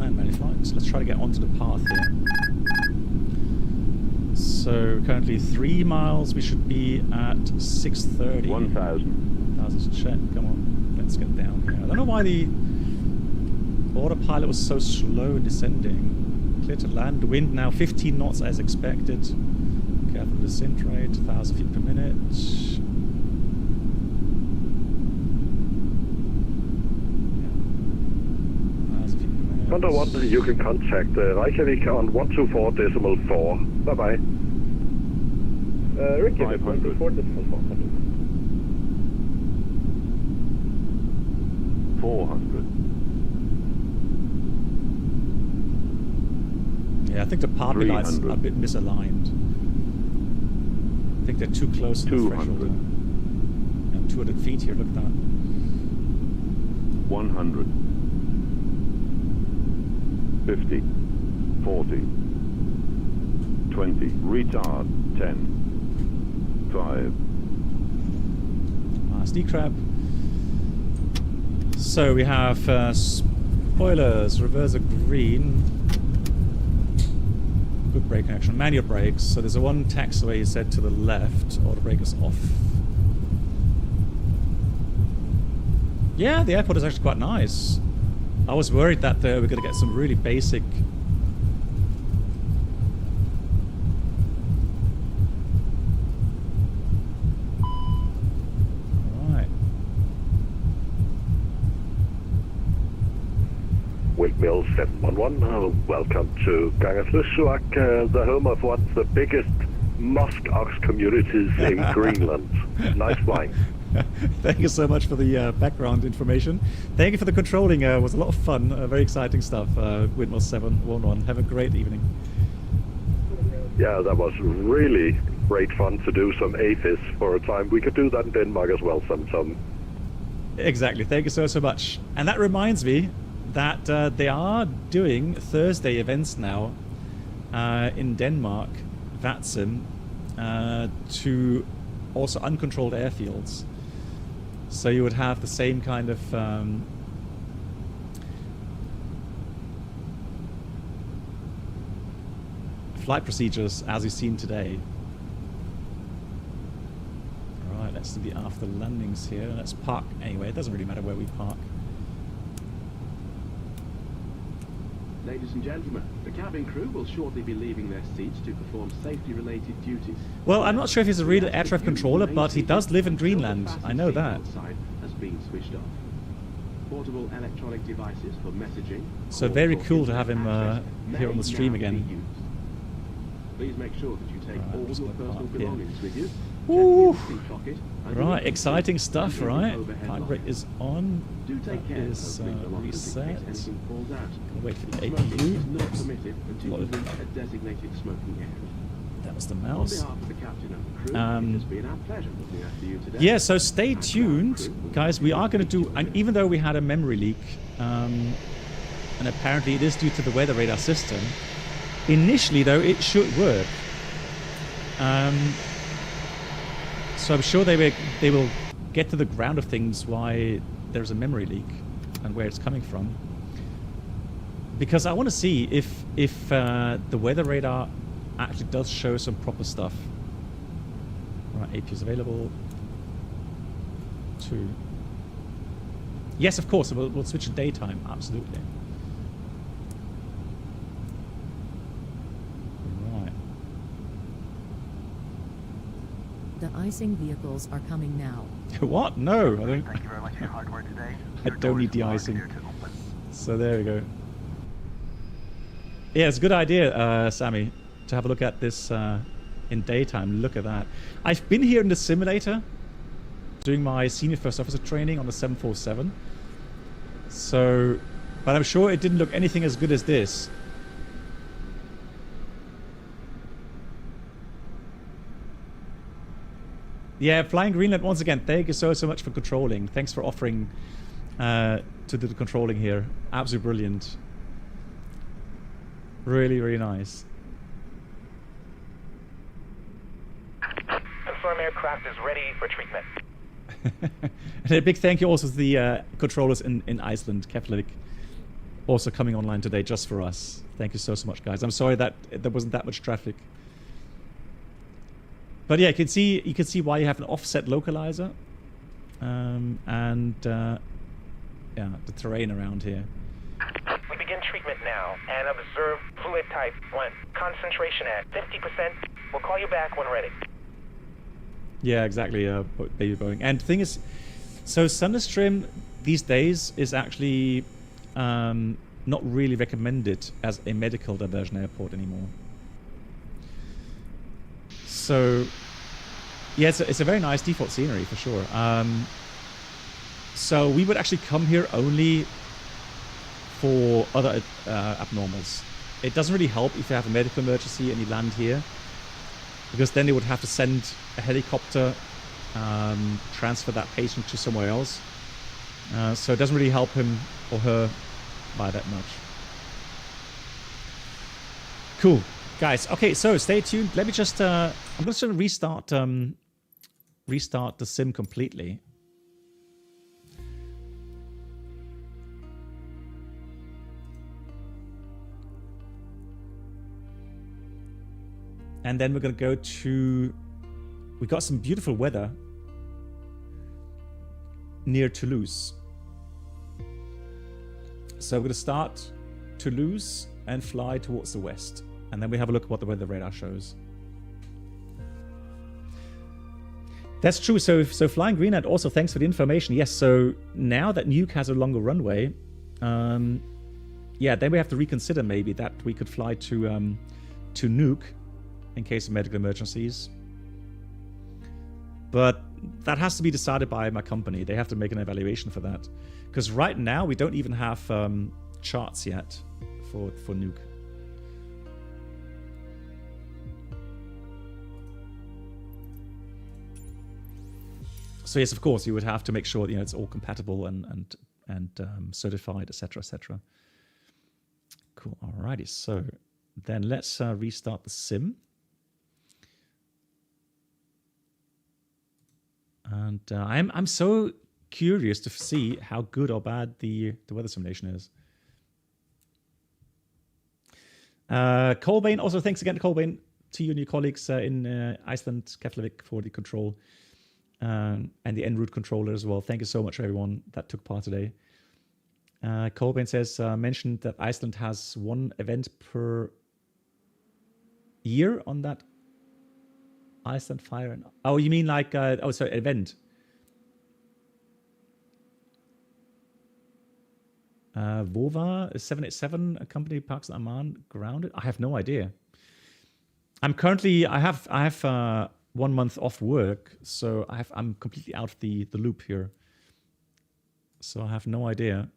And manual flights. Let's try to get onto the path here. So currently 3 miles, we should be at 630. 1,000. 1,000 check, come on. Let's get down here. I don't know why the autopilot was so slow descending. Clear to land. Wind now 15 knots as expected. Careful descent rate, 1,000 feet per minute. Yeah. 1,000 feet per minute. Under 1, you can contact Reykjavik on 124.4. Bye-bye. Reykjavik 124.4. 400. Yeah, I think the parking lights are a bit misaligned. I think they're too close to the threshold. And 200 feet here, look at that. 100. 50. 40. 20. Retard. 10. 5. SD crab. So we have spoilers, reverser green, good brake action, manual brakes. So there's a one taxiway set to the left, auto brake is off. Yeah, the airport is actually quite nice. I was worried that we're going to get some really basic Windmill 711, welcome to Kangerlussuaq, the home of one of the biggest musk ox communities in Greenland. Nice flying. Thank you so much for the background information. Thank you for the controlling. It was a lot of fun, very exciting stuff. Windmill 711. Have a great evening. Yeah, that was really great fun to do some AFIS for a time. We could do that in Denmark as well sometime. Exactly. Thank you so much. And that reminds me that they are doing Thursday events now in Denmark, VATSIM, to also uncontrolled airfields. So you would have the same kind of flight procedures as you've seen today. Alright, let's do the after landings here. Let's park anyway. It doesn't really matter where we park. Ladies and gentlemen, the cabin crew will shortly be leaving their seats to perform safety-related duties. Well, I'm not sure if he's a real air traffic controller, but he does live in Greenland. I know that. Has been switched off. Portable electronic devices for messaging. So very cool to have him here on the stream again. Please make sure that you take all your personal belongings with you. Ooh. Right, exciting stuff, right? Flight brake is on. Do take care is reset. Falls out. Wait for the Smoking APU. is not permitted until you reach a designated smoking area. That was the On mouse. behalf of the captain and the crew, it has been our pleasure looking after you today. Yeah, so stay tuned, guys. We are going to do, and even though we had a memory leak, and apparently it is due to the weather radar system, initially though it should work. So I'm sure they will get to the ground of things why there's a memory leak and where it's coming from. Because I want to see if the weather radar actually does show some proper stuff. Right, AP is available. 2. Yes, of course, we'll switch to daytime, absolutely. Right. The icing vehicles are coming now. What? No, I don't. Thank you very much for your hard work today. I don't need de-icing. So there we go. Yeah, it's a good idea, Sammy, to have a look at this in daytime. Look at that. I've been here in the simulator doing my senior first officer training on the 747. So, but I'm sure it didn't look anything as good as this. Yeah, Flying Greenland, once again, thank you so much for controlling. Thanks for offering to do the controlling here. Absolutely brilliant. Really, really nice. Confirm aircraft is ready for treatment. And a big thank you also to the controllers in Iceland, Keflavik, also coming online today just for us. Thank you so much, guys. I'm sorry that there wasn't that much traffic. But yeah, you can see why you have an offset localizer, and yeah, the terrain around here. We begin treatment now and observe fluid type 1. Concentration at 50%. We'll call you back when ready. Yeah, exactly, baby Boeing. And the thing is, so Thunderstream these days is actually not really recommended as a medical diversion airport anymore. So, yeah, it's a very nice default scenery for sure. So we would actually come here only for other abnormals. It doesn't really help if you have a medical emergency and you land here, because then they would have to send a helicopter, transfer that patient to somewhere else. So it doesn't really help him or her by that much. Cool. Guys, okay, so stay tuned. Let me just, I'm just going to restart the sim completely. And then we're going to go to, we got some beautiful weather near Toulouse. So we're going to start Toulouse and fly towards the west. And then we have a look at what the weather radar shows. That's true. So Flying Greenland, also thanks for the information. Yes, so now that Nuuk has a longer runway, yeah, then we have to reconsider maybe that we could fly to Nuuk in case of medical emergencies. But that has to be decided by my company. They have to make an evaluation for that. Because right now we don't even have charts yet for Nuuk. So yes, of course, you would have to make sure it's all compatible and certified, etc., etc. Cool. Alrighty. So then let's restart the sim. And I'm so curious to see how good or bad the weather simulation is. Colbane, also thanks again, Colbane, to you and your colleagues in Iceland, Keflavik, for the control. And the en route controller as well. Thank you so much, everyone that took part today. Colbane says, mentioned that Iceland has one event per year on that Iceland fire. Oh, you mean like, oh, sorry, event. Vova, 787, a company Parks and Amman grounded? I have no idea. I'm currently, I have 1 month off work, so I'm completely out of the loop here. So I have no idea.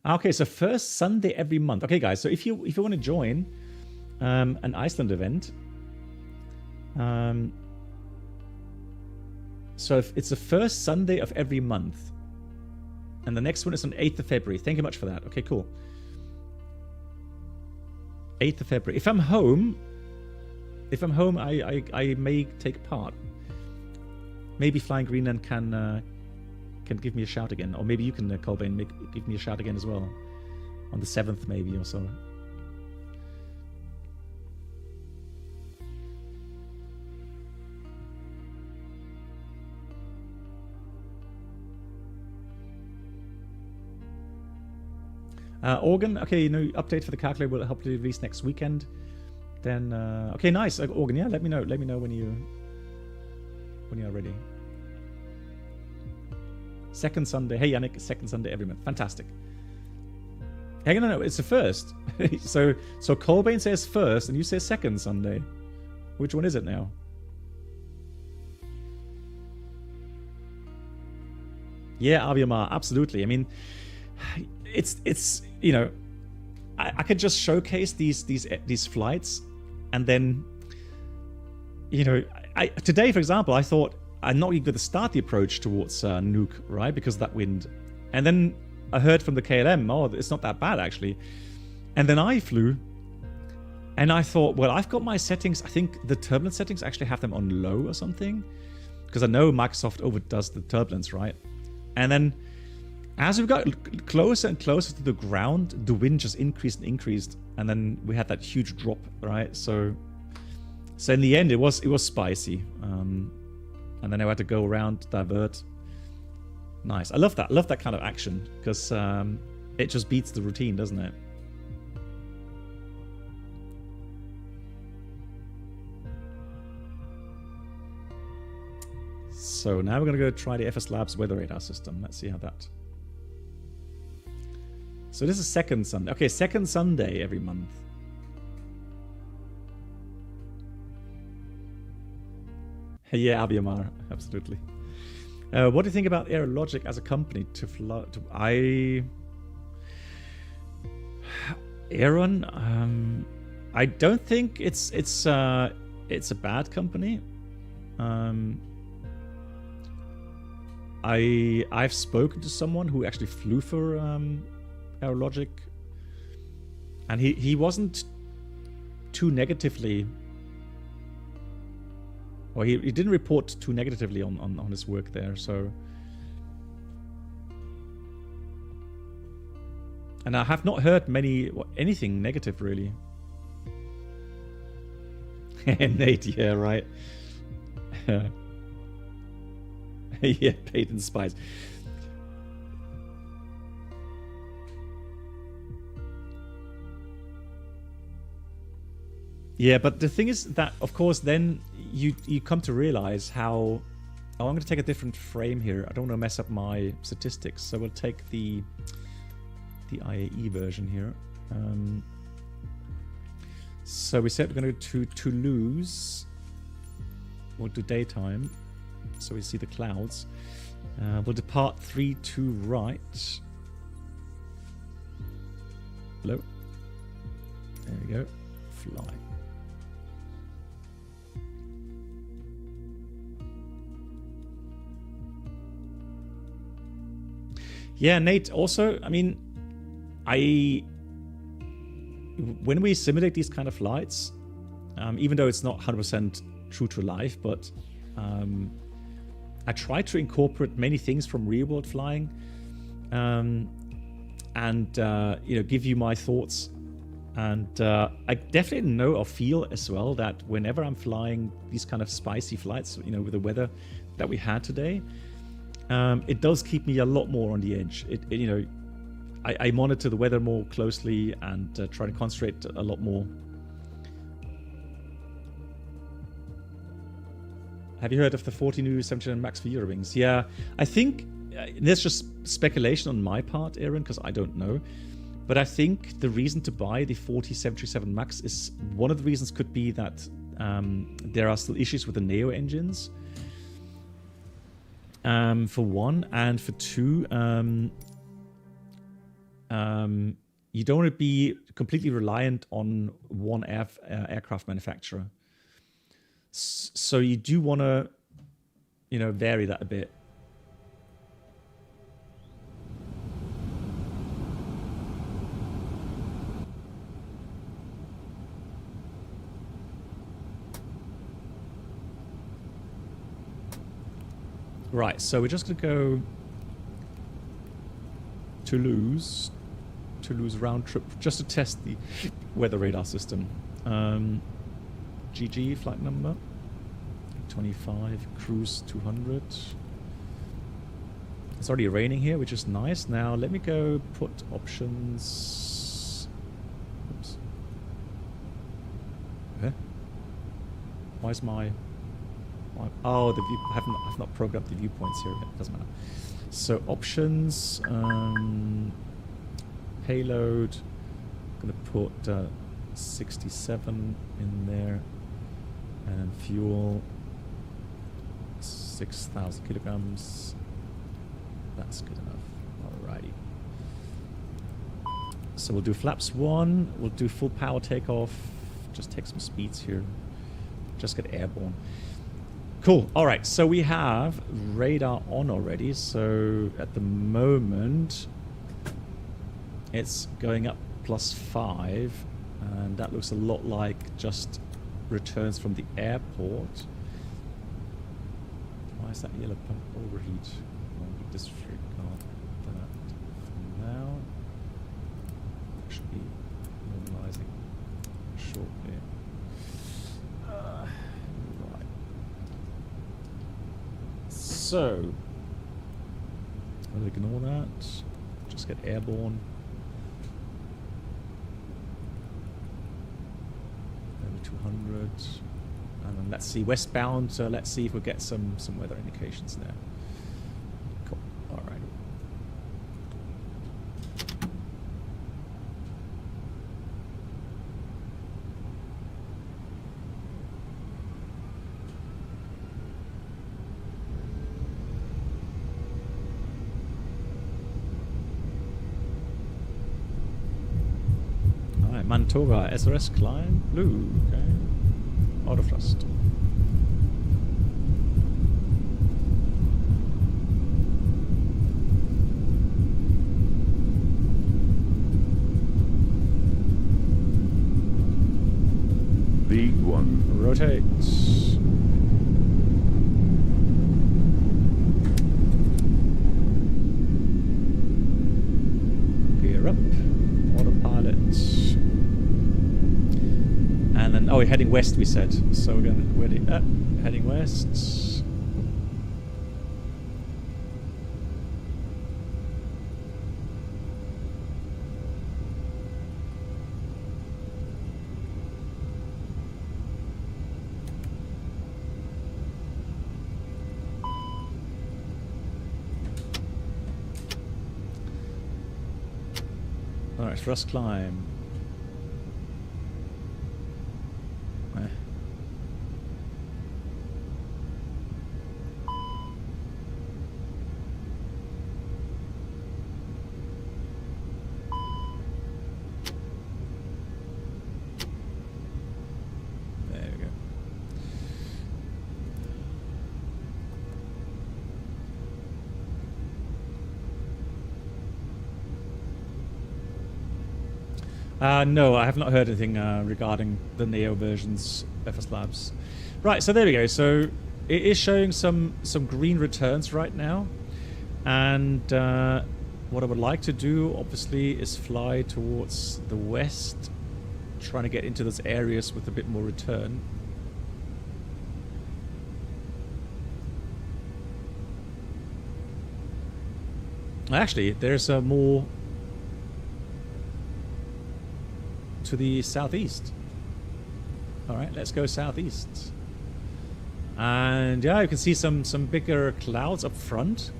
Okay, so first Sunday every month. Okay, guys. So if you want to join an Iceland event, so if it's the first Sunday of every month, and the next one is on 8th of February. Thank you much for that. Okay, cool. 8th of February. If I'm home, I may take part. Maybe Flying Greenland can give me a shout again, or maybe you can, Colbain, give me a shout again as well, on the 7th maybe or so. Organ, okay, update for the calculator will hopefully release next weekend. Then, okay, nice, Organ, yeah, let me know when you are ready. Second Sunday, hey Yannick, second Sunday every month, fantastic. Hey, no, it's the first. so Colbain says first, and you say second Sunday. Which one is it now? Yeah, Aviamar, absolutely. I mean, it's I could just showcase these flights, and then today, for example, I thought I'm not even going to start the approach towards Nuuk, right, because of that wind, and then I heard from the KLM, oh, it's not that bad actually, and then I flew, and I thought, well, I've got my settings. I think the turbulence settings actually have them on low or something, because I know Microsoft overdoes the turbulence, right, and then as we got closer and closer to the ground, the wind just increased and increased, and then we had that huge drop, right? So in the end, it was spicy, and then I had to go around, divert. Nice. I love that. I love that kind of action, because it just beats the routine, doesn't it? So now we're going to go try the FSLabs weather radar system. Let's see how that. So this is second Sunday. Okay, second Sunday every month. Yeah, Abiamar, absolutely. What do you think about AeroLogic as a company to fly? Aaron, I don't think it's a bad company. I've spoken to someone who actually flew for AeroLogic, and he wasn't too negatively, or he didn't report too negatively on his work there. So, and I have not heard anything negative really. Nate, yeah, right. Yeah, Peyton Spies. Yeah, but the thing is that, of course, then you come to realize how... Oh, I'm going to take a different frame here. I don't want to mess up my statistics, so we'll take the IAE version here. So we said we're going to go to Toulouse. We'll do daytime, so we see the clouds. We'll depart 32 right. Hello. There we go. Fly. Yeah, Nate, also, I mean, when we simulate these kind of flights, even though it's not 100% true to life, but I try to incorporate many things from real world flying, and give you my thoughts. And I definitely know or feel as well that whenever I'm flying these kind of spicy flights, with the weather that we had today, it does keep me a lot more on the edge. I monitor the weather more closely and try to concentrate a lot more. Have you heard of the 40 new 737 MAX for Eurowings? Yeah, I think there's just speculation on my part, Aaron, because I don't know. But I think the reason to buy the 40 737 MAX is, one of the reasons could be that there are still issues with the Neo engines. For one, and for two, you don't want to be completely reliant on one aircraft manufacturer. So you do want to, you know, vary that a bit. Right, so we're just going to go Toulouse round trip just to test the weather radar system. GG flight number 25, cruise 200. It's already raining here, which is nice. Now let me go put options. Oops. Huh? Why is my... Oh, the view, I've not programmed the viewpoints here. It doesn't matter. So options, payload. I'm gonna put 67 in there, and then fuel 6,000 kilograms. That's good enough. Alrighty. So we'll do flaps 1. We'll do full power takeoff. Just take some speeds here. Just get airborne. Cool. All right. So we have radar on already. So at the moment, it's going up +5. And that looks a lot like just returns from the airport. Why is that yellow pump overheat? I'll disregard that for now. That should be normalizing shortly. So, we'll ignore that. Just get airborne. Over 200. And then let's see, westbound. So let's see if we get some weather indications there. Cool. All right. Manitoba, SRS climb, blue, okay. Auto thrust. Big one. Rotate. Gear up. Autopilot. And then, oh, we're heading west, we said. So we're going heading west. All right, thrust climb. No, I have not heard anything regarding the Neo versions, FSLabs. Right, so there we go. So it is showing some green returns right now. And what I would like to do, obviously, is fly towards the west, trying to get into those areas with a bit more return. Actually, there's more to the southeast. All right, let's go southeast. And yeah, you can see some bigger clouds up front.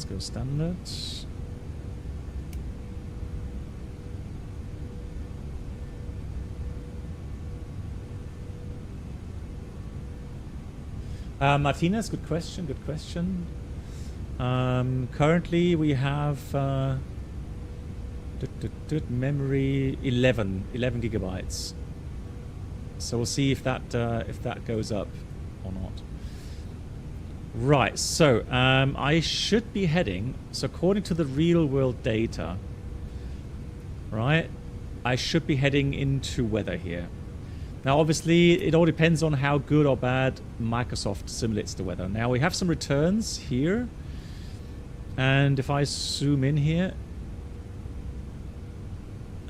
Let's go standard. Martinez, good question, good question. Currently we have memory 11 gigabytes. So we'll see if that goes up or not. Right, so I should be heading, so according to the real world data, right, I should be heading into weather here. Now obviously it all depends on how good or bad Microsoft simulates the weather. Now we have some returns here, and if I zoom in here,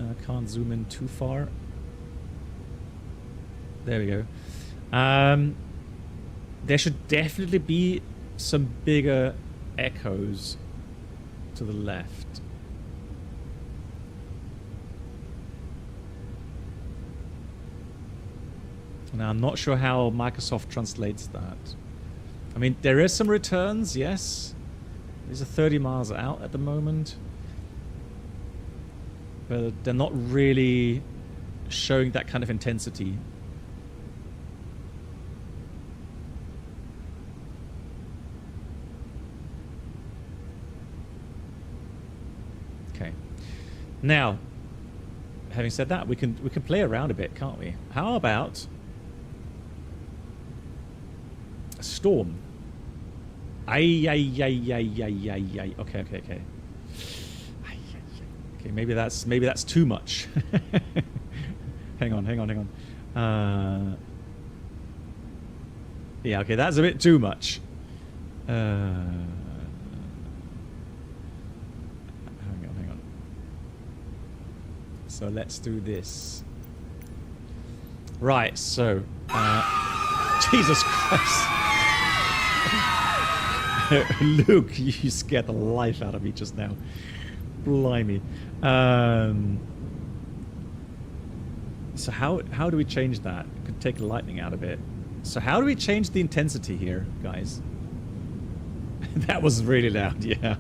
I can't zoom in too far. There we go. There should definitely be some bigger echoes to the left. Now I'm not sure how Microsoft translates that. I mean, there is some returns, yes. These are 30 miles out at the moment. But they're not really showing that kind of intensity. Okay. Now, having said that, we can play around a bit, can't we? How about a storm? Okay. Okay, maybe that's too much. hang on. Yeah, okay, that's a bit too much. Hang on. So let's do this. Right, so Jesus Christ. Luke, you scared the life out of me just now. Blimey. So how do we change that? Could take the lightning out of it. So how do we change the intensity here, guys? That was really loud, yeah.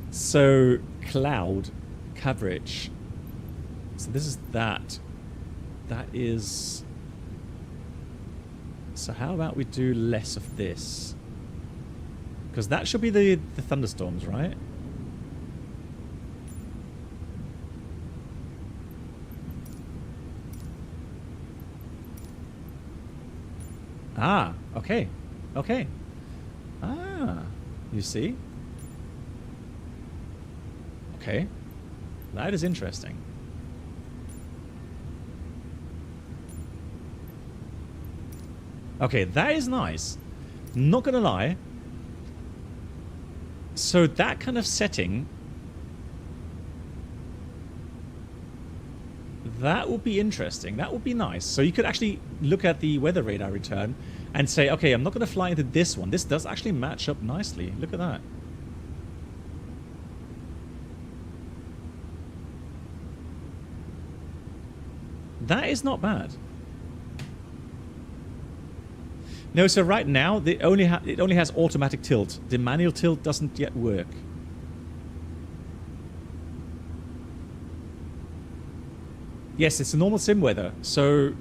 So cloud coverage. So this is that. That is. So how about we do less of this? Because that should be the thunderstorms, right? Ah, okay. Okay. Ah, you see? Okay. That is interesting. Okay, that is nice. Not gonna lie. So that kind of setting, that would be interesting. That would be nice. So you could actually look at the weather radar return and say, okay, I'm not going to fly into this one. This does actually match up nicely. Look at that. That is not bad. No, so right now it only has automatic tilt. The manual tilt doesn't yet work. Yes, it's a normal sim weather. So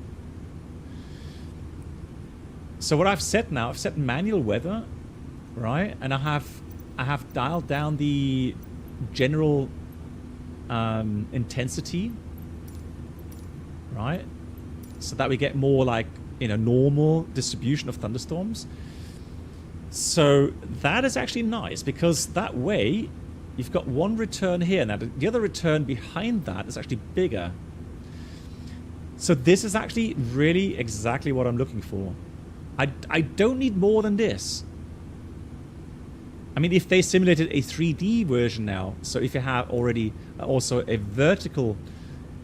what I've set now, I've set manual weather, right? And I have dialed down the general intensity, right? So that we get more like in a normal distribution of thunderstorms. So that is actually nice because that way you've got one return here. Now the other return behind that is actually bigger. So this is actually really exactly what I'm looking for. I don't need more than this. I mean, if they simulated a 3D version now, so if you have already also a vertical,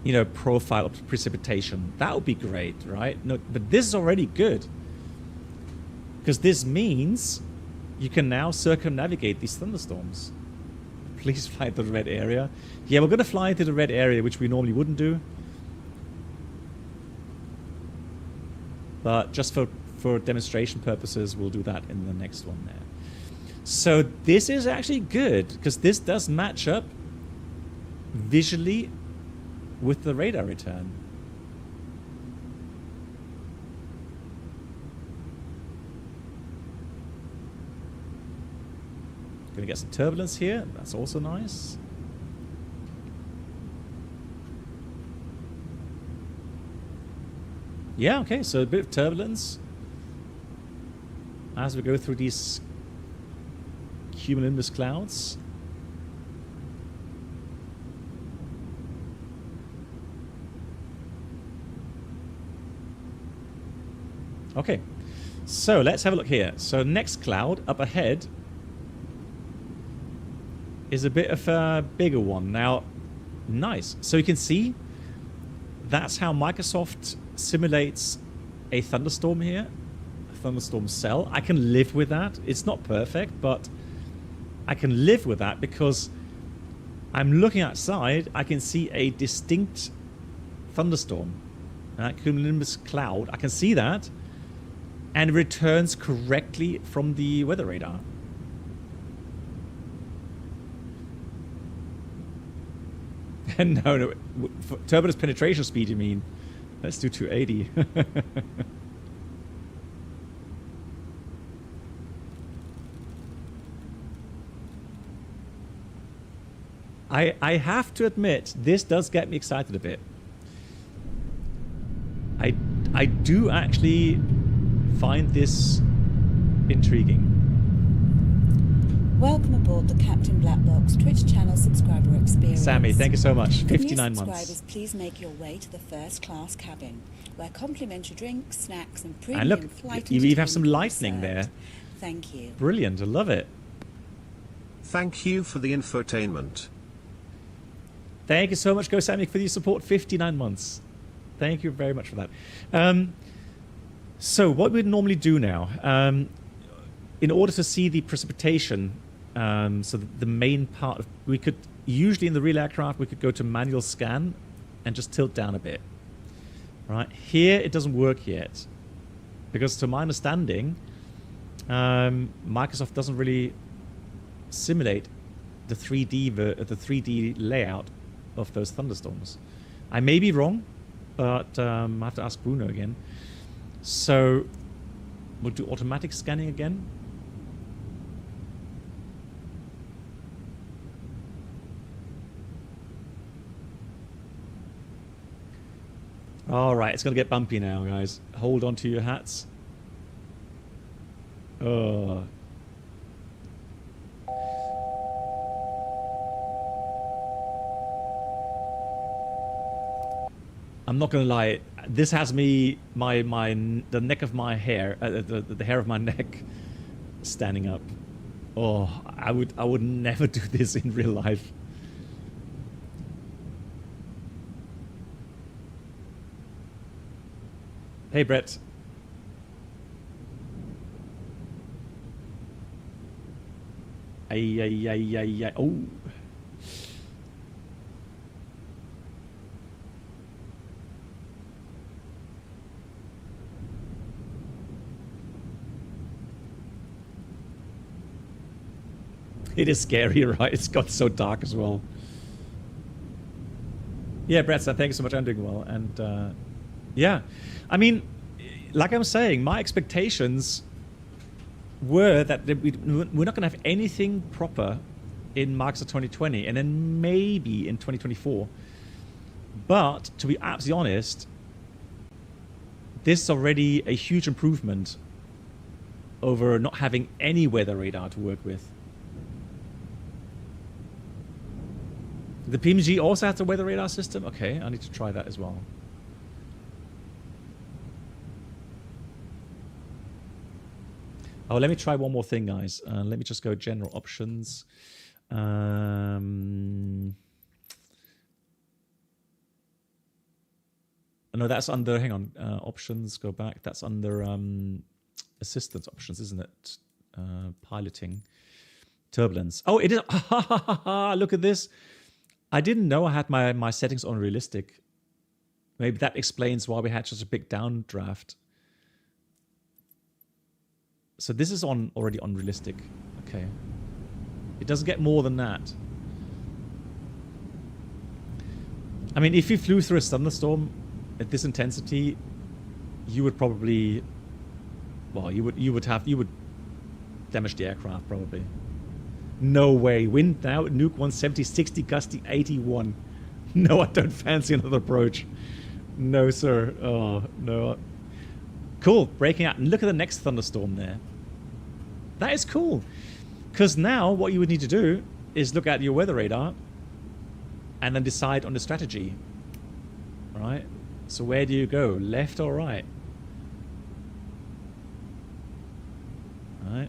you know, profile of precipitation, that would be great, right? No, but this is already good. Because this means you can now circumnavigate these thunderstorms. Please fly into the red area. Yeah, we're going to fly into the red area, which we normally wouldn't do. But just for demonstration purposes, we'll do that in the next one there. So this is actually good, because this does match up visually with the radar return. Gonna get some turbulence here. That's also nice. Yeah, okay, so a bit of turbulence as we go through these cumulonimbus clouds. Okay, so let's have a look here. So next cloud up ahead is a bit of a bigger one. Now, nice. So you can see that's how Microsoft simulates a thunderstorm here. A thunderstorm cell. I can live with that. It's not perfect, but I can live with that because I'm looking outside. I can see a distinct thunderstorm. Cumulonimbus cloud. I can see that. And it returns correctly from the weather radar. No, for turbulence penetration speed, you mean? Let's do 280. I have to admit, this does get me excited a bit. I do actually find this intriguing. Welcome aboard the Captain Black Box Twitch channel subscriber experience. Sammy, thank you so much. 59 months. Subscribers, please make your way to the first class cabin, where complimentary drinks, snacks, and And premium look, flight you have some lightning there. Thank you. Brilliant, I love it. Thank you for the infotainment. Thank you so much, Go Sammy, for your support. 59 months. Thank you very much for that. So what we'd normally do now, in order to see the precipitation, so the main part of, we could usually in the real aircraft we could go to manual scan and just tilt down a bit. Right here it doesn't work yet because, to my understanding, Microsoft doesn't really simulate the 3D layout of those thunderstorms. I may be wrong, but I have to ask Bruno again. So we'll do automatic scanning again. All right, it's going to get bumpy now, guys. Hold on to your hats. Oh. I'm not going to lie. This has me, the neck of my hair, the hair of my neck standing up. Oh, I would never do this in real life. Hey, Brett. Ay. Oh. It is scary, right? It's got so dark as well. Yeah, Brett, thank you so much. I'm doing well. And yeah, I mean, like I'm saying, my expectations were that we're not going to have anything proper in Microsoft 2020 and then maybe in 2024. But to be absolutely honest, this is already a huge improvement over not having any weather radar to work with. The PMG also has a weather radar system? Okay, I need to try that as well. Oh, let me try one more thing, guys. Let me just go general options. No, that's under, hang on, options, go back. That's under assistance options, isn't it? Piloting. Turbulence. Oh, it is. Look at this. I didn't know I had my settings on realistic. Maybe that explains why we had such a big downdraft. So this is already on realistic. okay. It doesn't get more than that. I mean, if you flew through a thunderstorm at this intensity, you would probably, well, you would damage the aircraft probably. No way. Wind now at Nuuk 170, 60, gusty 81. No, I don't fancy another approach. No, sir. Oh, no. Cool. Breaking out. And look at the next thunderstorm there. That is cool. Because now what you would need to do is look at your weather radar and then decide on the strategy. Right? So where do you go? Left or right? Right?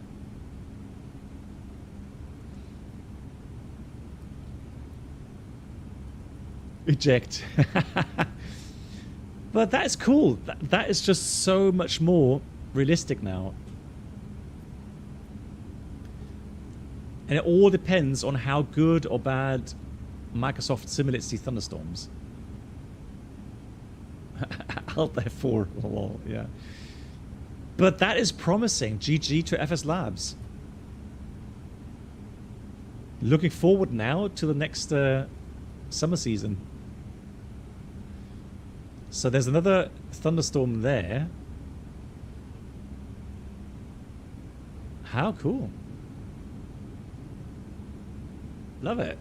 Eject. But that is cool. That is just so much more realistic now. And it all depends on how good or bad Microsoft simulates these thunderstorms. Alt F4, lol, yeah. But that is promising. GG to FSLabs. Looking forward now to the next summer season. So there's another thunderstorm there. How cool. Love it.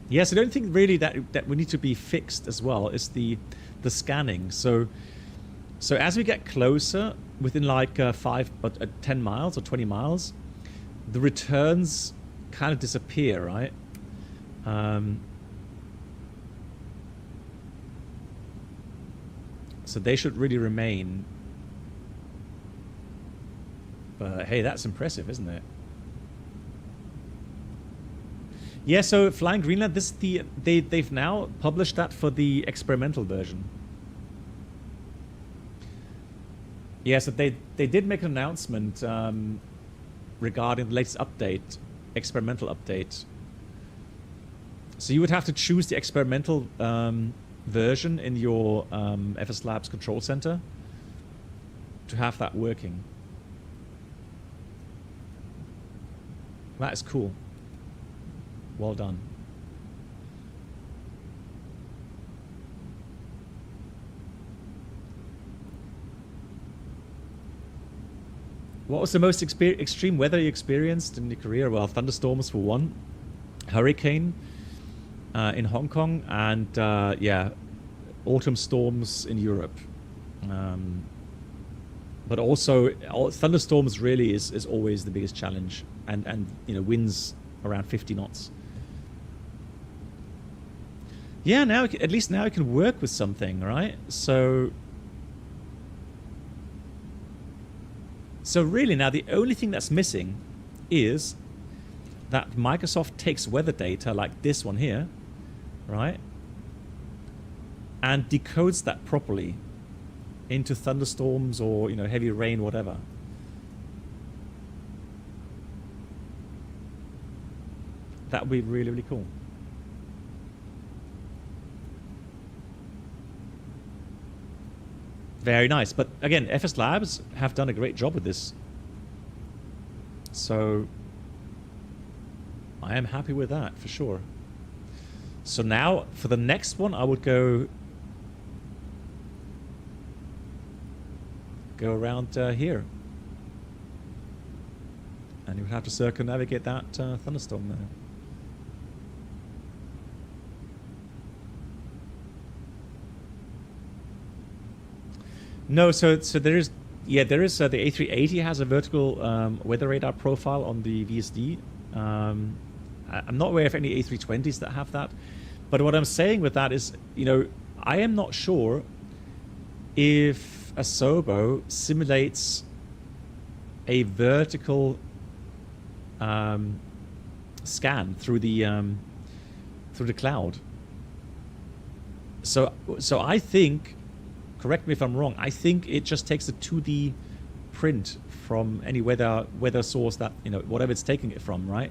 Yes, I don't think really that we need to be fixed as well. It's the scanning. So as we get closer, within like 10 miles or 20 miles, the returns kind of disappear, right? So they should really remain. But hey, that's impressive, isn't it? Yeah, so Flying Greenland, this is they've now published that for the experimental version. Yeah, so they did make an announcement regarding the latest update, experimental update. So you would have to choose the experimental version in your FSLabs control center to have that working. That is cool. Well done. What was the most extreme weather you experienced in your career? Well, thunderstorms for one, hurricane in Hong Kong, and yeah, autumn storms in Europe. But also, thunderstorms really is always the biggest challenge, and you know, winds around 50 knots. Yeah, now at least now I can work with something, right? So really now the only thing that's missing is that Microsoft takes weather data like this one here, right? And decodes that properly into thunderstorms or, you know, heavy rain, whatever. That would be really, really cool. Very nice. But again, FSLabs have done a great job with this. So I am happy with that for sure. So now for the next one, I would go around here. And you would have to circumnavigate that thunderstorm there. No, so there is, yeah, there is the A380 has a vertical weather radar profile on the VSD. I'm not aware of any A320s that have that, but what I'm saying with that is, you know, I am not sure if a Sobo simulates a vertical scan through the cloud. So I think, correct me if I'm wrong, I think it just takes a 2D print from any weather source that, you know, whatever it's taking it from, right?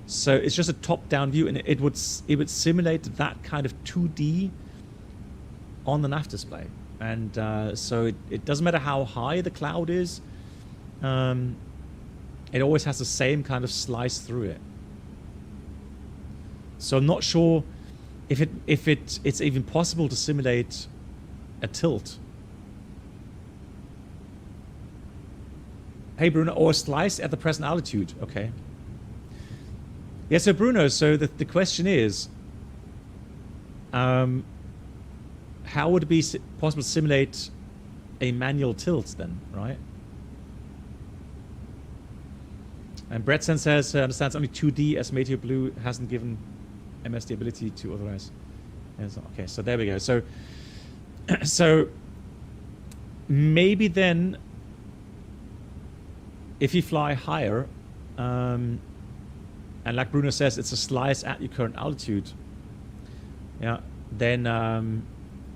So it's just a top-down view, and it would simulate that kind of 2D on the nav display. And so it doesn't matter how high the cloud is. It always has the same kind of slice through it. So I'm not sure if it's even possible to simulate a tilt. Hey Bruno, or a slice at the present altitude. Okay. Yeah, so Bruno, so the question is, how would it be possible to simulate a manual tilt then, right? And Bretson says, understands only 2D as Meteor Blue hasn't given MS the ability to authorize. Yes, okay, so there we go. So, so maybe then, if you fly higher, and like Bruno says, it's a slice at your current altitude. Yeah, then,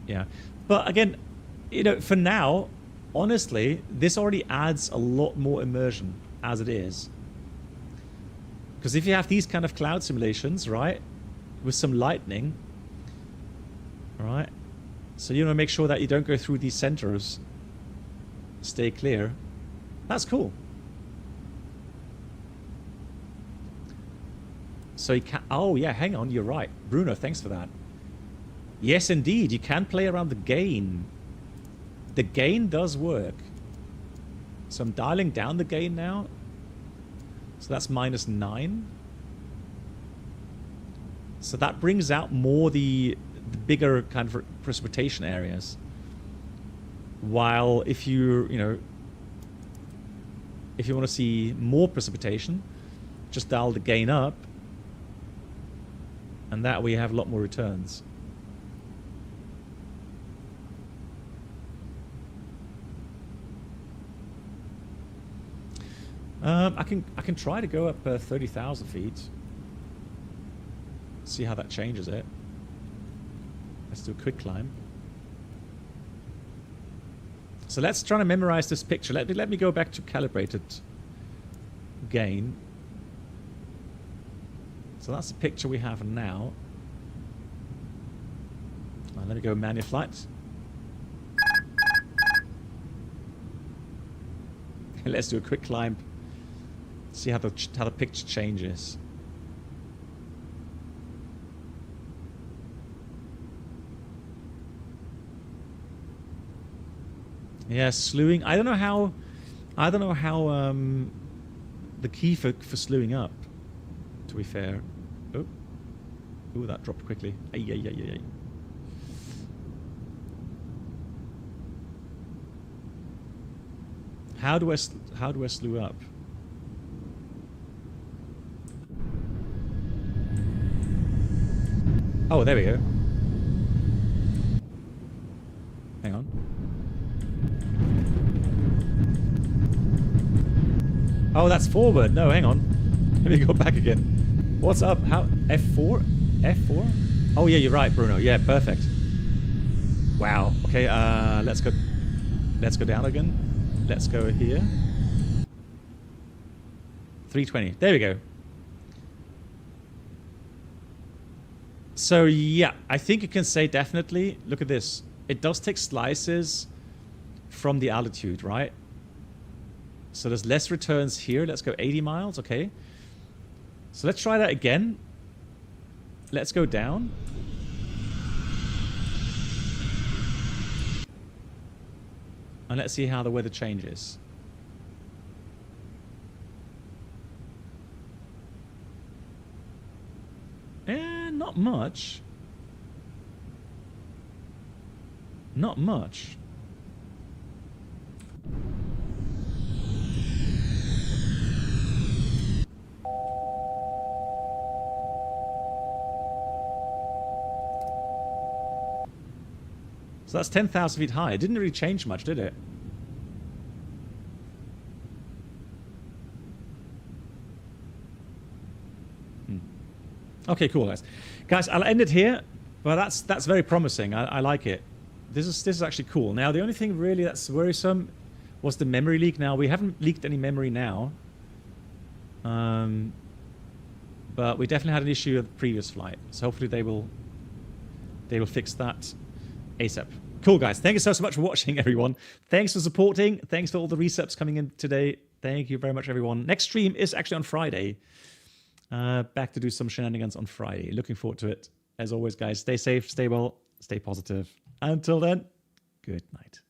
yeah. But again, you know, for now, honestly, this already adds a lot more immersion as it is. Because if you have these kind of cloud simulations, right, with some lightning, right, so you want to make sure that you don't go through these centers, stay clear. That's cool. So you can, oh yeah, hang on, you're right. Bruno, thanks for that. Yes, indeed, you can play around the gain. The gain does work. So I'm dialing down the gain now. So that's -9. So that brings out more the bigger kind of precipitation areas. While if you know, if you want to see more precipitation, just dial the gain up. And that way you have a lot more returns. I can try to go up 30,000 feet. See how that changes it. Let's do a quick climb. So let's try to memorize this picture. Let me go back to calibrated gain. So that's the picture we have now. Let me go manual flight. Let's do a quick climb. See how the picture changes. Yeah, slewing. I don't know how the key for slewing up, to be fair. Oh, ooh, that dropped quickly. Ay, ay, ay, ay, ay. How do I slew up? Oh, there we go. Hang on. Oh, that's forward. No, hang on. Let me go back again. What's up? How? F4? F4? Oh, yeah, you're right, Bruno. Yeah, perfect. Wow. Okay, let's go down again. Let's go here. 320. There we go. So yeah, I think you can say definitely, look at this. It does take slices from the altitude, right? So there's less returns here. Let's go 80 miles, okay. So let's try that again. Let's go down. And let's see how the weather changes. Not much. Not much. So that's 10,000 feet high. It didn't really change much, did it? Okay, cool, guys. Guys, I'll end it here, but that's very promising. I like it. This is actually cool. Now, the only thing really that's worrisome was the memory leak. Now, we haven't leaked any memory now, but we definitely had an issue with the previous flight. So hopefully they will fix that ASAP. Cool, guys. Thank you so much for watching, everyone. Thanks for supporting. Thanks for all the resubs coming in today. Thank you very much, everyone. Next stream is actually on Friday. Back to do some shenanigans on Friday. Looking forward to it. As always, guys, stay safe, stay well, stay positive. Until then, good night.